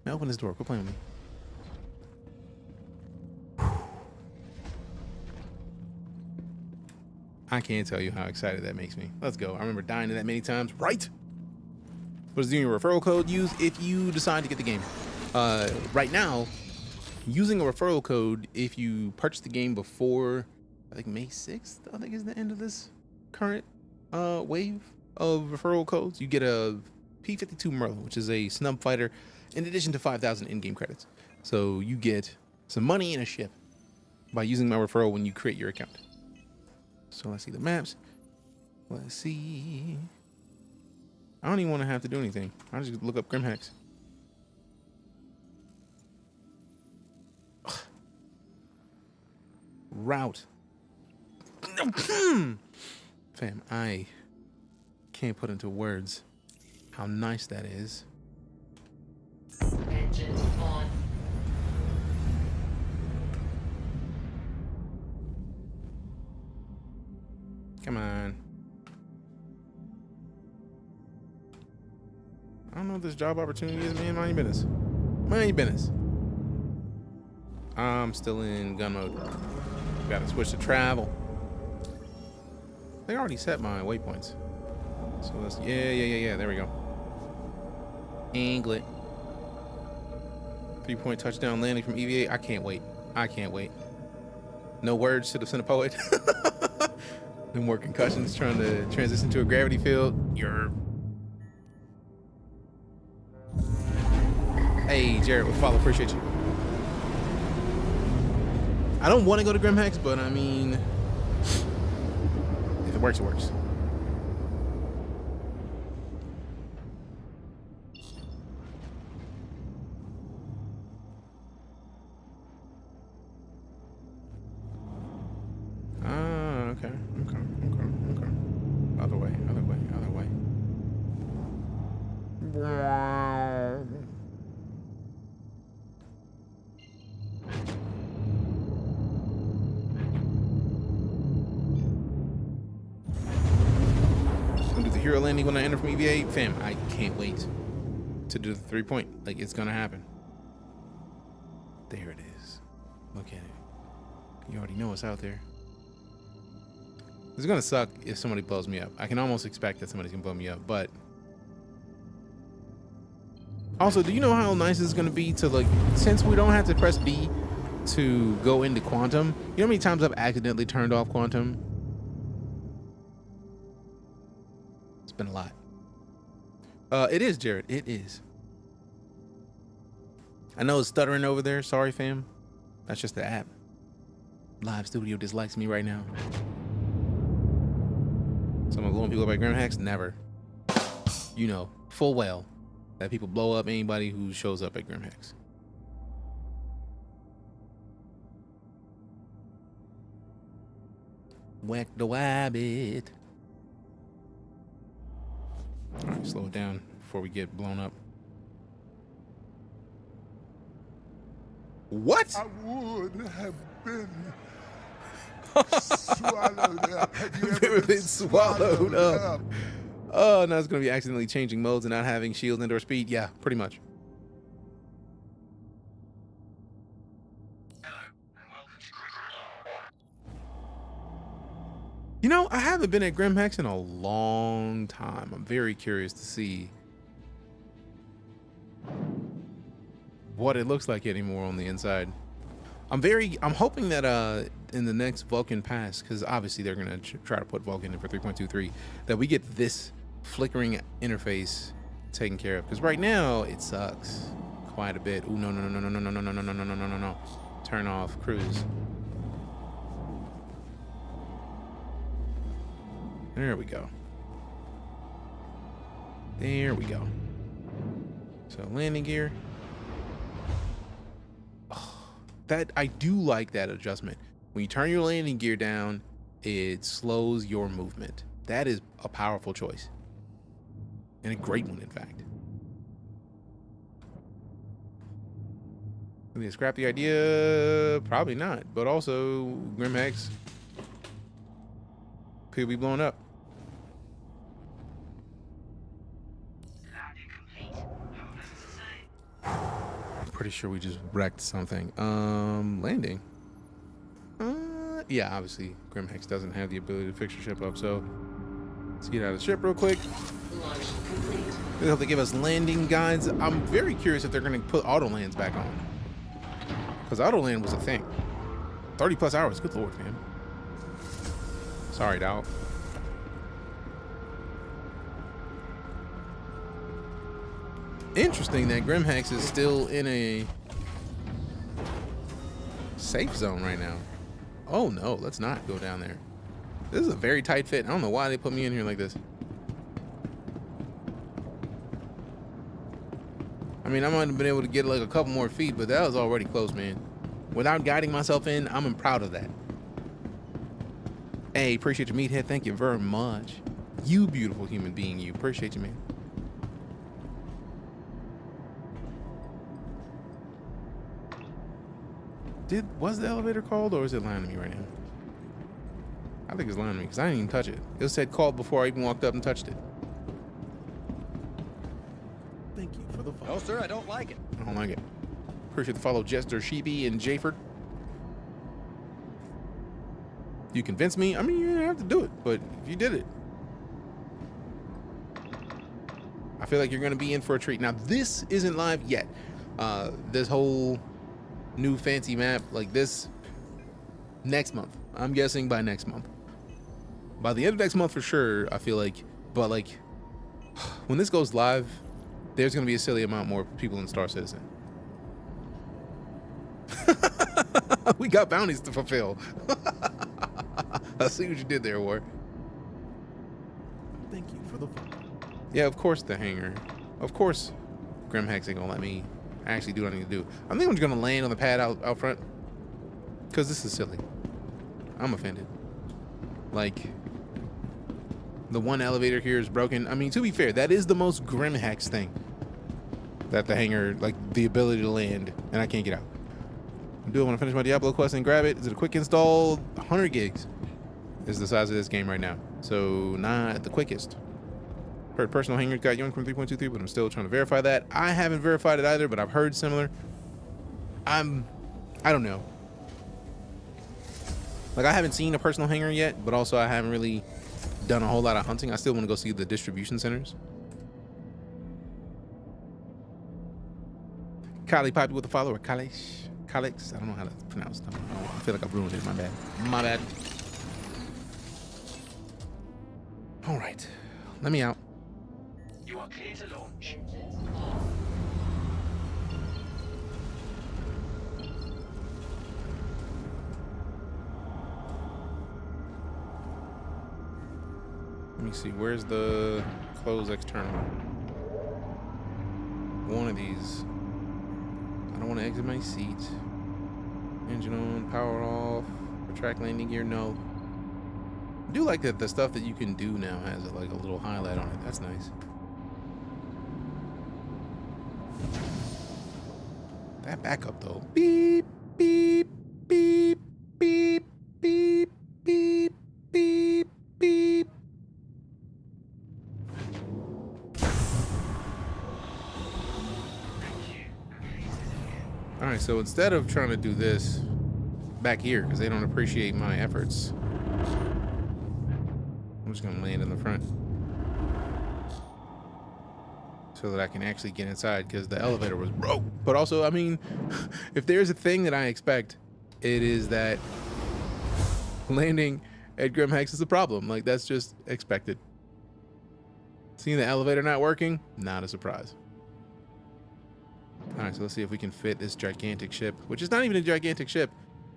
Now open this door. Quit playing with me. I can't tell you how excited that makes me. Let's go. I remember dying to that many times, right? What is the referral code used if you decide to get the game? Right now, using a referral code, if you purchase the game before, I think May 6th, I think is the end of this current wave of referral codes, you get a P-52 Merlin, which is a snub fighter, in addition to 5,000 in-game credits. So you get some money and a ship by using my referral when you create your account. So let's see the maps. Let's see. I don't even want to have to do anything. I'll just look up Grimhex. Route. Fam, I can't put into words how nice that is. Engines on. Come on. I don't know what this job opportunity is, man. Mind your business. Mind your business. I'm still in gun mode. Gotta switch to travel. They already set my waypoints. So let's, yeah. There we go. Angle it. 3-point touchdown landing from EVA. I can't wait. I can't wait. No words to the center poet. No more concussions trying to transition to a gravity field. Hey, Jared with follow. Appreciate you. I don't want to go to Grimhex, but I mean, if it works, it works. Okay. Other way. Gonna do the hero landing when I enter from EVA. Fam, I can't wait to do the 3-point. Like, it's gonna happen. There it is. Look at it. You already know it's out there. It's gonna suck if somebody blows me up. I can almost expect that somebody's gonna blow me up, but also, do you know how nice it's gonna be to, like, since we don't have to press B to go into quantum, you know how many times I've accidentally turned off quantum? It's been a lot. It is, Jared. It is. I know it's stuttering over there. Sorry, fam. That's just the app. Live Studio dislikes me right now. Someone blowing people up at Grimhex? Never. You know full well that people blow up anybody who shows up at Grimhex. Whack the wabbit. All right, slow it down before we get blown up. What? I would have been swallowed up. Have you ever been swallowed up? Oh, now it's going to be accidentally changing modes and not having shield and/or speed. Yeah, pretty much. You know, I haven't been at Grimhex in a long time. I'm very curious to see what it looks like anymore on the inside. I'm hoping that in the next Vulcan pass, because obviously they're gonna try to put Vulcan in for 3.23, that we get this flickering interface taken care of. Because right now it sucks quite a bit. Ooh, no. Turn off cruise. There we go. There we go. So landing gear. That I do like that adjustment. When you turn your landing gear down, it slows your movement. That is a powerful choice. And a great one, in fact. Will they scrap the idea? Probably not. But also, Grimhex could be blown up. Pretty sure we just wrecked something. Landing. Yeah, obviously Grimhex doesn't have the ability to fix your ship up, so let's get out of the ship real quick. They hope they give us landing guides. I'm very curious if they're gonna put auto lands back on, because auto land was a thing. 30+ hours. Good lord, man. Sorry, dog. Interesting that Grimhex is still in a safe zone right now. Oh no, let's not go down there. This is a very tight fit. I don't know why they put me in here like this. I mean, I might have been able to get like a couple more feet, but that was already close, man. Without guiding myself in, I'm proud of that. Hey, appreciate your meathead. Thank you very much. You beautiful human being, you. Appreciate you, man. Was the elevator called, or is it lying to me right now? I think it's lying to me because I didn't even touch it. It said called before I even walked up and touched it. Thank you for the follow. No, sir, I don't like it. I don't like it. Appreciate the follow, Jester, Sheepy, and Jayford. You convinced me. I mean, you didn't have to do it, but if you did it, I feel like you're going to be in for a treat. Now, this isn't live yet. This whole new fancy map, like this, next month. I'm guessing by next month. By the end of next month for sure, I feel like. But like, when this goes live, there's going to be a silly amount more people in Star Citizen. We got bounties to fulfill. I see what you did there, War. Thank you for the fun. Yeah, of course the hangar. Of course Grimhex ain't gonna let me actually do what I need to do. I think I'm just gonna land on the pad out front. Because this is silly. I'm offended. Like, the one elevator here is broken. I mean, to be fair, that is the most Grimhex thing. That the hangar, like the ability to land, and I can't get out. I do want to finish my Diablo quest and grab it. Is it a quick install? 100 gigs is the size of this game right now. So not the quickest. Heard personal hangers got young from 3.23, but I'm still trying to verify that. I haven't verified it either, but I've heard similar. I don't know. Like, I haven't seen a personal hanger yet, but also I haven't really done a whole lot of hunting. I still want to go see the distribution centers. Kali Poppy with the follower. Kalex. I don't know how to pronounce them. I feel like I've ruined it. My bad. My bad. All right. Let me out. You are clear to launch. Let me see. Where's the close external? One of these. I don't want to exit my seat. Engine on, power off, retract landing gear, no. I do like that the stuff that you can do now has like a little highlight on it. That's nice. That backup though. Beep, beep, beep, beep, beep, beep, beep, beep. All right, so instead of trying to do this back here, because they don't appreciate my efforts, I'm just gonna land in the front so that I can actually get inside, because the elevator was broke. But also, I mean, if there's a thing that I expect, it is that landing at Grimhex is a problem. Like, that's just expected. Seeing the elevator not working, not a surprise. All right, so let's see if we can fit this gigantic ship, which is not even a gigantic ship,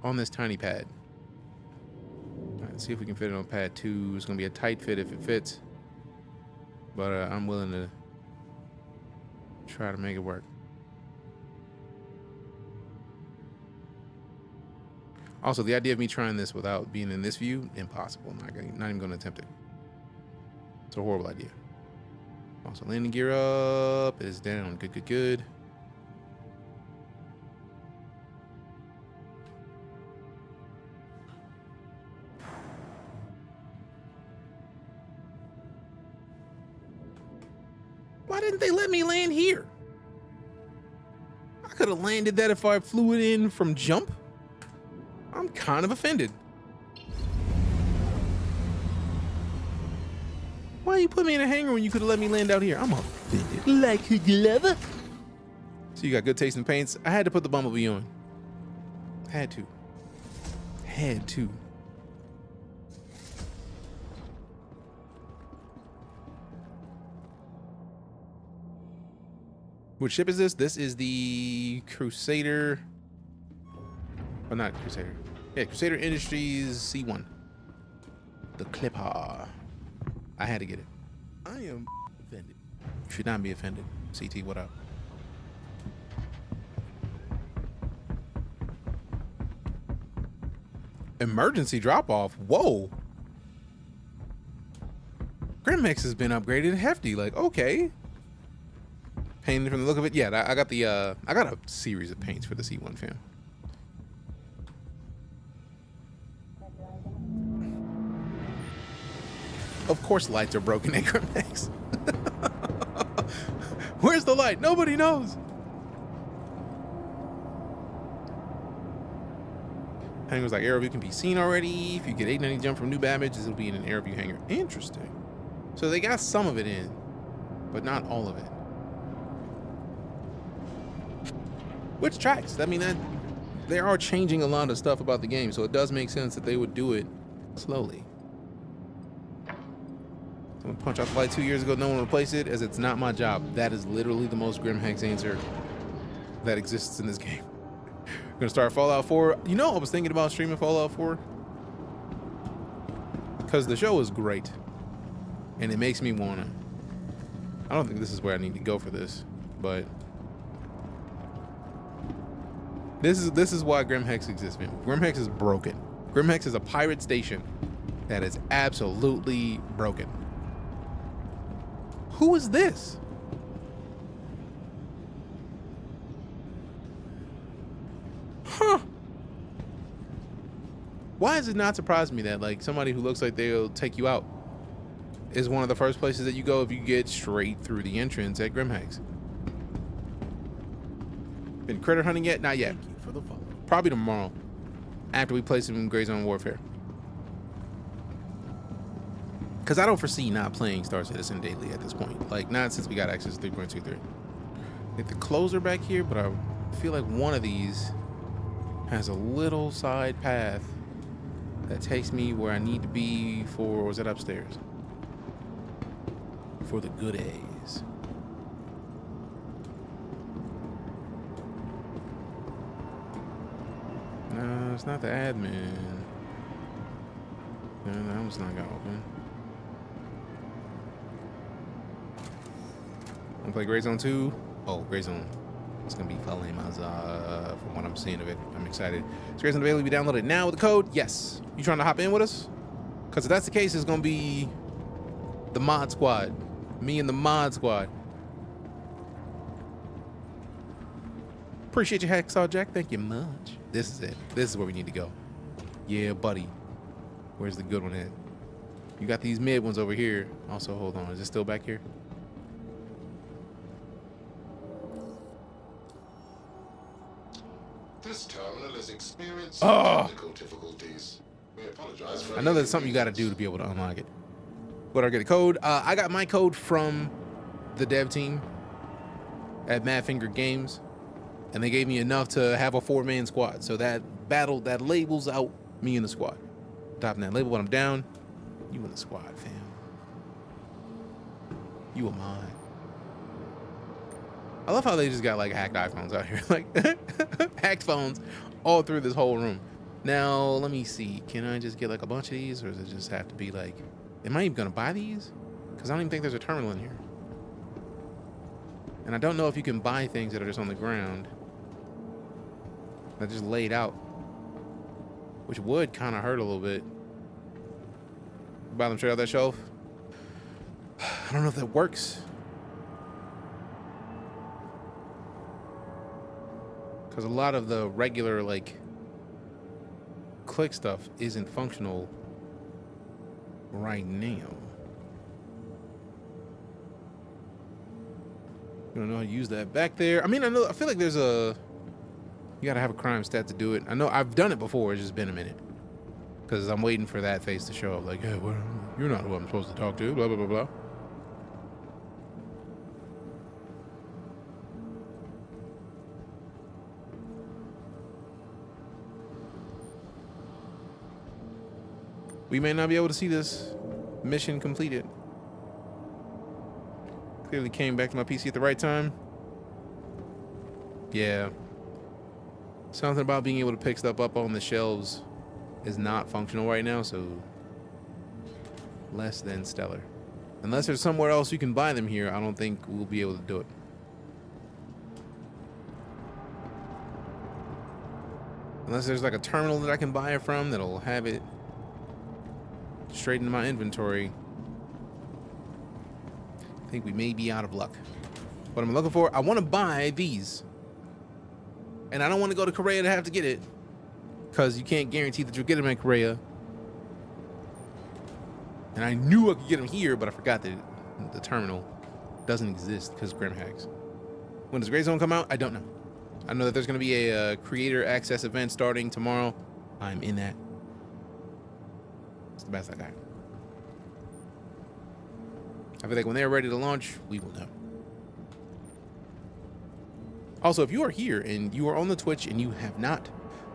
on this tiny pad. All right, let's see if we can fit it on pad 2. It's going to be a tight fit if it fits. But I'm willing to try to make it work. Also, the idea of me trying this without being in this view, impossible. Not even going to attempt it. It's a horrible idea. Also, landing gear up is down. Good, good, good. Why didn't they let me land here? I could have landed that if I flew it in from jump. I'm kind of offended. Why you put me in a hangar when you could have let me land out here? I'm offended. Like a glove. So you got good taste in paints. I had to put the Bumblebee on. Had to. Had to. Which ship is this? This is the Crusader. Oh, not Crusader. Yeah, Crusader Industries C1. The Clipper. I had to get it. I am offended. You should not be offended. CT, what up? Emergency drop off. Whoa. Grimhex has been upgraded hefty. Like, okay. Painted from the look of it. Yeah, I got the I got a series of paints for the C1 fam. Of course lights are broken at Grimhex. Where's the light? Nobody knows. Hangars like air view can be seen already. If you get 890 jump from new Babbage, it'll be in an air view hangar. Interesting. So they got some of it in, but not all of it. Which tracks. I mean, that they are changing a lot of stuff about the game, so it does make sense that they would do it slowly. Someone punched out the light 2 years ago, no one replaced it, as it's not my job. That is literally the most Grimhex answer that exists in this game. I'm gonna start Fallout 4. You know, I was thinking about streaming Fallout 4 because the show is great, and it makes me wanna. I don't think this is where I need to go for this, but this is why Grimhex exists, man. Grimhex is broken. Grimhex is a pirate station that is absolutely broken. Who is this? Huh. Why does it not surprise me that like somebody who looks like they'll take you out is one of the first places that you go if you get straight through the entrance at Grimhex? Been critter hunting yet? Not yet. Thank you for the follow. Probably tomorrow after we play some Gray Zone Warfare. Because I don't foresee not playing Star Citizen daily at this point. Like, not since we got access to 3.23. Like, the closer back here, but I feel like one of these has a little side path that takes me where I need to be for, or was it upstairs? For the good A's. No, it's not the admin. No, that one's not gonna open. Wanna play Gray Zone 2? Oh, Gray Zone. It's gonna be following from what I'm seeing of it. I'm excited. Is Gray Zone available to be downloaded now with the code? Yes. You trying to hop in with us? Because if that's the case, it's gonna be the mod squad. Me and the mod squad. Appreciate your Hacksaw Jack. Thank you much. This is it. This is where we need to go. Yeah, buddy. Where's the good one at? You got these mid ones over here. Also, hold on. Is it still back here? This terminal is experiencing technical difficulties. We apologize for I know that's something you got to do to be able to unlock it. What do I get a code? I got my code from the dev team at Madfinger Games, and they gave me enough to have a 4-man squad. So that battle, that labels out me in the squad. Topping that label when I'm down, you in the squad, fam. You are mine. I love how they just got like hacked iPhones out here, like hacked phones all through this whole room. Now, let me see. Can I just get like a bunch of these, or does it just have to be like, am I even gonna buy these? Because I don't even think there's a terminal in here. And I don't know if you can buy things that are just on the ground. That just laid out. Which would kind of hurt a little bit. Buy them straight off that shelf. I don't know if that works. Because a lot of the regular, like, click stuff isn't functional right now. You don't know how to use that back there. I mean, I feel like there's a, you gotta have a crime stat to do it. I know I've done it before, it's just been a minute. Because I'm waiting for that face to show up, like, hey, well, you're not who I'm supposed to talk to, blah, blah, blah, blah. We may not be able to see this mission completed. Clearly came back to my PC at the right time. Yeah. Something about being able to pick stuff up on the shelves is not functional right now, so less than stellar. Unless there's somewhere else you can buy them here, I don't think we'll be able to do it. Unless there's like a terminal that I can buy it from that'll have it straight into my inventory. I think we may be out of luck. What I'm looking for, I want to buy these. And I don't want to go to Korea to have to get it, because you can't guarantee that you'll get them in Korea. And I knew I could get them here, but I forgot that the terminal doesn't exist because of Grim Hacks. When does Gray Zone come out? I don't know. I know that there's going to be a creator access event starting tomorrow. I'm in that. It's the best I got. I feel like when they're ready to launch, we will know. Also, if you are here and you are on the Twitch and you have not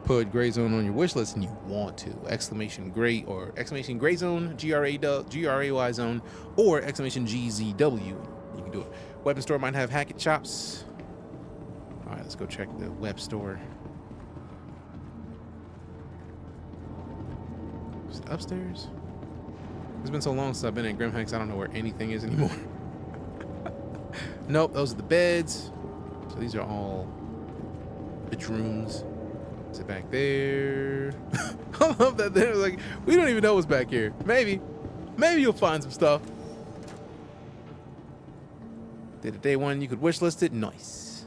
put Gray Zone on your wish list and you want to, exclamation Gray or exclamation Gray Zone, GRAY Zone, or exclamation GZW, you can do it. Weapon store might have Hackett shops. All right, let's go check the web store. Is it upstairs? It's been so long since I've been in Grim Hacks, I don't know where anything is anymore. Nope, those are the beds. So these are all bedrooms. Is it back there? I love that they're like, we don't even know what's back here. Maybe you'll find some stuff. Did a day one, you could wish list it. Nice.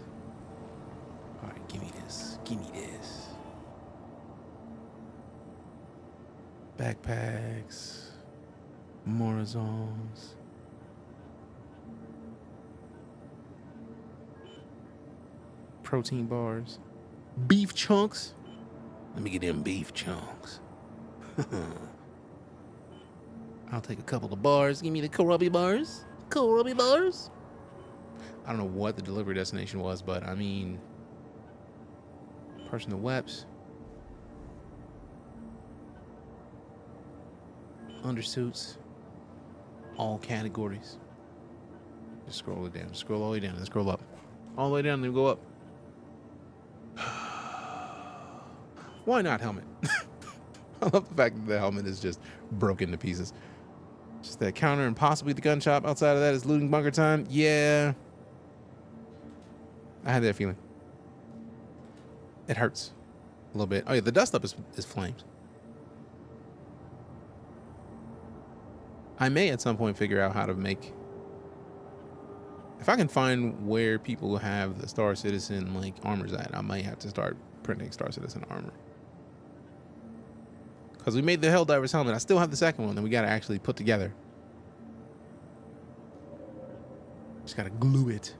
All right, give me this. Give me this. Backpacks. Morazons. Protein bars. Beef chunks. Let me get them beef chunks. I'll take a couple of bars. Give me the kohlrabi bars. Kohlrabi bars. I don't know what the delivery destination was, but I mean, personal weps, undersuits, all categories. Just scroll it down. Just scroll all the way down. Then scroll up. All the way down, then go up. Why not helmet? I love the fact that the helmet is just broken to pieces. Just that counter and possibly the gun shop. Outside of that is looting bunker time. Yeah. I had that feeling. It hurts a little bit. Oh yeah, the dust up is flames. I may at some point figure out how to make, if I can find where people have the Star Citizen like armors at, I might have to start printing Star Citizen armor. Because we made the Helldivers helmet. I still have the second one that we got to actually put together. Just got to glue it.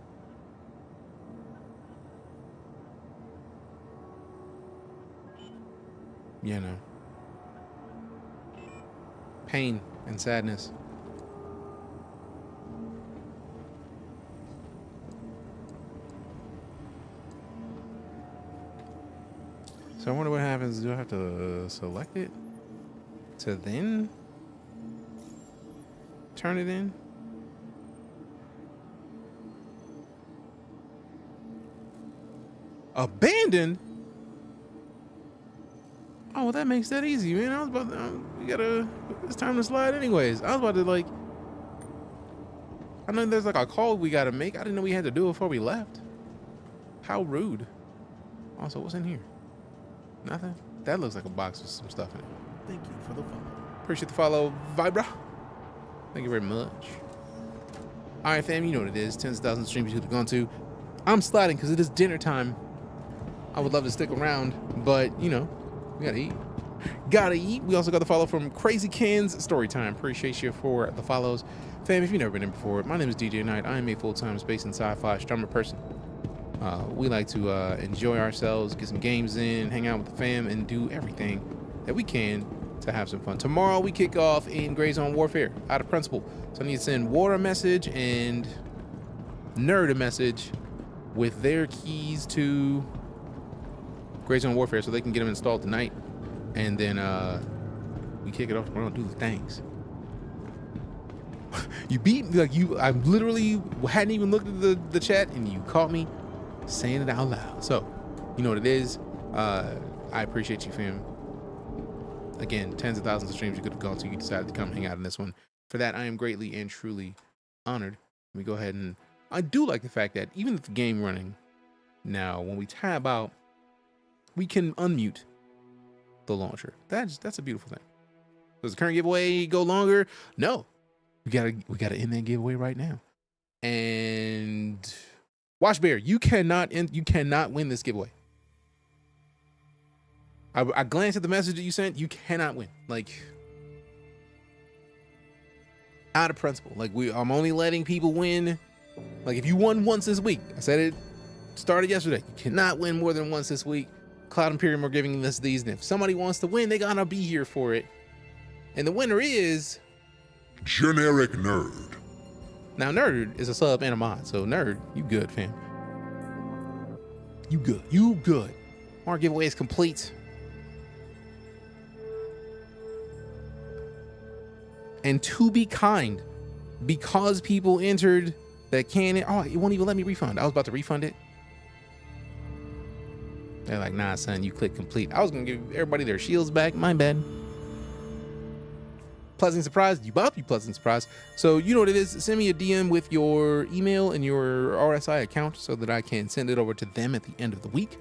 You know. Pain and sadness. So I wonder what happens. Do I have to select it to then turn it in? Abandoned? Oh, well, that makes that easy, man. I was about to, it's time to slide anyways. I was about to like, I know there's like a call we got to make. I didn't know we had to do it before we left. How rude. Also, what's in here? Nothing? That looks like a box with some stuff in it. Thank you for the follow. Appreciate the follow, Vibra. Thank you very much. All right, fam, you know what it is. Tens of thousands of streams you could have gone to. I'm sliding because it is dinner time. I would love to stick around, but, you know, we gotta eat. Gotta eat. We also got the follow from Crazy Cans Storytime. Appreciate you for the follows. Fam, if you've never been in before, my name is DeejayKnight. I am a full-time space and sci-fi streamer person. We like to enjoy ourselves, get some games in, hang out with the fam, and do everything that we can to have some fun. Tomorrow we kick off in Gray Zone Warfare out of principle. So I need to send War a message and Nerd a message with their keys to Gray Zone Warfare so they can get them installed tonight. And then we kick it off tomorrow and do the things. You beat me, like you, I literally hadn't even looked at the chat and you caught me saying it out loud. So, you know what it is. I appreciate you, fam. Again, tens of thousands of streams you could have gone to. You decided to come hang out in this one. For that, I am greatly and truly honored. Let me go ahead and I do like the fact that even with the game running now, when we tab out, we can unmute the launcher. That's a beautiful thing. Does the current giveaway go longer? No. We gotta end that giveaway right now. And Wash Bear, you cannot win this giveaway. I glanced at the message that you sent. You cannot win. Like, out of principle. Like, I'm only letting people win. Like, if you won once this week, I said it started yesterday. You cannot win more than once this week. Cloud Imperium are giving us these, and if somebody wants to win, they gotta be here for it. And the winner is Generic Nerd. Now, Nerd is a sub and a mod, so Nerd, you good, fam. You good. You good. Our giveaway is complete. And to be kind, because people entered that cannon, oh, it won't even let me refund. I was about to refund it. They're like, nah, son, you click complete. I was gonna give everybody their shields back. My bad. Pleasant surprise. You about to be pleasant surprise. So you know what it is. Send me a DM with your email and your RSI account so that I can send it over to them at the end of the week.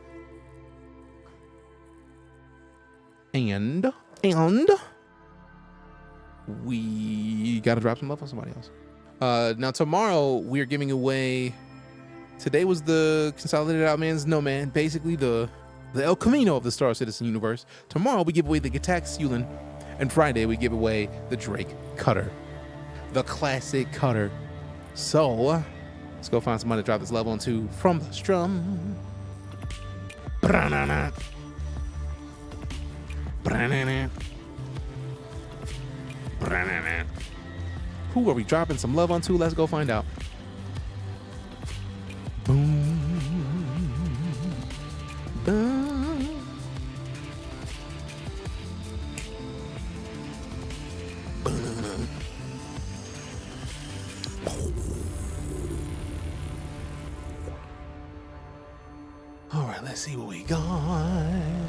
And we gotta drop some love on somebody else. Now tomorrow we are giving away. Today was the Consolidated Outman's No Man, basically the El Camino of the Star Citizen universe. Tomorrow we give away the Gatak Sulin, and Friday we give away the Drake Cutter, the classic cutter. So let's go find somebody to drop this level onto from the strum. Branana. Branana. Branana. Who are we dropping some love onto? Let's go find out. Boom. Boom. Boom. All right, let's see what we got.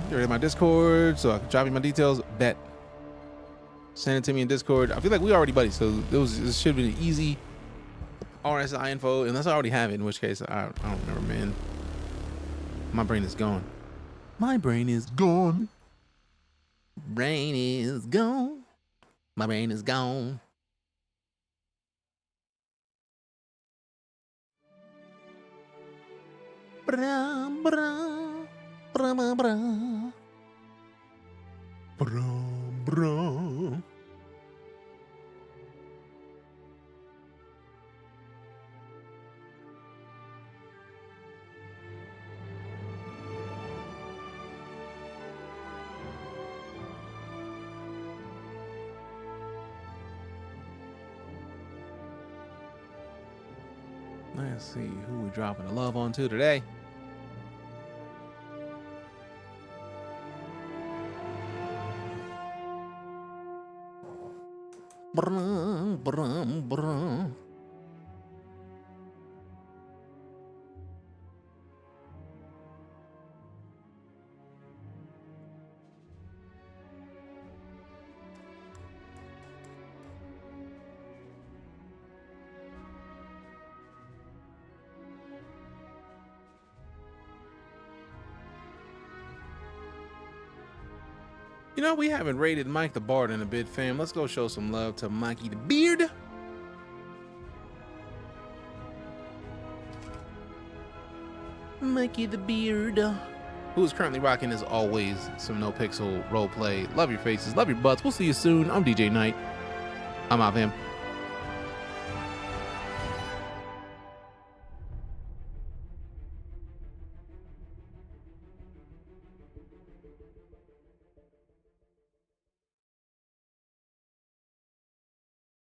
You're in my Discord, so I can drop you my details. Bet. Send it to me in Discord. I feel like we already buddies, so this should be an easy RSI info, unless I already have it, in which case I don't remember, man. My brain is gone. My brain is gone. Brain is gone. My brain is gone. Bra, bra, bra, bra, bra. Bra, bra. Let's see who we dropping the love onto today. Brum, brum, brum. You know, we haven't rated Mike the Bard in a bit, fam. Let's go show some love to Mikey the Beard. Mikey the Beard, who is currently rocking, as always, some No Pixel roleplay. Love your faces, love your butts. We'll see you soon. I'm DeejayKnight. I'm out, fam.